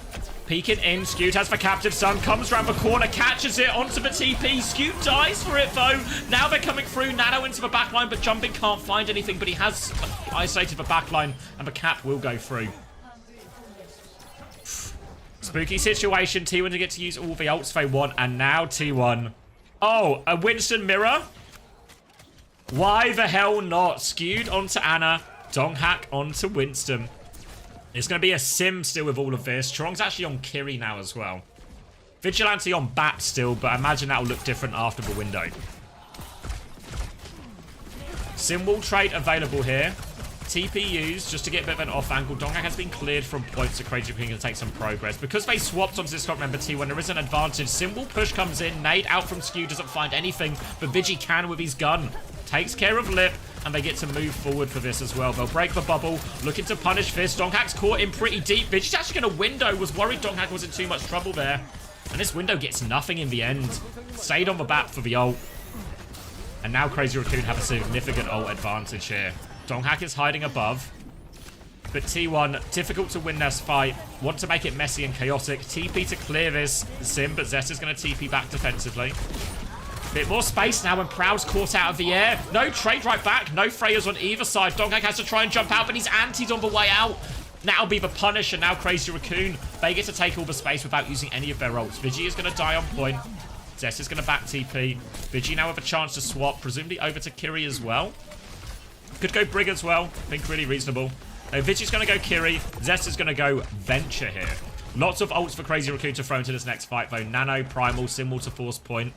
Speaker 1: Peeking in, Skewed has the captive son, comes around the corner, catches it onto the TP. Skewed dies for it though. Now they're coming through, Nano into the backline, but Jumpin can't find anything, but he has isolated the backline, and the cap will go through. Spooky situation, T1 to get to use all the ults they want, and now T1. Oh, a Winston mirror? Why the hell not? Skewed onto Ana, Donghak onto Winston. It's going to be a sim still with all of this. Chorong's actually on Kiri now as well. Vigilante on Bat still, but I imagine that will look different after the window. Sim wall trade available here. TP used just to get a bit of an off angle. Donghak has been cleared from points, so Crazy Raccoon can take some progress. Because they swapped onto this top member T1, there is an advantage. Symbol push comes in. Nade out from Skew, doesn't find anything, but Vigi can with his gun. Takes care of Lip, and they get to move forward for this as well. They'll break the bubble, looking to punish this. Donghak's caught in pretty deep. Vigi's actually going to window. Was worried Donghak was in too much trouble there. And this window gets nothing in the end. Stayed on the bat for the ult. And now Crazy Raccoon have a significant ult advantage here. Donghak is hiding above. But T1, difficult to win this fight. Want to make it messy and chaotic. TP to clear this sim, but Zest is going to TP back defensively. Bit more space now when Proud's caught out of the air. No trade right back. No Freyas on either side. Donghak has to try and jump out, but he's antied on the way out. Now be the punish, and now Crazy Raccoon. They get to take all the space without using any of their ults. Vigi is going to die on point. Zest is going to back TP. Vigi now have a chance to swap, presumably over to Kiri as well. Could go Brig as well. I think really reasonable. Vigi's going to go Kiri. Zest is going to go Venture here. Lots of ults for Crazy Raccoon to throw into this next fight, though. Nano, Primal, Symbol to force point.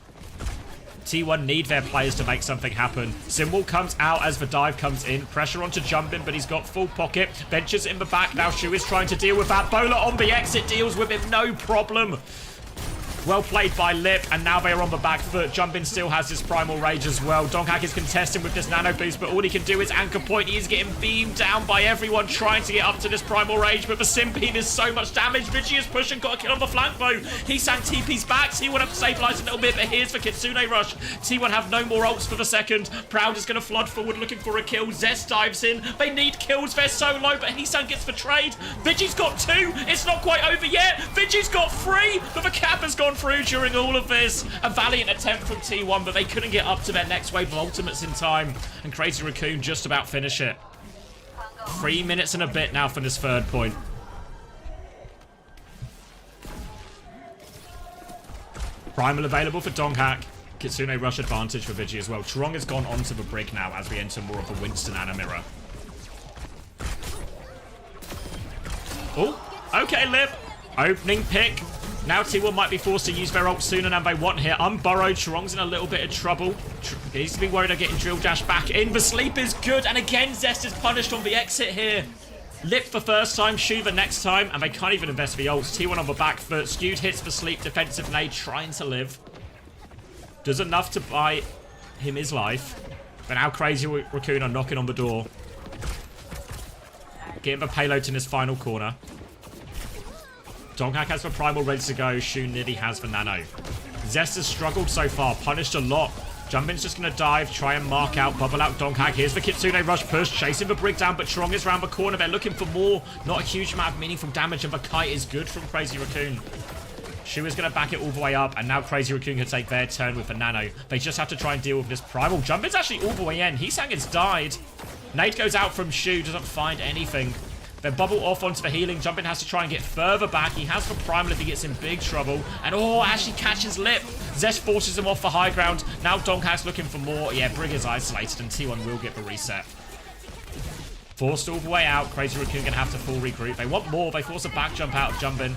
Speaker 1: T1 need their players to make something happen. Symbol comes out as the dive comes in. Pressure onto Jumpin, but he's got full pocket. Ventures in the back. Now Shu is trying to deal with that. Bola on the exit deals with him. No problem. Well played by Lip, and now they are on the back foot. Jumpin still has his Primal Rage as well. Donghak is contesting with this Nano Boost, but all he can do is anchor point. He is getting beamed down by everyone trying to get up to this Primal Rage, but the Sim Beam is so much damage. Vigi is pushing, got a kill on the flank though. He-Sang TP's back. T1 have to stabilize a little bit, but here's the Kitsune Rush. T1 have no more ults for the second. Proud is going to flood forward looking for a kill. Zest dives in. They need kills. They're so low, but He-Sang gets the trade. Vigi's got 2. It's not quite over yet. Vigi's got 3, but the cap has gone through during all of this. A valiant attempt from T1, but they couldn't get up to their next wave of ultimates in time. And Crazy Raccoon just about finish it. 3 minutes and a bit now for this third point. Primal available for Donghak. Kitsune rush advantage for Vigi as well. Chorong has gone onto the Brig now as we enter more of a Winston and a mirror. Oh, okay, Lip. Opening pick. Now T1 might be forced to use their ult sooner than they want here. Unburrowed, Chorong's in a little bit of trouble. He needs to be worried of getting drill dash back in. The sleep is good, and again, Zest is punished on the exit here. Lip the first time, Shu the next time, and they can't even invest the ults. T1 on the back foot. Skewed hits the sleep, defensive nade, trying to live. Does enough to buy him his life. But now Crazy Raccoon are knocking on the door. Getting the payload in his final corner. Donghack has the primal ready to go. Shu nearly has the nano. Zest has struggled so far, punished a lot. Jumbin's just going to dive, try and mark out, bubble out Donghack. Here's the Kitsune rush push, chasing the Brig down, but Chorong is around the corner. They're looking for more. Not a huge amount of meaningful damage, and the kite is good from Crazy Raccoon. Shu is going to back it all the way up, and now Crazy Raccoon can take their turn with the nano. They just have to try and deal with this primal. Jumbin's actually all the way in. Heesang has died. Nade goes out from Shu, doesn't find anything. Then bubble off onto the healing. Jumbin has to try and get further back. He has the primal if he gets in big trouble. And actually catches Lip. Zest forces him off the high ground. Now Donghack's looking for more. Yeah, Brig is isolated and T1 will get the reset. Forced all the way out. Crazy Raccoon going to have to full regroup. They want more. They force a back jump out of Jumbin.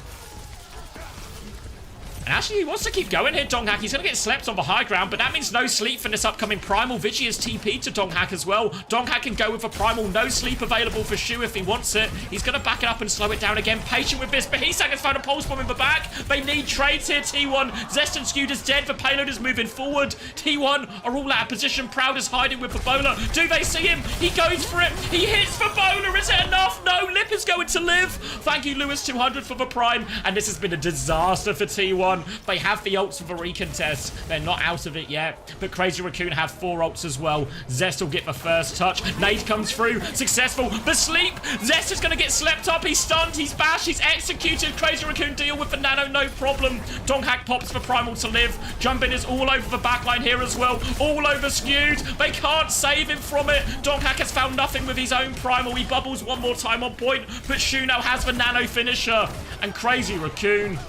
Speaker 1: And actually, he wants to keep going here, Donghack. He's going to get slept on the high ground, but that means no sleep for this upcoming primal. Vigi is TP to Donghack as well. Donghack can go with a primal. No sleep available for Shu if he wants it. He's going to back it up and slow it down again. Patient with this, but Heesang has found a pulse bomb in the back. They need trades here, T1. Zest and Skewed is dead. The payload is moving forward. T1 are all out of position. Proud is hiding with the bowler. Do they see him? He goes for it. He hits the bowler. Is it enough? No, Lip is going to live. Thank you, Lewis 200 for the prime. And this has been a disaster for T1. They have the ults for the recontest. They're not out of it yet. But Crazy Raccoon have 4 ults as well. Zest will get the first touch. Nade comes through. Successful. The sleep. Zest is going to get slept up. He's stunned. He's bashed. He's executed. Crazy Raccoon deal with the nano. No problem. Donghack pops for primal to live. Jumbin is all over the backline here as well. All over Skewed. They can't save him from it. Donghack has found nothing with his own primal. He bubbles one more time on point. But Shu now has the nano finisher. And Crazy Raccoon,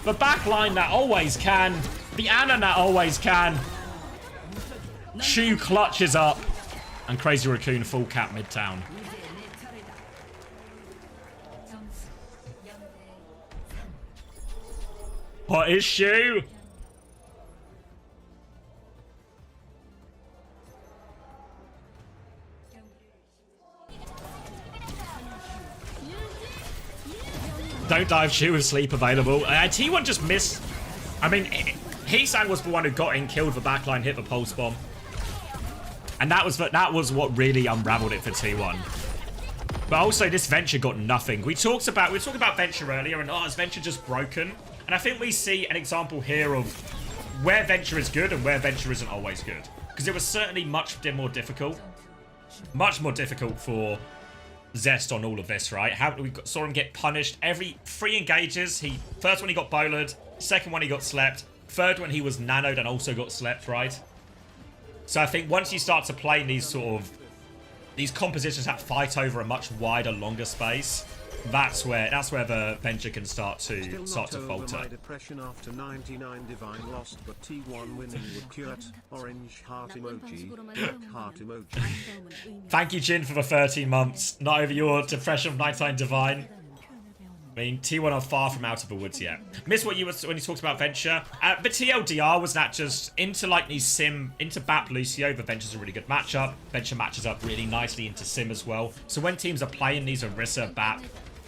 Speaker 1: the backline that always can. The Ana that always can. Shu clutches up. And Crazy Raccoon full cap midtown. What is Shu? Don't dive Shu with sleep available. T1 just missed. I mean, Heesang was the one who got in, killed the backline, hit the pulse bomb. And that was what really unraveled it for T1. But also, this Venture got nothing. We talked about Venture earlier, and is Venture just broken? And I think we see an example here of where Venture is good and where Venture isn't always good. Because it was certainly much more difficult. Much more difficult for Zest on all of this, right? We saw him get punished every 3 engages. First one he got bowlered, second one he got slept, third one he was nanoed and also got slept, right? So I think once you start to play in these compositions that fight over a much wider, longer space, that's where the Venture can start to falter.
Speaker 10: My depression after 99 divine lost, but T1 winning would cure it. Orange heart emoji, black heart emoji.
Speaker 1: Thank you, Jin, for the 13 months. Not over your depression of 99 divine. I mean, T1 are far from out of the woods yet. Miss what you were when you talked about Venture. The TLDR was that just into BAP Lucio. The Venture's a really good matchup. Venture matches up really nicely into Sim as well. So when teams are playing these Orisa, BAP,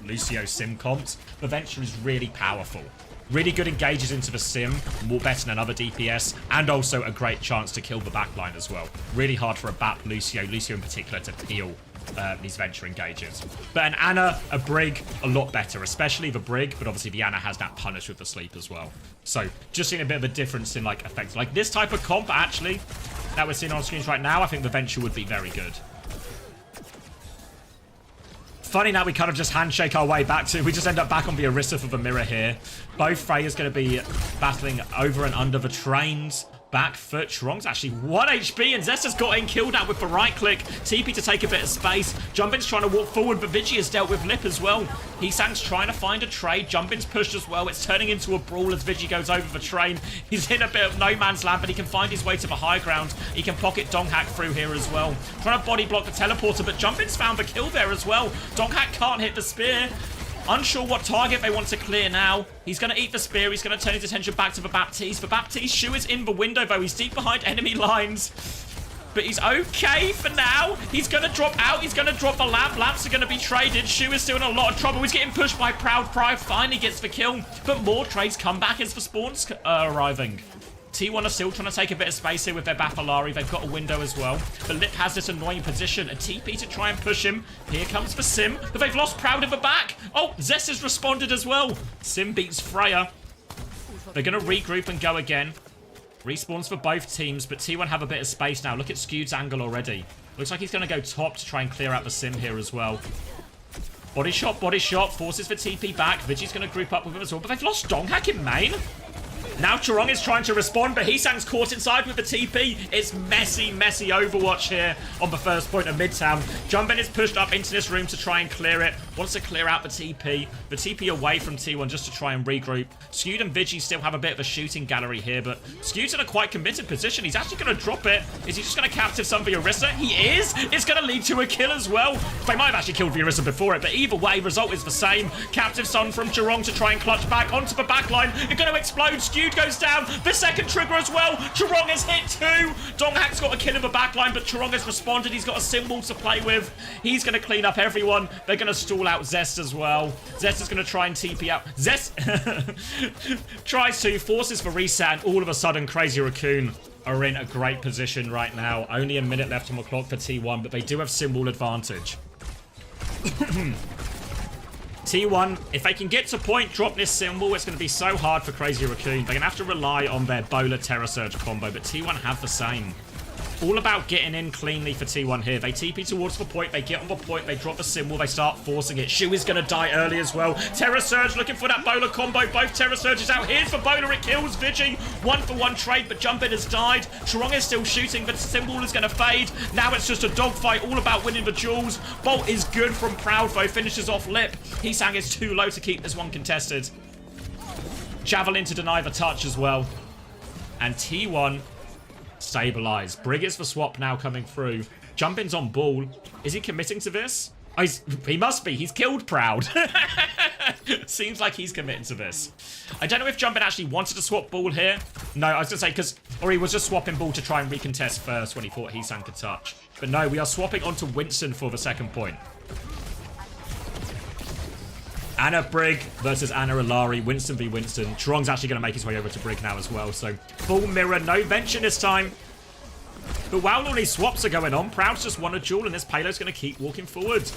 Speaker 1: Lucio Sim comps, the Venture is really powerful. Really good engages into the Sim, more better than other DPS, and also a great chance to kill the backline as well. Really hard for a BAP Lucio in particular, to peel these Venture engages. But an Ana, a Brig, a lot better, especially the Brig, but obviously the Ana has that punish with the sleep as well. So just seeing a bit of a difference in effects. Like this type of comp, actually, that we're seeing on screens right now, I think the Venture would be very good. Funny now we kind of just handshake our way back to... We just end up back on the Orisa for the mirror here. Both Freya's going to be battling over and under the trains. Back foot. Chorong's actually 1 HP, and Zest has got in, killed out with the right click. TP to take a bit of space. Jumbin's trying to walk forward, but Vigi has dealt with Lip as well. Heesang's trying to find a trade. Jumbin's pushed as well. It's turning into a brawl as Vigi goes over the train. He's in a bit of no man's land, but he can find his way to the high ground. He can pocket Donghack through here as well. Trying to body block the teleporter, but Jumbin's found the kill there as well. Donghack can't hit the spear. Unsure what target they want to clear now. He's going to eat the spear. He's going to turn his attention back to the Baptiste. The Baptiste, Shu is in the window, though. He's deep behind enemy lines. But he's okay for now. He's going to drop out. He's going to drop the lamp. Lamps are going to be traded. Shu is still in a lot of trouble. He's getting pushed by Proud. Proud finally gets the kill. But more trades come back as the spawns arriving. T1 are still trying to take a bit of space here with their Bapalari. They've got a window as well. But Lip has this annoying position. A TP to try and push him. Here comes the Sim. But they've lost Proud in the back. Oh, Zest has responded as well. Sim beats Freya. They're going to regroup and go again. Respawns for both teams, but T1 have a bit of space now. Look at Skewed's angle already. Looks like he's going to go top to try and clear out the Sim here as well. Body shot, forces for TP back. Vigi's going to group up with him as well, but they've lost Donghack in main. Now Chorong is trying to respond, but Heesang's caught inside with the TP. It's messy, messy Overwatch here on the first point of Midtown. Jumpin is pushed up into this room to try and clear it. Wants to clear out the TP. The TP away from T1 just to try and regroup. Skewed and Vigi still have a bit of a shooting gallery here, but Skewed's in a quite committed position. He's actually going to drop it. Is he just going to captive some for Orisa? He is! It's going to lead to a kill as well. They might have actually killed Orisa before it, but either way, result is the same. Captive Sun from Chorong to try and clutch back onto the backline. They're going to explode. Skewed goes down. The second trigger as well. Chorong has hit two. Donghack's got a kill in the backline, but Chorong has responded. He's got a symbol to play with. He's going to clean up everyone. They're going to stall out Zest as well. Zest is going to try and TP out. Zest tries to, forces for reset, and all of a sudden Crazy Raccoon are in a great position right now. Only a minute left on the clock for T1, but they do have symbol advantage. T1, if they can get to point, drop this symbol, it's going to be so hard for Crazy Raccoon. They're going to have to rely on their Bowler Terror Surge combo, but T1 have the same. All about getting in cleanly for T1 here. They TP towards the point, they get on the point, they drop the symbol, they start forcing it. Shu is going to die early as well. Terror Surge looking for that Bowler combo. Both Terror Surges out. Here's for Bowler, it kills Vigi. 1-for-1 trade, but Jumpin has died. Chorong is still shooting, but symbol is going to fade. Now it's just a dogfight, all about winning the duels. Bolt is good from Proud, though, finishes off Lip. Heesang is too low to keep this one contested. Javelin to deny the touch as well. And T1 stabilize. Brig is the swap now coming through. Jumpin's on ball. Is he committing to this? Oh, he must be. He's killed Proud. Seems like he's committing to this. I don't know if Jumpin actually wanted to swap ball here. No, I was going to say, or he was just swapping ball to try and recontest first when he thought Heesang could touch. But no, we are swapping onto Winston for the second point. Anna Brig versus Anna Alari. Winston v Winston. Chorong's actually going to make his way over to Brig now as well. So full mirror, no venture this time. But while all these swaps are going on, Proud's just won a duel and this payload's going to keep walking forward.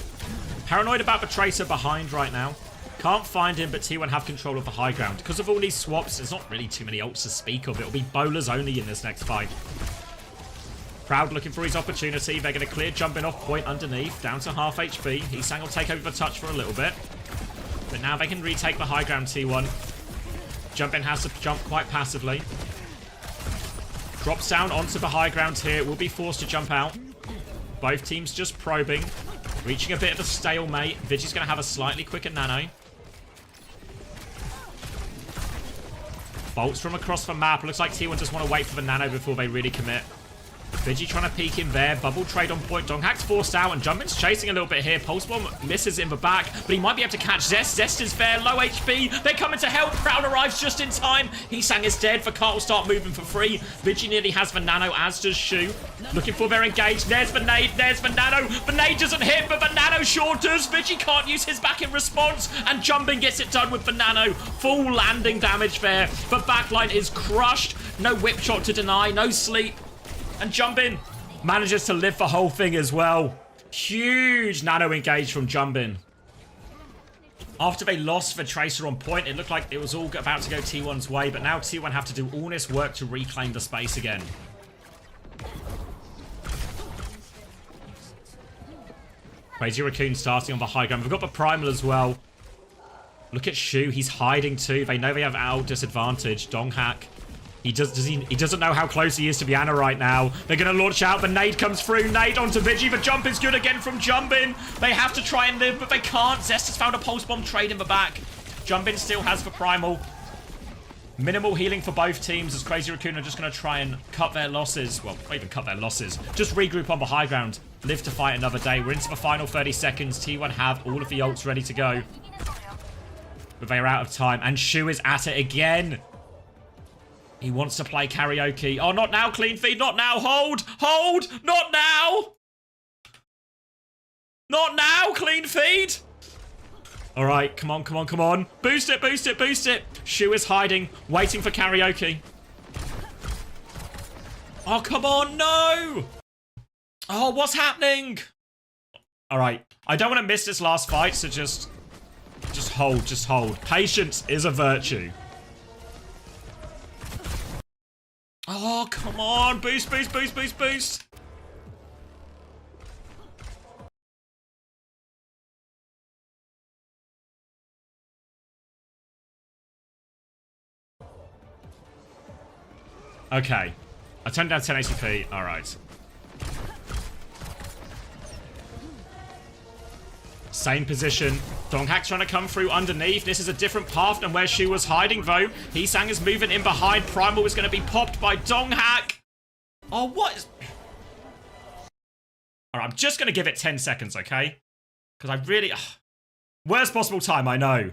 Speaker 1: Paranoid about the Traitor behind right now. Can't find him, but T1 have control of the high ground. Because of all these swaps, there's not really too many ults to speak of. It'll be bowlers only in this next fight. Proud looking for his opportunity. They're going to clear Jumpin off point underneath. Down to half HP. Heesang will take over the touch for a little bit. But now they can retake the high ground, T1. Jumpin has to jump quite passively. Drops down onto the high ground here. Will be forced to jump out. Both teams just probing. Reaching a bit of a stalemate. Vigi's going to have a slightly quicker nano. Bolts from across the map. Looks like T1 just want to wait for the nano before they really commit. Vigi trying to peek in there. Bubble trade on point. Donghack's forced out and Jumpin's chasing a little bit here. Pulse Bomb misses in the back, but he might be able to catch Zest. Zest is there. Low HP. They're coming to help. Proud arrives just in time. Heesang is dead. The cart will start moving for free. Vigi nearly has the nano, as does Shu. Looking for their engage. There's the nade. There's the nano. The nade doesn't hit, but the nano sure does. Vigi can't use his back in response, and Jumpin gets it done with the nano. Full landing damage there. The backline is crushed. No whip shot to deny. No sleep. And Jumpin manages to live the whole thing as well. Huge nano engage from Jumpin. After they lost the Tracer on point, it looked like it was all about to go T1's way, but now T1 have to do all this work to reclaim the space again. Crazy Raccoon starting on the high ground. We've got the Primal as well. Look at Shu. He's hiding too. They know they have our disadvantage. Donghack. He doesn't know how close he is to the Anna right now. They're going to launch out. The nade comes through. Nade onto Vigi. The jump is good again from Jumpin. They have to try and live, but they can't. Zest has found a pulse bomb trade in the back. Jumpin still has the primal. Minimal healing for both teams as Crazy Raccoon are just going to try and cut their losses. Well, not even cut their losses. Just regroup on the high ground. Live to fight another day. We're into the final 30 seconds. T1 have all of the ults ready to go. but they are out of time. And Shu is at it again. He wants to play karaoke. Oh, not now, clean feed. Not now. Hold. Hold. Not now. Not now, clean feed. All right, come on, come on, come on. Boost it, boost it, boost it. Shu is hiding, waiting for karaoke. Oh, come on, no. Oh, what's happening? All right, I don't want to miss this last fight, so just hold, just hold. Patience is a virtue. Oh, come on. Boost, boost, boost, boost, boost. Okay. I turned down 10 ACP. Alright. Same position. Donghak trying to come through underneath. This is a different path than where Shu was hiding, though. Heesang is moving in behind. Primal is going to be popped by Donghak. Oh, what is... Alright, I'm just going to give it 10 seconds, okay? Because I really... Worst possible time, I know.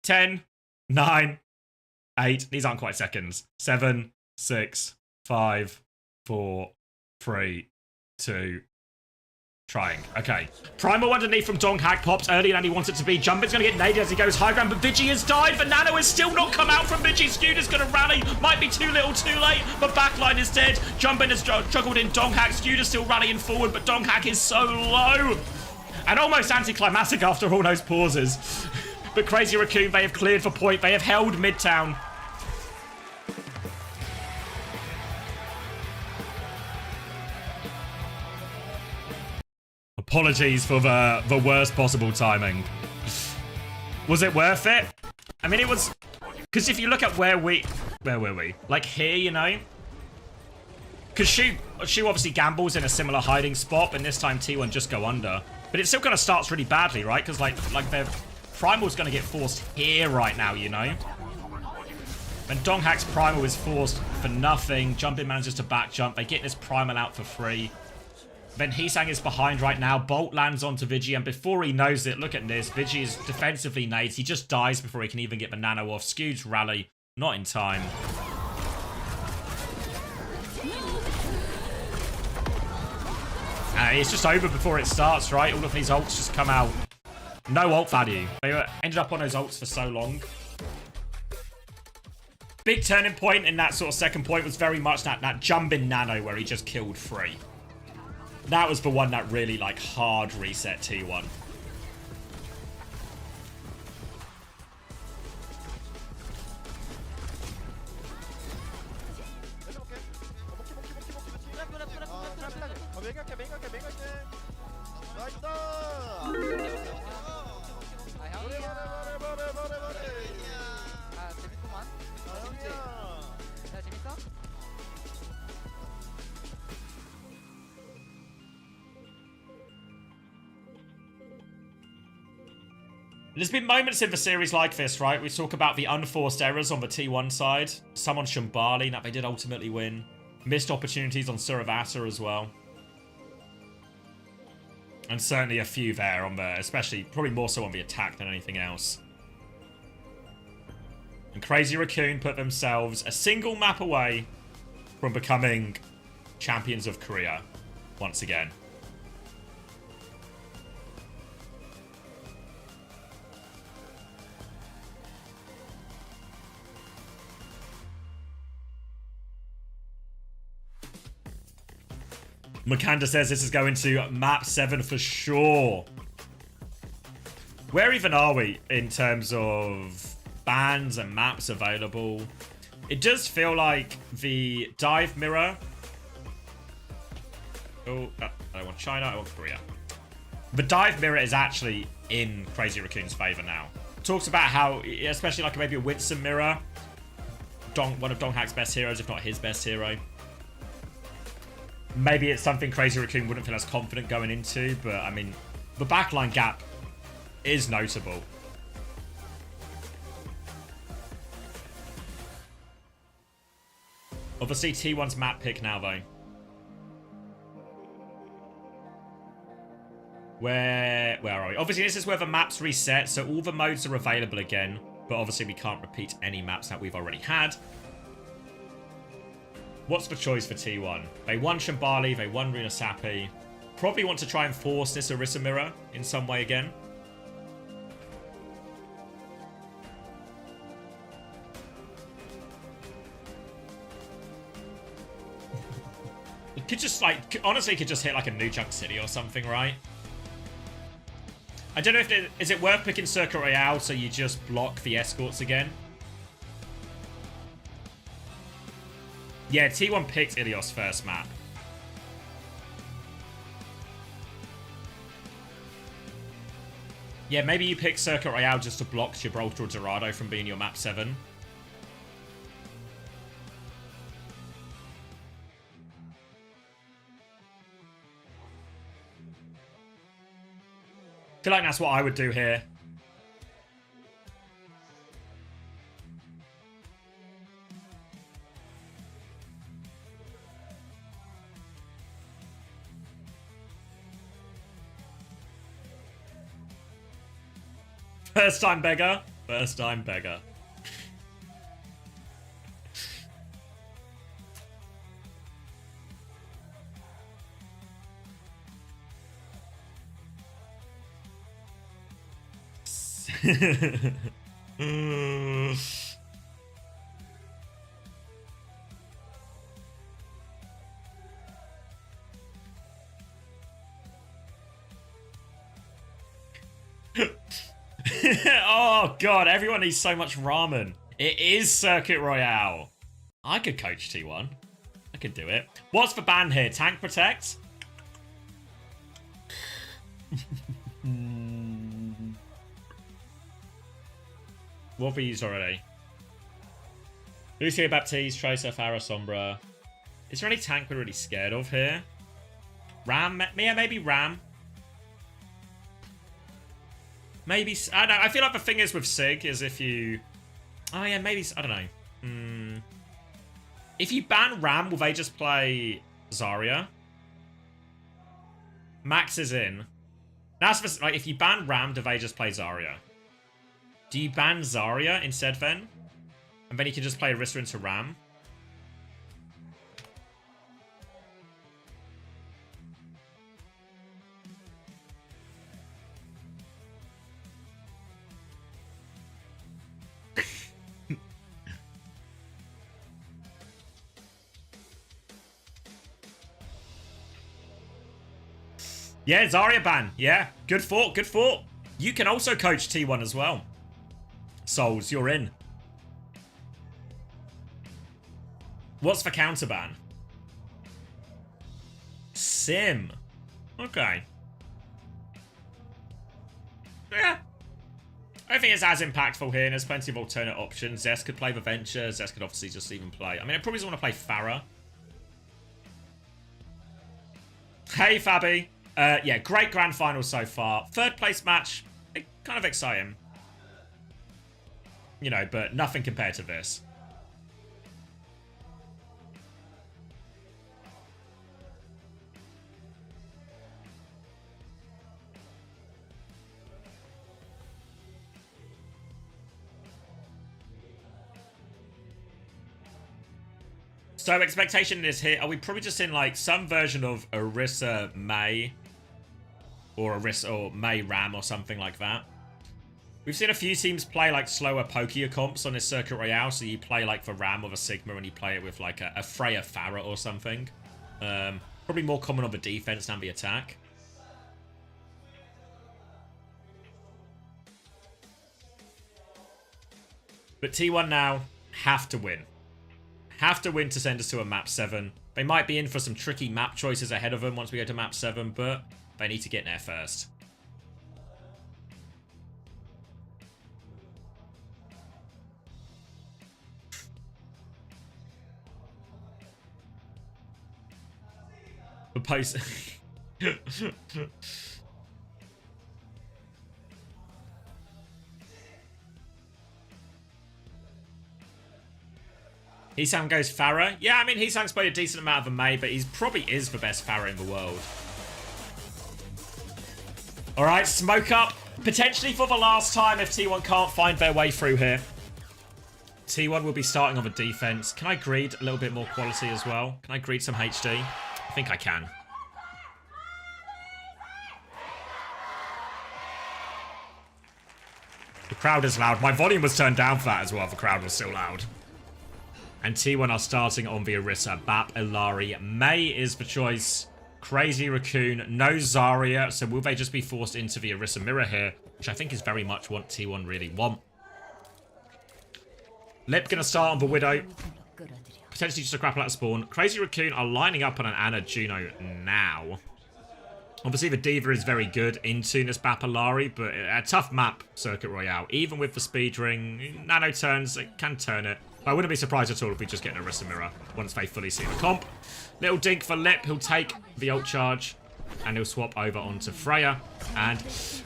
Speaker 1: 10, 9, 8. These aren't quite seconds. 7, 6, 5, 4, 3, 2... Trying. Okay. Primal underneath from Donghak pops earlier than he wanted to be. Jumpin's going to get naded as he goes high ground, but Vigi has died. But Nano has still not come out from Vigi. Scooter's going to rally. Might be too little, too late. But backline is dead. Jumpin has struggled in Donghak. Scooter's still rallying forward, but Donghak is so low. And almost anticlimactic after all those pauses. But Crazy Raccoon, they have cleared for point. They have held Midtown. Apologies for the worst possible timing. Was it worth it? I mean, it was... Because if you look at where were we? Like here, you know? Because Shu obviously gambles in a similar hiding spot, but this time T1 just go under. But it still kind of starts really badly, right? Because like their Primal's going to get forced here right now, you know? And Donghak's Primal is forced for nothing. Jumpin manages to back jump. They get this Primal out for free. Then Heesang is behind right now. Bolt lands onto Vigi, and before he knows it, look at this. Vigi is defensively nades. He just dies before he can even get the nano off. Skew's rally, not in time. It's just over before it starts, right? All of these ults just come out. No ult value. They ended up on those ults for so long. Big turning point in that sort of second point was very much that Jumpin nano where he just killed 3. That was the one that really, like, hard reset T1. There's been moments in the series like this, right? We talk about the unforced errors on the T1 side. Some on Shumbali, that they did ultimately win. Missed opportunities on Suravasa as well. And certainly a few there on the, especially, probably more so on the attack than anything else. And Crazy Raccoon put themselves a single map away from becoming champions of Korea once again. Makanda says this is going to map 7 for sure. Where even are we in terms of bans and maps available? It does feel like the dive mirror... Oh, I don't want China, I want Korea. The dive mirror is actually in Crazy Raccoon's favor now. Talks about how, especially like maybe a Winston mirror, one of Donghak's best heroes, if not his best hero. Maybe it's something Crazy Raccoon wouldn't feel as confident going into, but I mean, the backline gap is notable. Obviously, T1's map pick now, though. Where are we? Obviously, this is where the maps reset, so all the modes are available again. But obviously, we can't repeat any maps that we've already had. What's the choice for T1? They won Shambali, they won Runa Sapi. Probably want to try and force this Orisa mirror in some way again. It could just, like, honestly, could just hit, like, a New Chunk City or something, right? I don't know if is it worth picking Circuit Royale so you just block the escorts again? Yeah, T1 picked Ilios first map. Yeah, maybe you pick Circuit Royale just to block Gibraltar or Dorado from being your map 7. I feel like that's what I would do here. First time beggar. First time beggar. Oh god, everyone needs so much ramen. It is Circuit Royale. I could coach T1. I could do it. What's the ban here? Tank Protect? What have we used already? Lucio Baptiste, Tracer, Farah, Sombra. Is there any tank we're really scared of here? Ram? Yeah, maybe Ram. Maybe... I don't know. I feel like the thing is with Sig is if you... Oh, yeah, maybe... I don't know. If you ban Ram, will they just play Zarya? Max is in. That's for, like, if you ban Ram, do they just play Zarya? Do you ban Zarya instead then? And then you can just play Orisa into Ram? Yeah, Zarya ban. Yeah, good thought, good thought. You can also coach T1 as well. Souls, you're in. What's the counter ban? Sim. Okay. Yeah. I don't think it's as impactful here, and there's plenty of alternate options. Zest could play the Venture. Zest could obviously just even play... I mean, I probably just want to play Farah. Hey, Fabi. Yeah, great grand final so far. Third place match, kind of exciting. You know, but nothing compared to this. So expectation is here. Are we probably just in like some version of Orisa May? Or Orisa or May Ram or something like that. We've seen a few teams play like slower pokier comps on this Circuit Royale. So you play like the Ram or the Sigma and you play it with like a Freya Farah or something. Probably more common on the defense than the attack. But T1 now have to win. Have to win to send us to a map 7. They might be in for some tricky map choices ahead of them once we go to map 7, but they need to get in there first. The post... Heesang goes Farah. Yeah, I mean, Heesang's played a decent amount of a May, but he probably is the best Farah in the world. All right, smoke up. Potentially for the last time if T1 can't find their way through here. T1 will be starting on the defense. Can I greed a little bit more quality as well? Can I greed some HD? I think I can. The crowd is loud. My volume was turned down for that as well. The crowd was still loud. And T1 are starting on the Orisa. Bap, Illari. Mei is the choice. Crazy Raccoon. No Zarya. So will they just be forced into the Orisa mirror here? Which I think is very much what T1 really want. Lip gonna start on the Widow. Potentially just a grapple out of spawn. Crazy Raccoon are lining up on an Ana Juno now. Obviously the D.Va is very good into this Bapalari, but a tough map, Circuit Royale. Even with the speed ring, Nano turns, it can turn it. But I wouldn't be surprised at all if we just get an Orisa mirror once they fully see the comp. Little dink for Lip, he'll take the ult charge. And he'll swap over onto Freya. And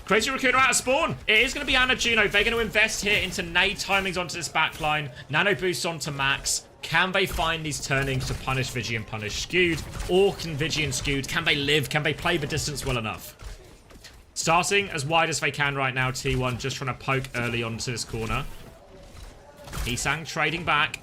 Speaker 1: Crazy Raccoon are out of spawn. It is going to be Ana Juno. They're going to invest here into nade timings onto this backline. Nano boosts onto Max. Can they find these turnings to punish Vigi and punish Skewed? Or can Vigi and Skewed, can they live? Can they play the distance well enough? Starting as wide as they can right now, T1 just trying to poke early onto this corner. Heesang trading back.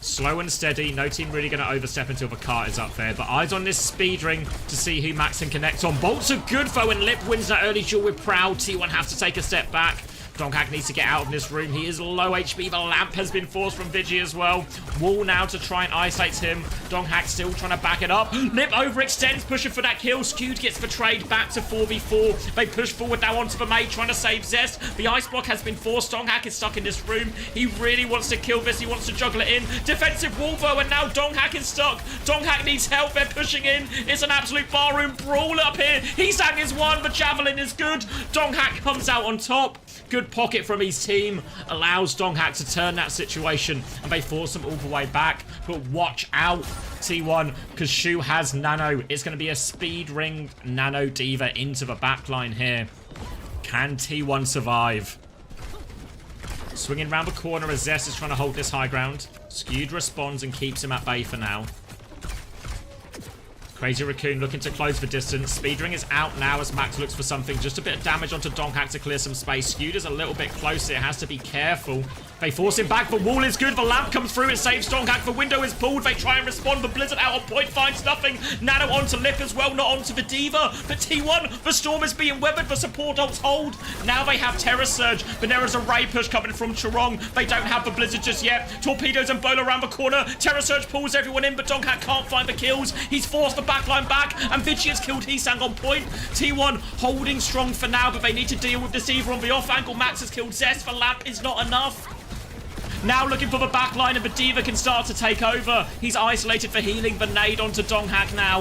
Speaker 1: Slow and steady. No team really going to overstep until the cart is up there. But eyes on this speed ring to see who Max can connect on. Bolts are good though, and Lip wins that early duel with Proud. T1 has to take a step back. Donghack needs to get out of this room. He is low HP. The lamp has been forced from Vigi as well. Wall now to try and isolate him. Donghack still trying to back it up. Lip overextends, pushing for that kill. Skewed gets betrayed back to 4v4. They push forward now onto the Mei, trying to save Zest. The ice block has been forced. Donghack is stuck in this room. He really wants to kill this. He wants to juggle it in. Defensive wall though, and now Donghack is stuck. Donghack needs help. They're pushing in. It's an absolute barroom brawl up here. Heesang is one. The javelin is good. Donghack comes out on top. Good pocket from his team allows Donghack to turn that situation, and they force him all the way back. But watch out, T1, because Shu has Nano. It's going to be a speed ring Nano D.Va into the backline here. Can T1 survive? Swinging around the corner as Zest is trying to hold this high ground. Skewed responds and keeps him at bay for now. Crazy Raccoon looking to close the distance. Speedring is out now as Max looks for something. Just a bit of damage onto Donghack to clear some space. Skewed is a little bit closer. It has to be careful. They force him back. The wall is good. The lamp comes through. It saves Donghack. The window is pulled. They try and respond. The Blizzard out on point finds nothing. Nano onto Lip as well. Not onto the D.Va. But T1, the storm is being weathered. The support ults hold. Now they have Terror Surge. But there is a Ray push coming from Chorong. They don't have the Blizzard just yet. Torpedoes and Bola around the corner. Terror Surge pulls everyone in, but Donghack can't find the kills. He's forced the backline back. And Vigi has killed Heesang on point. T1 holding strong for now, but they need to deal with this D.Va on the off angle. Max has killed Zest. The lamp is not enough. Now looking for the backline, and the D.Va can start to take over. He's isolated for healing. The nade onto Donghack now.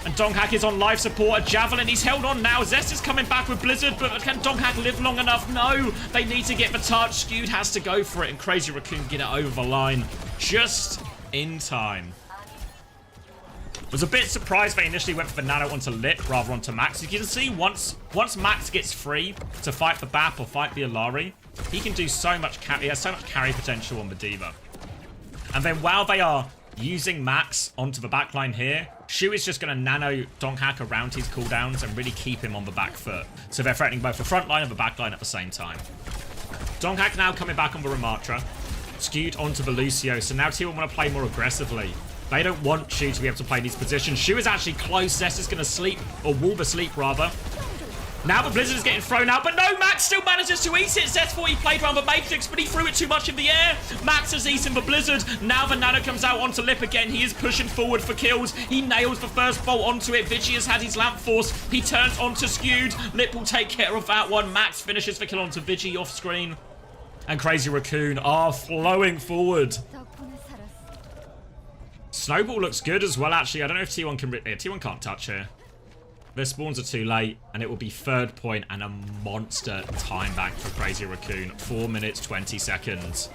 Speaker 1: And Donghack is on life support. A javelin. He's held on now. Zest is coming back with Blizzard, but can Donghack live long enough? No. They need to get the touch. Skewed has to go for it, and Crazy Raccoon get it over the line just in time. Was a bit surprised they initially went for the Nano onto Lip rather onto Max. You can see once Max gets free to fight the Bap or fight the Illari, he can do so much carry. He has so much carry potential on the D.Va. And then while they are using Max onto the backline here, Shu is just going to Nano Donghack around his cooldowns and really keep him on the back foot. So they're threatening both the front line and the back line at the same time. Donghack now coming back on the Ramatra. Skewed onto the Lucio. So now T1 want to play more aggressively. They don't want Shu to be able to play these positions. Shu is actually close. Zest is going to sleep, or Wolver sleep rather. Now the Blizzard is getting thrown out, but no, Max still manages to eat it. Zest thought he played around the Matrix, but he threw it too much in the air. Max has eaten the Blizzard. Now the Nano comes out onto Lip again. He is pushing forward for kills. He nails the first bolt onto it. Vigi has had his lamp force. He turns onto Skewed. Lip will take care of that one. Max finishes the kill onto Vigi off screen. And Crazy Raccoon are flowing forward. Snowball looks good as well, actually. I don't know if T1 can... T1 can't touch here. Their spawns are too late, and it will be third point and a monster time back for Crazy Raccoon. 4 minutes, 20 seconds.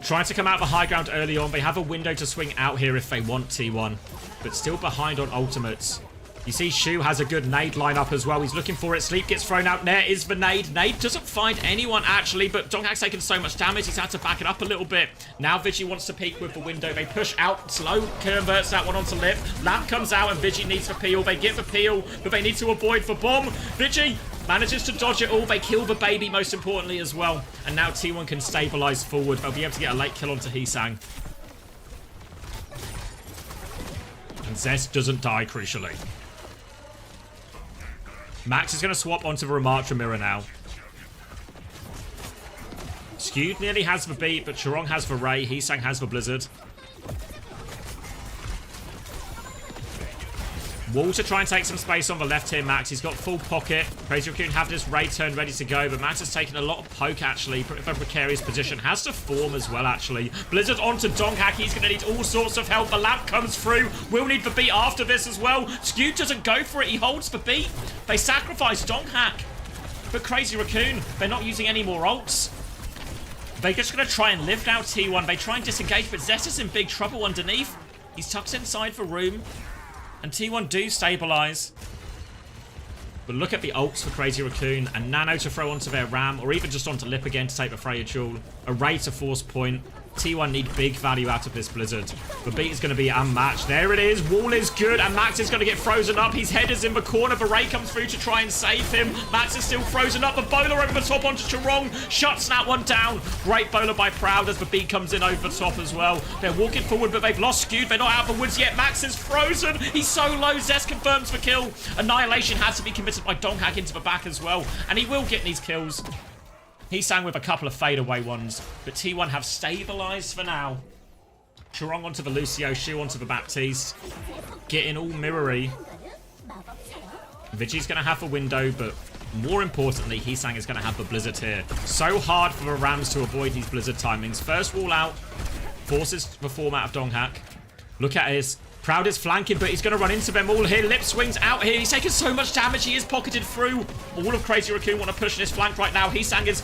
Speaker 1: Trying to come out the high ground early on. They have a window to swing out here if they want T1, but still behind on ultimates. You see Shu has a good nade lineup as well. He's looking for it. Sleep gets thrown out. There is the nade. Nade doesn't find anyone, actually, but Donghack's taken so much damage, he's had to back it up a little bit. Now Vigi wants to peek with the window. They push out. Slow converts that one onto Lip. Lamp comes out, and Vigi needs the peel. They get the peel, but they need to avoid the bomb. Vigi manages to dodge it all. They kill the baby, most importantly, as well. And now T1 can stabilize forward. They'll be able to get a late kill onto Heesang. And Zest doesn't die, crucially. Max is going to swap onto the Ramatra mirror now. Skewed nearly has the beat, but Chorong has the Ray. Heesang has the Blizzard. Wall to try and take some space on the left here, Max. He's got full pocket. Crazy Raccoon have this Ray turn ready to go, but Max has taken a lot of poke, actually. For a precarious position. Has to form as well, actually. Blizzard onto Donghack. He's going to need all sorts of help. The lamp comes through. Will need the beat after this as well. Skew doesn't go for it. He holds the beat. They sacrifice Donghack. But Crazy Raccoon, they're not using any more ults. They're just going to try and live now, T1. They try and disengage, but Zest is in big trouble underneath. He's tucked inside the room. And T1 do stabilize. But look at the ults for Crazy Raccoon. And Nano to throw onto their Ram. Or even just onto Lip again to take the Freya Jewel. A Ray to force point. T1 need big value out of this Blizzard. The beat is going to be unmatched. There it is. Wall is good. And Max is going to get frozen up. His head is in the corner. The Ray comes through to try and save him. Max is still frozen up. The bowler over the top onto Chorong. Shuts that one down. Great bowler by Proud as the beat comes in over the top as well. They're walking forward, but they've lost Skewed. They're not out of the woods yet. Max is frozen. He's so low. Zest confirms the kill. Annihilation has to be committed by Donghack into the back as well. And he will get these kills. Heesang with a couple of fadeaway ones, but T1 have stabilized for now. Chorong onto the Lucio, Shu onto the Baptiste. Getting all mirrory. Vigi's going to have a window, but more importantly, Heesang is going to have the Blizzard here. So hard for the Rams to avoid these Blizzard timings. First wall out. Forces the form out of Donghack. Look at his... Proud is flanking, but he's going to run into them all here. Lip swings out here. He's taken so much damage. He is pocketed through. All of Crazy Raccoon want to push in his flank right now. Heesang is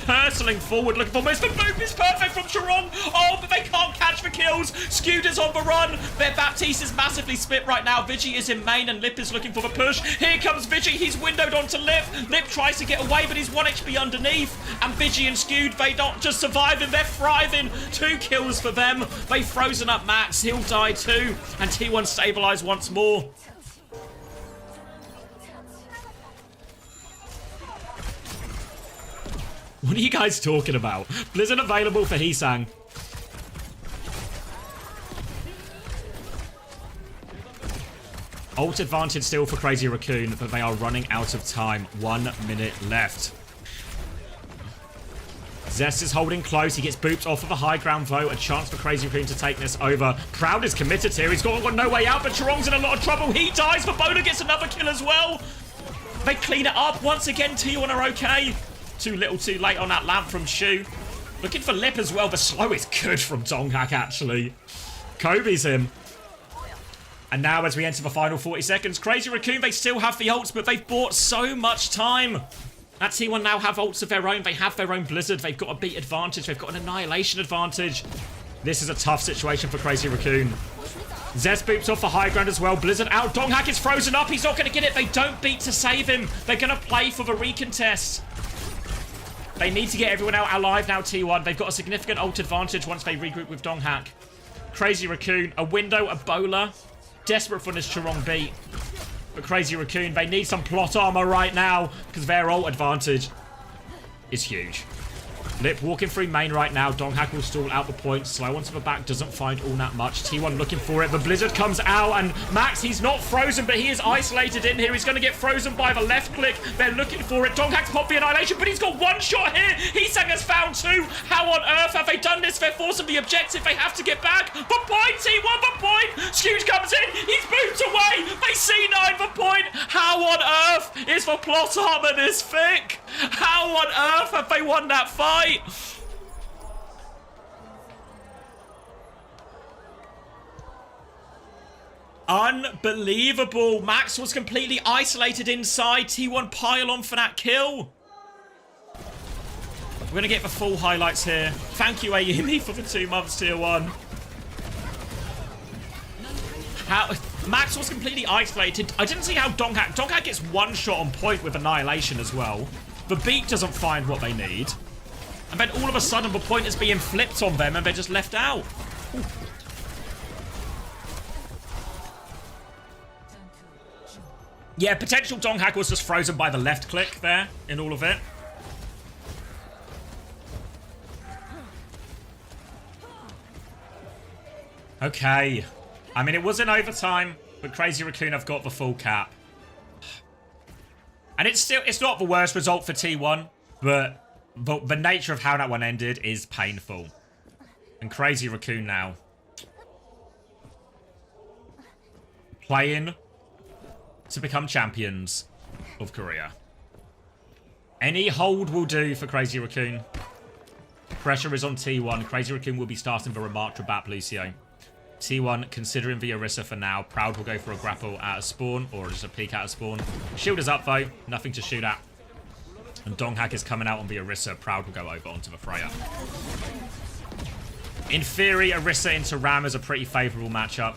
Speaker 1: hurtling forward, looking for most. The move is perfect from Chorong. Oh, but they can't catch the kills. Skewed is on the run. Their Baptiste is massively split right now. Vigi is in main, and Lip is looking for the push. Here comes Vigi. He's windowed onto Lip. Lip tries to get away, but he's 1 HP underneath. And Vigi and Skewed, they not just surviving, they're thriving. 2 kills for them. They've frozen up Max. He'll die too. And T1 stabilize once more. What are you guys talking about? Blizzard available for Heesang. Ult advantage still for Crazy Raccoon, but they are running out of time. 1 minute left. Zest is holding close. He gets booped off of a high ground vote. A chance for Crazy Raccoon to take this over. Proud is committed here. He's got no way out, but Chorong's in a lot of trouble. He dies, but Bola gets another kill as well. They clean it up. Once again, T1 are okay. Too little, too late on that lamp from Shu. Looking for Lip as well. The slow is good from Donghack, actually. Kobe's him. And now, as we enter the final 40 seconds, Crazy Raccoon, they still have the ults, but they've bought so much time. That T1 now have ults of their own. They have their own Blizzard. They've got a beat advantage. They've got an annihilation advantage. This is a tough situation for Crazy Raccoon. Zest boops off the high ground as well. Blizzard out. Donghack is frozen up. He's not going to get it. They don't beat to save him. They're going to play for the recontest. They need to get everyone out alive now, T1. They've got a significant ult advantage once they regroup with Donghack. Crazy Raccoon, a window, a bowler. Desperate for this Chorong beat. But Crazy Raccoon, they need some plot armor right now because their ult advantage is huge. Lip walking through main right now. Donghack will stall out the point. Slow onto the back. Doesn't find all that much. T1 looking for it. The Blizzard comes out. And Max, he's not frozen, but he is isolated in here. He's going to get frozen by the left click. They're looking for it. Donghack's popped the annihilation, but he's got 1 shot here. Heesang has found 2. How on earth have they done this? They're forcing the objective. They have to get back. The point, T1, the point. Skewed comes in. He's moved away. They C9 the point. How on earth is the plot armor this thick? How on earth have they won that fight? Unbelievable. Max was completely isolated inside. T1 pile on for that kill. We're going to get the full highlights here. Thank you, Ayumi, for the 2 months, Tier 1. How... Max was completely isolated. I didn't see how Donghak gets one shot on point with Annihilation as well. The beat doesn't find what they need. And then all of a sudden the point is being flipped on them and they're just left out. Ooh. Yeah, potential Donghak was just frozen by the left click there in all of it. Okay. I mean, it was in overtime, but Crazy Raccoon have got the full cap. And it's not the worst result for T1, but the nature of how that one ended is painful. And Crazy Raccoon now playing to become champions of Korea. Any hold will do for Crazy Raccoon. Pressure is on T1. Crazy Raccoon will be starting the Ramattra Bap Lucio. T1 considering the Orisa for now. Proud will go for a grapple at a spawn, or just a peek at a spawn. Shield is up though, nothing to shoot at. And Donghak is coming out on the Orisa. Proud will go over onto the Freya. In theory, Orisa into Ram is a pretty favourable matchup.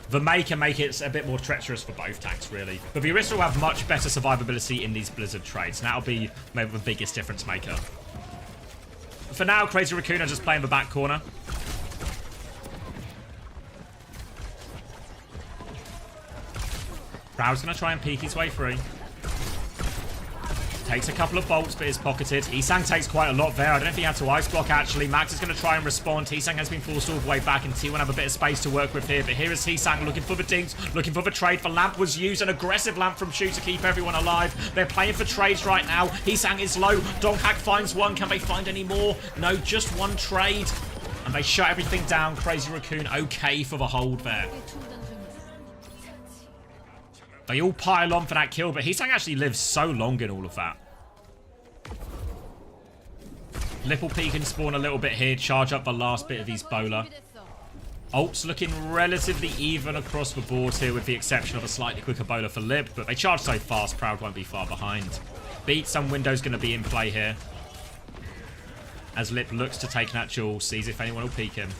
Speaker 1: The May can make it a bit more treacherous for both tanks, really. But the Orisa will have much better survivability in these Blizzard trades. And that'll be maybe the biggest difference maker. For now, Crazy Raccoon are just playing the back corner. Proud's going to try and peek his way through. Takes a couple of bolts, but is pocketed. Heesang takes quite a lot there. I don't know if he had to ice block, actually. Max is going to try and respond. Heesang has been forced all the way back, and T1 have a bit of space to work with here. But here is Heesang looking for the dinks, looking for the trade. The lamp was used, an aggressive lamp from Shu to keep everyone alive. They're playing for trades right now. Heesang is low. Donghak finds one. Can they find any more? No, just one trade. And they shut everything down. Crazy Raccoon okay for the hold there. They all pile on for that kill, but Heesang actually lives so long in all of that. Lipple peek and spawn a little bit here, charge up the last bit of his bowler. Ult's looking relatively even across the board here, with the exception of a slightly quicker bowler for Lip, but they charge so fast, Proud won't be far behind. Beat, some window's going to be in play here. As Lip looks to take that duel, sees if anyone will peek him.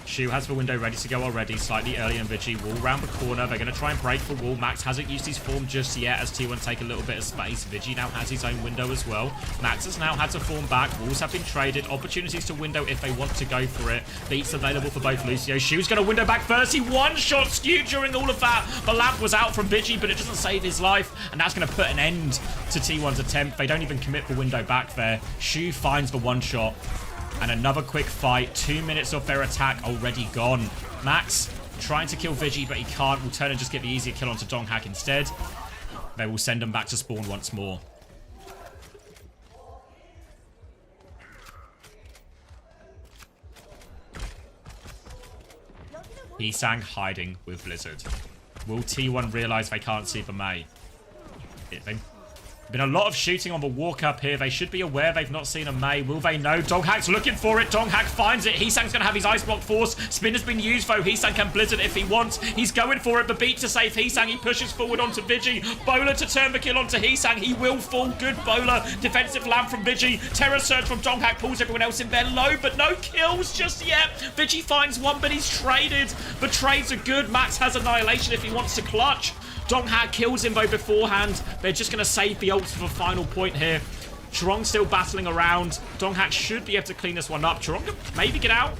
Speaker 1: Shu has the window ready to go already, slightly early in Vigi. Wall round the corner. They're going to try and break the wall. Max hasn't used his form just yet as T1 take a little bit of space. Vigi now has his own window as well. Max has now had to form back. Walls have been traded. Opportunities to window if they want to go for it. Beats available for both Lucio. Shu's going to window back first. He one-shot Skew during all of that. The lamp was out from Vigi, but it doesn't save his life. And that's going to put an end to T1's attempt. They don't even commit the window back there. Shu finds the one-shot. And another quick fight. 2 minutes of their attack already gone. Max trying to kill Vigi, but he can't. Will turn and just get the easier kill onto Donghak instead. They will send him back to spawn once more. Heesang hiding with Blizzard. Will T1 realise they can't see the May? Been a lot of shooting on the walk up here. They should be aware they've not seen a May. Will they know? Donghak's looking for it. Donghak finds it. Heesang's going to have his ice block force. Spin has been used though. Heesang can Blizzard if he wants. He's going for it. The beat to save Heesang. He pushes forward onto Vigi. Bowler to turn the kill onto Heesang. He will fall. Good bowler. Defensive lamp from Vigi. Terror surge from Donghak pulls everyone else in there low, but no kills just yet. Vigi finds one, but he's traded. The trades are good. Max has Annihilation if he wants to clutch. Donghak kills him though beforehand. They're just going to save the ults for the final point here. Chorong still battling around. Donghak should be able to clean this one up. Chorong can maybe get out.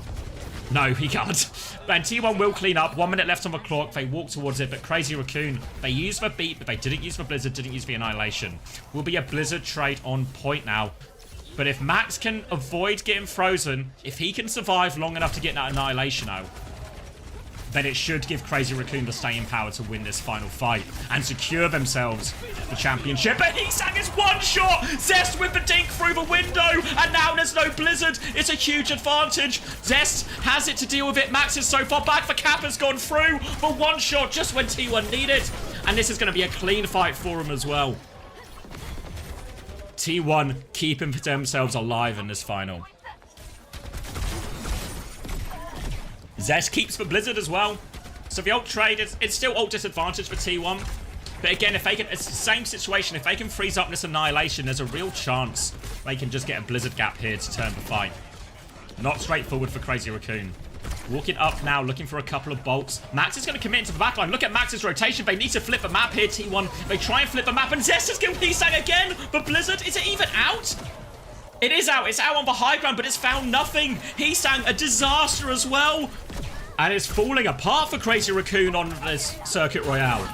Speaker 1: No, he can't. And T1 will clean up. 1 minute left on the clock. They walk towards it, but Crazy Raccoon, they use the beat, but they didn't use the Blizzard, didn't use the Annihilation. Will be a Blizzard trade on point now. But if Max can avoid getting frozen, if he can survive long enough to get that Annihilation out, then it should give Crazy Raccoon the staying power to win this final fight and secure themselves the championship. But Heesang is one shot! Zest with the dink through the window, and now there's no Blizzard. It's a huge advantage. Zest has it to deal with it. Max is so far back. The cap has gone through, but one shot just when T1 need it. And this is going to be a clean fight for him as well. T1 keeping themselves alive in this final. Zest keeps the Blizzard as well. So the ult trade, it's still ult disadvantage for T1. But again, if they can, it's the same situation. If they can freeze up this Annihilation, there's a real chance they can just get a Blizzard gap here to turn the fight. Not straightforward for Crazy Raccoon. Walking up now, looking for a couple of bolts. Max is going to commit into the backline. Look at Max's rotation. They need to flip a map here, T1. They try and flip a map, and Zest has killed Hisang again. But Blizzard, is it even out? It is out. It's out on the high ground, but it's found nothing. Hisang, a disaster as well. And it's falling apart for Crazy Raccoon on this Circuit Royale.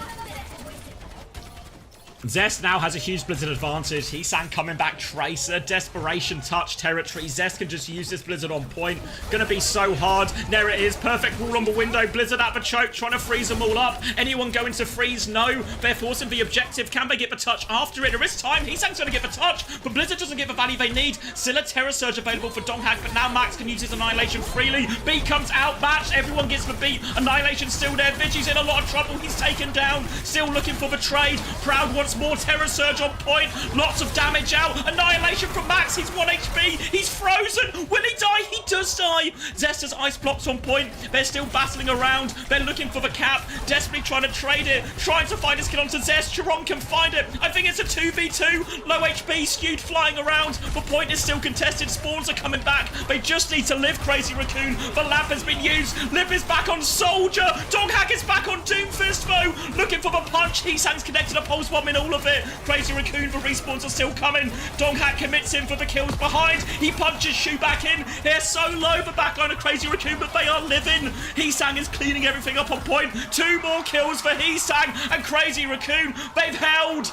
Speaker 1: Zest now has a huge Blizzard advantage. Hisang coming back, Tracer, Desperation Touch territory. Zest can just use this Blizzard on point. Gonna be so hard. There it is, perfect wall on the window. Blizzard at the choke, trying to freeze them all up. Anyone going to freeze? No. They're forcing the objective. Can they get the touch after it? There is time. Hisang's gonna get the touch, but Blizzard doesn't get the value they need. Still a Terror Surge available for Donghak, but now Max can use his Annihilation freely. Beat comes out, match. Everyone gets the beat. Annihilation's still there. Vigi's in a lot of trouble. He's taken down. Still looking for the trade. Proud wants more Terror Surge on point. Lots of damage out. Annihilation from Max. He's 1 HP. He's frozen. Will he die? He does die. Zester's ice blocks on point. They're still battling around. They're looking for the cap. Desperately trying to trade it. Trying to find his kill onto Zest. Chiron can find it. I think it's a 2v2. Low HP. Skewed flying around. The point is still contested. Spawns are coming back. They just need to live, Crazy Raccoon. The lamp has been used. Lip is back on Soldier. Doghack is back on Doomfist, though. Looking for the punch. Hisang's connected a pulse bomb in all of it. Crazy Raccoon, the respawns are still coming. Donghack commits in for the kills behind. He punches Shu back in. They're so low, the backline of Crazy Raccoon, but they are living. Hisang is cleaning everything up on point. 2 more kills for Hisang and Crazy Raccoon. They've held.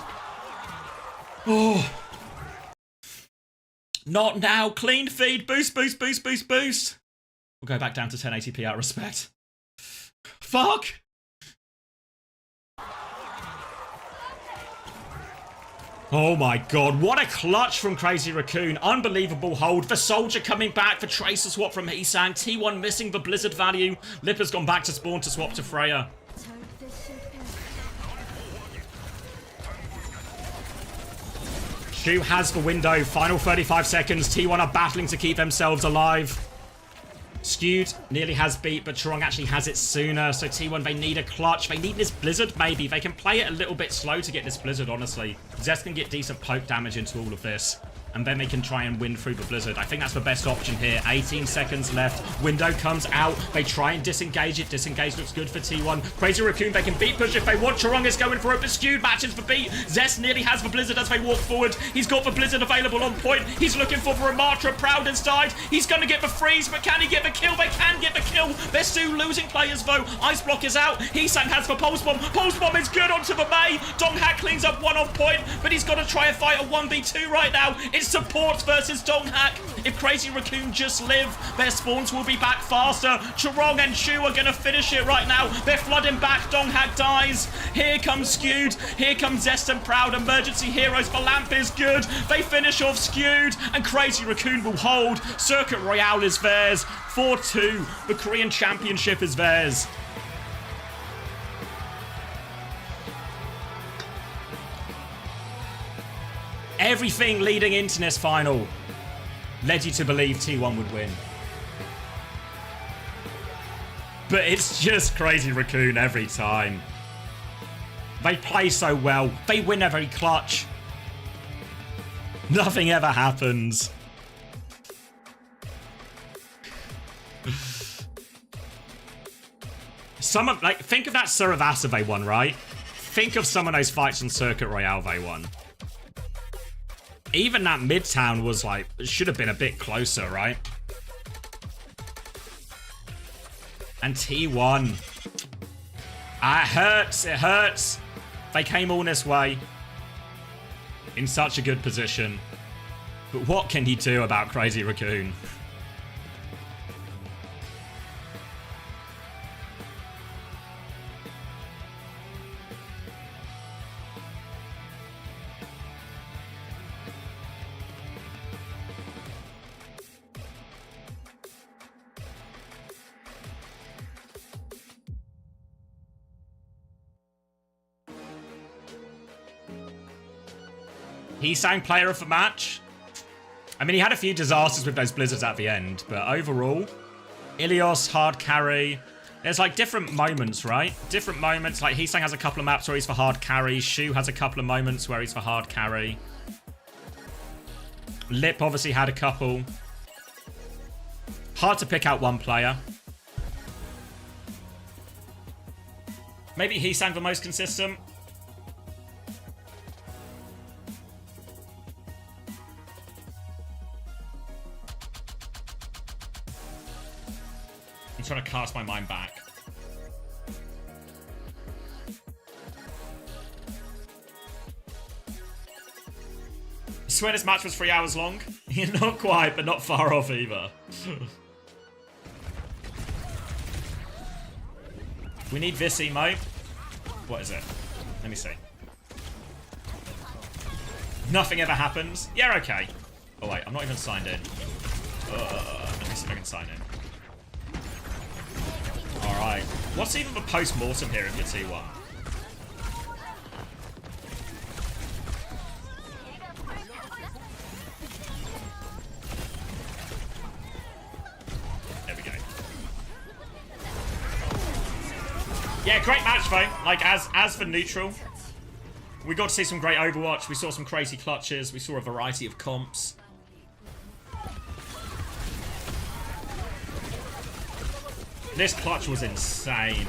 Speaker 1: Oh. Not now. Clean feed. Boost, boost, boost, boost, boost. We'll go back down to 1080p out of respect. Fuck. Oh my god, what a clutch from Crazy Raccoon. Unbelievable hold. The Soldier coming back for Tracer swap from Hisang. T1 missing the Blizzard value. Lip has gone back to spawn to swap to Freya. Shu has the window. Final 35 seconds. T1 are battling to keep themselves alive. Skewed nearly has beat, but Chorong actually has it sooner. So T1, they need a clutch. They need this Blizzard, maybe. They can play it a little bit slow to get this Blizzard, honestly. Zest can get decent poke damage into all of this. And then they can try and win through the Blizzard. I think that's the best option here. 18 seconds left. Window comes out. They try and disengage it. Disengage looks good for T1. Crazy Raccoon, they can beat push if they want. Chorong is going for it, but Skewed matches for beat. Zest nearly has the Blizzard as they walk forward. He's got the Blizzard available on point. He's looking for the Ramatra. Proud has died. He's going to get the freeze, but can he get the kill? They can get the kill. They're still losing players, though. Ice Block is out. Hisang has the Pulse Bomb. Pulse Bomb is good onto the Mei. Donghack cleans up 1 off point, but he's got to try and fight a 1v2 right now. It's supports versus Donghack. If Crazy Raccoon just live, their spawns will be back faster. Chorong and Shu are going to finish it right now. They're flooding back. Donghack dies. Here comes Skewed. Here comes Zest and Proud. Emergency heroes. The lamp is good. They finish off Skewed, and Crazy Raccoon will hold. Circuit Royale is theirs. 4-2. The Korean Championship is theirs. Everything leading into this final led you to believe T1 would win. But it's just Crazy Raccoon every time. They play so well. They win every clutch. Nothing ever happens. Think of that Suravasa they won, right? Think of some of those fights on Circuit Royale they won. Even that Midtown was like, should have been a bit closer, right? And T1. It hurts, it hurts. They came all this way. In such a good position. But what can he do about Crazy Raccoon? Hisang player of the match. I mean, he had a few disasters with those blizzards at the end, but overall, Ilios, hard carry. There's like different moments, right? Different moments. Like Hisang has a couple of maps where he's for hard carry. Shu has a couple of moments where he's for hard carry. Lip obviously had a couple. Hard to pick out one player. Maybe he sang the most consistent. I'm trying to cast my mind back. I swear this match was 3 hours long. Not quite, but not far off either. We need this emote. What is it? Let me see. Nothing ever happens. Yeah, okay. Oh wait, I'm not even signed in. Let me see if I can sign in. Alright. What's even the post-mortem here if you're T1? There we go. Yeah, great match though. Like, as for neutral, we got to see some great Overwatch. We saw some crazy clutches. We saw a variety of comps. This clutch was insane.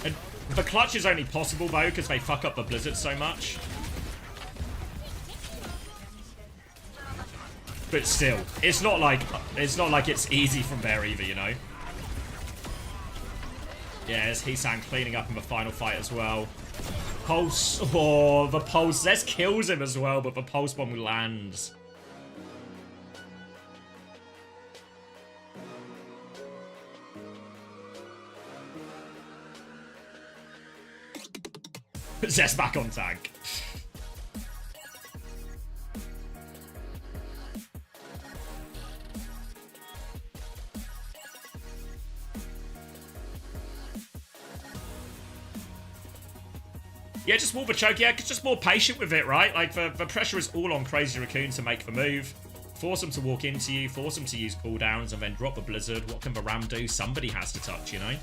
Speaker 1: And the clutch is only possible though because they fuck up the Blizzard so much. But still, it's not like it's easy from there either, you know. Yeah, it's Heesang cleaning up in the final fight as well. Pulse, oh, the pulse. Zest kills him as well, but the pulse bomb lands. Zest back on tank. Yeah, just more of a choke. Yeah, just more patient with it, right? Like, the pressure is all on Crazy Raccoon to make the move. Force him to walk into you, force him to use cooldowns, and then drop the Blizzard. What can the Ram do? Somebody has to touch, you know?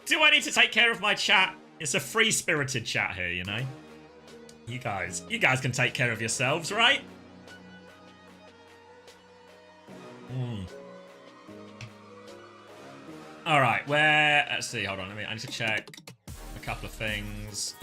Speaker 1: Do I need to take care of my chat? It's a free-spirited chat here, you know? You guys can take care of yourselves, right? Alright, where... Let's see, hold on. I need to check a couple of things.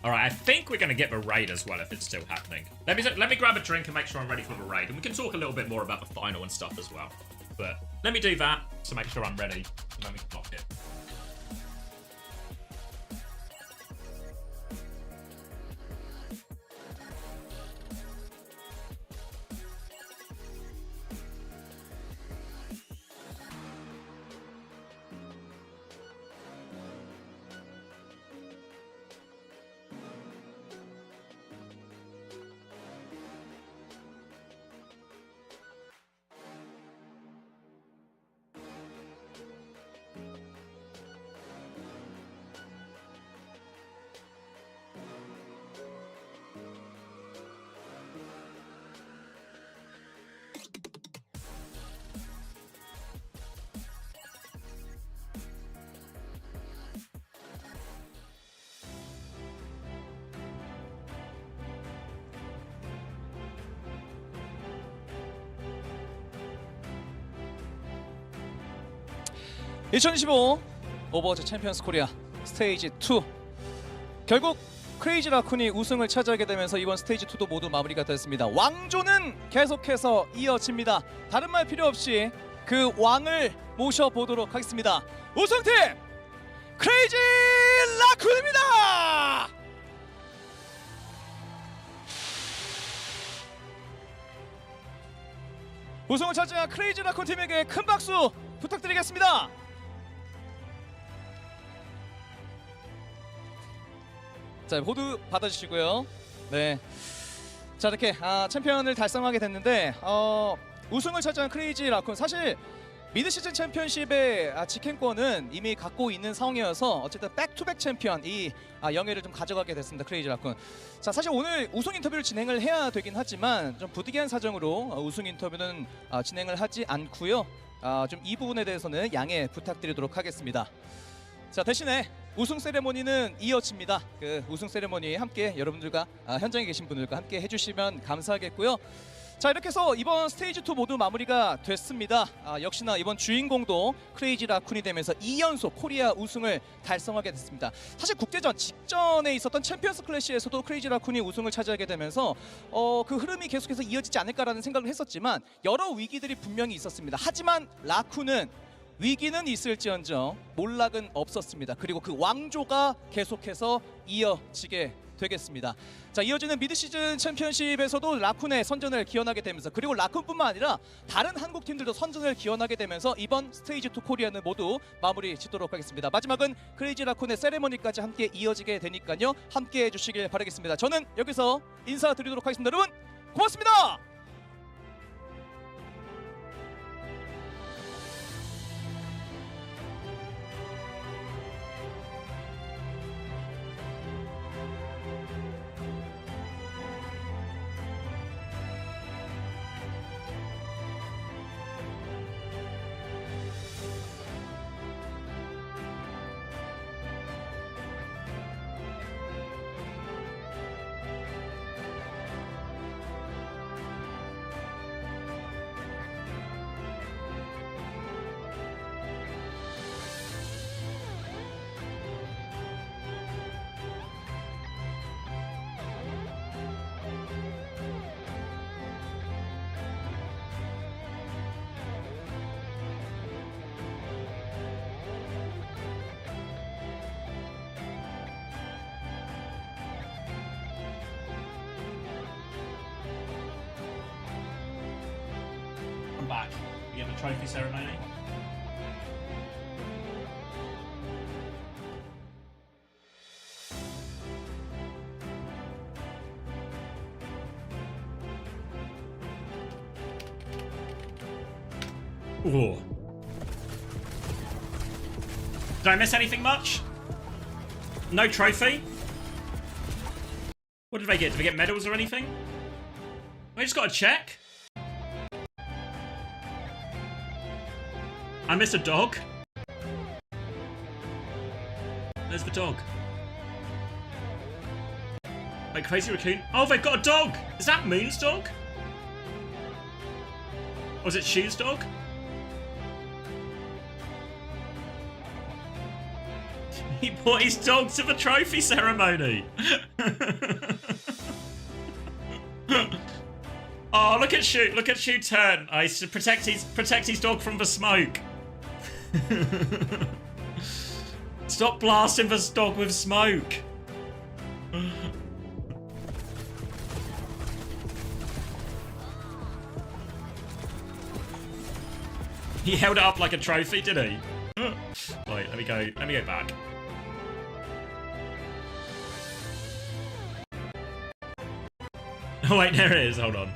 Speaker 1: Alright, I think we're going to get the raid as well if it's still happening. Let me grab a drink and make sure I'm ready for the raid. And we can talk a little bit more about the final and stuff as well. But let me do that to make sure I'm ready. And then we can block it.
Speaker 13: (2025) 오버워치 챔피언스 코리아 스테이지 2 결국 크레이지 라쿤이 우승을 차지하게 되면서 이번 스테이지 2도 모두 마무리가 됐습니다. 왕조는 계속해서 이어집니다. 다른 말 필요 없이 그 왕을 모셔보도록 하겠습니다. 우승팀 크레이지 라쿤입니다. 우승을 차지한 크레이지 라쿤 팀에게 큰 박수 부탁드리겠습니다. 자, 모두 받아주시고요. 네. 자, 자 이렇게 챔피언을 달성하게 됐는데 우승을 차지한 크레이지 라쿤 사실 미드 시즌 챔피언십의 직행권은 이미 갖고 있는 상황이어서 어쨌든 백투백 챔피언 이 영예를 좀 가져가게 됐습니다. 크레이지 라쿤. 자 사실 오늘 우승 인터뷰를 진행을 해야 되긴 하지만 좀 부득이한 사정으로 우승 인터뷰는 진행을 하지 않고요. 좀 이 부분에 대해서는 양해 부탁드리도록 하겠습니다. 자 대신에 우승 세레모니는 이어집니다. 그 우승 세레모니에 함께 여러분들과 현장에 계신 분들과 함께 해주시면 감사하겠고요. 자 이렇게 해서 이번 스테이지 2 모두 마무리가 됐습니다. 역시나 이번 주인공도 크레이지 라쿤이 되면서 2연속 코리아 우승을 달성하게 됐습니다. 사실 국제전 직전에 있었던 챔피언스 클래시에서도 크레이지 라쿤이 우승을 차지하게 되면서 그 흐름이 계속해서 이어지지 않을까라는 생각을 했었지만 여러 위기들이 분명히 있었습니다. 하지만 라쿤은 위기는 있을지언정 몰락은 없었습니다. 그리고 그 왕조가 계속해서 이어지게 되겠습니다. 자 이어지는 미드 시즌 챔피언십에서도 라쿤의 선전을 기원하게 되면서 그리고 라쿤뿐만 아니라 다른 한국 팀들도 선전을 기원하게 되면서 이번 스테이지 2 코리아는 모두 마무리 짓도록 하겠습니다. 마지막은 크레이지 라쿤의 세레머니까지 함께 이어지게 되니까요. 함께 해주시길 바라겠습니다. 저는 여기서 인사드리도록 하겠습니다. 여러분 고맙습니다.
Speaker 1: Back. We have a trophy ceremony. Ooh. Did I miss anything much? No trophy? What did I get? Did I get medals or anything? I just got a check. I missed a dog. There's the dog. Wait, Crazy Raccoon? Oh, they've got a dog! Is that Moon's dog? Or is it Shoe's dog? He brought his dog to the trophy ceremony! Oh, look at Shoe turn. Oh, he's to protect his dog from the smoke. Stop blasting the dog with smoke. He held it up like a trophy, did he? Wait, let me go back. Oh wait, there it is, hold on.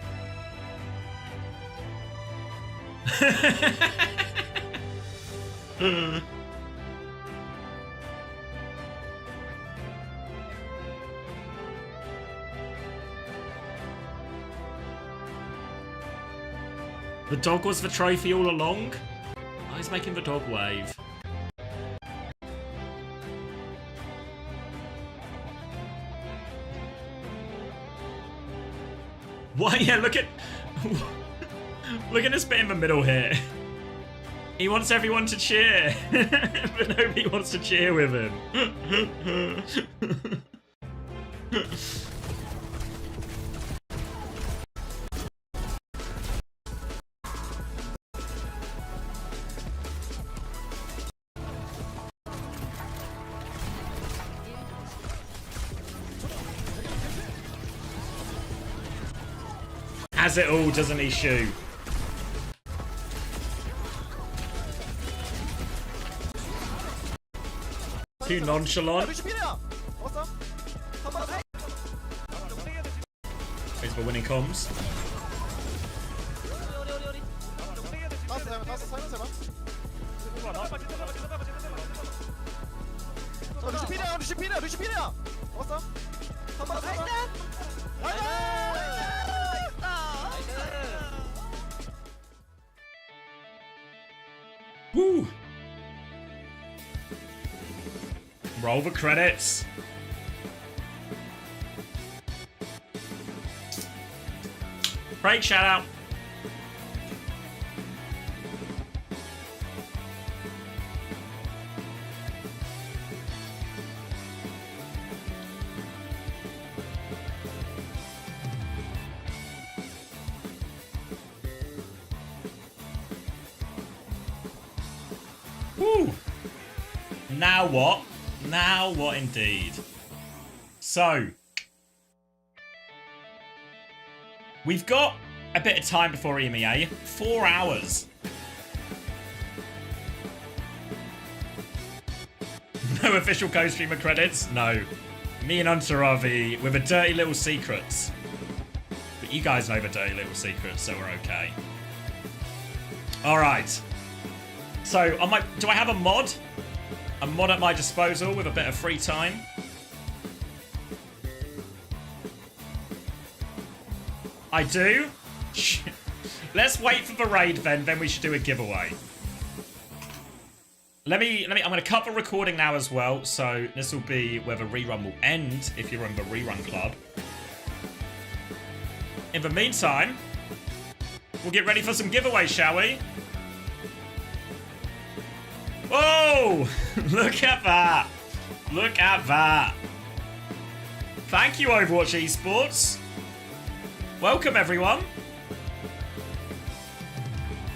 Speaker 1: The dog was the trophy all along? Oh, he's making the dog wave. What? Yeah, look at this bit in the middle here. He wants everyone to cheer, but nobody wants to cheer with him. Has it all, doesn't he, Shoe? Too nonchalant. He's for winning comms. Woo! Roll the credits. Great shout out. Woo! Now what? Now what indeed? So, we've got a bit of time before EMEA. 4 hours. No official co-streamer credits? No. Me and Hunter are with the dirty little secrets. But you guys know the dirty little secrets, so we're okay. Alright. So, do I have a mod? A mod at my disposal with a bit of free time? I do? Let's wait for the raid then we should do a giveaway. I'm gonna cut the recording now as well, so this will be where the rerun will end if you're in the rerun club. In the meantime, we'll get ready for some giveaways, shall we? Whoa! Look at that! Look at that! Thank you, Overwatch Esports! Welcome, everyone!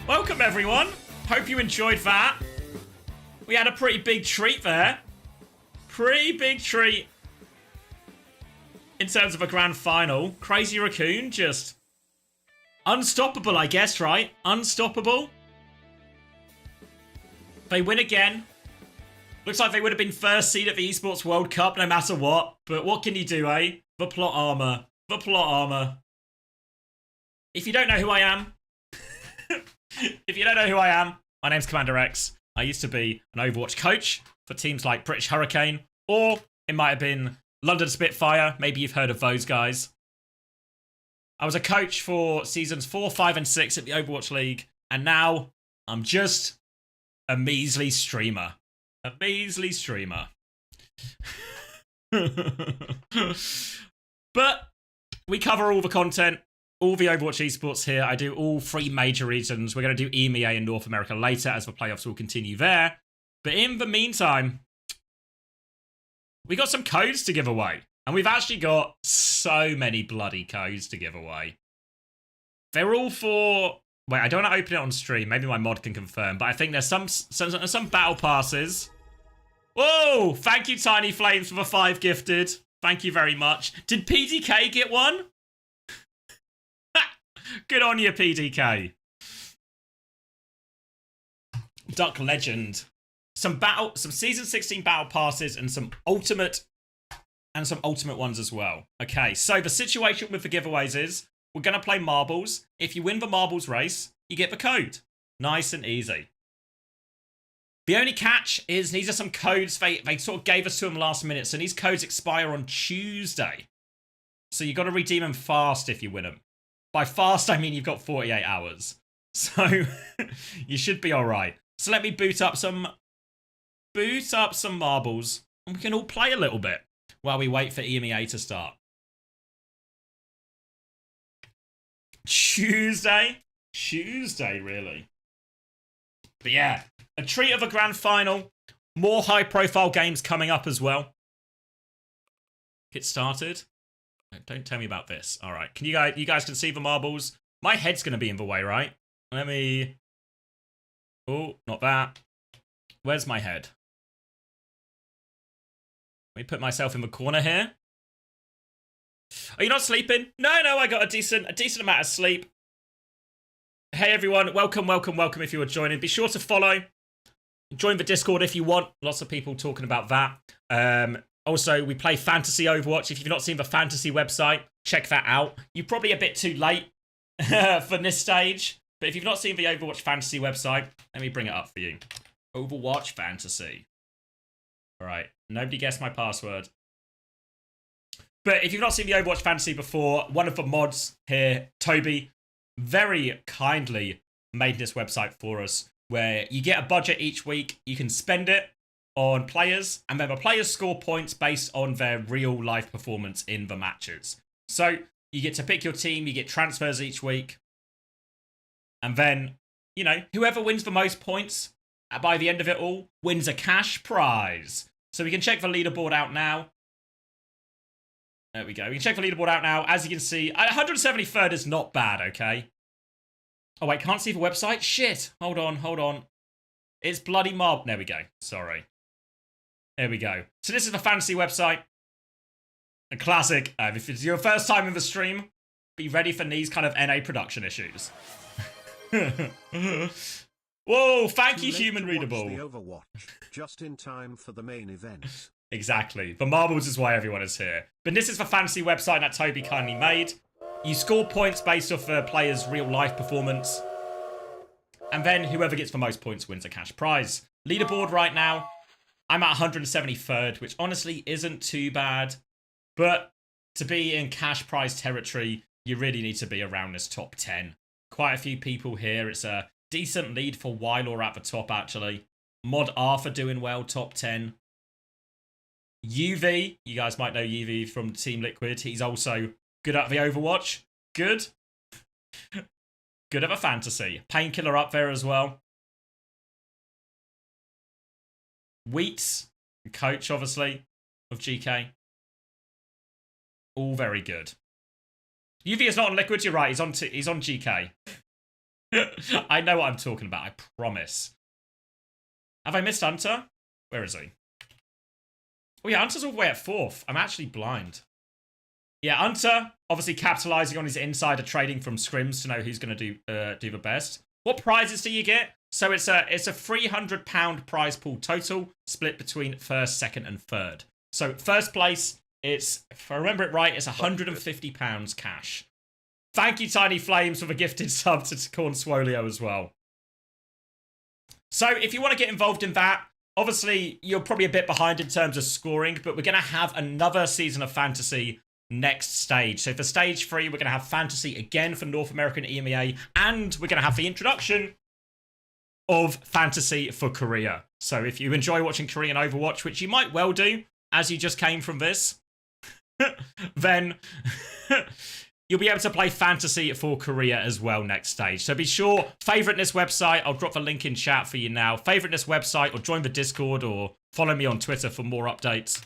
Speaker 1: Welcome, everyone! Hope you enjoyed that. We had a pretty big treat there. Pretty big treat. In terms of a grand final. Crazy Raccoon, just unstoppable, I guess, right? Unstoppable. They win again. Looks like they would have been first seed at the Esports World Cup no matter what. But what can you do, eh? The plot armor. The plot armor. If you don't know who I am... my name's Commander X. I used to be an Overwatch coach for teams like British Hurricane. Or it might have been London Spitfire. Maybe you've heard of those guys. I was a coach for seasons 4, 5, and 6 at the Overwatch League. And now I'm just... a measly streamer. A measly streamer. But we cover all the content, all the Overwatch esports here. I do all 3 major regions. We're going to do EMEA in North America later as the playoffs will continue there. But in the meantime, we got some codes to give away. And we've actually got so many bloody codes to give away. They're all for... Wait, I don't want to open it on stream. Maybe my mod can confirm. But I think there's some battle passes. Whoa! Thank you, Tiny Flames, for the 5 gifted. Thank you very much. Did PDK get one? Good on you, PDK. Duck Legend. Some Season 16 battle passes and some ultimate ones as well. Okay, so the situation with the giveaways is... we're going to play marbles. If you win the marbles race, you get the code. Nice and easy. The only catch is these are some codes they sort of gave us to them last minute. So these codes expire on Tuesday. So you got to redeem them fast if you win them. By fast, I mean you've got 48 hours. So you should be all right. So let me boot up some marbles. And we can all play a little bit while we wait for EMEA to start. Tuesday, really. But yeah, a treat of a grand final. More high-profile games coming up as well. Get started. Don't tell me about this. All right, you guys can see the marbles. My head's gonna be in the way, right? Let me. Oh, not that. Where's my head? Let me put myself in the corner here. Are you not sleeping? No, I got a decent amount of sleep. Hey everyone, welcome if you are joining. Be sure to follow. Join the Discord if you want. Lots of people talking about that. Also, we play Fantasy Overwatch. If you've not seen the Fantasy website, check that out. You're probably a bit too late for this stage, but if you've not seen the Overwatch Fantasy website, let me bring it up for you. Overwatch Fantasy. All right, nobody guessed my password. But if you've not seen the Overwatch Fantasy before, one of the mods here, Toby, very kindly made this website for us, where you get a budget each week, you can spend it on players, and then the players score points based on their real life performance in the matches. So you get to pick your team, you get transfers each week, and then, you know, whoever wins the most points by the end of it all wins a cash prize. So we can check the leaderboard out now. There we go. We can check the leaderboard out now. As you can see, 173rd is not bad, okay? Oh, wait, can't see the website? Shit. Hold on. It's bloody mob. There we go. Sorry. There we go. So this is the fantasy website. A classic. If it's your first time in the stream, be ready for these kind of NA production issues. Whoa, thank you, Human Readable.
Speaker 10: The Overwatch, just in time for the main event.
Speaker 1: Exactly. The marbles is why everyone is here. But this is the fantasy website that Toby kindly made. You score points based off a player's real life performance. And then whoever gets the most points wins a cash prize. Leaderboard right now, I'm at 173rd, which honestly isn't too bad. But to be in cash prize territory, you really need to be around this top 10. Quite a few people here. It's a decent lead for Wylor at the top, actually. Mod Arthur doing well, top 10. UV, you guys might know UV from Team Liquid. He's also good at the Overwatch. Good. Good at the fantasy. Painkiller up there as well. Wheats, coach, obviously, of GK. All very good. UV is not on Liquid, you're right. He's on GK. I know what I'm talking about, I promise. Have I missed Hunter? Where is he? Oh yeah, Hunter's all the way at 4th. I'm actually blind. Yeah, Hunter, obviously capitalizing on his insider trading from scrims to know who's going to do the best. What prizes do you get? So it's a £300 prize pool total, split between 1st, 2nd, and 3rd. So first place, it's, if I remember it right, it's £150 cash. Thank you, Tiny Flames, for the gifted sub to Corn Swolio as well. So if you want to get involved in that, obviously you're probably a bit behind in terms of scoring, but we're going to have another season of Fantasy next stage. So for stage 3, we're going to have Fantasy again for North American EMEA, and we're going to have the introduction of Fantasy for Korea. So if you enjoy watching Korean Overwatch, which you might well do, as you just came from this, then you'll be able to play Fantasy for Korea as well next stage. So be sure, favourite this website. I'll drop the link in chat for you now. Favourite this website, or join the Discord, or follow me on Twitter for more updates.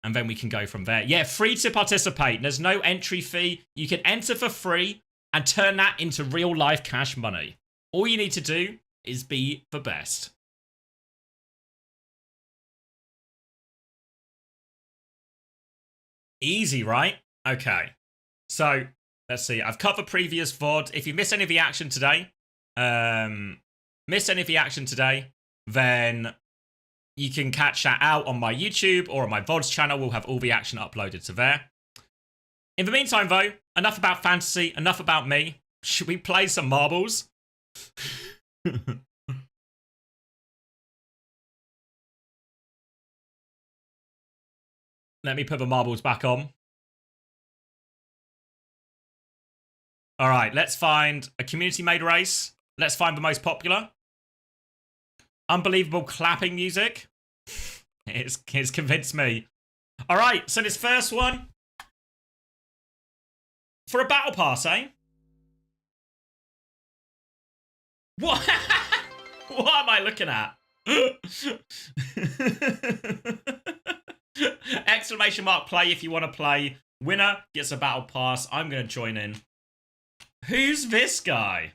Speaker 1: And then we can go from there. Yeah, free to participate. There's no entry fee. You can enter for free and turn that into real life cash money. All you need to do is be the best. Easy, right? Okay. So, let's see. I've cut the previous VOD. If you miss any of the action today, then you can catch that out on my YouTube or on my VODs channel. We'll have all the action uploaded to there. In the meantime, though, enough about fantasy, enough about me. Should we play some marbles? Let me put the marbles back on. All right, let's find a community-made race. Let's find the most popular. Unbelievable clapping music. It's convinced me. All right, so this first one. For a battle pass, eh? What? What am I looking at? Exclamation mark play if you want to play. Winner gets a battle pass. I'm going to join in. Who's this guy?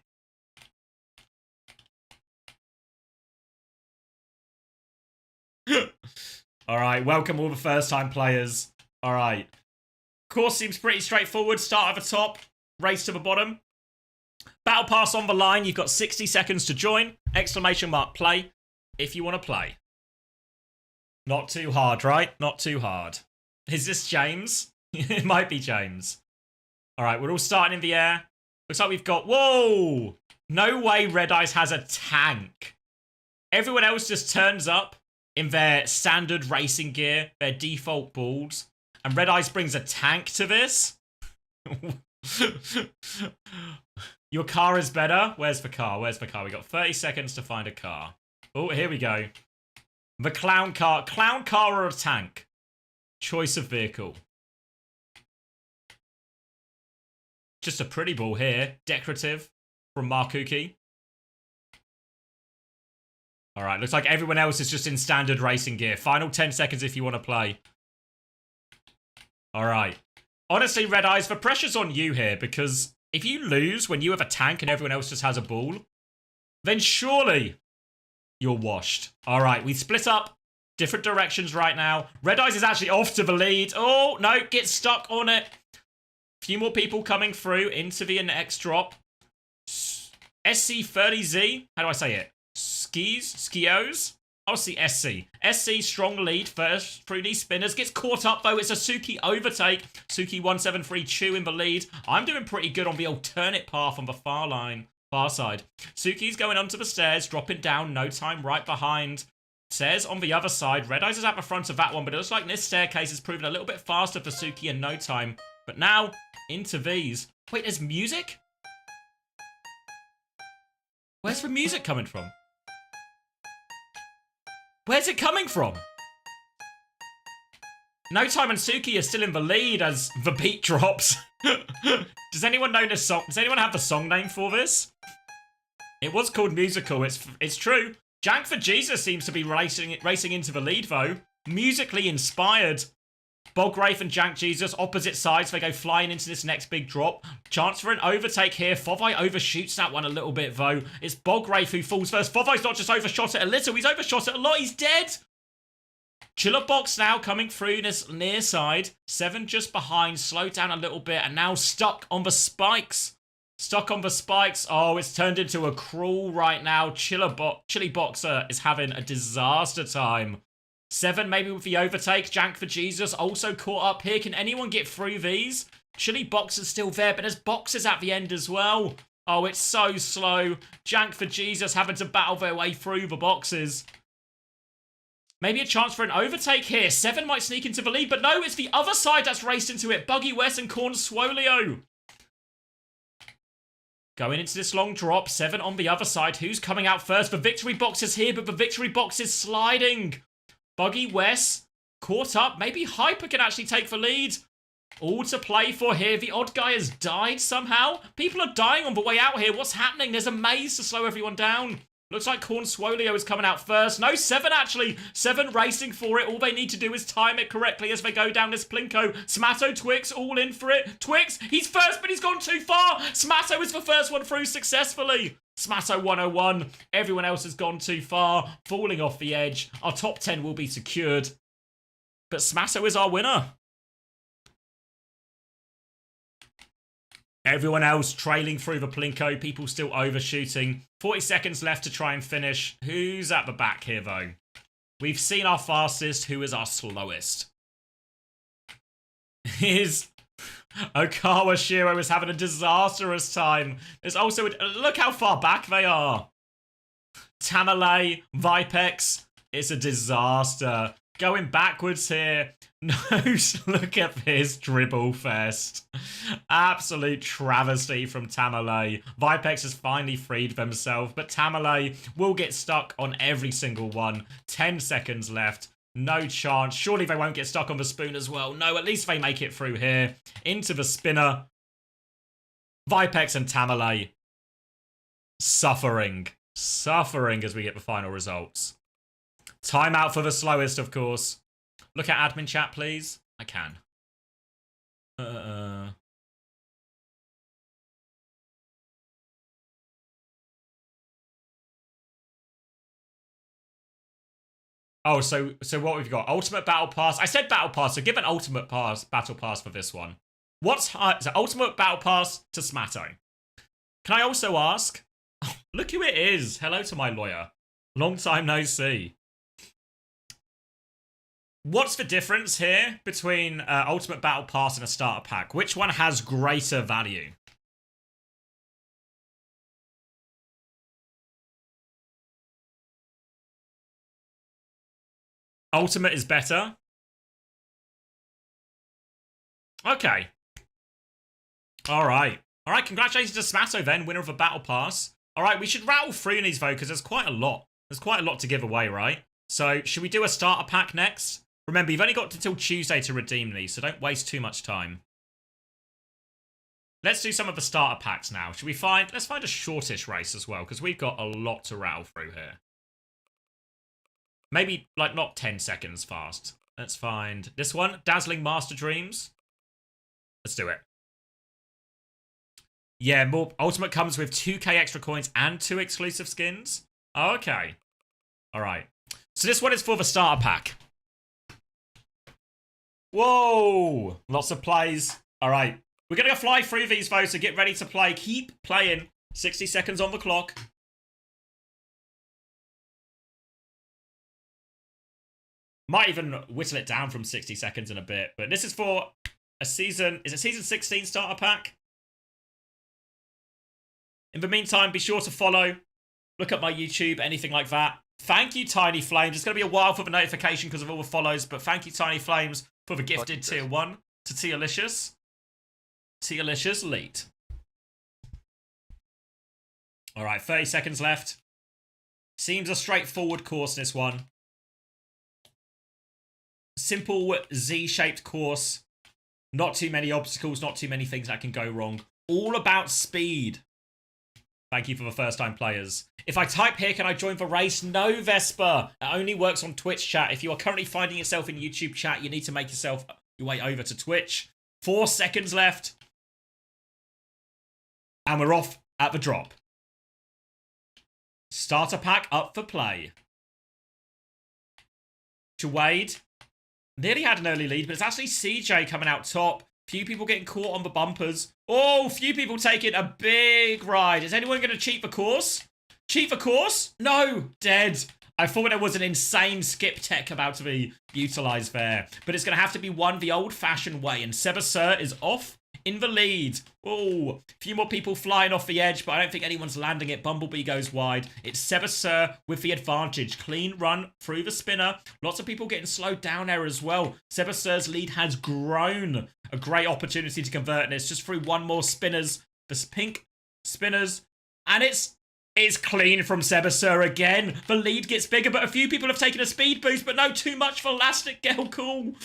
Speaker 1: Alright, welcome all the first time players. Alright. Course seems pretty straightforward. Start at the top, race to the bottom. Battle pass on the line. You've got 60 seconds to join. Exclamation mark play if you want to play. Not too hard, right? Not too hard. Is this James? It might be James. All right, we're all starting in the air. Looks like we've got... Whoa! No way Red Eyes has a tank. Everyone else just turns up in their standard racing gear, their default balls. And Red Eyes brings a tank to this? Your car is better? Where's the car? Where's the car? We got 30 seconds to find a car. Oh, here we go. The clown car. Clown car or a tank? Choice of vehicle. Just a pretty ball here. Decorative from Markuki. Alright, looks like everyone else is just in standard racing gear. Final 10 seconds if you want to play. Alright. Honestly, Red Eyes, the pressure's on you here, because if you lose when you have a tank and everyone else just has a ball, then surely you're washed. Alright, we split up different directions right now. Red Eyes is actually off to the lead. Oh, no, get stuck on it. Few more people coming through into the next drop. SC30Z, how do I say it? Skios? I'll see SC. SC, strong lead first through these spinners. Gets caught up, though. It's a Suki overtake. Suki 173 Chu in the lead. I'm doing pretty good on the alternate path on the far side. Suki's going onto the stairs, dropping down. No time right behind. Says on the other side. Red Eyes is at the front of that one, but it looks like this staircase is proving a little bit faster for Suki in no time. But now, into these. Wait, there's music? Where's the music coming from? Where's it coming from? No Time and Suki are still in the lead as the beat drops. Does anyone know this song? Does anyone have the song name for this? It was called Musical. It's true. Jank for Jesus seems to be racing into the lead, though. Musically inspired. Bogwraith and Jank Jesus, opposite sides. They go flying into this next big drop. Chance for an overtake here. Fovai overshoots that one a little bit, though. It's Bogwraith who falls first. Fovai's not just overshot it a little. He's overshot it a lot. He's dead. Chillerbox now coming through this near side. 7 just behind. Slowed down a little bit. And now stuck on the spikes. Stuck on the spikes. Oh, it's turned into a crawl right now. Chili Boxer is having a disaster time. 7 maybe with the overtake. Jank for Jesus also caught up here. Can anyone get through these? Chili Boxer's still there, but there's boxes at the end as well. Oh, it's so slow. Jank for Jesus having to battle their way through the boxes. Maybe a chance for an overtake here. 7 might sneak into the lead, but no, it's the other side that's raced into it. Buggy West and Corn Swolio. Going into this long drop. 7 on the other side. Who's coming out first? The victory box is here, but the victory box is sliding. Buggy West caught up. Maybe Hyper can actually take the lead. All to play for here. The odd guy has died somehow. People are dying on the way out here. What's happening? There's a maze to slow everyone down. Looks like Corn Swolio is coming out first. No, 7 actually. 7 racing for it. All they need to do is time it correctly as they go down this Plinko. Smatto, Twix, all in for it. Twix, he's first, but he's gone too far. Smatto is the first one through successfully. Smatto 101. Everyone else has gone too far. Falling off the edge. Our top 10 will be secured. But Smatto is our winner. Everyone else trailing through the Plinko. People still overshooting. 40 seconds left to try and finish. Who's at the back here, though? We've seen our fastest. Who is our slowest? Here's Okawa Shiro is having a disastrous time. There's also... Look how far back they are. Tamale, Vipex. It's a disaster. Going backwards here. No, look at this dribble fest. Absolute travesty from Tamale. Vipex has finally freed themselves, but Tamale will get stuck on every single one. 10 seconds left. No chance. Surely they won't get stuck on the spoon as well. No, at least they make it through here. Into the spinner. Vipex and Tamale. Suffering. Suffering as we get the final results. Timeout for the slowest, of course. Look at admin chat, please. I can. Oh, so what we've got? Ultimate Battle Pass. I said Battle Pass, so give an Ultimate Battle Pass for this one. What's so Ultimate Battle Pass to Smatto? Can I also ask? Oh, look who it is. Hello to my lawyer. Long time no see. What's the difference here between Ultimate Battle Pass and a starter pack? Which one has greater value? Ultimate is better? Okay. Alright. Alright, congratulations to Smasso then, winner of a Battle Pass. Alright, we should rattle through these though, because there's quite a lot. There's quite a lot to give away, right? So, should we do a starter pack next? Remember, you've only got until Tuesday to redeem these, so don't waste too much time. Let's do some of the starter packs now. Should we find... Let's find a shortish race as well, because we've got a lot to rattle through here. Maybe, like, not 10 seconds fast. Let's find this one. Dazzling Master Dreams. Let's do it. Yeah, more Ultimate comes with 2k extra coins and 2 exclusive skins. Oh, okay. Alright. So this one is for the starter pack. Whoa! Lots of plays. Alright. We're going to fly through these, though, so get ready to play. Keep playing. 60 seconds on the clock. Might even whittle it down from 60 seconds in a bit. But this is for a season... Is it season 16 starter pack? In the meantime, be sure to follow. Look at my YouTube, anything like that. Thank you, Tiny Flames. It's going to be a while for the notification because of all the follows. But thank you, Tiny Flames, for the gifted tier 1 to Tialicious. Tialicious Elite. Alright, 30 seconds left. Seems a straightforward course, this one. Simple Z-shaped course. Not too many obstacles, not too many things that can go wrong. All about speed. Thank you for the first-time players. If I type here, can I join the race? No, Vesper. It only works on Twitch chat. If you are currently finding yourself in YouTube chat, you need to make yourself your way over to Twitch. 4 seconds left. And we're off at the drop. Starter pack up for play. To Wade. Nearly had an early lead, but it's actually CJ coming out top. Few people getting caught on the bumpers. Oh, few people taking a big ride. Is anyone going to cheat the course? Cheat the course? No, dead. I thought there was an insane skip tech about to be utilised there. But it's going to have to be won the old-fashioned way. And Sebasur is off in the lead. Oh, a few more people flying off the edge, but I don't think anyone's landing it. Bumblebee goes wide. It's Sebasur with the advantage. Clean run through the spinner. Lots of people getting slowed down there as well. Sebasur's lead has grown. A great opportunity to convert, and it's just through one more spinners. The pink spinners. And it's clean from Sebasur again. The lead gets bigger, but a few people have taken a speed boost, but no, too much for Elastic Girl Cool.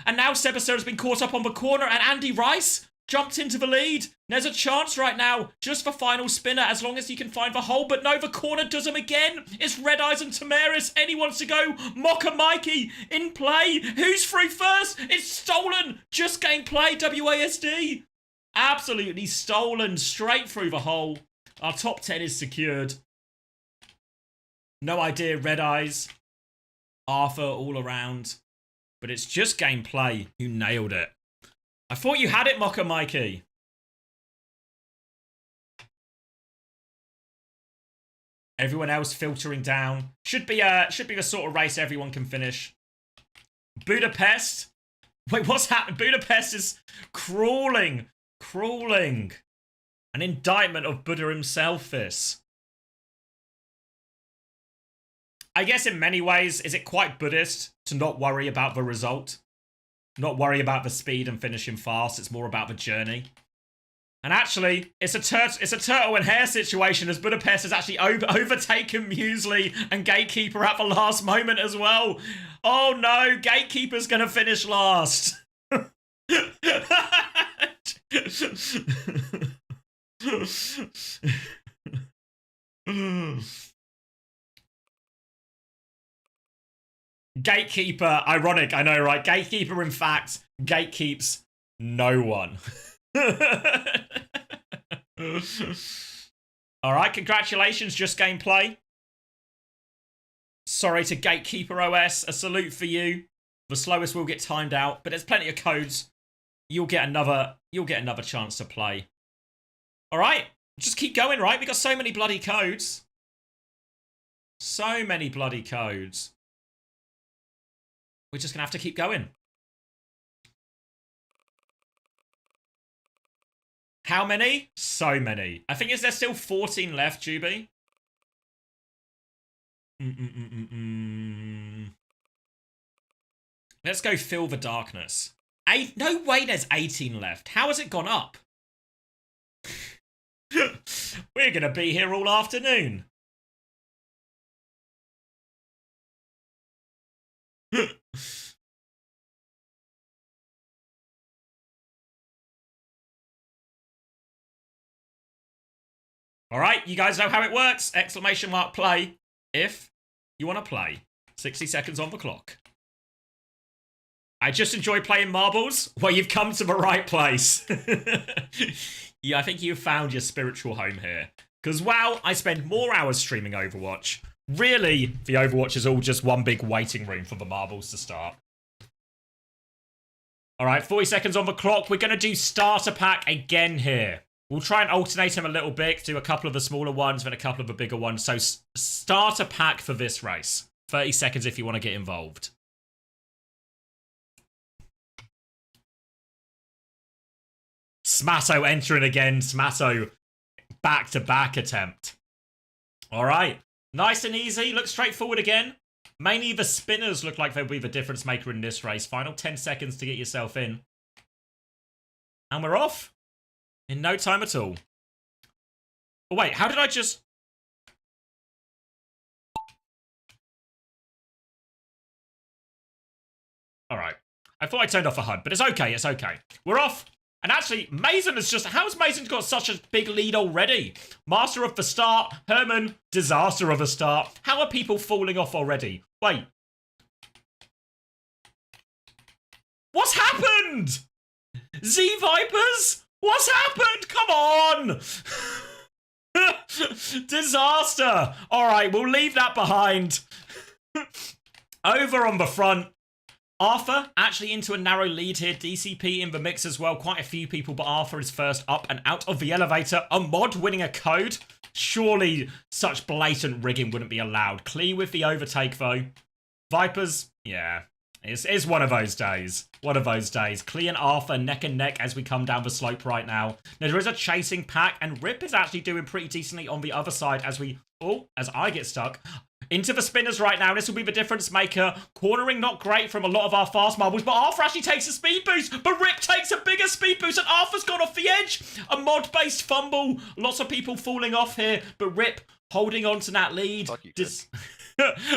Speaker 1: And now Sebasur has been caught up on the corner, and Andy Rice jumped into the lead. There's a chance right now, just for final spinner, as long as he can find the hole. But no, the corner does him again. It's Red Eyes and Tamaris. Any wants to go? Mocha Mikey in play. Who's through first? It's stolen. Just gameplay, WASD. Absolutely stolen, straight through the hole. Our top 10 is secured. No idea, Red Eyes. Arthur all around. But it's just gameplay who nailed it. I thought you had it, Mocha Mikey. Everyone else filtering down. Should be the sort of race everyone can finish. Budapest. Wait, what's happening? Budapest is crawling. Crawling. An indictment of Buddha himself, this. I guess in many ways, is it quite Buddhist to not worry about the result? Not worry about the speed and finishing fast. It's more about the journey. And actually, it's a turtle and hare situation, as Budapest has actually overtaken Muesli and Gatekeeper at the last moment as well. Oh no, Gatekeeper's going to finish last. Gatekeeper, ironic, I know, right? Gatekeeper, in fact, gatekeeps no one. Alright, congratulations, just gameplay. Sorry to Gatekeeper OS, a salute for you. The slowest will get timed out, but there's plenty of codes. You'll get another chance to play. Alright, just keep going, right? We got so many bloody codes. So many bloody codes. we're just going to have to keep going. How many? So many. I think is there still 14 left, Juby? Let's go Fill the Darkness. No way there's 18 left. How has it gone up? We're going to be here all afternoon. All right, you guys know how it works. Exclamation mark play if you want to play. 60 seconds on the clock. I just enjoy playing marbles. Well, you've come to the right place. Yeah, I think you've found your spiritual home here. Because, wow, I spend more hours streaming Overwatch. Really, the Overwatch is all just one big waiting room for the marbles to start. All right, 40 seconds on the clock. We're going to do starter pack again here. We'll try and alternate them a little bit, do a couple of the smaller ones, then a couple of the bigger ones. So starter pack for this race. 30 seconds if you want to get involved. Smatto entering again. Smatto back-to-back attempt. All right. Nice and easy. Looks straightforward again. Mainly the spinners look like they'll be the difference maker in this race. Final 10 seconds to get yourself in. And we're off. In no time at all. Oh, wait. How did I just... All right. I thought I turned off a HUD, but it's okay. It's okay. We're off. And actually, Mason has just... How's Mason got such a big lead already? Master of the start. Herman, disaster of the start. How are people falling off already? Wait. What's happened? Z Vipers? What's happened? Come on. Disaster. All right, we'll leave that behind. Over on the front. Arthur actually into a narrow lead here. DCP in the mix as well. Quite a few people, but Arthur is first up and out of the elevator. A mod winning a code. Surely such blatant rigging wouldn't be allowed. Clee with the overtake though. Vipers, yeah. It's one of those days. One of those days. Clee and Arthur neck and neck as we come down the slope right now. Now there is a chasing pack and Rip is actually doing pretty decently on the other side as we... Oh, as I get stuck. Into the spinners right now. This will be the difference maker. Cornering not great from a lot of our fast marbles, but Arthur actually takes a speed boost. But Rip takes a bigger speed boost and Arthur's gone off the edge. A mod-based fumble. Lots of people falling off here, but Rip holding on to that lead.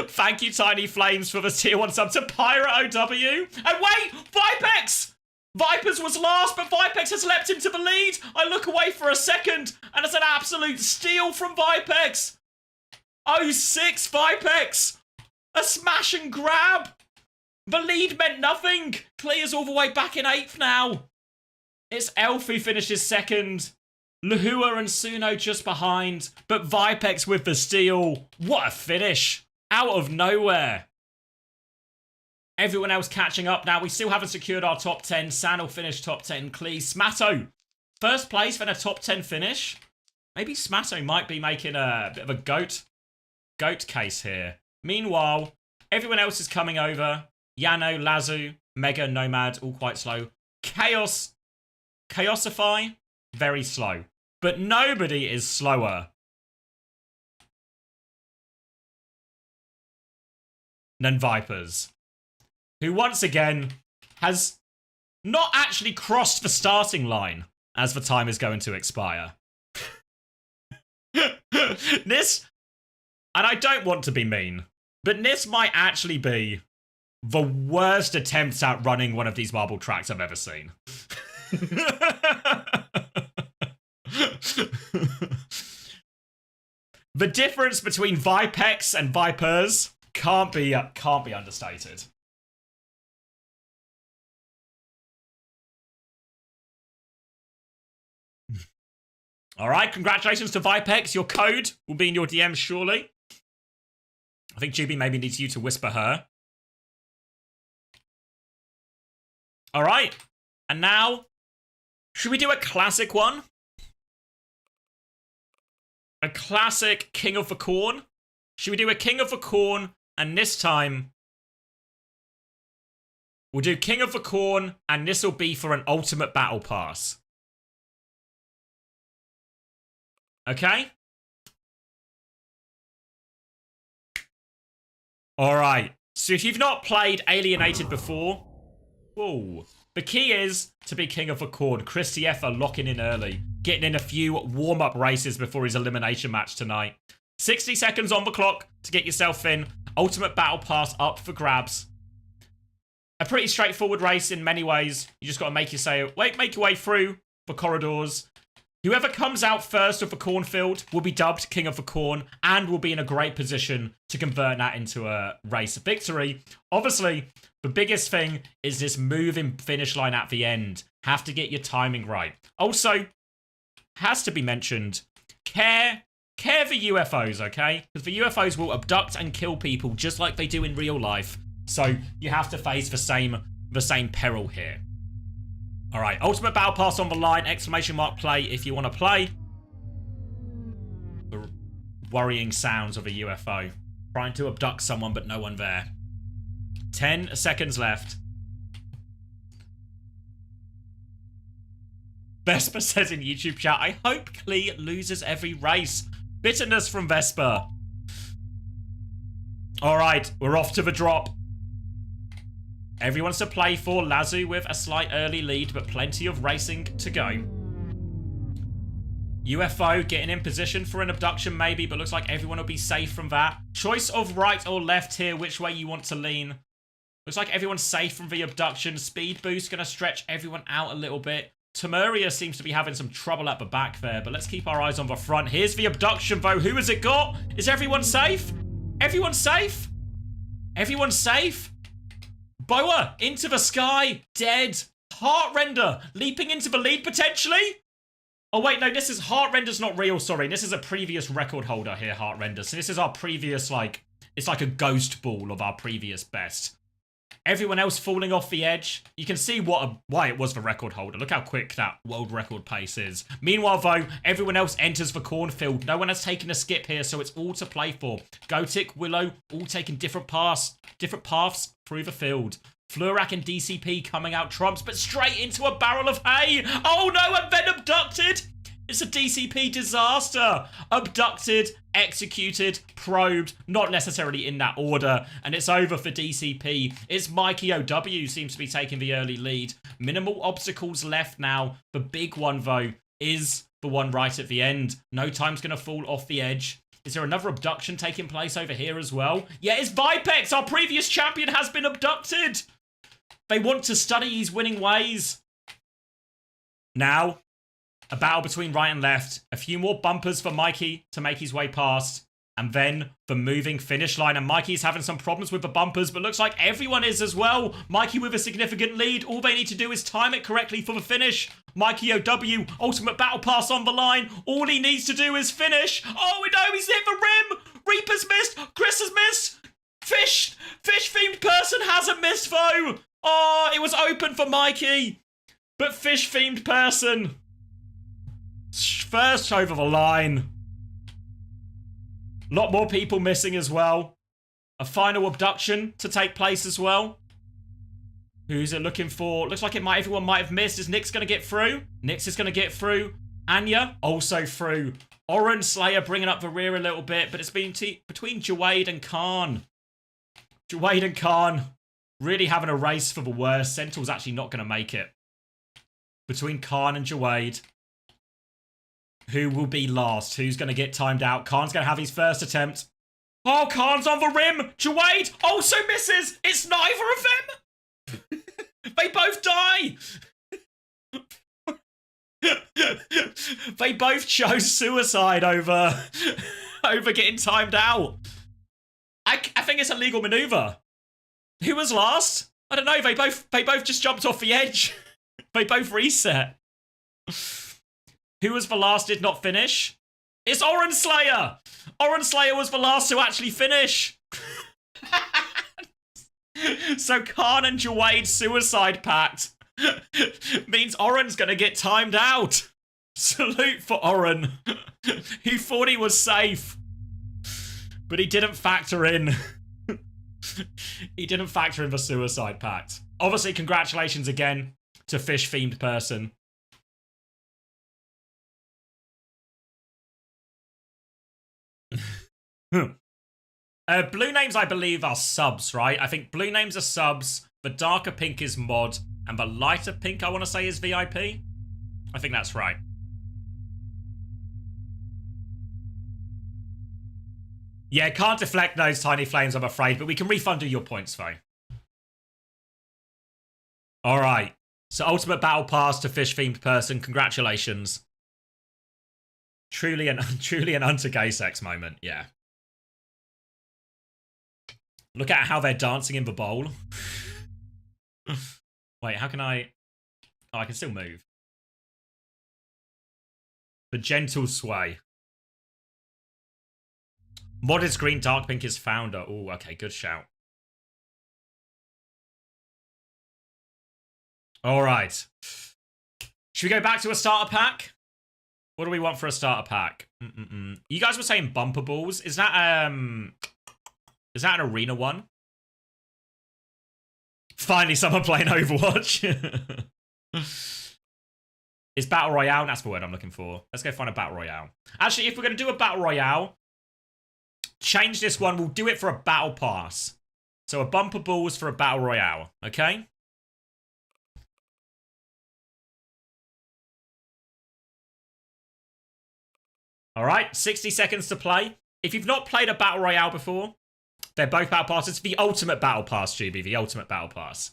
Speaker 1: Thank you, Tiny Flames, for the tier 1 sub to Pirate OW. And wait, Vipex! Vipers was last, but Vipex has leapt into the lead. I look away for a second, and it's an absolute steal from Vipex. 06 Vipex! A smash and grab! The lead meant nothing! Clears all the way back in 8th now. It's Elf who finishes second. Lahua and Suno just behind. But Vipex with the steal. What a finish! Out of nowhere. Everyone else catching up now. We still haven't secured our top 10. San will finish top 10. Clee, Smatto. First place for a top 10 finish. Maybe Smatto might be making a bit of a goat case here. Meanwhile, everyone else is coming over. Yano, Lazu, Mega, Nomad, all quite slow. Chaosify, very slow. But nobody is slower than Vipers, who once again has not actually crossed the starting line as the time is going to expire. This, and I don't want to be mean, but this might actually be the worst attempt at running one of these marble tracks I've ever seen. The difference between Vipex and Vipers can't be understated. All right, congratulations to Vipex. Your code will be in your DMs shortly. I think Juby maybe needs you to whisper her. All right, and now, should we do a classic one? A classic King of the Corn? Should we do a King of the Corn, and this time, We'll do King of the Corn, and this will be for an ultimate battle pass. Okay? Alright. So if you've not played Alienated before, whoa. The key is to be King of the Corn. Chris TF locking in early. Getting in a few warm-up races before his elimination match tonight. 60 seconds on the clock to get yourself in. Ultimate Battle Pass up for grabs. A pretty straightforward race in many ways. You just got to make your way through the corridors. Whoever comes out first of the cornfield will be dubbed King of the Corn and will be in a great position to convert that into a race victory. Obviously, the biggest thing is this moving finish line at the end. Have to get your timing right. Also, has to be mentioned, care the UFOs, okay? Because the UFOs will abduct and kill people just like they do in real life. So you have to face the same peril here. All right, Ultimate Battle Pass on the line, ! Play if you want to play. The worrying sounds of a UFO. Trying to abduct someone, but no one there. 10 seconds left. Vesper says in YouTube chat, I hope Klee loses every race. Bitterness from Vesper. All right, we're off to the drop. Everyone's to play for. Lazu with a slight early lead, but plenty of racing to go. UFO getting in position for an abduction maybe, but looks like everyone will be safe from that. Choice of right or left here, which way you want to lean. Looks like everyone's safe from the abduction. Speed boost going to stretch everyone out a little bit. Temeria seems to be having some trouble at the back there, but let's keep our eyes on the front. Here's the abduction, though. Who has it got? Is everyone safe? Everyone safe? Everyone safe? Boa, into the sky, dead. Heartrender, leaping into the lead potentially? Oh wait, no, this is, Heartrender's not real, sorry. This is a previous record holder here, Heartrender. So this is our previous, it's like a ghost ball of our previous best. Everyone else falling off the edge. You can see why it was the record holder. Look how quick that world record pace is. Meanwhile, though, everyone else enters the cornfield. No one has taken a skip here, so it's all to play for. Gotik, Willow, all taking different paths through the field. Flurak and DCP coming out trumps, but straight into a barrel of hay. Oh no, and then abducted. It's a DCP disaster. Abducted, executed, probed, not necessarily in that order, and it's over for DCP. It's Mikey OW seems to be taking the early lead. Minimal obstacles left now. The big one, though, is the one right at the end. No time's going to fall off the edge. Is there another abduction taking place over here as well? Yeah, it's Vipex. Our previous champion has been abducted. They want to study his winning ways. Now, a battle between right and left. A few more bumpers for Mikey to make his way past. And then the moving finish line. And Mikey's having some problems with the bumpers, but looks like everyone is as well. Mikey with a significant lead. All they need to do is time it correctly for the finish. Mikey OW, Ultimate Battle Pass on the line. All he needs to do is finish. Oh, no, he's hit the rim. Reaper's missed. Chris has missed. Fish-themed person hasn't missed, though. Oh, it was open for Mikey. But fish-themed person first over the line. A lot more people missing as well. A final abduction to take place as well. Who's it looking for? Looks like everyone might have missed. Is Nyx going to get through? Nyx is going to get through. Anya also through. Oren Slayer bringing up the rear a little bit, but it's been between Jawade and Khan. Jawade and Khan really having a race for the worst. Sentinel's actually not going to make it. Between Khan and Jawade. Who will be last? Who's going to get timed out? Khan's going to have his first attempt. Oh, Khan's on the rim. Jawade also misses. It's neither of them. They both die. They both chose suicide over getting timed out. I think it's a legal maneuver. Who was last? I don't know. They both just jumped off the edge. They both reset. Who was the last did not finish? It's Oren Slayer! Oren Slayer was the last to actually finish. So Khan and Jawade suicide pact means Oren's going to get timed out. Salute for Oren. He thought he was safe, but he didn't factor in He didn't factor in the suicide pact. Obviously, congratulations again to fish-themed person. Blue names, I believe, are subs, right? I think blue names are subs, the darker pink is mod, and the lighter pink, I want to say, is VIP. I think that's right. Yeah, can't deflect those tiny flames, I'm afraid, but we can refund you your points, though. All right. So, Ultimate Battle Pass to fish-themed person. Congratulations. Truly an unto-gay sex moment, yeah. Look at how they're dancing in the bowl. Wait, how can I... Oh, I can still move. The gentle sway. Modded green, dark pink is founder. Oh, okay, good shout. All right. Should we go back to a starter pack? What do we want for a starter pack? You guys were saying bumper balls. Is that an arena one? Finally, someone playing Overwatch. Is Battle Royale? That's the word I'm looking for. Let's go find a Battle Royale. Actually, if we're going to do a Battle Royale, change this one. We'll do it for a Battle Pass. So a bumper balls for a Battle Royale. Okay? All right, 60 seconds to play. If you've not played a Battle Royale before, they're both Battle Passes. The Ultimate Battle Pass, GB. The Ultimate Battle Pass.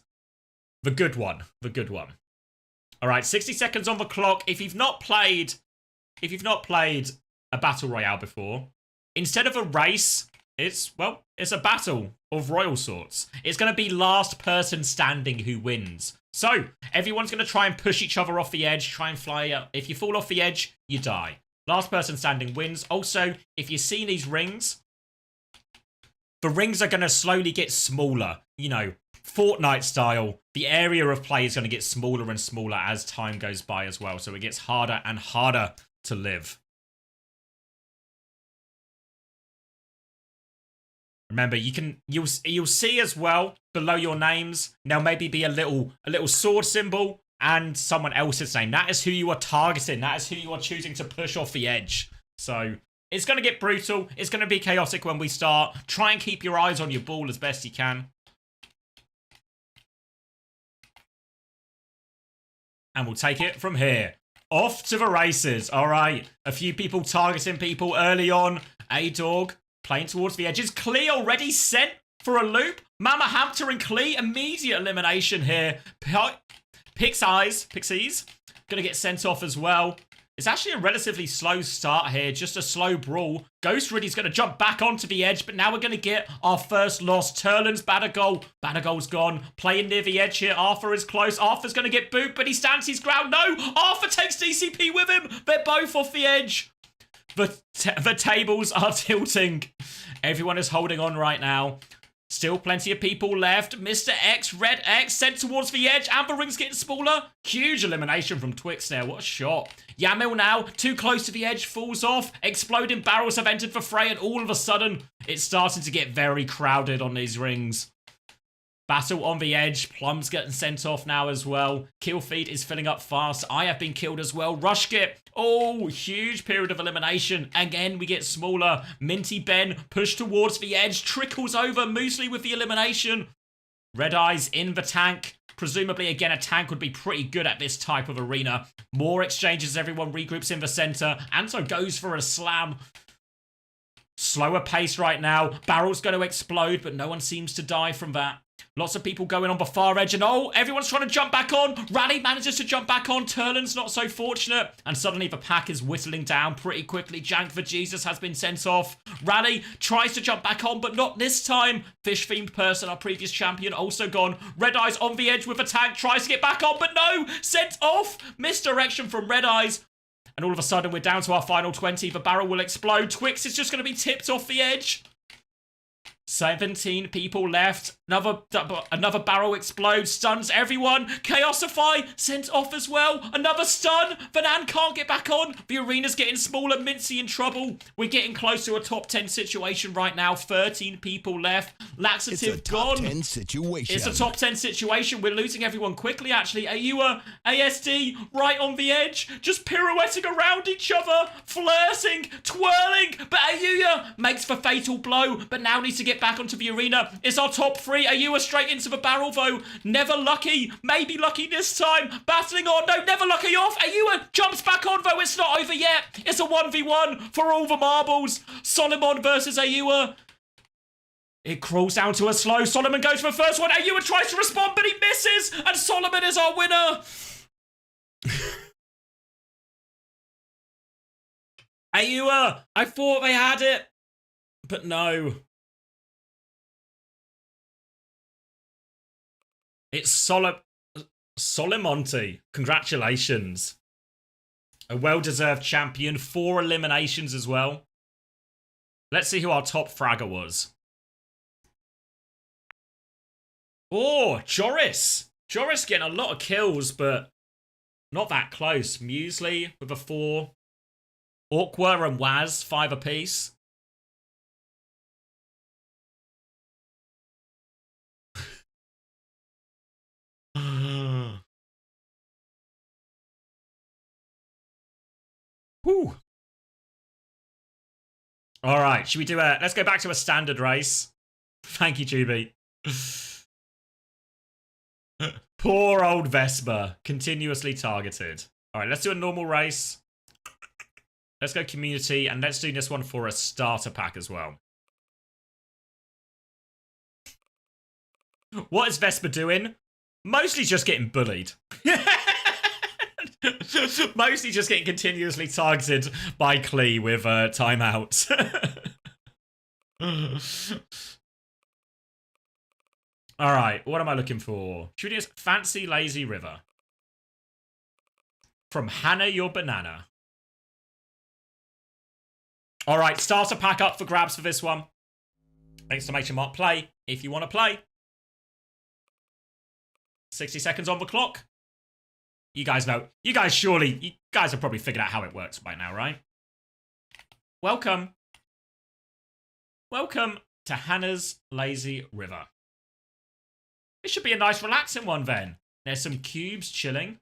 Speaker 1: The good one. The good one. All right, 60 seconds on the clock. If you've not played a Battle Royale before, instead of a race, it's a battle of royal sorts. It's going to be last person standing who wins. So, everyone's going to try and push each other off the edge, try and fly up. If you fall off the edge, you die. Last person standing wins. Also, if you see these rings, the rings are going to slowly get smaller. You know, Fortnite style. The area of play is going to get smaller and smaller as time goes by as well. So it gets harder and harder to live. Remember, you'll see as well below your names. Now maybe be a little sword symbol and someone else's name. That is who you are targeting. That is who you are choosing to push off the edge. So it's going to get brutal. It's going to be chaotic when we start. Try and keep your eyes on your ball as best you can. And we'll take it from here. Off to the races. All right. A few people targeting people early on. A-Dog playing towards the edges. Klee already sent for a loop. Mama Hamter and Klee, immediate elimination here. Pixies, gonna get sent off as well. It's actually a relatively slow start here, just a slow brawl. Ghost Riddy's gonna jump back onto the edge, but now we're gonna get our first loss. Turlan's Badagol. Badagol's gone. Playing near the edge here. Arthur is close. Arthur's gonna get booped, but he stands his ground. No! Arthur takes DCP with him. They're both off the edge. The tables are tilting. Everyone is holding on right now. Still plenty of people left. Mr. X, Red X, sent towards the edge. Amber Ring's getting smaller. Huge elimination from Twix there. What a shot. Yamil now, too close to the edge, falls off. Exploding barrels have entered for Frey, and all of a sudden, it's starting to get very crowded on these rings. Battle on the edge. Plum's getting sent off now as well. Kill feed is filling up fast. I have been killed as well. Rushkit. Oh, huge period of elimination. Again, we get smaller. Minty Ben pushed towards the edge. Trickles over. Muesli with the elimination. Red Eyes in the tank. Presumably, again, a tank would be pretty good at this type of arena. More exchanges. Everyone regroups in the center. Anto goes for a slam. Slower pace right now. Barrel's going to explode, but no one seems to die from that. Lots of people going on the far edge, and oh, everyone's trying to jump back on. Rally manages to jump back on. Turlan's not so fortunate, and suddenly the pack is whittling down pretty quickly. Jank for Jesus has been sent off. Rally tries to jump back on, but not this time. Fish-themed person, our previous champion, also gone. Red Eyes on the edge with a tank, tries to get back on, but no, sent off. Misdirection from Red Eyes. And all of a sudden, we're down to our final 20. The barrel will explode. Twix is just going to be tipped off the edge. 17 people left. Another barrel explodes, stuns everyone. Chaosify sent off as well. Another stun. Vanan can't get back on. The arena's getting smaller. Mincy in trouble. We're getting close to a top 10 situation right now. 13 people left. Laxative gone.
Speaker 14: It's a top 10 situation.
Speaker 1: It's a top 10 situation. We're losing everyone quickly, actually. Ayua, ASD, right on the edge. Just pirouetting around each other. Flirting, twirling. But Ayuya makes the fatal blow, but now needs to get back onto the arena. It's our top 3. Ayua straight into the barrel, though. Never lucky. Maybe lucky this time. Battling on. No, never lucky off. Ayua jumps back on, though. It's not over yet. It's a 1v1 for all the marbles. Solomon versus Ayua. It crawls down to a slow. Solomon goes for the first one. Ayua tries to respond, but he misses. And Solomon is our winner. Ayua, I thought they had it. But no. It's Solimonte. Congratulations. A well-deserved champion. 4 eliminations as well. Let's see who our top fragger was. Oh, Joris. Joris getting a lot of kills, but not that close. Muesli with a 4. Orkwa and Waz, 5 apiece. Whew. All right, should we do a... Let's go back to a standard race. Thank you, Juby. Poor old Vespa. Continuously targeted. All right, let's do a normal race. Let's go community, and let's do this one for a starter pack as well. What is Vespa doing? Mostly just getting bullied. Mostly just getting continuously targeted by Klee with timeouts. Alright, what am I looking for? Should we do this? Fancy Lazy River. From Hannah Your Banana. Alright, starter pack up for grabs for this one. Exclamation mark play if you want to play. 60 seconds on the clock. You guys know. You guys have probably figured out how it works by now, right? Welcome. Welcome to Hannah's Lazy River. It should be a nice relaxing one then. There's some cubes chilling.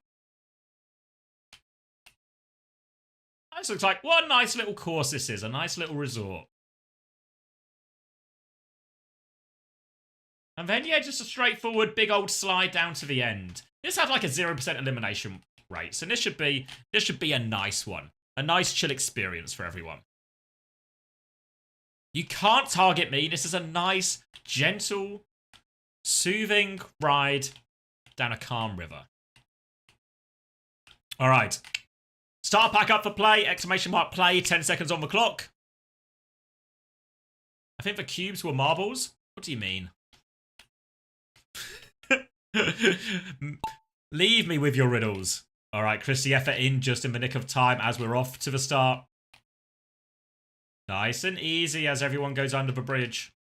Speaker 1: This looks like what a nice little course this is. A nice little resort. And then, yeah, just a straightforward big old slide down to the end. This had like a 0% elimination rate, so this should be a nice one. A nice chill experience for everyone. You can't target me. This is a nice, gentle, soothing ride down a calm river. All right. Start pack up for play. Exclamation mark play. 10 seconds on the clock. I think the cubes were marbles. What do you mean? Leave me with your riddles. All right, Christy effort in just in the nick of time as we're off to the start. Nice and easy as everyone goes under the bridge.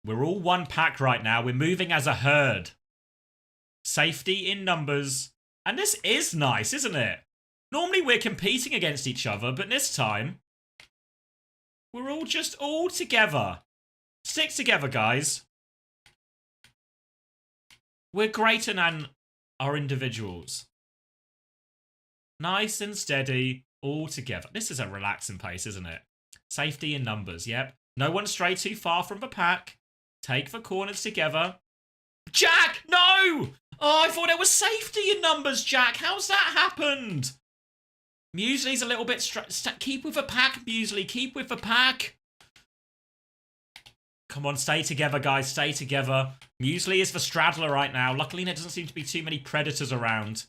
Speaker 1: We're all one pack right now. We're moving as a herd. Safety in numbers. And this is nice, isn't it? Normally we're competing against each other, but this time we're all just all together. Stick together, guys. We're greater than our individuals. Nice and steady, all together. This is a relaxing pace, isn't it? Safety in numbers, yep. No one stray too far from the pack. Take the corners together. Jack, no! Oh, I thought there was safety in numbers, Jack. How's that happened? Muesli's a little bit... Keep with the pack, Muesli. Keep with the pack. Come on, stay together, guys. Stay together. Muesli is the straddler right now. Luckily, there doesn't seem to be too many predators around.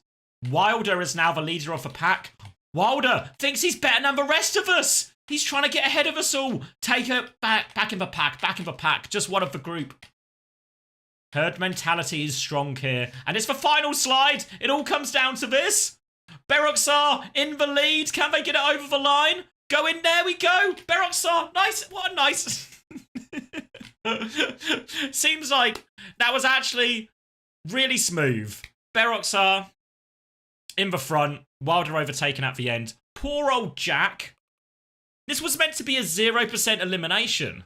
Speaker 1: Wilder is now the leader of the pack. Wilder thinks he's better than the rest of us. He's trying to get ahead of us all. Take her back in the pack. Back in the pack. Just one of the group. Herd mentality is strong here. And it's the final slide. It all comes down to this. Beroxar in the lead. Can they get it over the line? Go in. There we go. Beroxar. Nice. What a nice... Seems like that was actually really smooth. Beroxar in the front, Wilder overtaken at the end. Poor old Jack. This was meant to be a 0% elimination.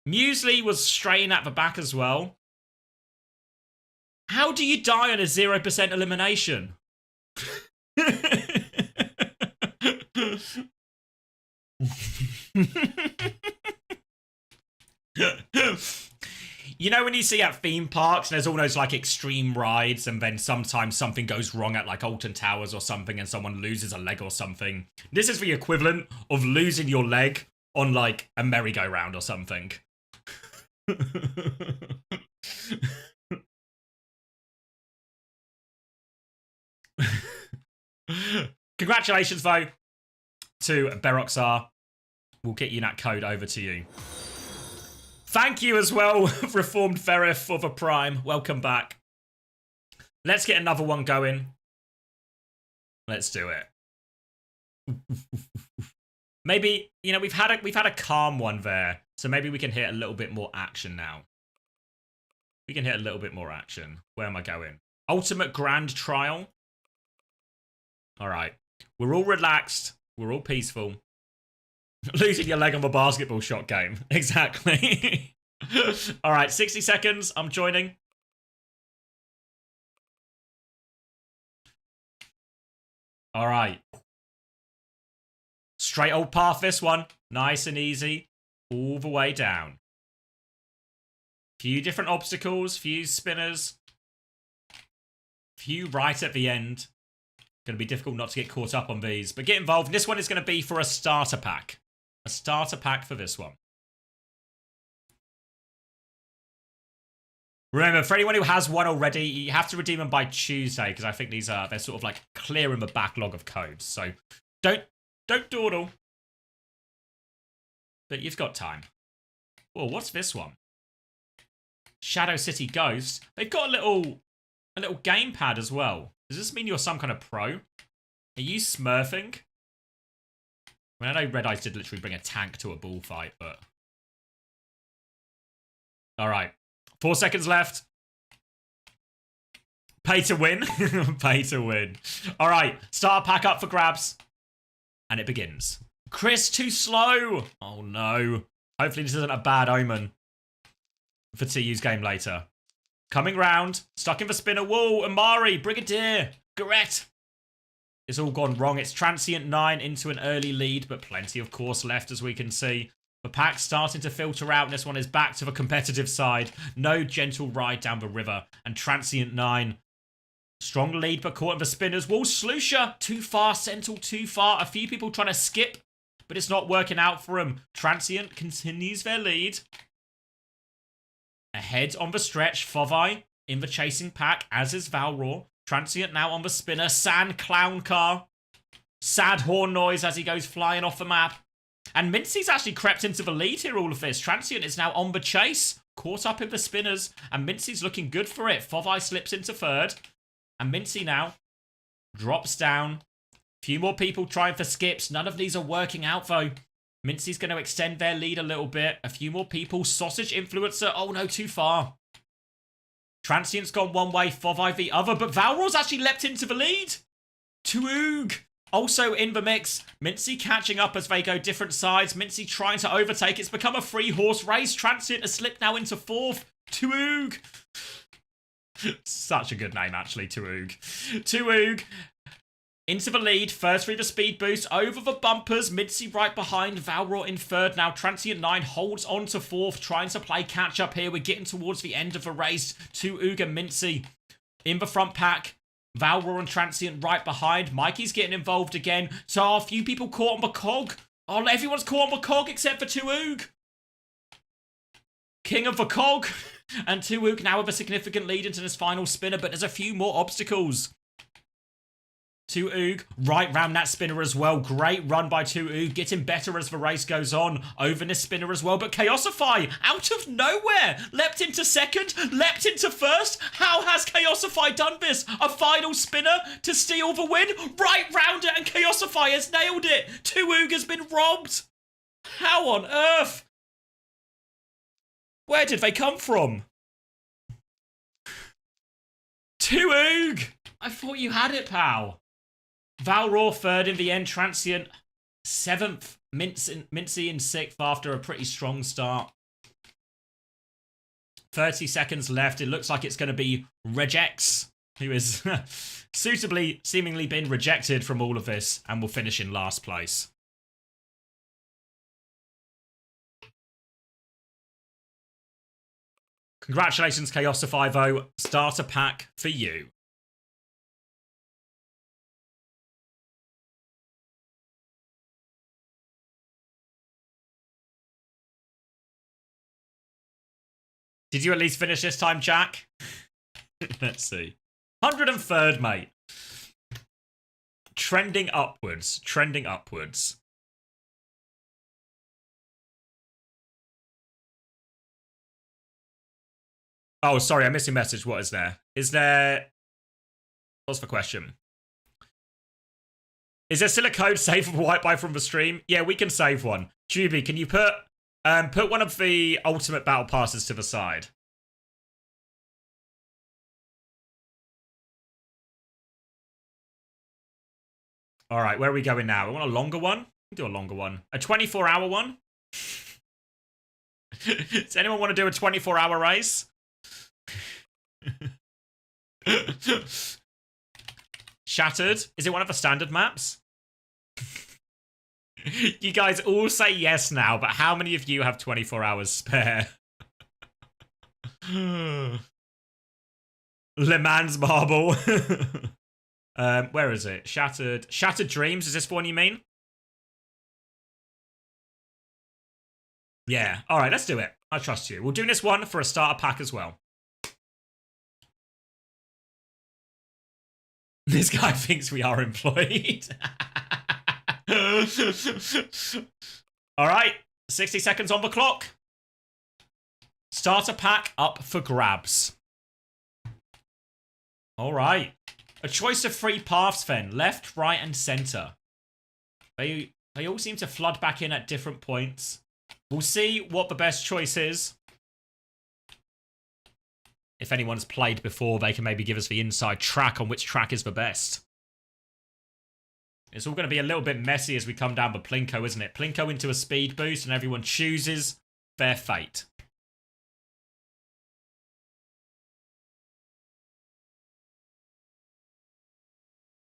Speaker 1: Muesli was straying at the back as well. How do you die on a 0% elimination? You know when you see at theme parks, there's all those like extreme rides, and then sometimes something goes wrong at like Alton Towers or something, and someone loses a leg or something. This is the equivalent of losing your leg on like a merry-go-round or something. Congratulations though to Beroxar. We'll get you that code over to you. Thank you as well, Reformed Ferrith, for the Prime. Welcome back. Let's get another one going. Let's do it. Maybe, you know, we've had a calm one there, so maybe we can hit a little bit more action now. We can hit a little bit more action. Where am I going? Ultimate Grand Trial. All right. We're all relaxed. We're all peaceful. Losing your leg on the basketball shot game. Exactly. All right, 60 seconds. I'm joining. All right. Straight old path, this one. Nice and easy. All the way down. Few different obstacles, few spinners. Few right at the end. Going to be difficult not to get caught up on these. But get involved. This one is going to be for a starter pack. A starter pack for this one. Remember, for anyone who has one already, you have to redeem them by Tuesday, because I think these are, they're sort of like clearing the backlog of codes. So don't dawdle. But you've got time. Oh, what's this one? Shadow City Ghost. They've got a little gamepad as well. Does this mean you're some kind of pro? Are you smurfing? I mean, I know Red Eyes did literally bring a tank to a bullfight, but... Alright. 4 seconds left. Pay to win. Pay to win. Alright. Start pack up for grabs. And it begins. Chris, too slow. Oh, no. Hopefully this isn't a bad omen for TU's game later. Coming round. Stuck in the spinner. Whoa, Amari, Brigadier, Garrett. It's all gone wrong. It's Transient 9 into an early lead, but plenty of course left, as we can see. The pack's starting to filter out, and this one is back to the competitive side. No gentle ride down the river. And Transient 9, strong lead, but caught in the spinners. Wall Sloosha, too far. Sentinel, too far. A few people trying to skip, but it's not working out for them. Transient continues their lead. Ahead on the stretch, Fovai in the chasing pack, as is Valraw. Transient now on the spinner. Sand Clown Car. Sad horn noise as he goes flying off the map. And Mincy's actually crept into the lead here, all of this. Transient is now on the chase. Caught up in the spinners. And Mincy's looking good for it. Fovai slips into third. And Mincy now drops down. Few more people trying for skips. None of these are working out, though. Mincy's going to extend their lead a little bit. A few more people. Sausage Influencer. Oh, no, too far. Transient's gone one way, Fovai the other, but Valraw's actually leapt into the lead. Tuug also in the mix. Mincy catching up as they go different sides. Mincy trying to overtake. It's become a 3-horse race. Transient has slipped now into fourth. Tuug. Such a good name, actually, Tuug. Tuug into the lead. First through the speed boost. Over the bumpers. Mincy right behind. Valraw in third. Now Transient 9 holds on to fourth. Trying to play catch up here. We're getting towards the end of the race. Tuug and Mincy in the front pack. Valraw and Transient right behind. Mikey's getting involved again. So a few people caught on the cog. Oh, everyone's caught on the cog except for Tuug. King of the cog. And Tuug now with a significant lead into this final spinner. But there's a few more obstacles. Tuug right round that spinner as well. Great run by Tuug, getting better as the race goes on. Over this spinner as well, but Chaosify out of nowhere leapt into second, leapt into first. How has Chaosify done this? A final spinner to steal the win? Right round it, and Chaosify has nailed it. Tuug has been robbed. How on earth? Where did they come from? 2 Oog! I thought you had it, pal. Valraw 3rd in the end, Transient 7th, Mincy in 6th after a pretty strong start. 30 seconds left. It looks like it's going to be Regex, who is suitably seemingly been rejected from all of this and will finish in last place. Congratulations, Chaosifivo. Starter pack for you. Did you at least finish this time, Jack? Let's see. 103rd, mate. Trending upwards. Trending upwards. Oh, sorry, I missed your message. What is there? Is there... What's the question? Is there still a code saved for White Buy from the stream? Yeah, we can save one. Juby, can you put one of the ultimate battle passes to the side? All right, where are we going now? We want a longer one? We'll do a longer one. A 24-hour one? Does anyone want to do a 24-hour race? Shattered? Is it one of the standard maps? You guys all say yes now, but how many of you have 24 hours spare? Le Mans Marble. Where is it? Shattered. Shattered Dreams. Is this the one you mean? Yeah. All right, let's do it. I trust you. We're doing this one for a starter pack as well. This guy thinks we are employed. All right, 60 seconds on the clock. Starter pack up for grabs. All right. A choice of 3 paths then. Left, right, and center. They all seem to flood back in at different points. We'll see what the best choice is. If anyone's played before, they can maybe give us the inside track on which track is the best. It's all going to be a little bit messy as we come down the Plinko, isn't it? Plinko into a speed boost and everyone chooses their fate.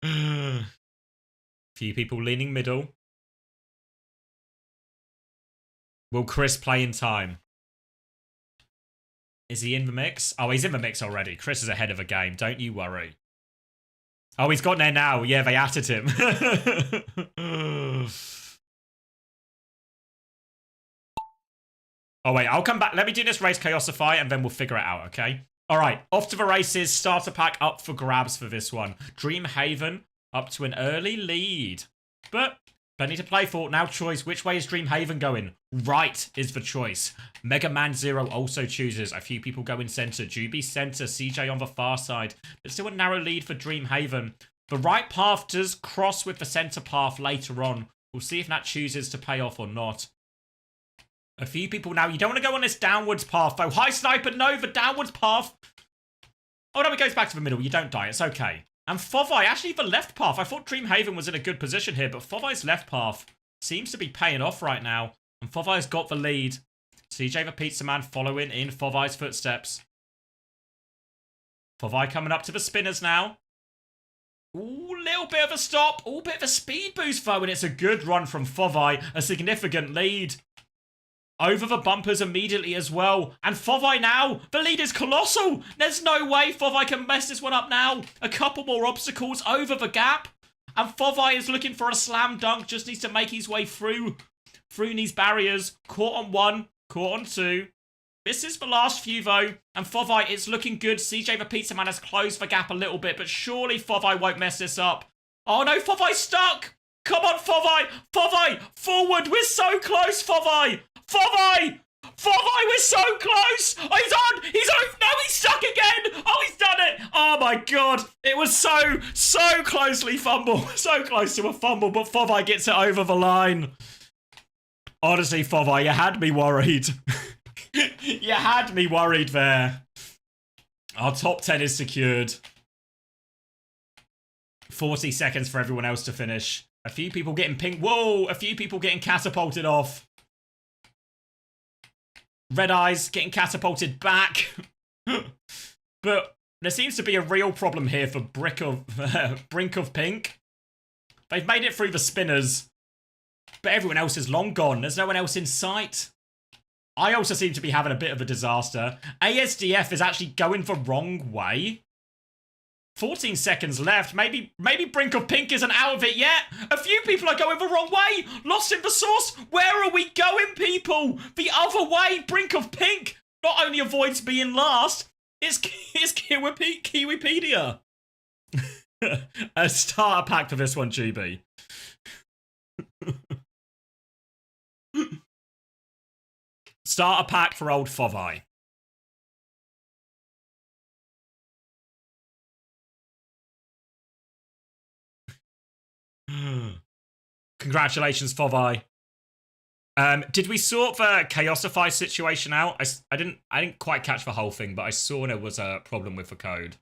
Speaker 1: Few people leaning middle. Will Chris play in time? Is he in the mix? Oh, he's in the mix already. Chris is ahead of the game. Don't you worry. Oh, he's got there now. Yeah, they atted him. Oh, wait. I'll come back. Let me do this race Chaosify, and then we'll figure it out, okay? All right. Off to the races. Starter pack up for grabs for this one. Dreamhaven up to an early lead. But plenty to play for. Now choice. Which way is Dreamhaven going? Right is the choice. Mega Man Zero also chooses. A few people go in center. Juby center. CJ on the far side. But still a narrow lead for Dreamhaven. The right path does cross with the center path later on. We'll see if that chooses to pay off or not. A few people now. You don't want to go on this downwards path though. Hi Sniper. No, the downwards path. Oh no, it goes back to the middle. You don't die. It's okay. And Fovai, actually the left path. I thought Dreamhaven was in a good position here, but Fovai's left path seems to be paying off right now. And Fovai's got the lead. CJ the Pizza Man following in Fovai's footsteps. Fovai coming up to the spinners now. Ooh, little bit of a stop. Ooh, bit of a speed boost though, and it's a good run from Fovai. A significant lead. Over the bumpers immediately as well. And Fovai now, the lead is colossal. There's no way Fovai can mess this one up now. A couple more obstacles over the gap. And Fovai is looking for a slam dunk. Just needs to make his way through these barriers. Caught on 1, caught on 2. This is the last few though. And Fovai, it's looking good. CJ the Pizza Man has closed the gap a little bit. But surely Fovai won't mess this up. Oh no, Fovai's stuck. Come on, Fovai. Fovai, forward. We're so close, Fovai. Fovai! Fovai, we're so close! Oh, he's on! He's on! No, he's stuck again! Oh, he's done it! Oh my god! It was so closely fumble. So close to a fumble, but Fovai gets it over the line. Honestly, Fova, you had me worried. You had me worried there. Our top 10 is secured. 40 seconds for everyone else to finish. A few people getting pinged. Whoa! A few people getting catapulted off. Red Eyes getting catapulted back. But there seems to be a real problem here for Brink of Pink. They've made it through the spinners. But everyone else is long gone. There's no one else in sight. I also seem to be having a bit of a disaster. ASDF is actually going the wrong way. 14 seconds left. Maybe Brink of Pink isn't out of it yet. A few people are going the wrong way. Lost in the source. Where are we going, people? The other way. Brink of Pink not only avoids being last, it's Kiwipedia. A starter pack for this one, GB. Starter pack for old Fovai. Congratulations, Fovai. Did we sort the Chaosify situation out? I didn't quite catch the whole thing, but I saw there was a problem with the code.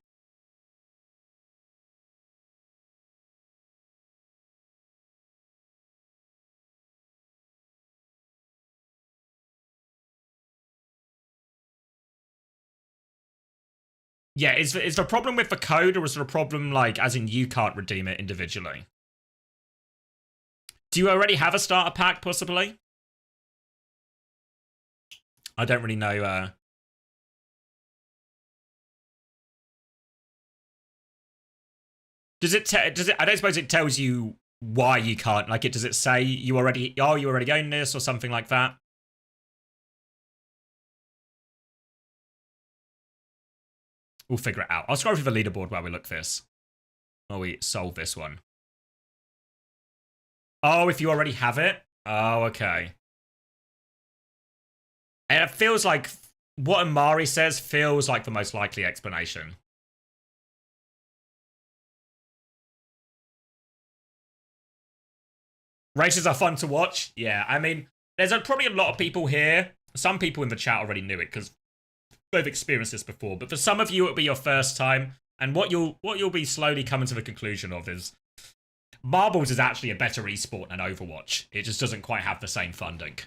Speaker 1: Yeah, is the problem with the code, or is there a problem, like, as in you can't redeem it individually? Do you already have a starter pack, possibly? I don't really know. Does it? I don't suppose it tells you why you can't. Like, does it say you already own this or something like that? We'll figure it out. I'll scroll through the leaderboard while we look this. While we solve this one. Oh, if you already have it? Oh, okay. And it feels like what Amari says feels like the most likely explanation. Races are fun to watch. Yeah, I mean, there's probably a lot of people here. Some people in the chat already knew it because they've experienced this before. But for some of you, it'll be your first time. And what you'll be slowly coming to the conclusion of is Marbles is actually a better esport than Overwatch. It just doesn't quite have the same funding.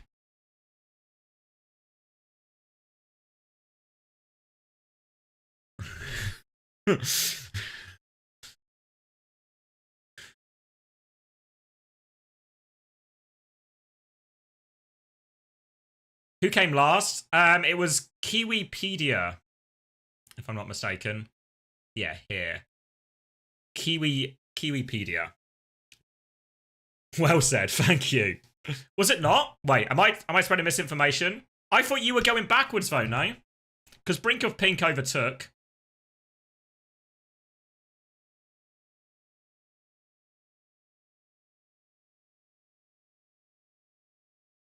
Speaker 1: Who came last? It was Kiwipedia, if I'm not mistaken. Yeah, here. Kiwipedia. Well said, thank you. Was it not? Wait, am I spreading misinformation? I thought you were going backwards though, no? Because Brink of Pink overtook.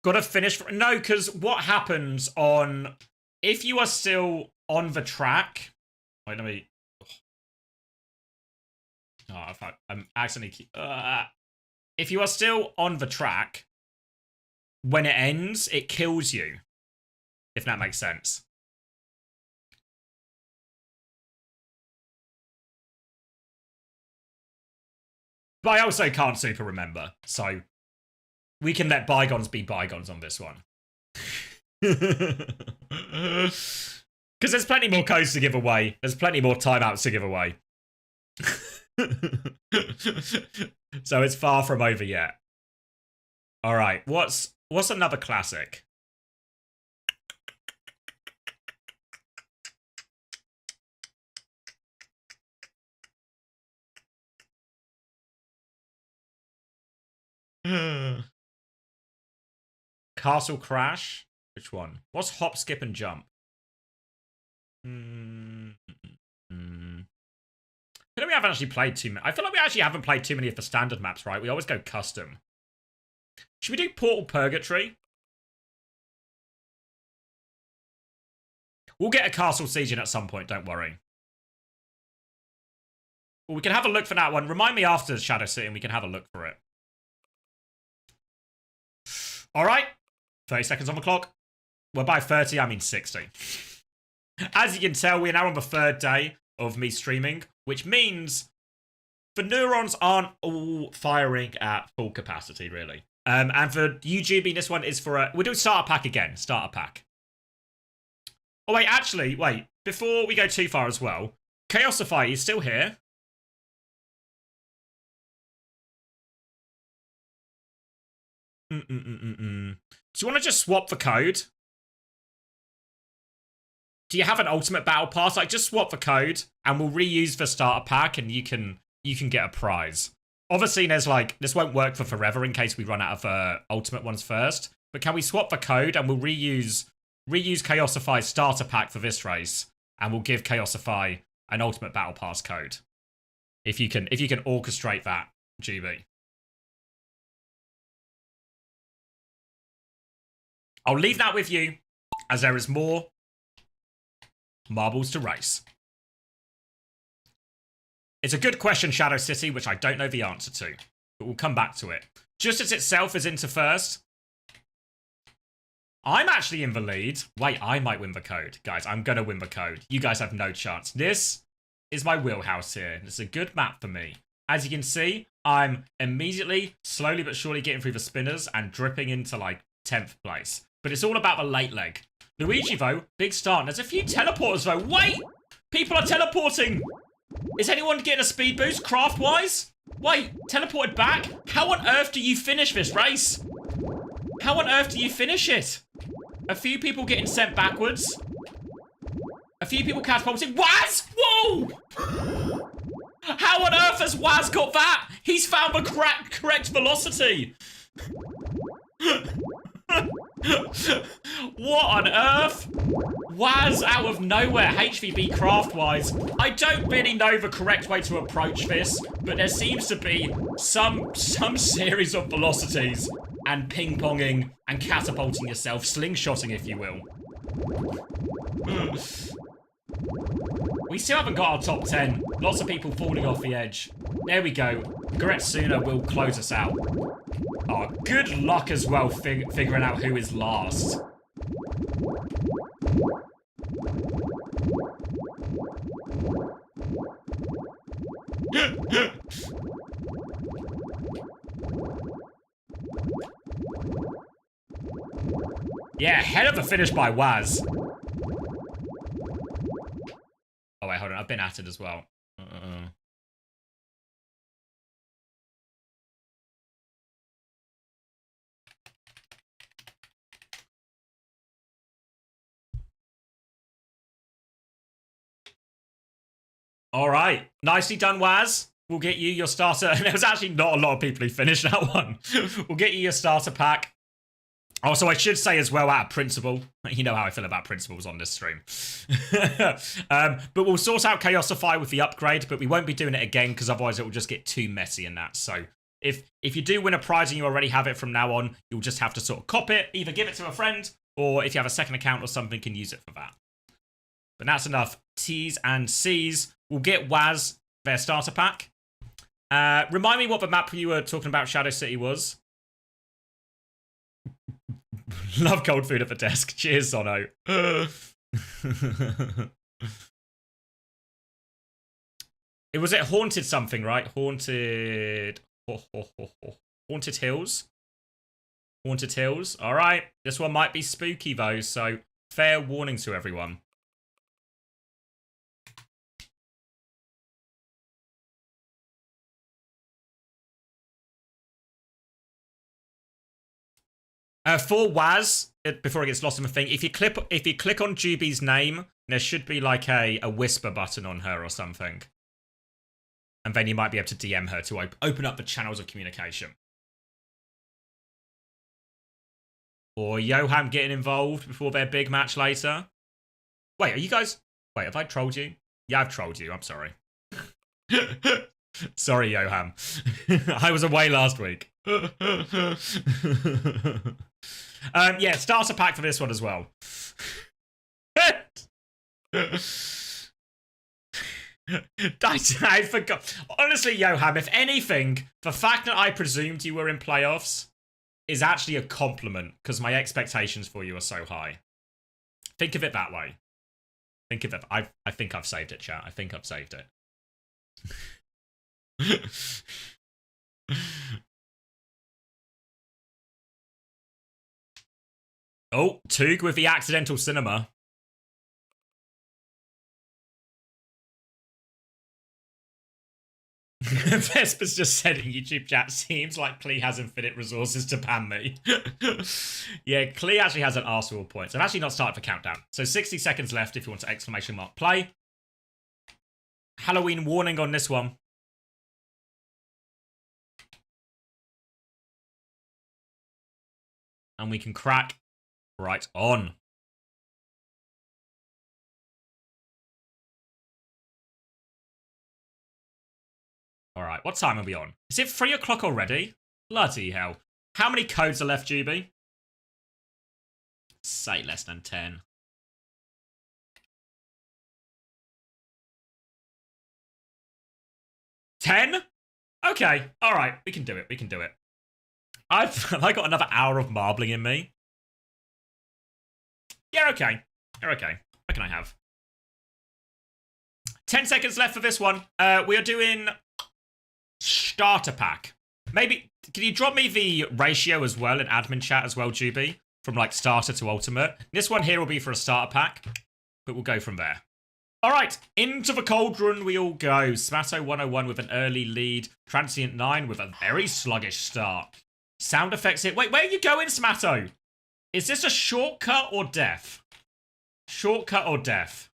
Speaker 1: Gotta finish. No, because what happens on... If you are still on the track... Wait, let me... Oh, I'm accidentally... if you are still on the track, when it ends, it kills you. If that makes sense. But I also can't super remember, so... We can let bygones be bygones on this one. Because there's plenty more codes to give away. There's plenty more timeouts to give away. So it's far from over yet. Alright, what's another classic? Castle Crash? Which one? What's Hop, Skip, and Jump? I feel like we haven't actually played too many. I feel like we actually haven't played too many of the standard maps, right? We always go custom. Should we do Portal Purgatory? We'll get a Castle Siege in at some point, don't worry. Well, we can have a look for that one. Remind me after Shadow City and we can have a look for it. Alright. 30 seconds on the clock. Well, by 30, I mean 60. As you can tell, we're now on the 3rd day of me streaming, which means the neurons aren't all firing at full capacity, really. And for UGB, this one is for a... We'll do starter pack again. Starter pack. Oh, wait, actually, wait. Before we go too far as well, Chaosify is still here. Do you want to just swap the code? Do you have an ultimate battle pass? Like, just swap the code and we'll reuse the starter pack and you can get a prize. Obviously, there's like, this won't work for forever in case we run out of ultimate ones first. But can we swap the code and we'll reuse Chaosify's starter pack for this race, and we'll give Chaosify an ultimate battle pass code. If you can orchestrate that, GB. I'll leave that with you, as there is more marbles to race. It's a good question, Shadow City, which I don't know the answer to, but we'll come back to it. Justice itself is into first. I'm actually in the lead. Wait, I might win the code. Guys, I'm going to win the code. You guys have no chance. This is my wheelhouse here. It's a good map for me. As you can see, I'm immediately, slowly but surely getting through the spinners and dripping into, like, 10th place. But it's all about the late leg. Luigi, though, big start. There's a few teleporters, though. Wait! People are teleporting! Is anyone getting a speed boost, craft-wise? Wait, teleported back? How on earth do you finish this race? How on earth do you finish it? A few people getting sent backwards. A few people catapulting. Waz! Whoa! How on earth has Waz got that? He's found the correct velocity. What on earth? Waz out of nowhere, HVB craft-wise. I don't really know the correct way to approach this, but there seems to be some series of velocities and ping-ponging and catapulting yourself, slingshotting if you will. We still haven't got our top 10. Lots of people falling off the edge. There we go. Goretsuna will close us out. Oh, good luck as well figuring out who is last. Yeah, hell of a finish by Waz. Oh wait, hold on. I've been at it as well. All right. Nicely done, Waz. We'll get you your starter. There was actually not a lot of people who finished that one. We'll get you your starter pack. Also, I should say as well, out of principle, you know how I feel about principles on this stream. But we'll sort out Chaosify with the upgrade, but we won't be doing it again because otherwise it will just get too messy in that. So if you do win a prize and you already have it from now on, you'll just have to sort of cop it, either give it to a friend, or if you have a second account or something, can use it for that. But that's enough T's and C's. We'll get Waz their starter pack. Remind me what the map you were talking about Shadow City was. Love cold food at the desk. Cheers, Sono. It was Haunted something, right? Haunted... Haunted Hills? Haunted Hills. All right. This one might be spooky, though, so fair warning to everyone. For Waz, before it gets lost in the thing, if you click on Juby's name, there should be like a whisper button on her or something. And then you might be able to DM her to open up the channels of communication. Or Yoham getting involved before their big match later. Wait, are you guys... Wait, have I trolled you? Yeah, I've trolled you. I'm sorry. Sorry, Yoham. I was away last week. Yeah, starter pack for this one as well. I forgot. Honestly, Yoham, if anything, the fact that I presumed you were in playoffs is actually a compliment because my expectations for you are so high. Think of it that way. Think of it. I think I've saved it, chat. I think I've saved it. Oh, Tug with the accidental cinema. Vesper's just said in YouTube chat, seems like Klee has infinite resources to ban me. Yeah, Klee actually has an arsenal of points. I've actually not started for countdown. So 60 seconds left if you want to exclamation mark play. Halloween warning on this one. And we can crack right on. Alright, what time are we on? Is it 3 o'clock already? Bloody hell. How many codes are left, Juby? Say less than 10. 10? Okay, alright, we can do it, we can do it. I got another hour of marbling in me. Yeah, okay. You're okay. What can I have? 10 seconds left for this one. We are doing starter pack. Maybe, can you drop me the ratio as well in admin chat as well, Juby? From like starter to ultimate. This one here will be for a starter pack, but we'll go from there. All right, into the cauldron we all go. Smatto 101 with an early lead. Transient 9 with a very sluggish start. Sound effects hit. Wait, where are you going, Smatto? Is this a shortcut or death? Shortcut or death?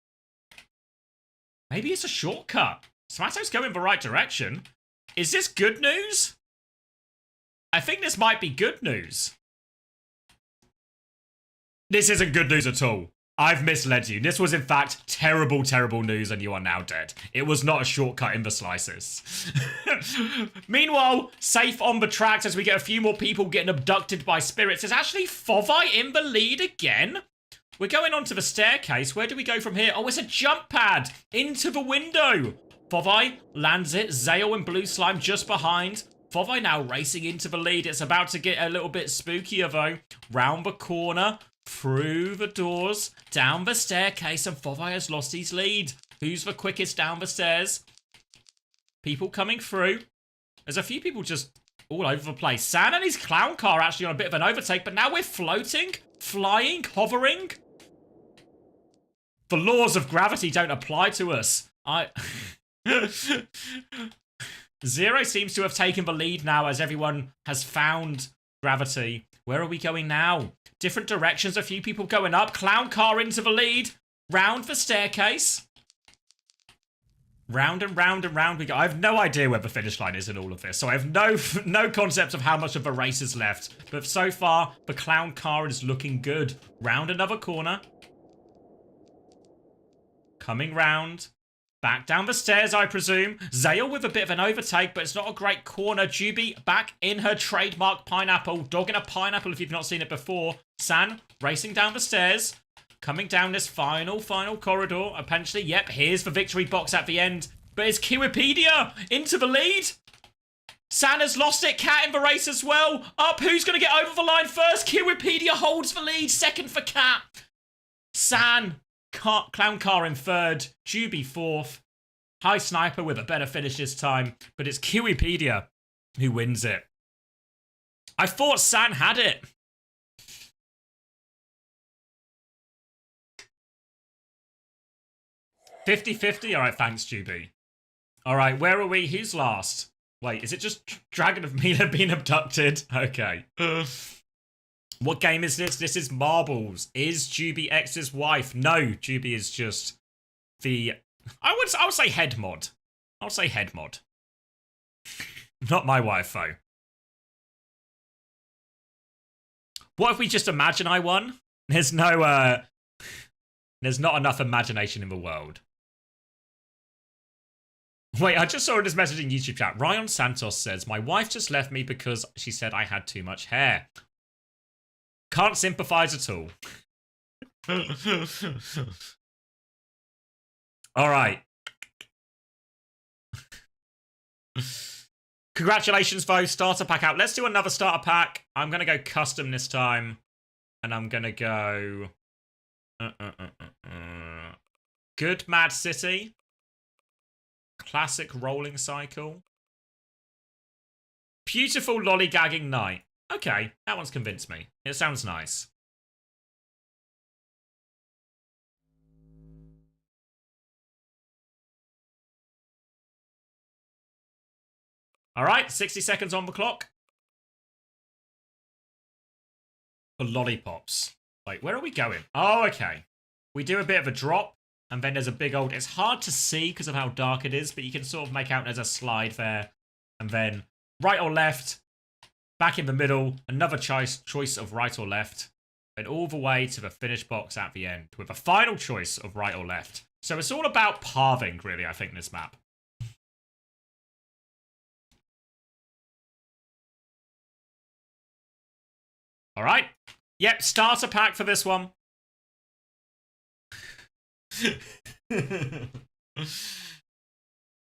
Speaker 1: Maybe it's a shortcut. Smatto's going the right direction. Is this good news? I think this might be good news. This isn't good news at all. I've misled you. This was in fact terrible, terrible news and you are now dead. It was not a shortcut in the slices. Meanwhile, safe on the tracks as we get a few more people getting abducted by spirits. Is actually Fovai in the lead again? We're going onto the staircase. Where do we go from here? Oh, it's a jump pad into the window. Fovai lands it. Zale and Blue Slime just behind. Fovai now racing into the lead. It's about to get a little bit spookier though. Round the corner. Through the doors, down the staircase, and Fovai has lost his lead. Who's the quickest down the stairs? People coming through. There's a few people just all over the place. San and his clown car actually on a bit of an overtake, but now we're floating, flying, hovering. The laws of gravity don't apply to us. Zero seems to have taken the lead now as everyone has found gravity. Where are we going now? Different directions, a few people going up. Clown car into the lead. Round the staircase. Round and round and round we go. I have no idea where the finish line is in all of this, so I have no concept of how much of the race is left. But so far, the clown car is looking good. Round another corner. Coming round. Back down the stairs, I presume. Zale with a bit of an overtake, but it's not a great corner. Juby back in her trademark pineapple. Dogging a pineapple if you've not seen it before. San racing down the stairs. Coming down this final corridor. Eventually, yep, here's the victory box at the end. But it's Kiwipedia into the lead. San has lost it. Cat in the race as well. Up, who's going to get over the line first? Kiwipedia holds the lead. Second for Cat. San. Clown car in third, Juby fourth, High Sniper with a better finish this time, but it's Kiwipedia who wins it. I thought San had it. $50-50? Alright, thanks, Juby. Alright, where are we? Who's last? Wait, is it just Dragon of Mila being abducted? Okay. What game is this? This is Marbles. Is Juby X's wife? No, Juby is just the... I would say head mod. I would say head mod. Not my wife, though. What if we just imagine I won? There's no, there's not enough imagination in the world. Wait, I just saw this message in YouTube chat. Ryan Santos says, my wife just left me because she said I had too much hair. Can't sympathize at all. All right. Congratulations, Vo. Starter pack out. Let's do another starter pack. I'm going to go custom this time. And I'm going to go... Good Mad City. Classic Rolling Cycle. Beautiful Lollygagging Night. Okay, that one's convinced me. It sounds nice. All right, 60 seconds on the clock. For lollipops. Wait, where are we going? Oh, okay. We do a bit of a drop, and then there's a big old... It's hard to see because of how dark it is, but you can sort of make out there's a slide there. And then right or left, back in the middle, another choice of right or left, and all the way to the finish box at the end, with a final choice of right or left. So it's all about pathing, really, I think, this map. All right. Yep, starter pack for this one.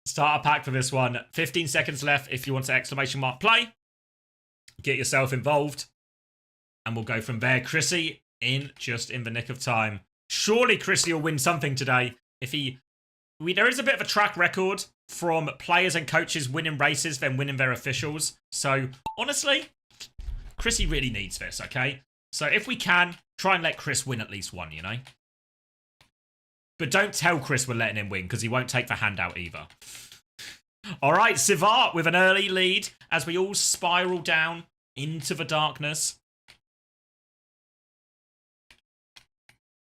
Speaker 1: Starter pack for this one. 15 seconds left if you want to exclamation mark play. Get yourself involved. And we'll go from there. Chrissy in just in the nick of time. Surely Chrissy will win something today. If he... there is a bit of a track record from players and coaches winning races, then winning their officials. So, honestly... Chrissy really needs this, okay? So if we can, try and let Chris win at least one, you know? But don't tell Chris we're letting him win, because he won't take the handout either. All right, Sivart with an early lead as we all spiral down into the darkness.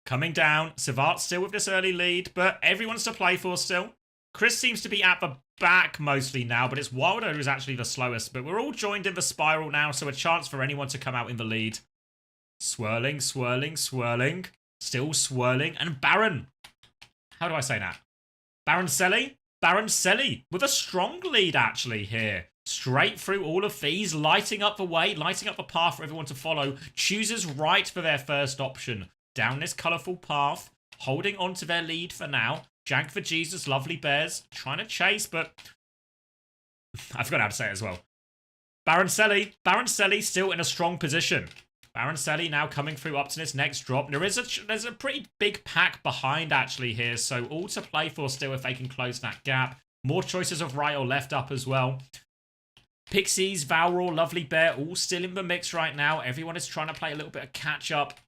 Speaker 1: Coming down, Sivart still with this early lead, but everyone's to play for still. Chris seems to be at the back mostly now, but it's Wilder who's actually the slowest. But we're all joined in the spiral now, so a chance for anyone to come out in the lead. Swirling, swirling, swirling. Still swirling. And Baron. How do I say that? Baroncelli? Baroncelli with a strong lead actually here. Straight through all of these, lighting up the way, lighting up the path for everyone to follow. Chooses right for their first option. Down this colourful path, holding on to their lead for now. Jank for Jesus, Lovely Bears, trying to chase, but I forgot how to say it as well. Baroncelli still in a strong position. Baroncelli now coming through up to this next drop. There's a pretty big pack behind actually here, so all to play for still if they can close that gap. More choices of right or left up as well. Pixies, Valror, Lovely Bear, all still in the mix right now. Everyone is trying to play a little bit of catch up.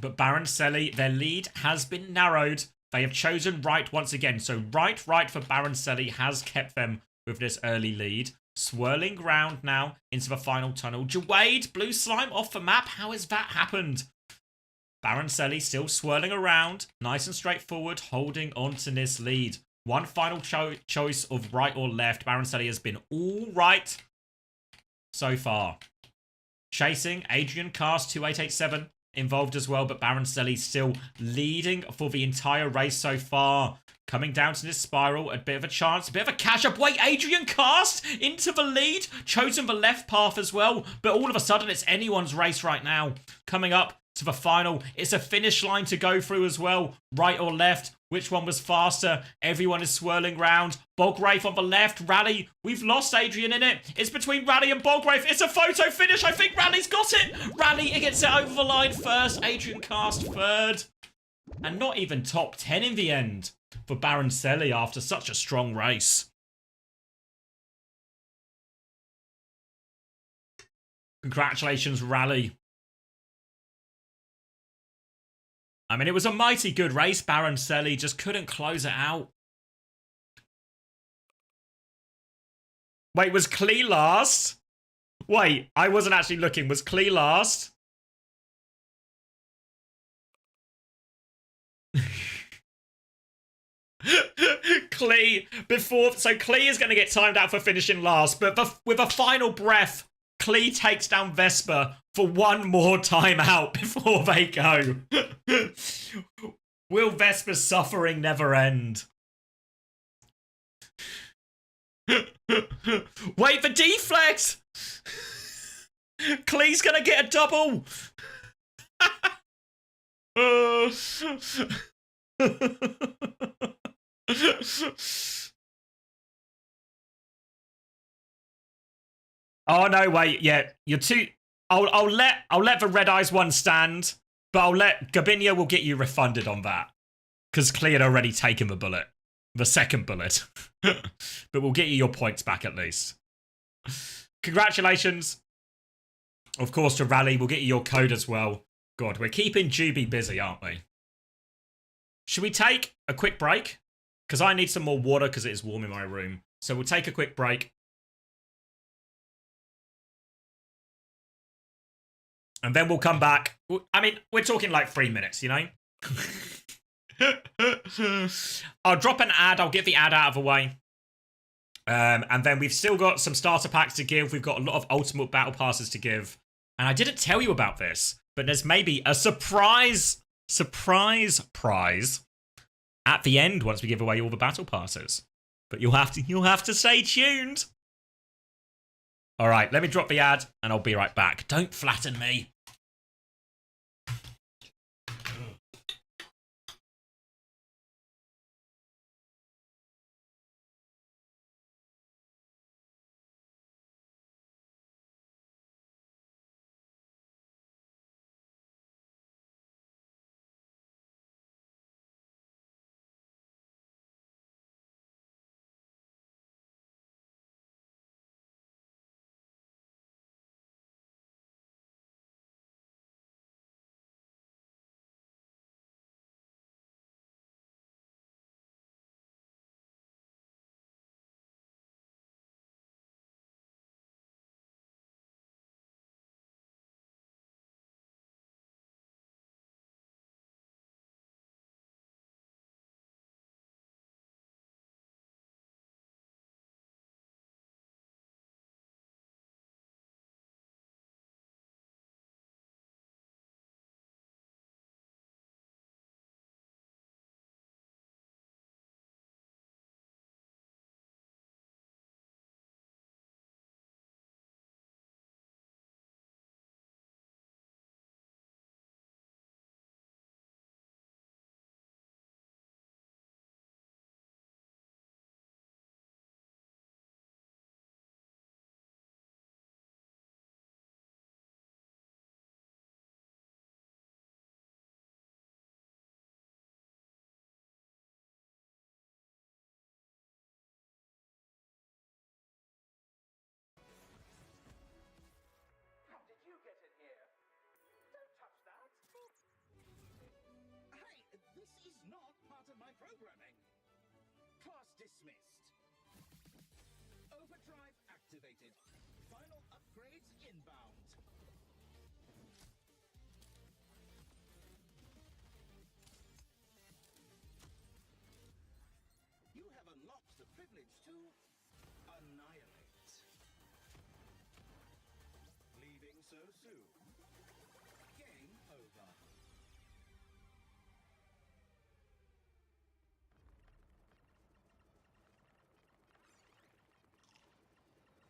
Speaker 1: But Baroncelli, their lead has been narrowed. They have chosen right once again. So right for Baroncelli has kept them with this early lead. Swirling round now into the final tunnel. Jawade, blue slime off the map. How has that happened? Baroncelli still swirling around. Nice and straightforward, holding on to this lead. One final choice of right or left. Baroncelli has been all right so far. Chasing, Adrian Cast, 2887. Involved as well, but Baroncelli still leading for the entire race so far. Coming down to this spiral, a bit of a chance, a bit of a catch-up. Wait, Adrian Cast into the lead. Chosen the left path as well, but all of a sudden it's anyone's race right now. Coming up to the final, it's a finish line to go through as well. Right or left, which one was faster? Everyone is swirling round. Bogwraith on the left, Rally. We've lost Adrian in it. It's between Rally and Bogwraith. It's a photo finish. I think Rally's got it. Rally gets it over the line first. Adrian Cast third. And not even top 10 in the end for Baroncelli after such a strong race. Congratulations, Rally. I mean, it was a mighty good race. Baroncelli just couldn't close it out. Wait, was Klee last? Wait, I wasn't actually looking. Was Klee last? Klee, so Klee is going to get timed out for finishing last, but with a final breath, Klee takes down Vesper for one more time out before they go. Will Vesper's suffering never end? Wait for deflect! Klee's gonna get a double! Oh no, wait, yeah, you're too. I'll let the red eyes one stand, but I'll let Gabinia will get you refunded on that because Clee had already taken the bullet, the second bullet. But we'll get you your points back at least. Congratulations, of course, to Rally. We'll get you your code as well. God, we're keeping Juby busy, aren't we? Should we take a quick break? Because I need some more water because it is warm in my room. So we'll take a quick break. And then we'll come back. I mean, we're talking like 3 minutes, you know? I'll drop an ad. I'll get the ad out of the way. And then we've still got some starter packs to give. We've got a lot of ultimate battle passes to give. And I didn't tell you about this, but there's maybe a surprise prize at the end once we give away all the battle passes. But you'll have to stay tuned. All right, let me drop the ad and I'll be right back. Don't flatten me.
Speaker 4: This is not part of my programming. Class dismissed. Overdrive activated. Final upgrades inbound. You have unlocked the privilege to annihilate. Leaving so soon. Game over.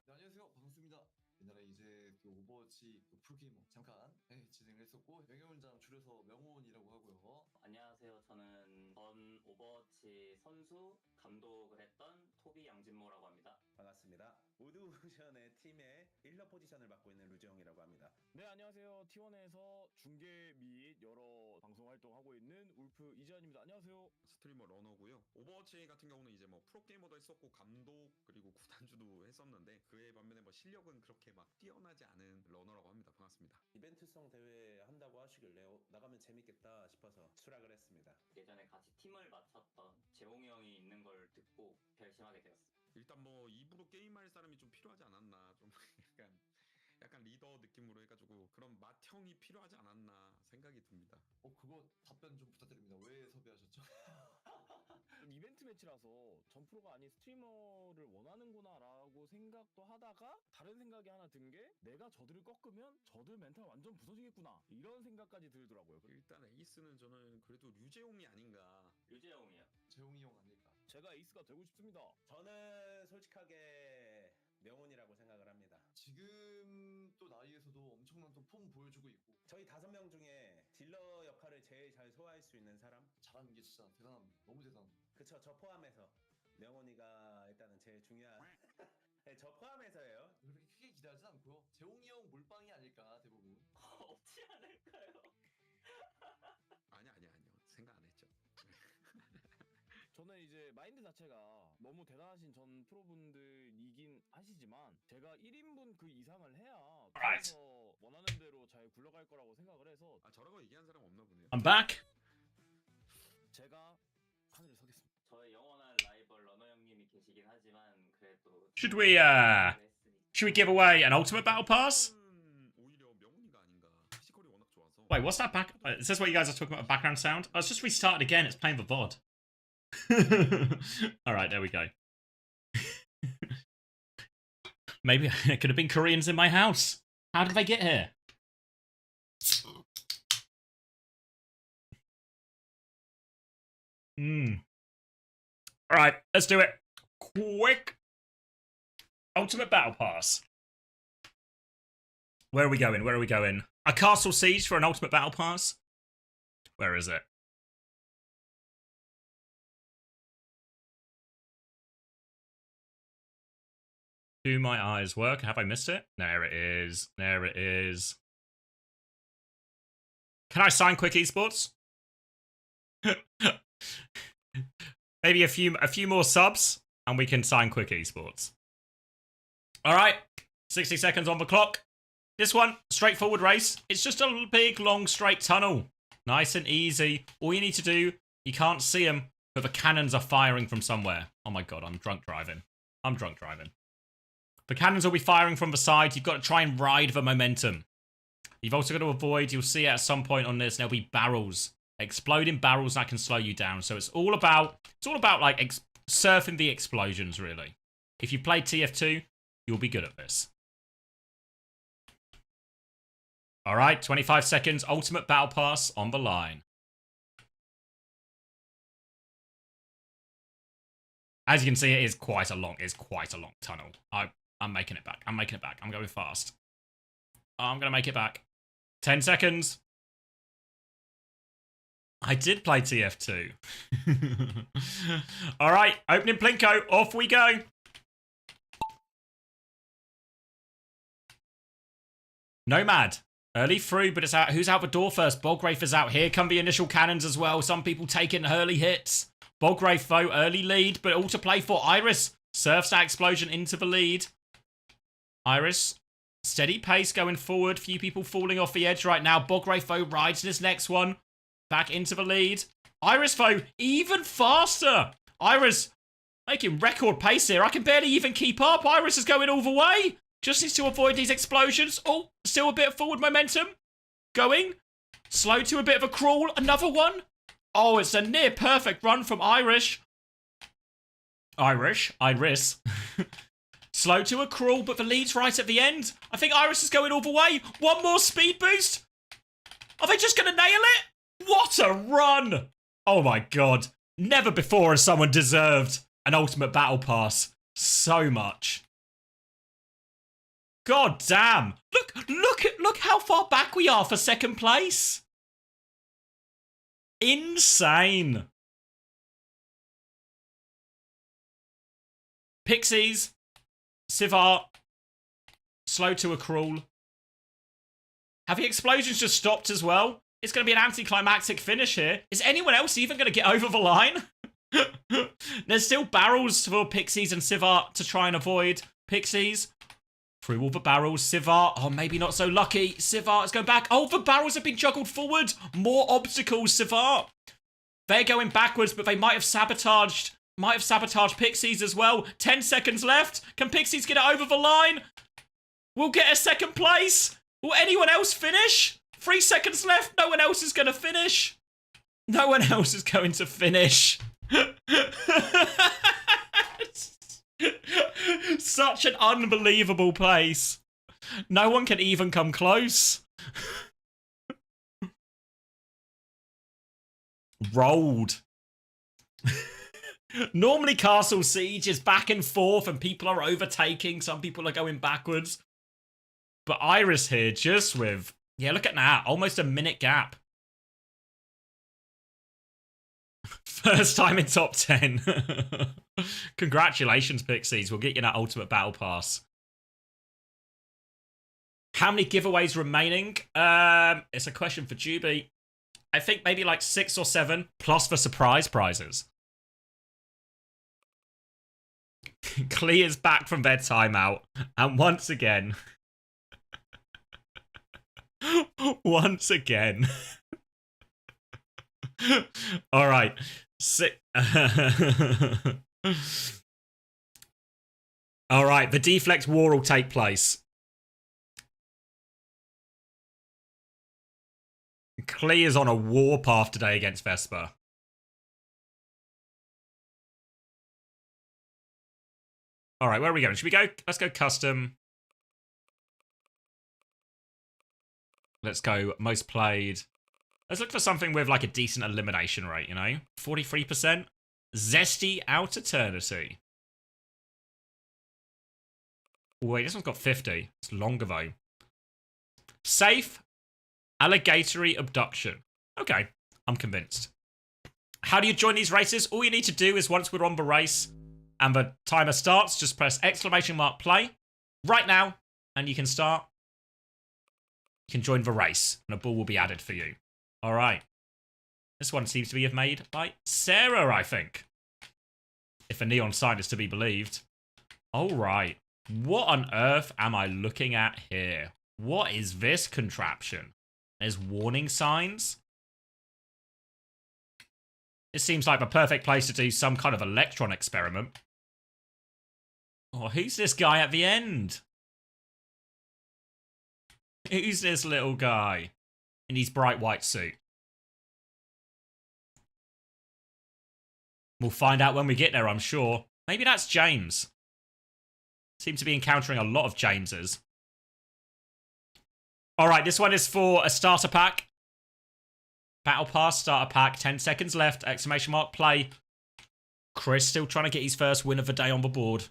Speaker 9: 네, 안녕하세요. 반갑습니다. 옛날에 이제 그 오버워치 그 프로게이머 잠깐 진행을 했었고 명예훈장 줄여서 명훈이라고 하고요.
Speaker 7: 안녕하세요. 저는 전 오버워치 선수 감독을 했던 토비 양진모라고 합니다.
Speaker 5: 반갑습니다. OWCS의 팀의 1러 포지션을 맡고 있는 루지형이라고 합니다.
Speaker 6: 네, 안녕하세요. T1에서 중계 및 여러 방송 활동하고 있는 울프 이재환입니다. 안녕하세요.
Speaker 11: 스트리머 러너고요. 오버워치 같은 경우는 이제 뭐 프로게이머도 했었고 감독 그리고 구단주도 했었는데 그에 반면에 뭐 실력은 그렇게 막 뛰어나지 않은 러너라고 합니다. 반갑습니다.
Speaker 5: 이벤트성 대회 한다고 하시길래 나가면 재밌겠다 싶어서 수락을 했습니다.
Speaker 7: 예전에 같이 팀을 맡았던 재홍이 형이 있는 걸 듣고 결심하게 되었습니다.
Speaker 11: 일단 뭐 입으로 게임할 사람이 좀 필요하지 않았나 좀 약간 리더 느낌으로 해가지고 그런 맏형이 필요하지 않았나 생각이 듭니다.
Speaker 9: 그거 답변 좀 부탁드립니다. 왜 섭외하셨죠?
Speaker 6: 이벤트 매치라서 전 프로가 아닌 스트리머를 원하는구나라고 생각도 하다가 다른 생각이 하나 든 게 내가 저들을 꺾으면 저들 멘탈 완전 부서지겠구나 이런 생각까지 들더라고요.
Speaker 11: 일단 에이스는 저는 그래도 류재홍이 아닌가.
Speaker 7: 류재홍이요.
Speaker 9: 재홍이 형 아닐까?
Speaker 6: 제가 에이스가 되고 싶습니다.
Speaker 5: 저는 솔직하게 명훈이라고 생각을 합니다.
Speaker 9: 지금 또 나이에서도 엄청난 또 폼 보여주고 있고
Speaker 5: 저희 5명 중에 딜러 역할을 제일 잘 소화할 수 있는 사람?
Speaker 9: 잘하는 게 진짜 대단합니다. 너무 대단합니다.
Speaker 5: 그쵸, 저 포함해서.
Speaker 8: 명훈이가 일단은 제일 중요한 네, 저 포함해서예요.
Speaker 9: 그렇게 크게 기대하진 않고요. 재홍이 형 몰빵이 아닐까 대부분.
Speaker 7: 없지 않을까요?
Speaker 5: 아니요. 생각 안 했죠.
Speaker 6: 저는 이제 마인드 자체가 너무 대단하신 전 프로분들이긴 하시지만 제가 1인분 그 이상을 해야
Speaker 1: Alright.
Speaker 6: 그래서 원하는 대로 잘 굴러갈 거라고 생각을 해서
Speaker 5: 저라고 얘기한 사람 없나 보네요.
Speaker 1: I'm back.
Speaker 6: 제가 하늘에 서겠습니다.
Speaker 7: 저의 영원한 라이벌 러너 형님이 계시긴 하지만 그래도
Speaker 1: Should we give away an ultimate battle pass?
Speaker 5: 오히려 명훈이가 아닌가. 피지컬이 워낙 좋아서.
Speaker 1: Wait, what's that back? Is this what you guys are talking about? Background sound? Oh, it's just restarted again. It's playing the VOD. All right, there we go. Maybe it could have been Koreans in my house. How did they get here? All right, let's do it. Quick. Ultimate Battle Pass. Where are we going? Where are we going? A Castle Siege for an Ultimate Battle Pass? Where is it? Do my eyes work? Have I missed it? There it is. There it is. Can I sign Quick Esports? Maybe a few more subs and we can sign Quick Esports. All right, 60 seconds on the clock. This one, straightforward race. It's just a big, long, straight tunnel. Nice and easy. All you need to do, you can't see them, but the cannons are firing from somewhere. Oh my god, I'm drunk driving. The cannons will be firing from the side. You've got to try and ride the momentum. You've also got to avoid, you'll see it at some point on this, there'll be barrels. Exploding barrels that can slow you down. So it's all about like surfing the explosions, really. If you played TF2, you'll be good at this. All right, 25 seconds. Ultimate Battle Pass on the line. As you can see, it is quite a long tunnel. I'm making it back. I'm going fast. I'm going to make it back. 10 seconds. I did play TF2. All right, opening Plinko. Off we go. Nomad. Early through, but it's out. Who's out the door first? Bogwraith is out. Here come the initial cannons as well. Some people taking early hits. Bogwraith, though, early lead, but all to play for. Iris surfs that explosion into the lead. Iris, steady pace going forward. Few people falling off the edge right now. Bogwraith, though, rides this next one. Back into the lead. Iris, though, even faster. Iris making record pace here. I can barely even keep up. Iris is going all the way. Just needs to avoid these explosions. Oh, still a bit of forward momentum. Going. Slow to a bit of a crawl. Another one. Oh, it's a near perfect run from Iris. Iris. Slow to a crawl, but the lead's right at the end. I think Iris is going all the way. One more speed boost. Are they just going to nail it? What a run. Oh my god. Never before has someone deserved an Ultimate Battle Pass so much. God damn. Look how far back we are for second place. Insane. Pixies. Sivar. Slow to a crawl. Have the explosions just stopped as well? It's going to be an anticlimactic finish here. Is anyone else even going to get over the line? There's still barrels for Pixies and Sivar to try and avoid. Pixies. Through all the barrels. Sivar. Oh, maybe not so lucky. Sivar is going back. Oh, the barrels have been juggled forward. More obstacles, Sivar. They're going backwards, but they might have sabotaged Pixies as well. 10 seconds left. Can Pixies get it over the line? We'll get a second place. Will anyone else finish? 3 seconds left. No one else is going to finish. No one else is going to finish. Such an unbelievable place. No one can even come close. Rolled. Normally Castle Siege is back and forth and people are overtaking. Some people are going backwards. But Iris here just with... Yeah, look at that. Almost a minute gap. First time in top 10. Congratulations, Pixies. We'll get you that Ultimate Battle Pass. How many giveaways remaining? It's a question for Juby. I think maybe like 6 or 7, plus for surprise prizes. Clear's back from their timeout. And once again... once again... All right. All right, the deflect war will take place. Klee is on a war path today against Vesper. All right, where are we going? Should we go? Let's go custom. Let's go most played. Let's look for something with like a decent elimination rate, you know? 43%. Zesty Out Eternity. Wait, this one's got 50. It's longer though. Safe. Alligatory Abduction. Okay, I'm convinced. How do you join these races? All you need to do is once we're on the race and the timer starts, just press !play right now and you can start. You can join the race and a ball will be added for you. All right. This one seems to be made by Sarah, I think. If a neon sign is to be believed. All right. What on earth am I looking at here? What is this contraption? There's warning signs. It seems like the perfect place to do some kind of electron experiment. Oh, who's this guy at the end? Who's this little guy in his bright white suit? We'll find out when we get there, I'm sure. Maybe that's James. Seem to be encountering a lot of Jameses. All right, this one is for a starter pack. Battle Pass starter pack. 10 seconds left. ! Play. Chris still trying to get his first win of the day on the board.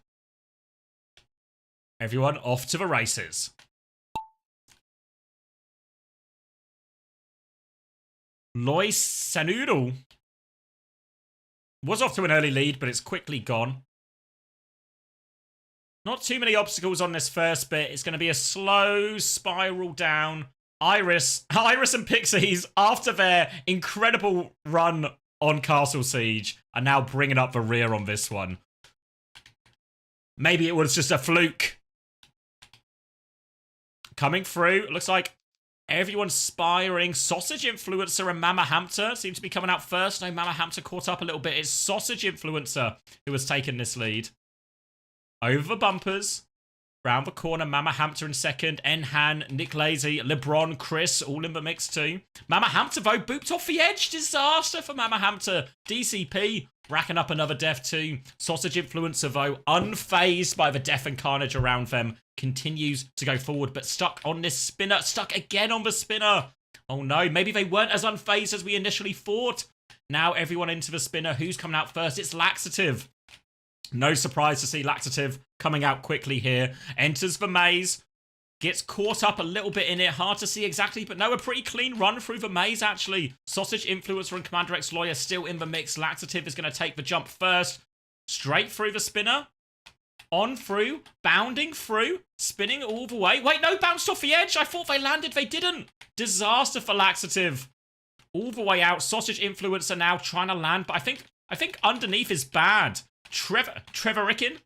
Speaker 1: Everyone off to the races. Lois Sanudo was off to an early lead, but it's quickly gone. Not too many obstacles on this first bit. It's going to be a slow spiral down. Iris and Pixies, after their incredible run on Castle Siege, are now bringing up the rear on this one. Maybe it was just a fluke. Coming through, it looks like everyone's spiring. Sausage Influencer and Mama Hamter seem to be coming out first. No, Mama Hamter caught up a little bit. It's Sausage Influencer who has taken this lead. Over the bumpers. Round the corner, Mama Hamter in second. Enhan, Nick Lazy, LeBron, Chris, all in the mix too. Mama Hamter, though, booped off the edge. Disaster for Mama Hamter. DCP, racking up another death too. Sausage Influencer, though, unfazed by the death and carnage around them, continues to go forward, but stuck on this spinner. Stuck again on the spinner. Oh no, maybe they weren't as unfazed as we initially thought. Now everyone into the spinner. Who's coming out first? It's Laxative. No surprise to see Laxative coming out quickly here. Enters the maze. Gets caught up a little bit in it. Hard to see exactly, but no, a pretty clean run through the maze, actually. Sausage Influencer and Commander X Lawyer still in the mix. Laxative is going to take the jump first. Straight through the spinner. On through. Bounding through. Spinning all the way. Wait, no, bounced off the edge. I thought they landed. They didn't. Disaster for Laxative. All the way out. Sausage Influencer now trying to land, but I think underneath is bad. Trevorican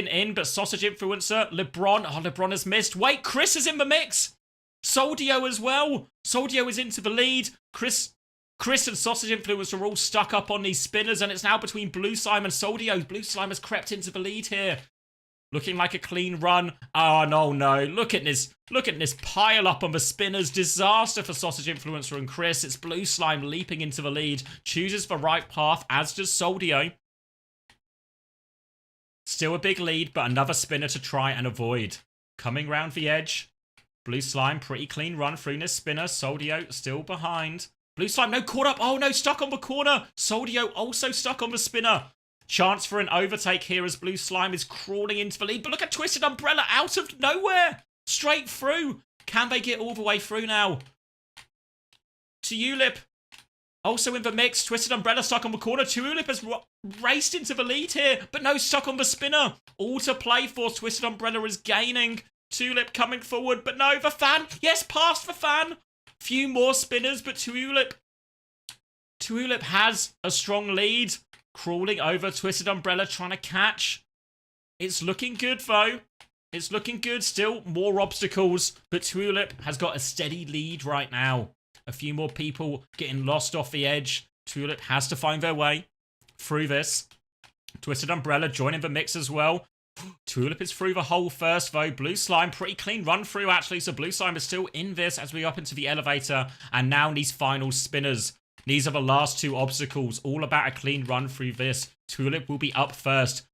Speaker 1: in, but Sausage Influencer. LeBron. Oh, LeBron has missed. Wait, Chris is in the mix. Soldio as well. Soldio is into the lead. Chris and Sausage Influencer are all stuck up on these spinners, and it's now between Blue Slime and Soldio. Blue Slime has crept into the lead here. Looking like a clean run. Oh, no. Look at this pile up on the spinners. Disaster for Sausage Influencer and Chris. It's Blue Slime leaping into the lead. Chooses the right path, as does Soldio. Still a big lead, but another spinner to try and avoid. Coming round the edge. Blue Slime, pretty clean run through this spinner. Soldio still behind. Blue Slime, no, caught up. Oh, no, stuck on the corner. Soldio also stuck on the spinner. Chance for an overtake here as Blue Slime is crawling into the lead. But look at Twisted Umbrella out of nowhere. Straight through. Can they get all the way through now? Tulip. Also in the mix, Twisted Umbrella stuck on the corner. Tulip has raced into the lead here, but no, stuck on the spinner. All to play for. Twisted Umbrella is gaining. Tulip coming forward, but no, the fan. Yes, past the fan. Few more spinners, but Tulip has a strong lead. Crawling over Twisted Umbrella, trying to catch. It's looking good, though. It's looking good. Still more obstacles, but Tulip has got a steady lead right now. A few more people getting lost off the edge. Tulip has to find their way through this. Twisted Umbrella joining the mix as well. Tulip is through the hole first, though. Blue Slime, pretty clean run through, actually. So Blue Slime is still in this as we go up into the elevator. And now these final spinners. These are the last two obstacles. All about a clean run through this. Tulip will be up first.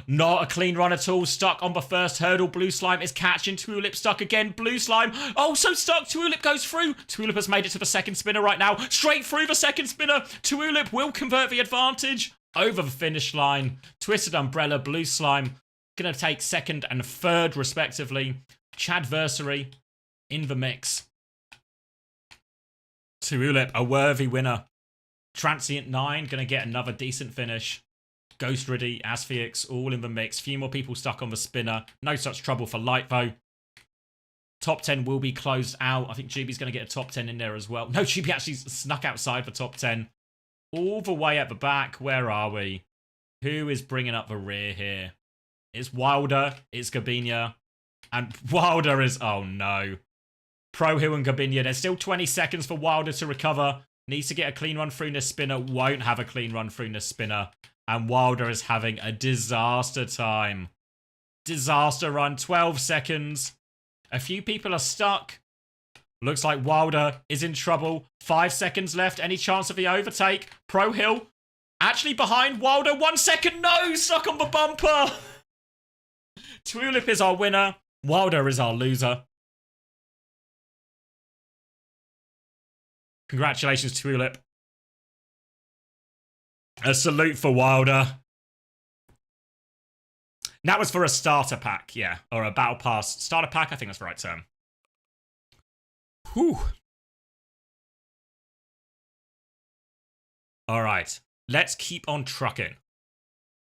Speaker 1: Not a clean run at all. Stuck on the first hurdle. Blue Slime is catching. Tulip stuck again. Blue Slime also stuck. Tulip goes through. Tulip has made it to the second spinner right now. Straight through the second spinner. Tulip will convert the advantage over the finish line. Twisted Umbrella, Blue Slime going to take second and third respectively. Chadversary in the mix. Tulip, a worthy winner. Transient 9 going to get another decent finish. Ghost Riddy, Asphyx, all in the mix. Few more people stuck on the spinner. No such trouble for Light, though. Top 10 will be closed out. I think Juby's going to get a top 10 in there as well. No, Juby actually snuck outside the top 10. All the way at the back. Where are we? Who is bringing up the rear here? It's Wilder. It's Gabinia. And Wilder is... Oh, no. Prohill and Gabinia. There's still 20 seconds for Wilder to recover. Needs to get a clean run through this spinner. Won't have a clean run through this spinner. And Wilder is having a disaster time. Disaster run. 12 seconds. A few people are stuck. Looks like Wilder is in trouble. 5 seconds left. Any chance of the overtake? Prohill actually behind Wilder. 1 second. No! Stuck on the bumper. Tulip is our winner. Wilder is our loser. Congratulations, Tulip. A salute for Wilder. That was for a starter pack, yeah. Or a battle pass. Starter pack, I think that's the right term. Whew. Alright. Let's keep on trucking.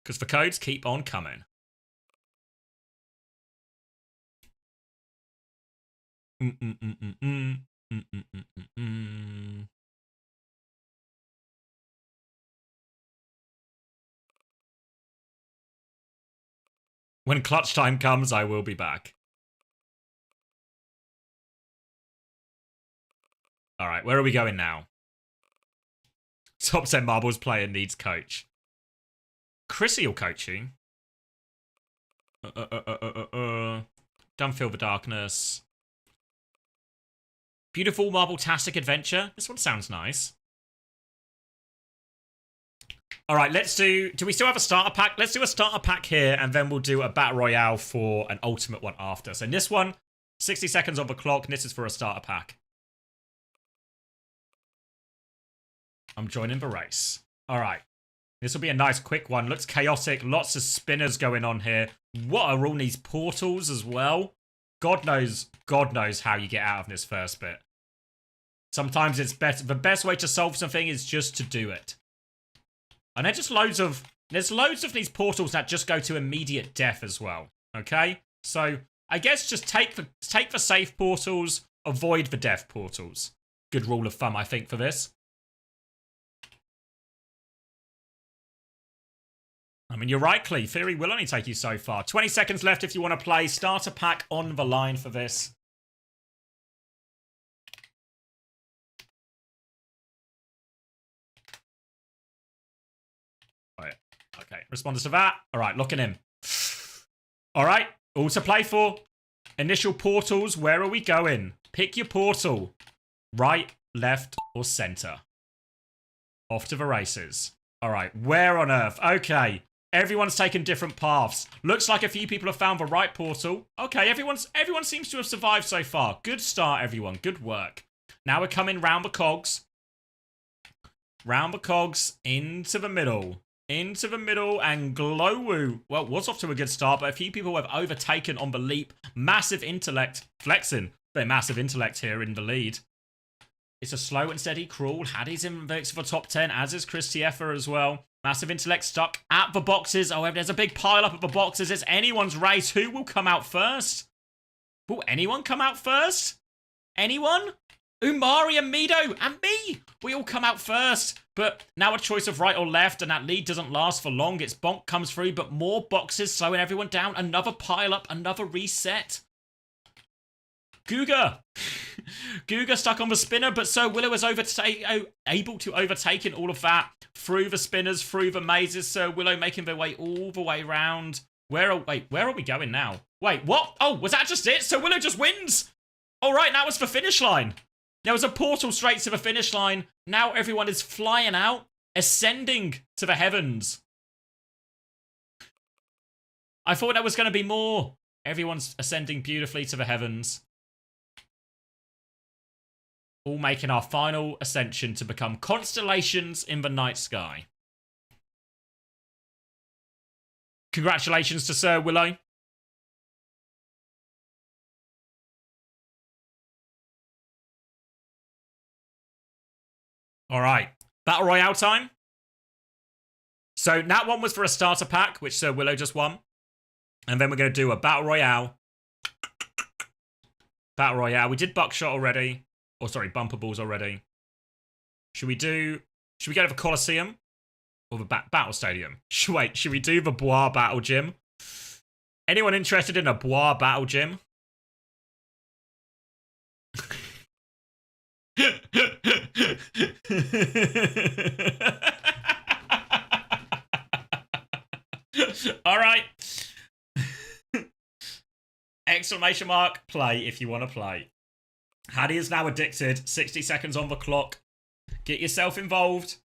Speaker 1: Because the codes keep on coming. When clutch time comes, I will be back. Alright, where are we going now? Top 10 marbles player needs coach. Chrissy will coach you. Don't feel the darkness. Beautiful Marble-tastic adventure. This one sounds nice. Alright, let's do we still have a starter pack? Let's do a starter pack here, and then we'll do a battle royale for an ultimate one after. So this one, 60 seconds on the clock, and this is for a starter pack. I'm joining the race. Alright. This will be a nice quick one. Looks chaotic. Lots of spinners going on here. What are all these portals as well? God knows how you get out of this first bit. Sometimes it's better. The best way to solve something is just to do it. And there's loads of these portals that just go to immediate death as well. Okay? So I guess just take the safe portals, avoid the death portals. Good rule of thumb, I think, for this. I mean, you're right, Clee. Theory will only take you so far. 20 seconds left if you want to play. Starter pack on the line for this. Right. Okay. Responders to that. All right. Locking in. All right. All to play for. Initial portals. Where are we going? Pick your portal. Right, left, or center. Off to the races. All right. Where on earth? Okay. Everyone's taken different paths. Looks like a few people have found the right portal. Okay, everyone seems to have survived so far. Good start, everyone. Good work. Now we're coming round the cogs. Round the cogs into the middle. Into the middle, and Glowwoo, well, was off to a good start, but a few people have overtaken on the leap. Massive intellect. Flexing their massive intellect here in the lead. It's a slow and steady crawl. Hattie's in mix for top 10, as is Chris Tieffer as well. Massive Intellect stuck at the boxes. Oh, there's a big pile up of the boxes. It's anyone's race. Who will come out first? Will anyone come out first? Anyone? Umari and Mido and me. We all come out first. But now a choice of right or left, and that lead doesn't last for long. It's Bonk comes through, but more boxes slowing everyone down. Another pile up, another reset. Guga. Guga stuck on the spinner, but so Willow is able to overtake in all of that. Through the spinners, through the mazes. So Willow making their way all the way around. Where are we going now? Wait, what? Oh, was that just it? So Willow just wins. All right, that was the finish line. There was a portal straight to the finish line. Now everyone is flying out, ascending to the heavens. I thought there was going to be more. Everyone's ascending beautifully to the heavens. All making our final ascension to become constellations in the night sky. Congratulations to Sir Willow. All right, Battle Royale time. So that one was for a starter pack, which Sir Willow just won. And then we're going to do a Battle Royale. Battle Royale. We did Buckshot already. Or sorry, Bumper Balls already. Should we go to the Coliseum? Or the Battle Stadium? Should we do the Bois Battle Gym? Anyone interested in a Bois Battle Gym? All right. Exclamation mark, play if you want to play. Hattie is now addicted. 60 seconds on the clock. Get yourself involved.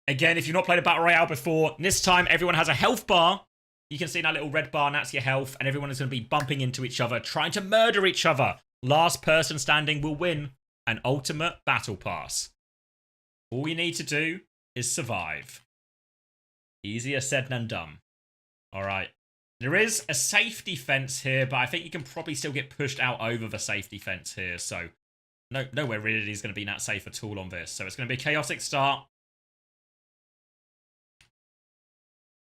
Speaker 1: Again, if you've not played a Battle Royale before, this time everyone has a health bar. You can see that little red bar, and that's your health. And everyone is going to be bumping into each other, trying to murder each other. Last person standing will win an ultimate battle pass. All you need to do is survive. Easier said than done. All right. There is a safety fence here, but I think you can probably still get pushed out over the safety fence here. So nowhere really is going to be that safe at all on this. So it's going to be a chaotic start.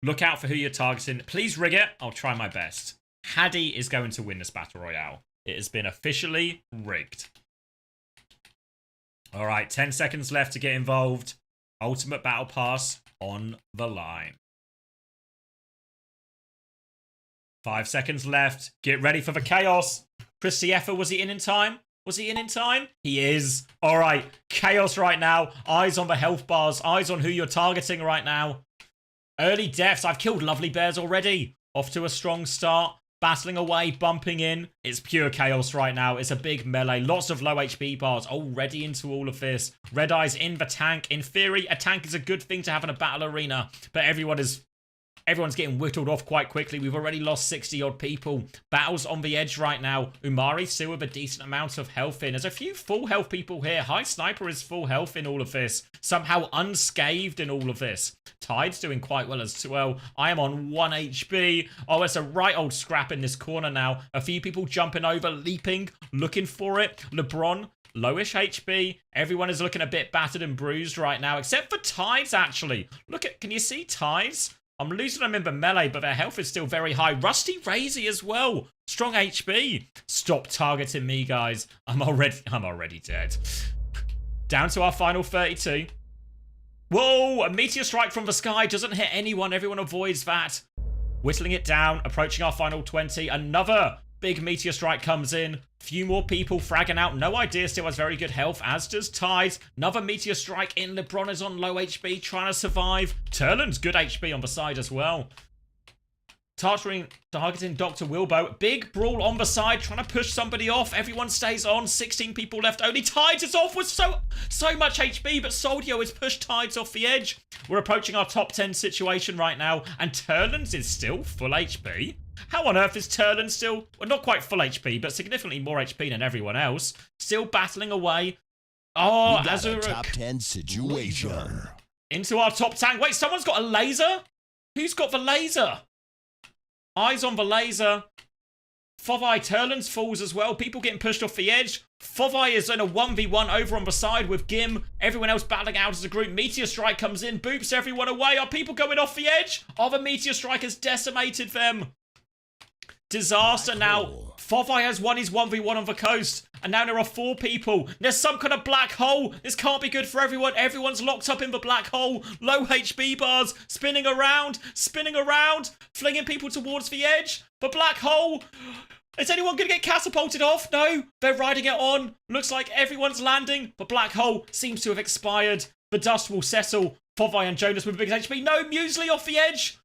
Speaker 1: Look out for who you're targeting. Please rig it. I'll try my best. Hattie is going to win this Battle Royale. It has been officially rigged. All right, 10 seconds left to get involved. Ultimate Battle Pass on the line. 5 seconds left. Get ready for the chaos. Chris Tieffer, was he in time? Was he in time? He is. All right, chaos right now. Eyes on the health bars. Eyes on who you're targeting right now. Early deaths. I've killed Lovely Bears already. Off to a strong start. Battling away, bumping in. It's pure chaos right now. It's a big melee. Lots of low HP bars already into all of this. Red Eyes in the tank. In theory, a tank is a good thing to have in a battle arena. But everyone's getting whittled off quite quickly. We've already lost 60-odd people. Battle's on the edge right now. Umari still with a decent amount of health in. There's a few full health people here. High Sniper is full health in all of this. Somehow unscathed in all of this. Tide's doing quite well as well. I am on 1 HP. Oh, it's a right old scrap in this corner now. A few people jumping over, leaping, looking for it. LeBron, lowish HP. Everyone is looking a bit battered and bruised right now, except for Tides, actually. Can you see Tides? I'm losing them in the melee, but their health is still very high. Rusty Razy as well. Strong HP. Stop targeting me, guys. I'm already dead. Down to our final 32. Whoa, a meteor strike from the sky doesn't hit anyone. Everyone avoids that. Whittling it down, approaching our final 20. Another big meteor strike comes in. Few more people fragging out. No Idea still has very good health, as does Tides. Another meteor strike in. LeBron is on low HP, trying to survive. Turlin's good HP on the side as well. Targeting Dr. Wilbo. Big brawl on the side, trying to push somebody off. Everyone stays on. 16 people left. Only Tides is off with so much HP, but Soldio has pushed Tides off the edge. We're approaching our top 10 situation right now, and Turlin's is still full HP. How on earth is Turlin still, well, not quite full HP, but significantly more HP than everyone else? Still battling away. Oh, Azura.
Speaker 14: Top 10 situation.
Speaker 1: Into our top tank. Wait, someone's got a laser? Who's got the laser? Eyes on the laser. Fovai, Turlands falls as well. People getting pushed off the edge. Fovai is in a 1v1 over on the side with Gim. Everyone else battling out as a group. Meteor Strike comes in, boops everyone away. Are people going off the edge? Are the Meteor Strike has decimated them? Disaster now. Fovai has won his 1v1 on the coast. And now there are 4 people. There's some kind of black hole. This can't be good for everyone. Everyone's locked up in the black hole. Low HB bars. Spinning around. Flinging people towards the edge. The black hole. Is anyone going to get catapulted off? No. They're riding it on. Looks like everyone's landing. The black hole seems to have expired. The dust will settle. Fovai and Jonas with a big HP. No, Muesli off the edge.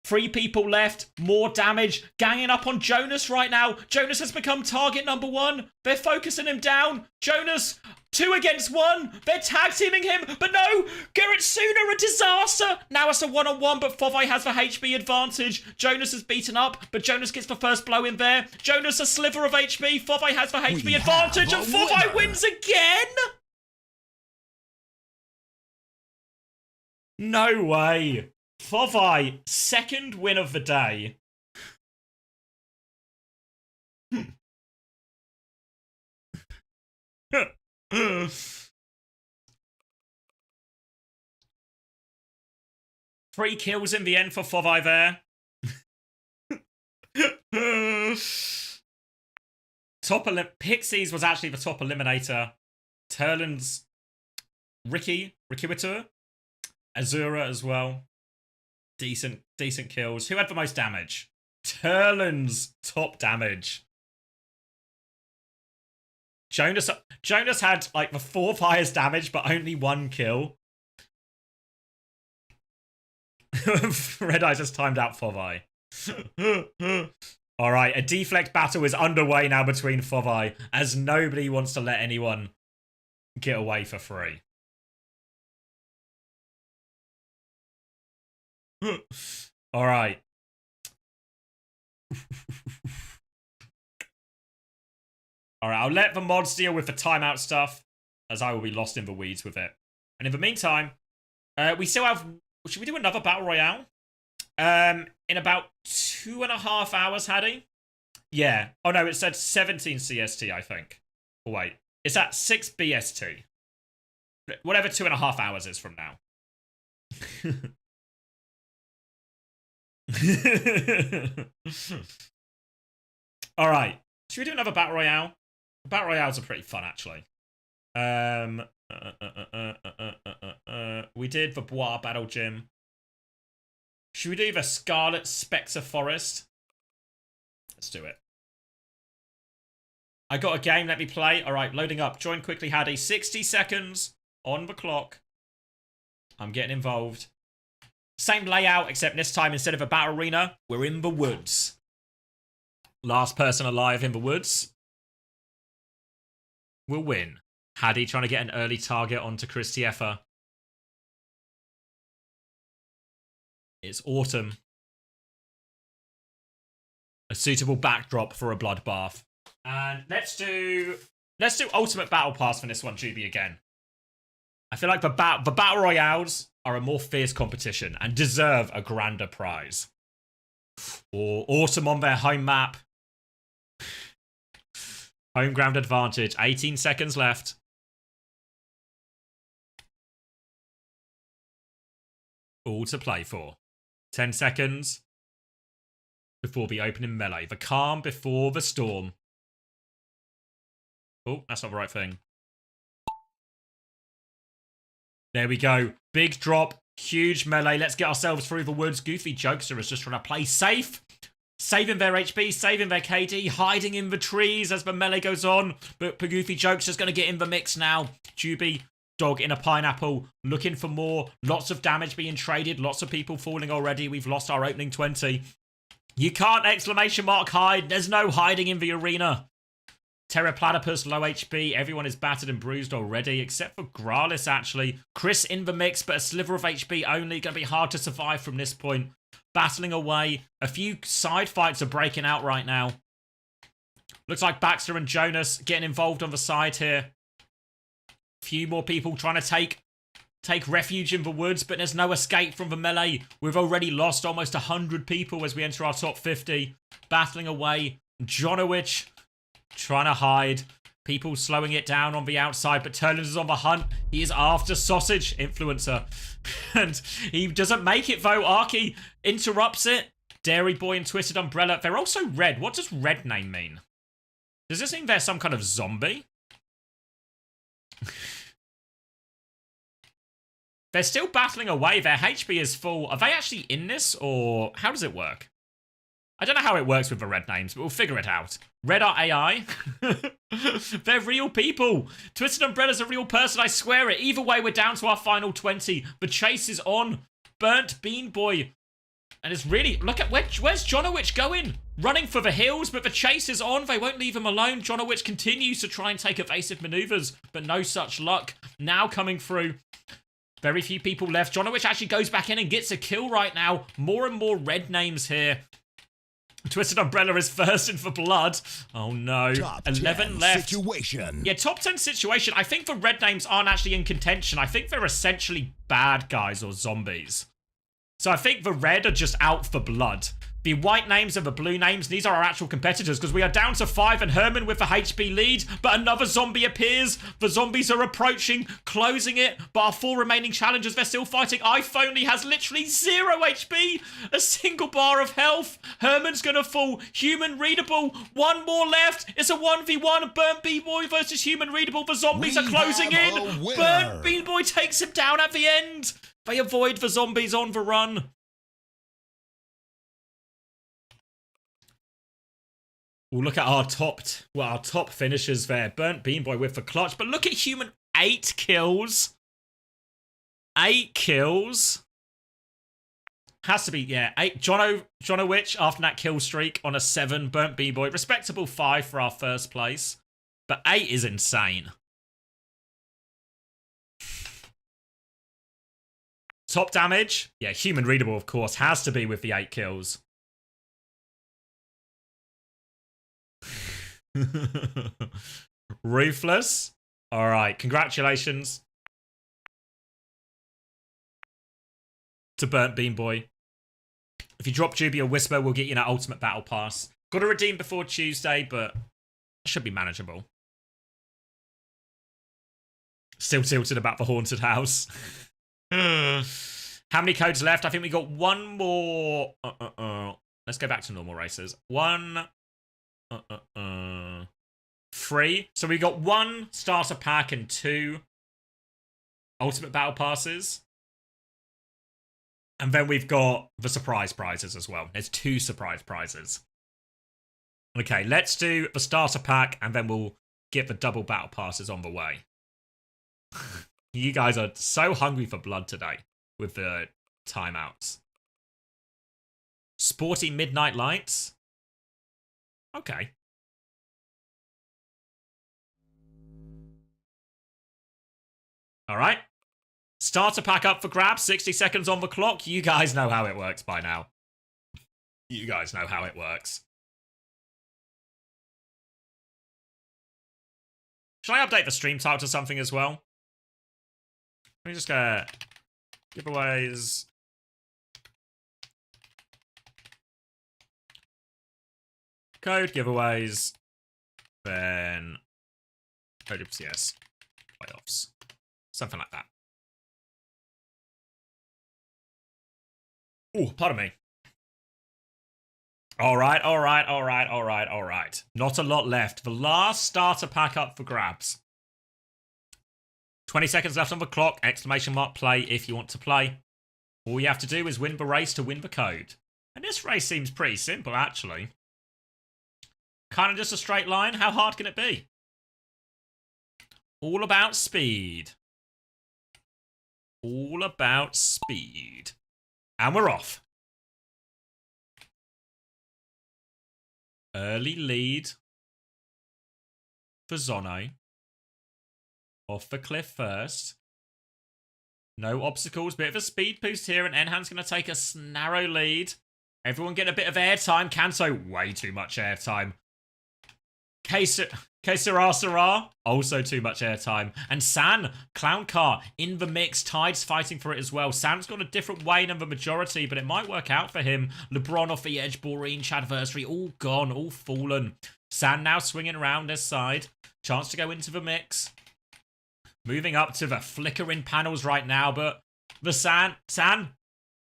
Speaker 1: 3 people left, more damage, ganging up on Jonas right now. Jonas has become target number 1. They're focusing him down. Jonas, 2 against 1. They're tag teaming him, but no, Gerrit Sooner, a disaster. Now it's a 1-on-1, but Fovai has the HB advantage. Jonas is beaten up, but Jonas gets the first blow in there. Jonas, a sliver of HP. Fovai has the HB advantage, and Fovai wins again? No way. Fovai, second win of the day. Three kills in the end for Fovai there. Pixies was actually the top eliminator. Turlands, Rikiwatur, Azura as well. Decent kills. Who had the most damage? Turlands, top damage. Jonas had like the 4th highest damage, but only 1 kill. Red Eye just timed out Fovai. Alright, a deflect battle is underway now between Fovai, as nobody wants to let anyone get away for free. Alright. Alright, I'll let the mods deal with the timeout stuff, as I will be lost in the weeds with it. And in the meantime, we still have... Should we do another Battle Royale? In about 2.5 hours, Haddy? Yeah. Oh no, it said 17 CST, I think. Oh, wait. It's at 6 BST. Whatever 2.5 hours is from now. Alright. Should we do another Battle Royale? Battle Royales are pretty fun, actually. We did the Bois Battle Gym. Should we do the Scarlet Spectre Forest? Let's do it. I got a game, let me play. Alright, loading up. Join quickly, Haddy. 60 seconds on the clock. I'm getting involved. Same layout, except this time, instead of a battle arena, we're in the woods. Last person alive in the woods will win. Haddy trying to get an early target onto Christiefa. It's autumn. A suitable backdrop for a bloodbath. And let's do Ultimate Battle Pass for this one, Juby, again. I feel like the Battle Royales are a more fierce competition and deserve a grander prize. Or autumn on their home map. Home ground advantage. 18 seconds left. All to play for. 10 seconds before the opening melee. The calm before the storm. Oh, that's not the right thing. There we go. Big drop. Huge melee. Let's get ourselves through the woods. Goofy Jokester is just trying to play safe. Saving their HP, saving their KD, hiding in the trees as the melee goes on. But Goofy Jokester's going to get in the mix now. Juby, dog in a pineapple, looking for more. Lots of damage being traded. Lots of people falling already. We've lost our opening 20. You can't exclamation mark hide. There's no hiding in the arena. Terra Platypus, low HP. Everyone is battered and bruised already, except for Gralis, actually. Chris in the mix, but a sliver of HP only. Going to be hard to survive from this point. Battling away. A few side fights are breaking out right now. Looks like Baxter and Jonas getting involved on the side here. A few more people trying to take refuge in the woods, but there's no escape from the melee. We've already lost almost 100 people as we enter our top 50. Battling away. Jonowich trying to hide. People slowing it down on the outside, but Turlins is on the hunt. He is after Sausage Influencer. And he doesn't make it, though. Arky interrupts it. Dairy Boy and Twisted Umbrella. They're also red. What does red name mean? Does this mean they're some kind of zombie? They're still battling away. Their HP is full. Are they actually in this, or how does it work? I don't know how it works with the red names, but we'll figure it out. Red are AI. They're real people. Twisted Umbrella's a real person, I swear it. Either way, we're down to our final 20. The chase is on. Burnt Bean Boy. And it's really... Look at... Where's Jonowich going? Running for the hills, but the chase is on. They won't leave him alone. Jonowich continues to try and take evasive maneuvers, but no such luck. Now coming through. Very few people left. Jonowich actually goes back in and gets a kill right now. More and more red names here. Twisted Umbrella is thirsting for blood. Oh no.
Speaker 14: Top
Speaker 1: 11
Speaker 14: 10
Speaker 1: left.
Speaker 14: Situation.
Speaker 1: Yeah, top 10 situation. I think the red names aren't actually in contention. I think they're essentially bad guys or zombies. So I think the red are just out for blood. The white names and the blue names, these are our actual competitors because we are down to 5 and Herman with the HP lead, but another zombie appears. The zombies are approaching, closing it, but our 4 remaining challengers, they're still fighting. iPhoney has literally 0 HP, a single bar of health. Herman's gonna fall. Human Readable, 1 more left. It's a 1v1. Burnt B-Boy versus Human Readable. The zombies are closing in. Burnt B-Boy takes him down at the end. They avoid the zombies on the run. We'll look at our top finishers there. Burnt Bean Boy with the clutch. But look at Human. 8 kills. 8 kills. Has to be, yeah. 8. Jonowich after that kill streak on a 7. Burnt Bean Boy. Respectable 5 for our first place. But 8 is insane. Top damage. Yeah, Human Readable, of course, has to be with the 8 kills. Ruthless. All right, congratulations to Burnt Bean Boy. If you drop Jubia Whisper, we'll get you that Ultimate Battle Pass. Got to redeem before Tuesday, but should be manageable. Still tilted about the haunted house. How many codes left? I think we got 1 more. Let's go back to normal races. 1. 3. So we got 1 starter pack and 2 ultimate battle passes. And then we've got the surprise prizes as well. There's 2 surprise prizes. Okay, let's do the starter pack and then we'll get the double battle passes on the way. You guys are so hungry for blood today with the timeouts. Sporty Midnight Lights. Okay. All right. Starter pack up for grabs. 60 seconds on the clock. You guys know how it works by now. You guys know how it works. Should I update the stream title to something as well? Let me just go giveaways. Code giveaways. Then OWCS playoffs. Something like that. Oh, pardon me. All right. Not a lot left. The last starter pack up for grabs. 20 seconds left on the clock. Exclamation mark play if you want to play. All you have to do is win the race to win the code. And this race seems pretty simple, actually. Kind of just a straight line. How hard can it be? All about speed. All about speed. And we're off. Early lead for Zono. Off the cliff first. No obstacles. Bit of a speed boost here. And Enhan's going to take a narrow lead. Everyone get a bit of airtime. Kanto, way too much airtime. Sarah, also too much airtime. And San, Clown Car, in the mix. Tide's fighting for it as well. San's gone a different way than the majority, but it might work out for him. LeBron off the edge, Boreen, Chadversary, all gone, all fallen. San now swinging around this side. Chance to go into the mix. Moving up to the flickering panels right now, but the San,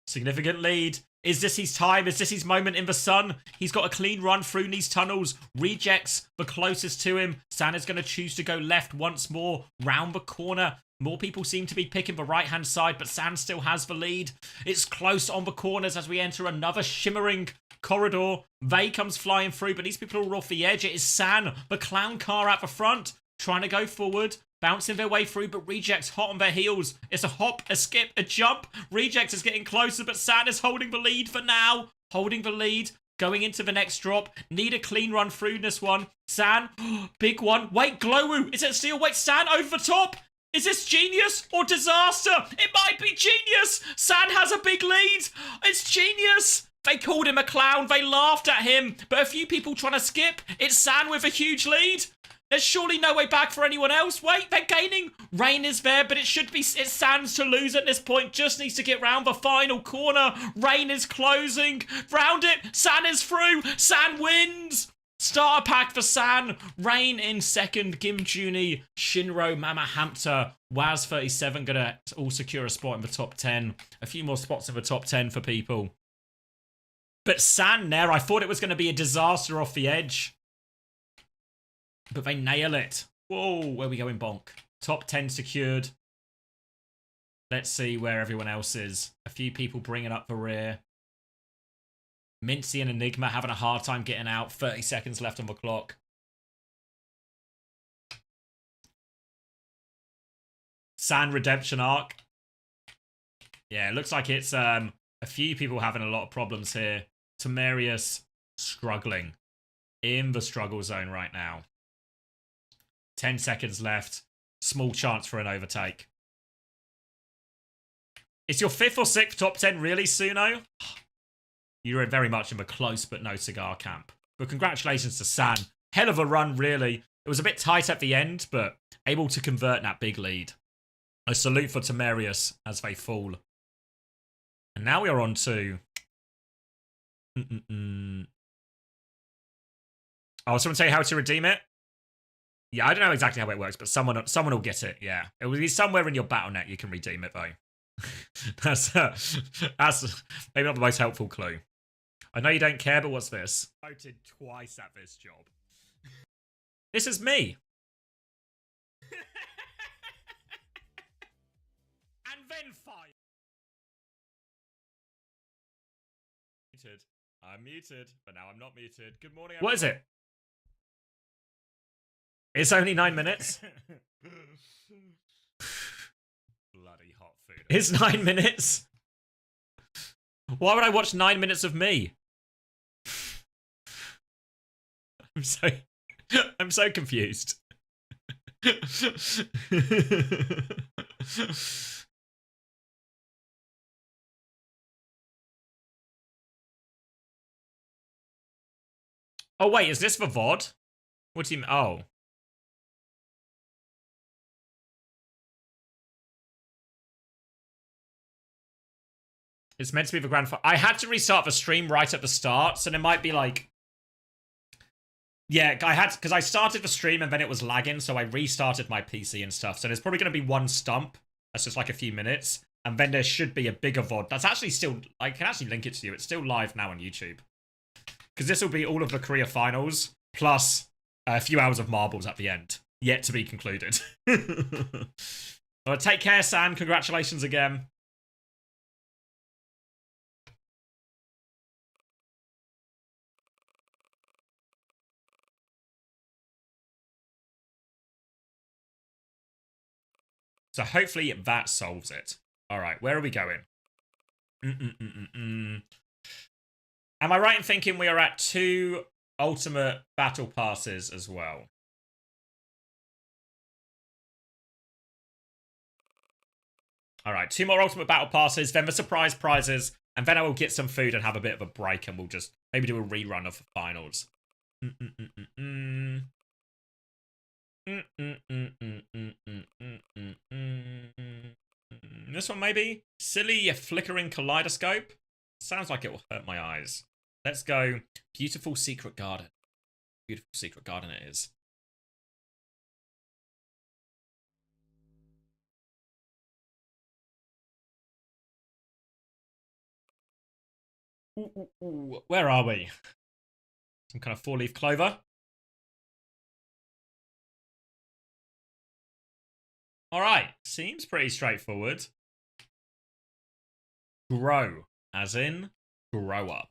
Speaker 1: significant lead. Is this his time? Is this his moment in the sun? He's got a clean run through these tunnels. Rejects the closest to him. San is going to choose to go left once more. Round the corner. More people seem to be picking the right-hand side, but San still has the lead. It's close on the corners as we enter another shimmering corridor. Vey comes flying through, but these people are off the edge. It is San, the Clown Car at the front, trying to go forward. Bouncing their way through, but Rejects hot on their heels. It's a hop, a skip, a jump. Rejects is getting closer, but San is holding the lead for now. Holding the lead. Going into the next drop. Need a clean run through this one. San, big one. Wait, Glowoo. Is it steal? Wait, San over the top. Is this genius or disaster? It might be genius. San has a big lead. It's genius. They called him a clown. They laughed at him. But a few people trying to skip. It's San with a huge lead. There's surely no way back for anyone else. Wait, they're gaining. Rain is there, but it's San's to lose at this point. Just needs to get round the final corner. Rain is closing. Round it. San is through. San wins. Starter pack for San. Rain in second. Gim Juni, Shinro, Mama Hampter, Waz37 gonna all secure a spot in the top 10. A few more spots in the top 10 for people. But San there, I thought it was going to be a disaster off the edge. But they nail it. Whoa, where are we going, bonk? Top 10 secured. Let's see where everyone else is. A few people bringing up the rear. Mincy and Enigma having a hard time getting out. 30 seconds left on the clock. San redemption arc. Yeah, it looks like it's a few people having a lot of problems here. Temerius struggling. In the struggle zone right now. 10 seconds left. Small chance for an overtake. It's your 5th or 6th top 10, really, Suno? You're very much in the close but no cigar camp. But congratulations to San. Hell of a run, really. It was a bit tight at the end, but able to convert that big lead. A salute for Temerius as they fall. And now we are on to... Oh, someone tell you how to redeem it? Yeah, I don't know exactly how it works, but someone will get it. Yeah, it will be somewhere in your BattleNet you can redeem it though. that's maybe not the most helpful clue. I know you don't care, but what's this? Voted twice at this job. This is me. And then 5. Muted. I'm muted, but now I'm not muted. Good morning. Everyone. What is it? It's only 9 minutes. Bloody hot food. It's 9 minutes. Why would I watch 9 minutes of me? I'm so confused. Oh wait, is this for VOD? What do you mean? Oh. It's meant to be the grand final. I had to restart the stream right at the start, so there might be like... Yeah, I had... Because I started the stream and then it was lagging, so I restarted my PC and stuff. So there's probably going to be one stump. That's just like a few minutes. And then there should be a bigger VOD. That's actually still... I can actually link it to you. It's still live now on YouTube. Because this will be all of the Korea finals, plus a few hours of marbles at the end. Yet to be concluded. Well, take care, San. Congratulations again. So hopefully that solves it. All right, where are we going? Am I right in thinking we are at 2 ultimate battle passes as well? All right, 2 more ultimate battle passes, then the surprise prizes, and then I will get some food and have a bit of a break, and we'll just maybe do a rerun of the finals. This one maybe? Silly flickering kaleidoscope? Sounds like it will hurt my eyes. Let's go beautiful secret garden. Beautiful secret garden it is. Ooh. Where are we? Some kind of 4-leaf clover. Alright, seems pretty straightforward. Grow, as in grow up.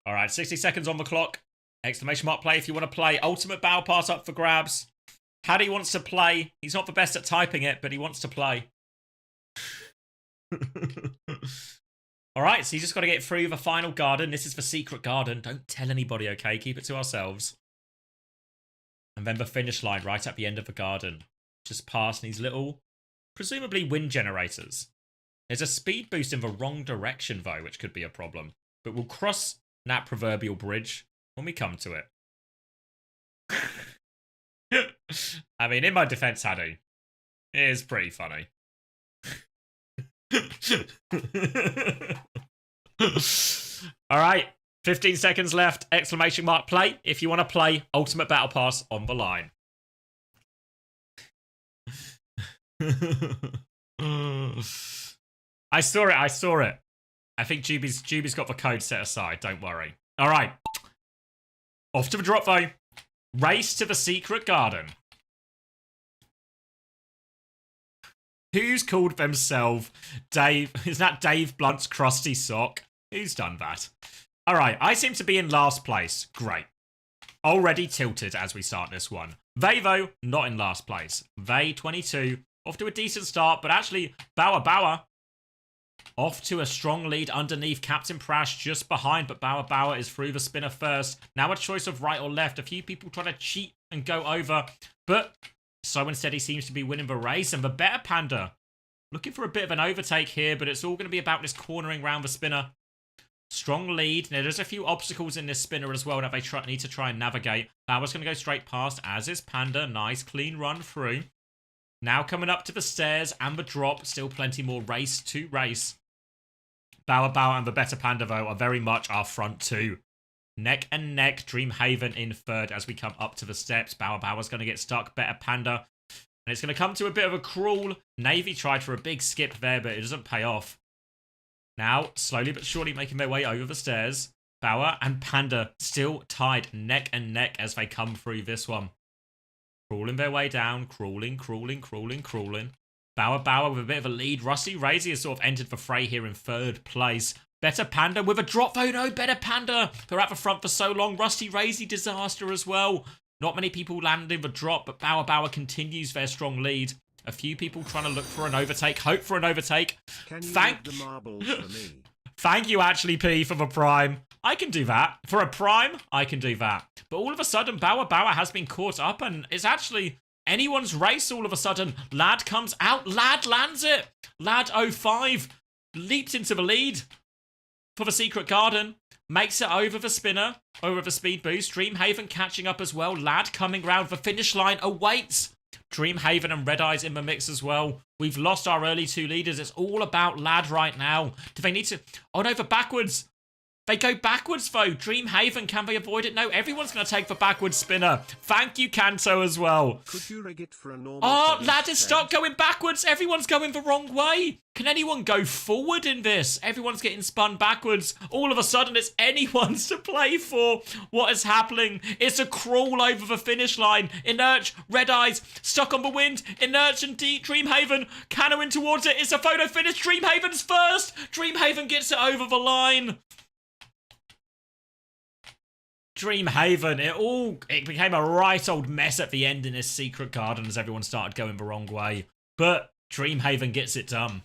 Speaker 1: Alright, 60 seconds on the clock. Exclamation mark play if you want to play. Ultimate Bow Pass up for grabs. Paddy wants to play. He's not the best at typing it, but he wants to play. Alright, so you just got to get through the final garden. This is the secret garden. Don't tell anybody, okay? Keep it to ourselves. And then the finish line right at the end of the garden. Just past these little, presumably wind generators. There's a speed boost in the wrong direction, though, which could be a problem. But we'll cross that proverbial bridge when we come to it. I mean, in my defense, Hadu, it is pretty funny. Alright, 15 seconds left. Exclamation mark play if you want to play Ultimate Battle Pass on the line. I saw it. I think Juby's got the code set aside, don't worry. Alright. Off to the drop though. Race to the secret garden. Who's called themselves Dave? Is that Dave Blunt's crusty sock? Who's done that? Alright, I seem to be in last place. Great. Already tilted as we start this one. They, though, not in last place. They, 22, off to a decent start, but actually, Bauer off to a strong lead underneath. Captain Prash just behind, but Bauer is through the spinner first. Now a choice of right or left. A few people trying to cheat and go over, but so instead he seems to be winning the race, and the better Panda looking for a bit of an overtake here, but it's all going to be about this cornering round the spinner. Strong lead. Now, there's a few obstacles in this spinner as well that they need to try and navigate. Bauer's going to go straight past, as is Panda. Nice, clean run through. Now coming up to the stairs and the drop. Still plenty more race to race. Bauer and the better Panda, though, are very much our front two. Neck and neck. Dreamhaven in third as we come up to the steps. Bauer's going to get stuck. Better Panda. And it's going to come to a bit of a crawl. Navy tried for a big skip there, but it doesn't pay off. Now, slowly but surely making their way over the stairs. Bauer and Panda still tied neck and neck as they come through this one. Crawling their way down. Crawling. Bauer with a bit of a lead. Rusty Razy has sort of entered the fray here in third place. Better Panda with a drop though. No, Better Panda. They're at the front for so long. Rusty Razy disaster as well. Not many people landing the drop, but Bauer continues their strong lead. A few people trying to look for an overtake. Hope for an overtake.
Speaker 10: Can you leave the marbles for me?
Speaker 1: Thank you, actually, P, for the prime. I can do that. For a prime, I can do that. But all of a sudden, Bauer has been caught up, and it's actually anyone's race all of a sudden. Lad comes out. Lad lands it. Lad 05 leaps into the lead for the secret garden. Makes it over the spinner, over the speed boost. Dreamhaven catching up as well. Lad coming round. The finish line awaits. Dreamhaven and Red Eyes in the mix as well. We've lost our early two leaders. It's all about Lad right now. Do they need to... Oh no, for backwards. They go backwards though. Dreamhaven, can they avoid it? No, everyone's going to take the backwards spinner. Thank you, Kanto, as well.
Speaker 10: Could you rig it for a normal...
Speaker 1: Oh, Lad is stuck going backwards. Everyone's going the wrong way. Can anyone go forward in this? Everyone's getting spun backwards. All of a sudden, it's anyone's to play for. What is happening? It's a crawl over the finish line. Inert, Red Eyes, stuck on the wind. Inert and Dreamhaven canoeing towards it. It's a photo finish. Dreamhaven's first. Dreamhaven gets it over the line. Dreamhaven, it became a right old mess at the end in this secret garden as everyone started going the wrong way. But Dreamhaven gets it done.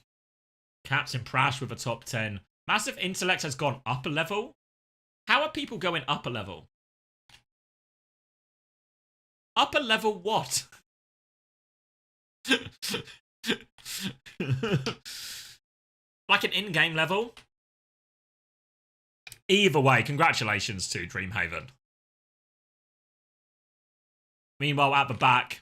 Speaker 1: Captain Prash with a top 10. Massive Intellect has gone up a level. How are people going up a level? Up a level what? Like an in-game level? Either way, congratulations to Dreamhaven. Meanwhile, at the back,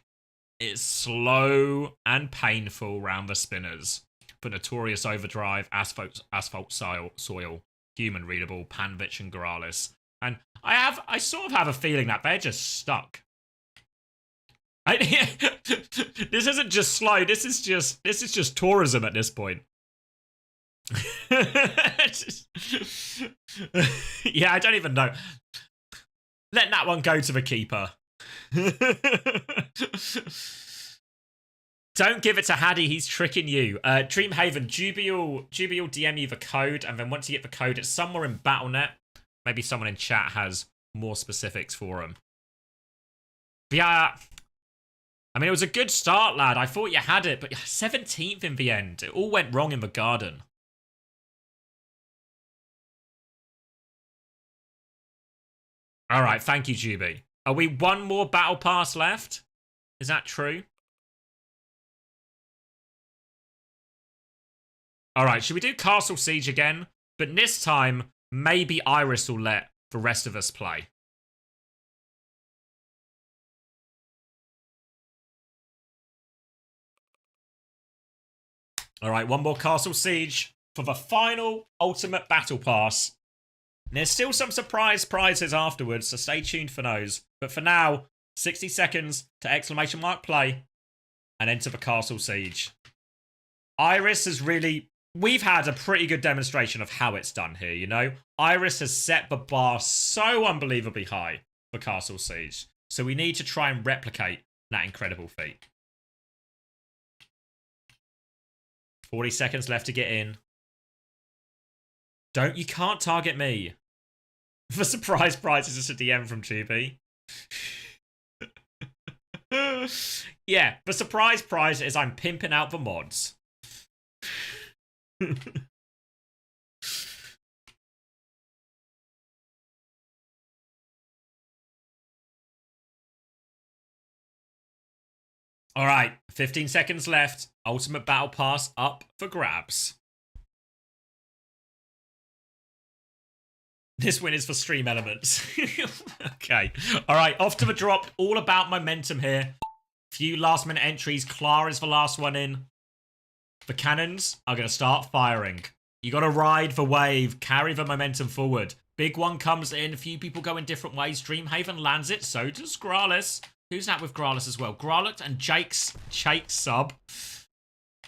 Speaker 1: it's slow and painful round the spinners. For Notorious Overdrive, Asphalt Soil, Human Readable, Panvich and Gralis. And I sort of have a feeling that they're just stuck. This isn't just slow, this is just tourism at this point. Yeah, I don't even know. Let that one go to the keeper. Don't give it to Haddy, he's tricking you. Dreamhaven, Jubial DM you the code, and then once you get the code, it's somewhere in Battle.net. Maybe someone in chat has more specifics for him. But yeah, I mean, it was a good start, lad. I thought you had it, but 17th in the end. It all went wrong in the garden. All right, thank you, Juby. Are we one more battle pass left? Is that true? All right, should we do Castle Siege again? But this time, maybe Iris will let the rest of us play. All right, one more Castle Siege for the final Ultimate Battle Pass. There's still some surprise prizes afterwards, so stay tuned for those. But for now, 60 seconds to ! Play and enter the Castle Siege. Iris has really... We've had a pretty good demonstration of how it's done here, you know? Iris has set the bar so unbelievably high for Castle Siege. So we need to try and replicate that incredible feat. 40 seconds left to get in. You can't target me. The surprise prize is just a DM from Tubi. Yeah, the surprise prize is I'm pimping out the mods. Alright, 15 seconds left. Ultimate Battle Pass up for grabs. This win is for stream elements. Okay. Alright, off to the drop. All about momentum here. Few last minute entries. Clara is the last one in. The cannons are going to start firing. You got to ride the wave. Carry the momentum forward. Big one comes in. A few people go in different ways. Dreamhaven lands it. So does Gralis. Who's that with Gralis as well? Gralot and Jake's sub.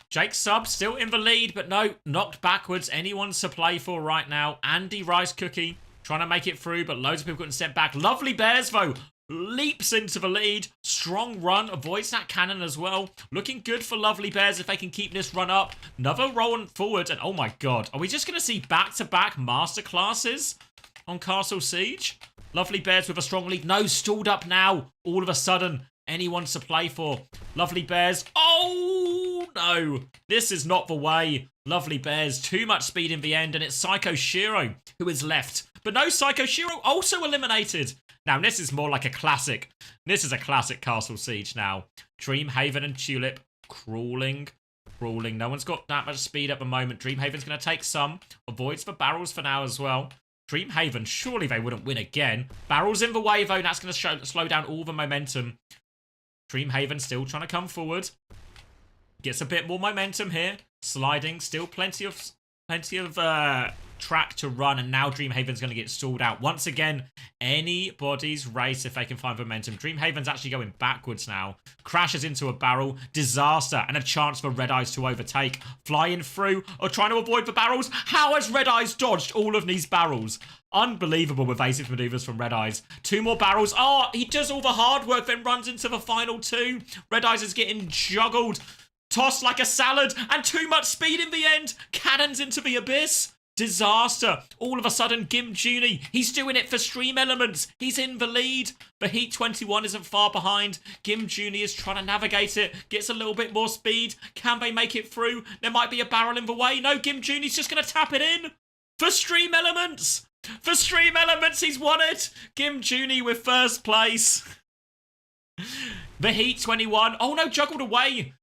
Speaker 1: Jake's sub still in the lead, but no, knocked backwards. Anyone's to play for right now. Andy Rice Cookie trying to make it through, but loads of people getting sent back. Lovely Bears, though, leaps into the lead. Strong run, avoids that cannon as well. Looking good for Lovely Bears if they can keep this run up. Another roll forward, and oh my god, are we just going to see back-to-back masterclasses on Castle Siege? Lovely Bears with a strong lead. No, stalled up now. All of a sudden, anyone's to play for. Lovely Bears. Oh, no. This is not the way. Lovely Bears. Too much speed in the end, and it's Psycho Shiro who is left. But no, Psycho Shiro also eliminated. Now, this is more like a classic. This is a classic Castle Siege now. Dreamhaven and Tulip crawling. No one's got that much speed at the moment. Dreamhaven's going to take some. Avoids the barrels for now as well. Dreamhaven, surely they wouldn't win again. Barrels in the way, though. That's going to slow down all the momentum. Dreamhaven still trying to come forward. Gets a bit more momentum here. Sliding. Still plenty of track to run. And now Dreamhaven's going to get stalled out. Once again, anybody's race if they can find momentum. Dreamhaven's actually going backwards now. Crashes into a barrel. Disaster. And a chance for Red Eyes to overtake. Flying through or trying to avoid the barrels. How has Red Eyes dodged all of these barrels? Unbelievable evasive maneuvers from Red Eyes. 2 more barrels. Oh, he does all the hard work, then runs into the final 2. Red Eyes is getting juggled. Tossed like a salad. And too much speed in the end. Cannons into the abyss. Disaster. All of a sudden, Gim Junie, he's doing it for stream elements. He's in the lead. But Heat 21 isn't far behind. Gim Junie is trying to navigate it. Gets a little bit more speed. Can they make it through? There might be a barrel in the way. No, Gim Junie's just going to tap it in. For stream elements. For stream elements, he's won it. Gim Junie with first place. The Heat 21. Oh no, juggled away.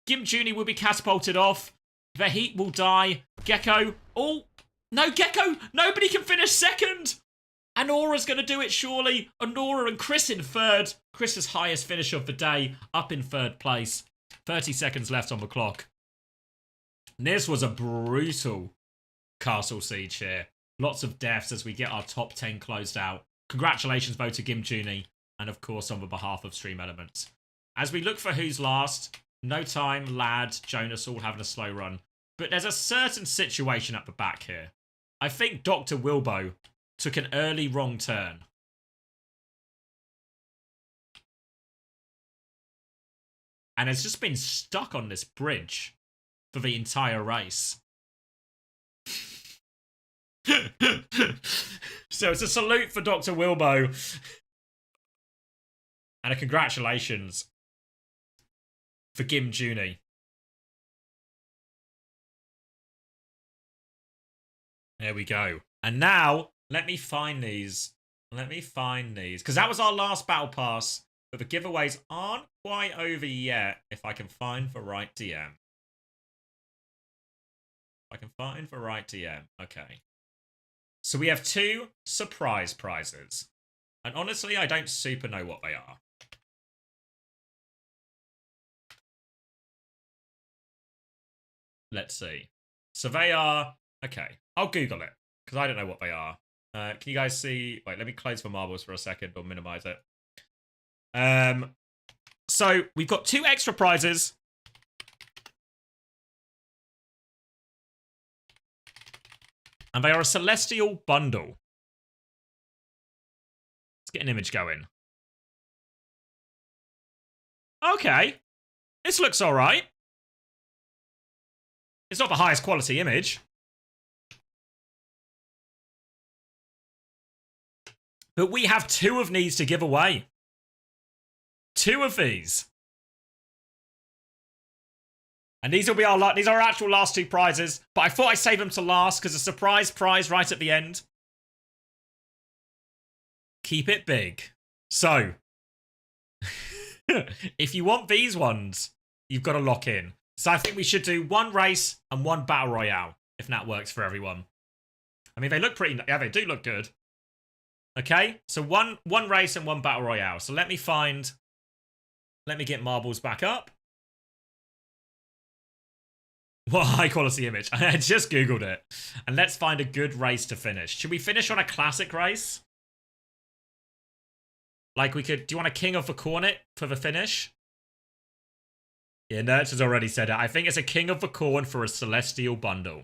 Speaker 1: Gim Junie will be catapulted off. The Heat will die. Gecko. Oh. No, Gecko! Nobody can finish second! And Aura's going to do it, surely. Aura and Chris in third. Chris's highest finish of the day, up in third place. 30 seconds left on the clock. This was a brutal Castle Siege here. Lots of deaths as we get our top 10 closed out. Congratulations, though, to Gimjuni. And, of course, on the behalf of Stream Elements. As we look for who's last, No Time, Lad, Jonas all having a slow run. But there's a certain situation at the back here. I think Dr. Wilbo took an early wrong turn. And has just been stuck on this bridge for the entire race. So it's a salute for Dr. Wilbo. And a congratulations for Gim Juni. There we go. And now, let me find these. Let me find these. Because that was our last battle pass. But the giveaways aren't quite over yet. If I can find the right DM. If I can find the right DM. Okay. So we have 2 surprise prizes. And honestly, I don't super know what they are. Let's see. So they are... Okay, I'll Google it, because I don't know what they are. Can you guys see... Wait, let me close the marbles for a second, or minimize it. So, we've got 2 extra prizes. And they are a Celestial Bundle. Let's get an image going. Okay. This looks alright. It's not the highest quality image. But we have 2 of these to give away. 2 of these. And these will be these are our actual last 2 prizes. But I thought I'd save them to last because a surprise prize right at the end. Keep it big. So, if you want these ones, you've got to lock in. So I think we should do 1 race and 1 battle royale, if that works for everyone. I mean, they look pretty... Yeah, they do look good. Okay, so one race and 1 battle royale. So let me get marbles back up. What a high quality image. I just Googled it. And let's find a good race to finish. Should we finish on a classic race? Like we could... Do you want a King of the Cornet for the finish? Yeah, Nerch has already said it. I think it's a King of the Corn for a Celestial Bundle.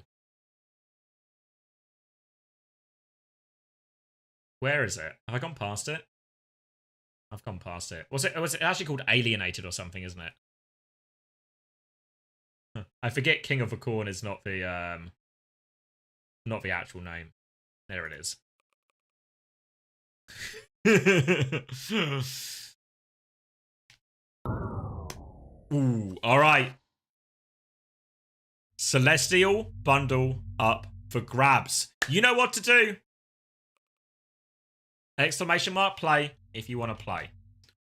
Speaker 1: Where is it? Have I gone past it? I've gone past it. Was it actually called Alienated or something, isn't it? Huh. I forget King of the Corn is not the actual name. There it is. Ooh, alright. Celestial Bundle up for grabs. You know what to do. Exclamation mark play if you want to play.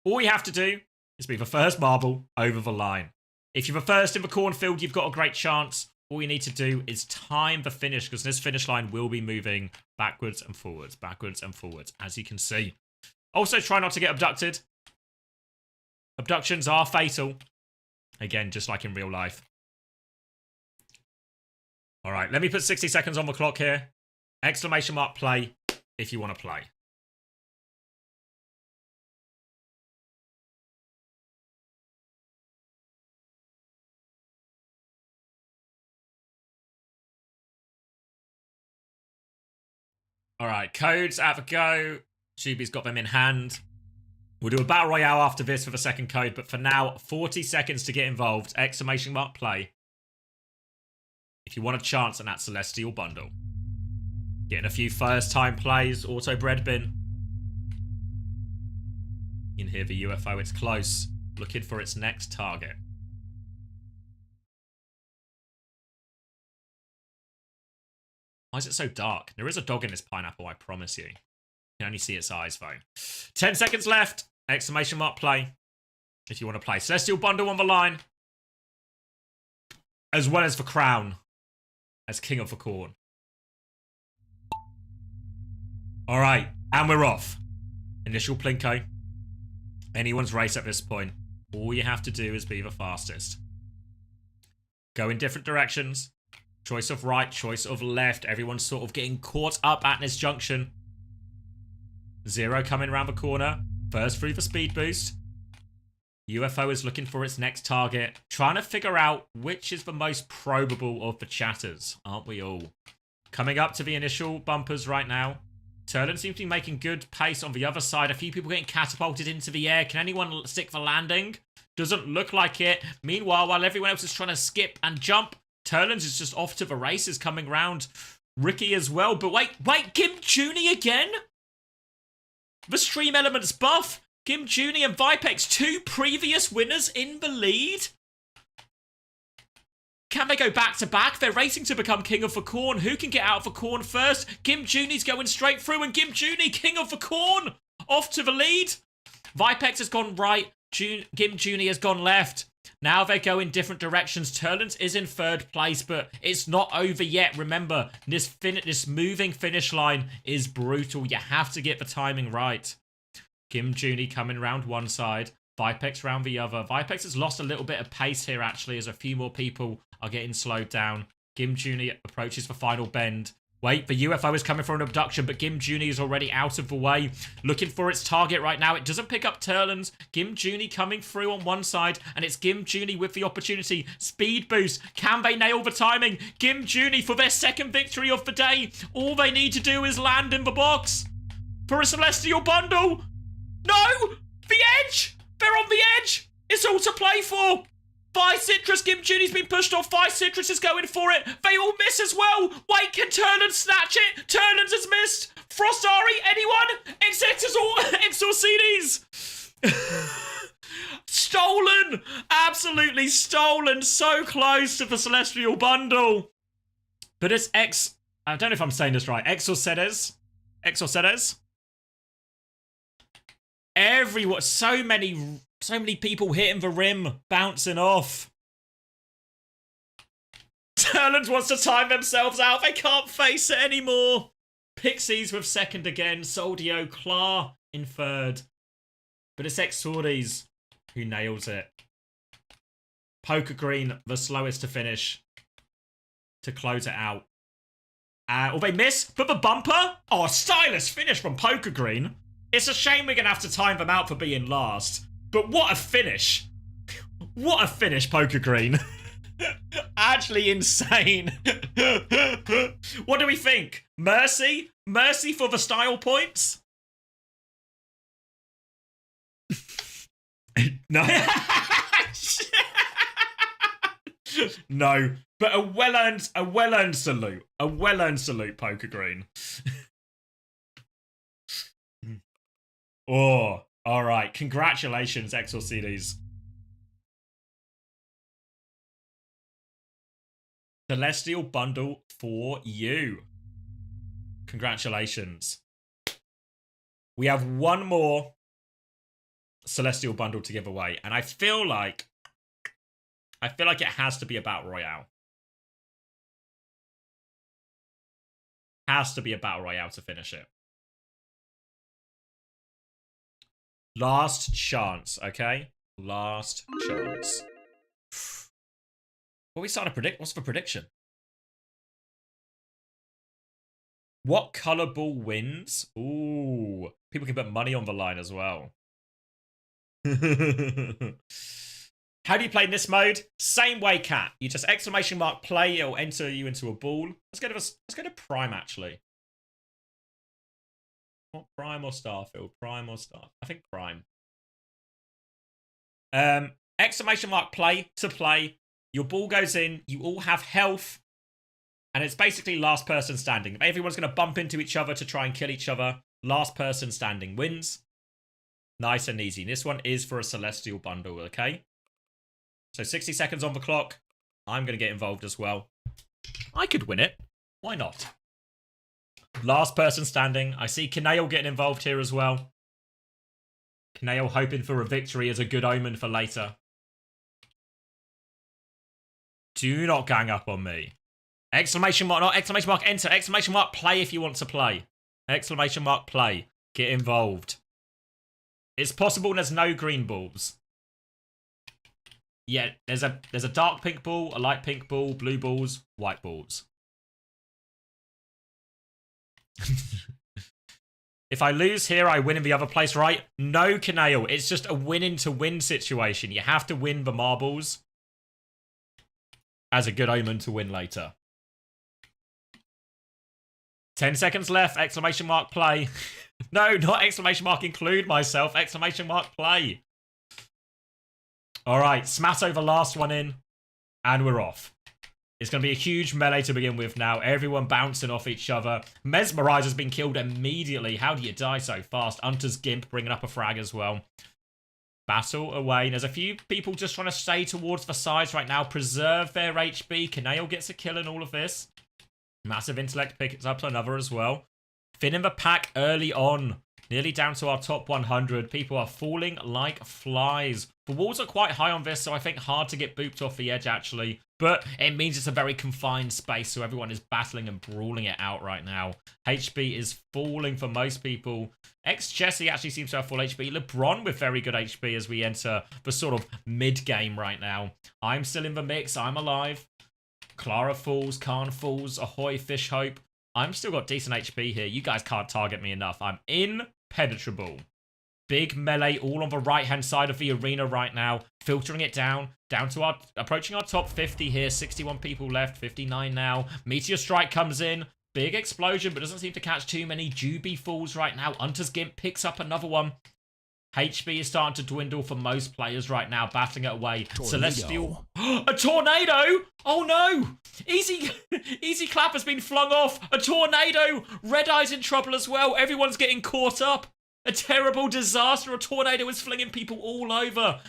Speaker 1: All you have to do is be the first marble over the line. If you're the first in the cornfield, you've got a great chance. All you need to do is time the finish, because this finish line will be moving backwards, as you can see. Also, try not to get abducted. Abductions are fatal. Again, just like in real life. All right, let me put 60 seconds on the clock here. Exclamation mark play if you want to play. All right, codes out the go. Shuby's got them in hand. We'll do a battle royale after this for the second code, but for now, 40 seconds to get involved. Exclamation mark play. If you want a chance at that Celestial Bundle. Getting a few first time plays. Auto bread bin. You can hear the UFO, it's close. Looking for its next target. Why is it so dark? There is a dog in this pineapple, I promise you. You can only see its eyes, though. 10 seconds left. Exclamation mark play. If you want to play. Celestial Bundle on the line. As well as the crown. As King of the Corn. Alright. And we're off. Initial Plinko. Anyone's race at this point. All you have to do is be the fastest. Go in different directions. Choice of right, choice of left. Everyone's sort of getting caught up at this junction. Zero coming around the corner. First through the speed boost. UFO is looking for its next target. Trying to figure out which is the most probable of the chatters. Aren't we all? Coming up to the initial bumpers right now. Turlin seems to be making good pace on the other side. A few people getting catapulted into the air. Can anyone stick the landing? Doesn't look like it. Meanwhile, while everyone else is trying to skip and jump, Turlins is just off to the races, coming round. Ricky as well. But wait, Kim Junie again? The Stream Elements buff. Kim Junie and Vipex, 2 previous winners in the lead. Can they go back to back? They're racing to become King of the Corn. Who can get out of the Corn first? Kim Junie's going straight through, and Kim Junie, King of the Corn, off to the lead. Vipex has gone right. Kim Junie has gone left. Now they go in different directions. Turlins is in 3rd place, but it's not over yet. Remember, this moving finish line is brutal. You have to get the timing right. Kim Junie coming round one side. Vipex round the other. Vipex has lost a little bit of pace here, actually, as a few more people are getting slowed down. Kim Junie approaches the final bend. Wait, the UFO is coming for an abduction, but Kim Junie is already out of the way. Looking for its target right now. It doesn't pick up Turlins. Kim Junie coming through on one side, and it's Kim Junie with the opportunity. Speed boost. Can they nail the timing? Kim Junie for their 2nd victory of the day. All they need to do is land in the box for a Celestial Bundle. No! The edge! They're on the edge! It's all to play for! Vi Citrus, Kim Junie's been pushed off. Vi Citrus is going for it. They all miss as well. Wait, can Turlins snatch it? Turlins has missed. Frostari, anyone? Exor CDs. Stolen. Absolutely stolen. So close to the Celestial Bundle. But it's I don't know if I'm saying this right. Exor Ceres. Everyone, so many people hitting the rim, bouncing off. Turlins wants to time themselves out. They can't face it anymore. Pixies with 2nd again. Soldio, Klar in 3rd. But it's Exordes who nails it. Poker Green, the slowest to finish. To close it out. They miss, but the bumper? Oh, stylish finish from Poker Green. It's a shame we're going to have to time them out for being last. But what a finish. What a finish, Poker Green. Actually insane. What do we think? Mercy? Mercy for the style points? No. No. But a well-earned salute. A well-earned salute, Poker Green. Oh, all right. Congratulations, Exor CDs. Celestial Bundle for you. Congratulations. We have one more Celestial Bundle to give away, and I feel like it has to be a Battle Royale. Has to be a Battle Royale to finish it. Last chance, okay? Last chance. What are we starting to predict? What's the prediction? What color ball wins? Ooh. People can put money on the line as well. How do you play in this mode? Same way, Cat. You just exclamation mark play, it'll enter you into a ball. Let's go to Prime, actually. What, Prime or Starfield? Prime or Star? I think Prime. Exclamation mark play to play. Your ball goes in. You all have health. And it's basically last person standing. Everyone's going to bump into each other to try and kill each other. Last person standing wins. Nice and easy. This one is for a Celestial Bundle, okay? So 60 seconds on the clock. I'm going to get involved as well. I could win it. Why not? Last person standing. I see Kanail getting involved here as well. Kanail hoping for a victory as a good omen for later. Do not gang up on me. Exclamation mark, not exclamation mark enter. Exclamation mark play if you want to play. Exclamation mark play. Get involved. It's possible there's no green balls. Yeah, there's a dark pink ball, a light pink ball, blue balls, white balls. If I lose here, I win in the other place, right? No, Canale. It's just a win-to-win situation. You have to win the marbles as a good omen to win later. 10 seconds left. Exclamation mark play. No, not exclamation mark include myself. Exclamation mark play. All right, Smatto the last one in, and we're off. It's going to be a huge melee to begin with now. Everyone bouncing off each other. Mesmerizer's been killed immediately. How do you die so fast? Hunter's Gimp bringing up a frag as well. Battle away. There's a few people just trying to stay towards the sides right now. Preserve their HP. Canale gets a kill in all of this. Massive Intellect picks up another as well. Finn in the pack early on. Nearly down to our top 100. People are falling like flies. The walls are quite high on this, so I think hard to get booped off the edge, actually. But it means it's a very confined space, so everyone is battling and brawling it out right now. HP is falling for most people. Jesse actually seems to have full HP. LeBron with very good HP as we enter the sort of mid-game right now. I'm still in the mix. I'm alive. Clara falls. Khan falls. Ahoy, Fish Hope. I'm still got decent HP here. You guys can't target me enough. I'm impenetrable. Big melee all on the right-hand side of the arena right now. Filtering it down to our, approaching our top 50 here. 61 people left, 59 now. Meteor Strike comes in. Big explosion, but doesn't seem to catch too many. Juby falls right now. Hunter's Gimp picks up another one. HP is starting to dwindle for most players right now, battling it away.
Speaker 14: Tornado.
Speaker 1: Celestial. A tornado! Oh no! Easy clap has been flung off. A tornado! Red Eye's in trouble as well. Everyone's getting caught up. A terrible disaster. A tornado is flinging people all over.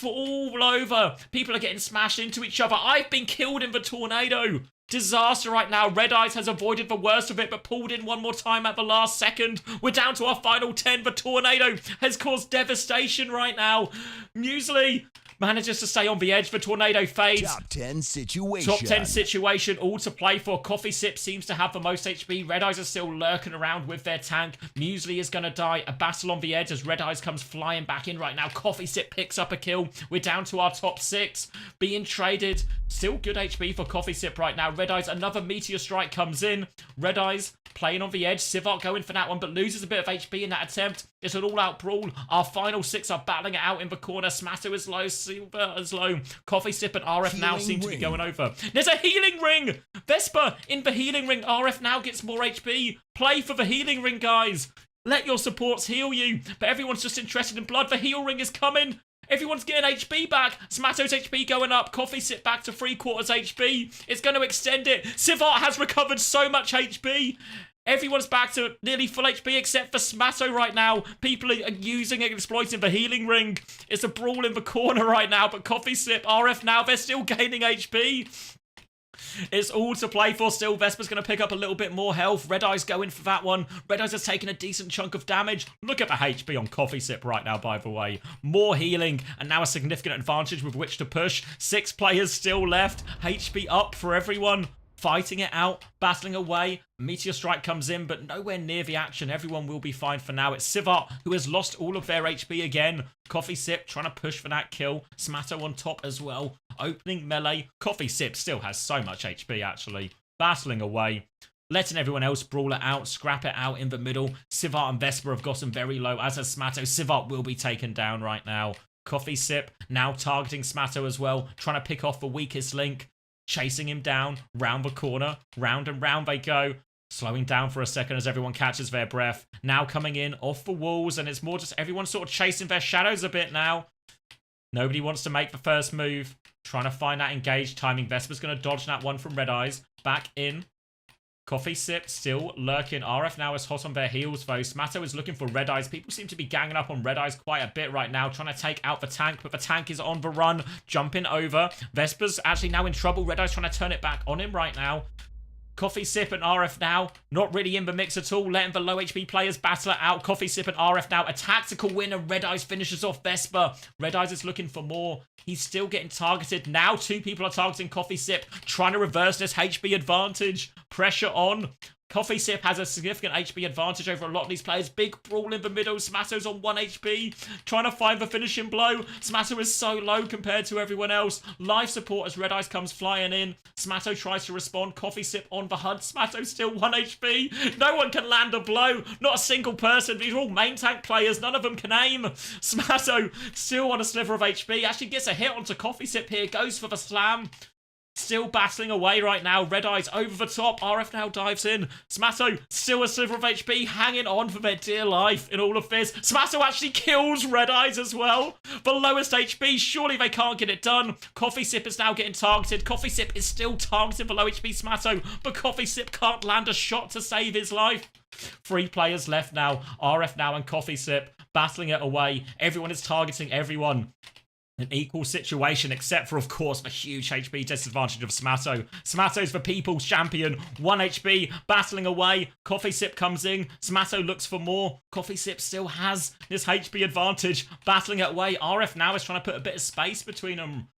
Speaker 1: All over. People are getting smashed into each other. I've been killed in the tornado. Disaster right now. Red Eyes has avoided the worst of it, but pulled in one more time at the last second. We're down to our final 10. The tornado has caused devastation right now. Muesli manages to stay on the edge. The tornado fades.
Speaker 14: Top 10 situation.
Speaker 1: Top 10 situation, all to play for. Coffee Sip seems to have the most HP. Red Eyes are still lurking around with their tank. Muesli is going to die. A battle on the edge as Red Eyes comes flying back in right now. Coffee Sip picks up a kill. We're down to our top 6. Being traded. Still good HP for Coffee Sip right now. Red Eyes, another Meteor Strike comes in. Red Eyes playing on the edge. Sivart going for that one, but loses a bit of HP in that attempt. It's an all-out brawl. Our final 6 are battling it out in the corner. Smatto is low. Silver is low. Coffee Sip and RF now seem to be going over. There's a healing ring! Vesper in the healing ring. RF now gets more HP. Play for the healing ring, guys. Let your supports heal you. But everyone's just interested in blood. The heal ring is coming. Everyone's getting HP back. Smatto's HP going up. Coffee Sip back to 3/4 HP. It's going to extend it. Sivart has recovered so much HP. Everyone's back to nearly full HP except for Smatto right now. People are using and exploiting the healing ring. It's a brawl in the corner right now, but Coffee Sip, RF now, they're still gaining HP. It's all to play for still. Vesper's going to pick up a little bit more health. Red Eye's going for that one. Red Eye's has taken a decent chunk of damage. Look at the HP on Coffee Sip right now, by the way. More healing, and now a significant advantage with which to push. 6 players still left. HP up for everyone. Fighting it out, battling away. Meteor Strike comes in, but nowhere near the action. Everyone will be fine for now. It's Sivart, who has lost all of their HP again. Coffee Sip trying to push for that kill. Smatto on top as well. Opening melee. Coffee Sip still has so much HP, actually. Battling away. Letting everyone else brawl it out, scrap it out in the middle. Sivart and Vesper have gotten very low, as has Smatto. Sivart will be taken down right now. Coffee Sip now targeting Smatto as well, trying to pick off the weakest link. Chasing him down, round the corner, round and round they go. Slowing down for a second as everyone catches their breath. Now coming in off the walls, and it's more just everyone sort of chasing their shadows a bit now. Nobody wants to make the first move. Trying to find that engaged timing. Vesper's going to dodge that one from Red Eyes. Back in. Coffee Sip still lurking. RF now is hot on their heels though. Smatto is looking for Red Eyes. People seem to be ganging up on Red Eyes quite a bit right now, trying to take out the tank, but the tank is on the run, jumping over. Vesper's actually now in trouble. Red Eyes trying to turn it back on him right now. Coffee Sip and RF now not really in the mix at all, letting the low HP players battle it out. Coffee Sip and RF now a tactical win, and Red Eyes finishes off Vesper. Red Eyes is looking for more. He's still getting targeted. Now 2 people are targeting Coffee Sip, trying to reverse this HP advantage. Pressure on. Coffee Sip has a significant HP advantage over a lot of these players. Big brawl in the middle. Smato's on 1 HP, trying to find the finishing blow. Smato is so low compared to everyone else. Life support as Red Eyes comes flying in. Smato tries to respond. Coffee Sip on the hunt. Smato's still 1 HP. No one can land a blow. Not a single person. These are all main tank players. None of them can aim. Smato still on a sliver of HP. Actually gets a hit onto Coffee Sip here. Goes for the slam. Still battling away right now. Red Eyes over the top. RF now dives in. Smato, still a sliver of HP, hanging on for their dear life in all of this. Smato actually kills Red Eyes as well. The lowest HP. Surely they can't get it done. Coffee Sip is now getting targeted. Coffee Sip is still targeting the low HP Smato, but Coffee Sip can't land a shot to save his life. 3 players left now. RF now and Coffee Sip battling it away. Everyone is targeting everyone. An equal situation, except for, of course, the huge HP disadvantage of Smato. Smato's the people's champion. 1 HP, battling away. Coffee Sip comes in. Smato looks for more. Coffee Sip still has this HP advantage, battling it away. RF now is trying to put a bit of space between them.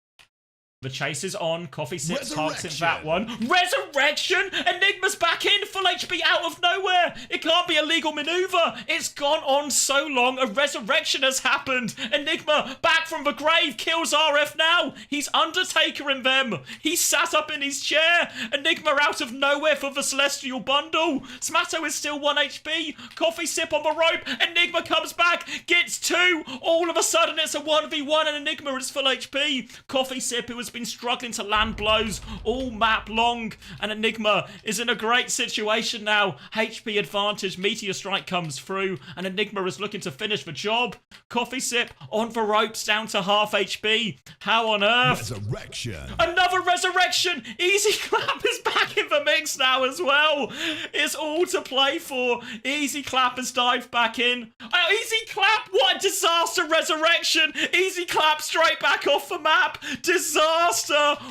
Speaker 1: The chase is on. Coffee Sip targeting that one. Resurrection! Enigma's back in. Full HP out of nowhere. It can't be a legal maneuver. It's gone on so long. A resurrection has happened. Enigma back from the grave. Kills RF now. He's Undertaker in them. He's sat up in his chair. Enigma out of nowhere for the Celestial Bundle. Smato is still 1 HP. Coffee Sip on the rope. Enigma comes back. Gets 2. All of a sudden it's a 1v1 and Enigma is full HP. Coffee Sip, who has been struggling to land blows all map long, and Enigma is in a great situation now. HP advantage. Meteor Strike comes through and Enigma is looking to finish the job. Coffee Sip on the ropes down to half HP. How on earth?
Speaker 14: Resurrection.
Speaker 1: Another resurrection. Easy Clap is back in the mix now as well. It's all to play for. Easy Clap has dived back in. Easy Clap, what a disaster resurrection. Easy Clap straight back off the map. Disaster.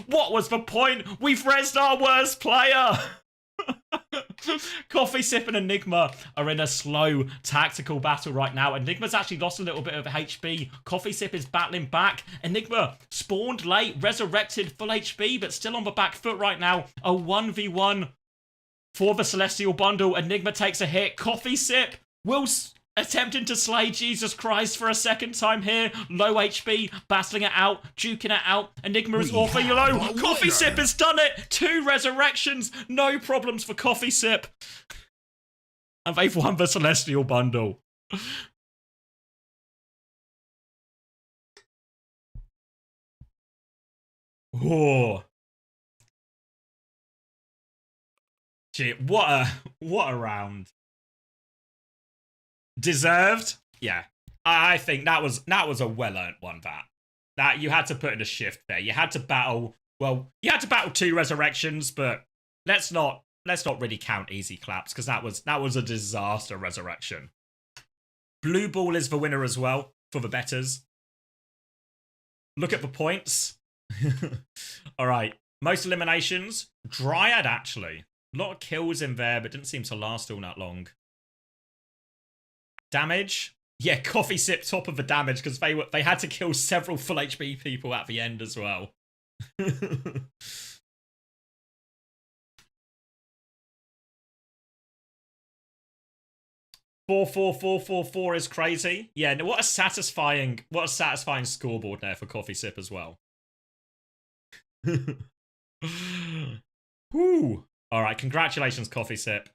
Speaker 1: What was the point? We've rezzed our worst player. Coffee Sip and Enigma are in a slow tactical battle right now. Enigma's actually lost a little bit of HP. Coffee Sip is battling back. Enigma spawned late, resurrected, full HP, but still on the back foot right now. A 1v1 for the Celestial Bundle. Enigma takes a hit. Coffee Sip will attempting to slay Jesus Christ for a second time here. Low HP, battling it out, duking it out. Enigma is awfully low. Coffee Sip has done it. 2 resurrections. No problems for Coffee Sip. And they've won the Celestial Bundle. Oh. Gee, what a round. Deserved? Yeah. I think that was a well-earned one, that you had to put in a shift there. You had to battle, well, you had to battle 2 resurrections, but let's not really count Easy Claps, because that was a disaster resurrection. Blue Ball is the winner as well for the betters. Look at the points. All right. Most eliminations. Dryad, actually. A lot of kills in there, but didn't seem to last all that long. Damage. Yeah, Coffee Sip top of the damage, because they had to kill several full HP people at the end as well. 4-4-4-4-4 is crazy. Yeah, what a satisfying scoreboard there for Coffee Sip as well. Woo! All right, congratulations, Coffee Sip.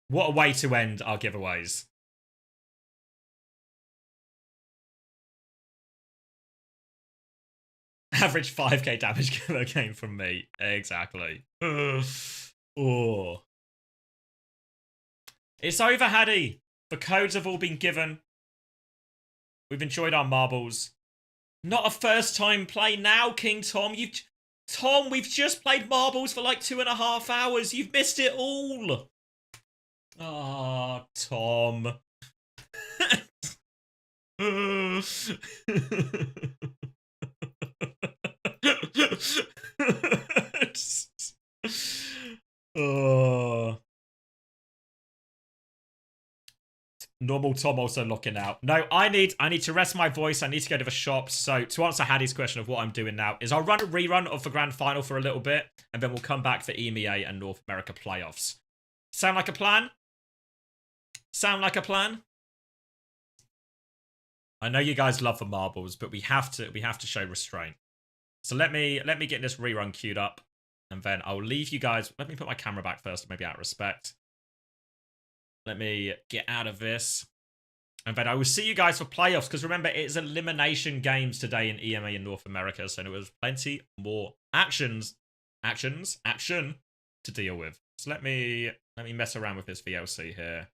Speaker 1: What a way to end our giveaways. Average 5k damage killer came from me. Exactly. Oh. It's over, Haddy. The codes have all been given. We've enjoyed our marbles. Not a first time play now, King Tom. Tom, we've just played marbles for like 2.5 hours. You've missed it all. Ah, Tom. Oh. Normal Tom also locking out. No, I need to rest my voice. I need to go to the shops. So to answer Haddie's question of what I'm doing now is I'll run a rerun of the grand final for a little bit, and then we'll come back for EMEA and North America playoffs. Sound like a plan? Sound like a plan? I know you guys love the marbles, but we have to show restraint. So let me get this rerun queued up, and then I'll leave you guys. Let me put my camera back first, maybe out of respect. Let me get out of this. And then I will see you guys for playoffs, because remember, it's elimination games today in EMA in North America, so there was plenty more action to deal with. So let me mess around with this VLC here.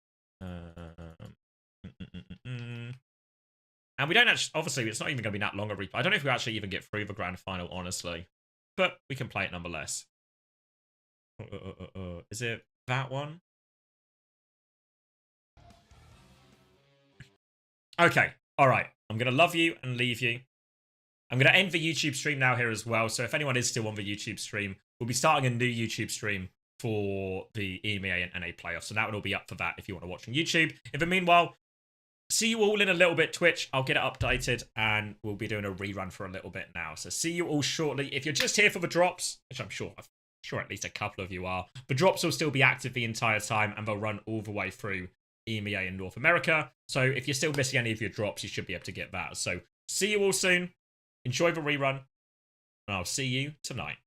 Speaker 1: And we don't actually, obviously, it's not even going to be that long a replay. I don't know if we actually even get through the grand final, honestly. But we can play it nonetheless. Is it that one? Okay, all right. I'm going to love you and leave you. I'm going to end the YouTube stream now here as well. So if anyone is still on the YouTube stream, we'll be starting a new YouTube stream for the EMEA and NA playoffs. So that will all be up for that if you want to watch on YouTube. In the meanwhile, see you all in a little bit, Twitch. I'll get it updated, and we'll be doing a rerun for a little bit now. So see you all shortly. If you're just here for the drops, which I'm sure at least a couple of you are, the drops will still be active the entire time, and they'll run all the way through EMEA in North America. So if you're still missing any of your drops, you should be able to get that. So see you all soon. Enjoy the rerun, and I'll see you tonight.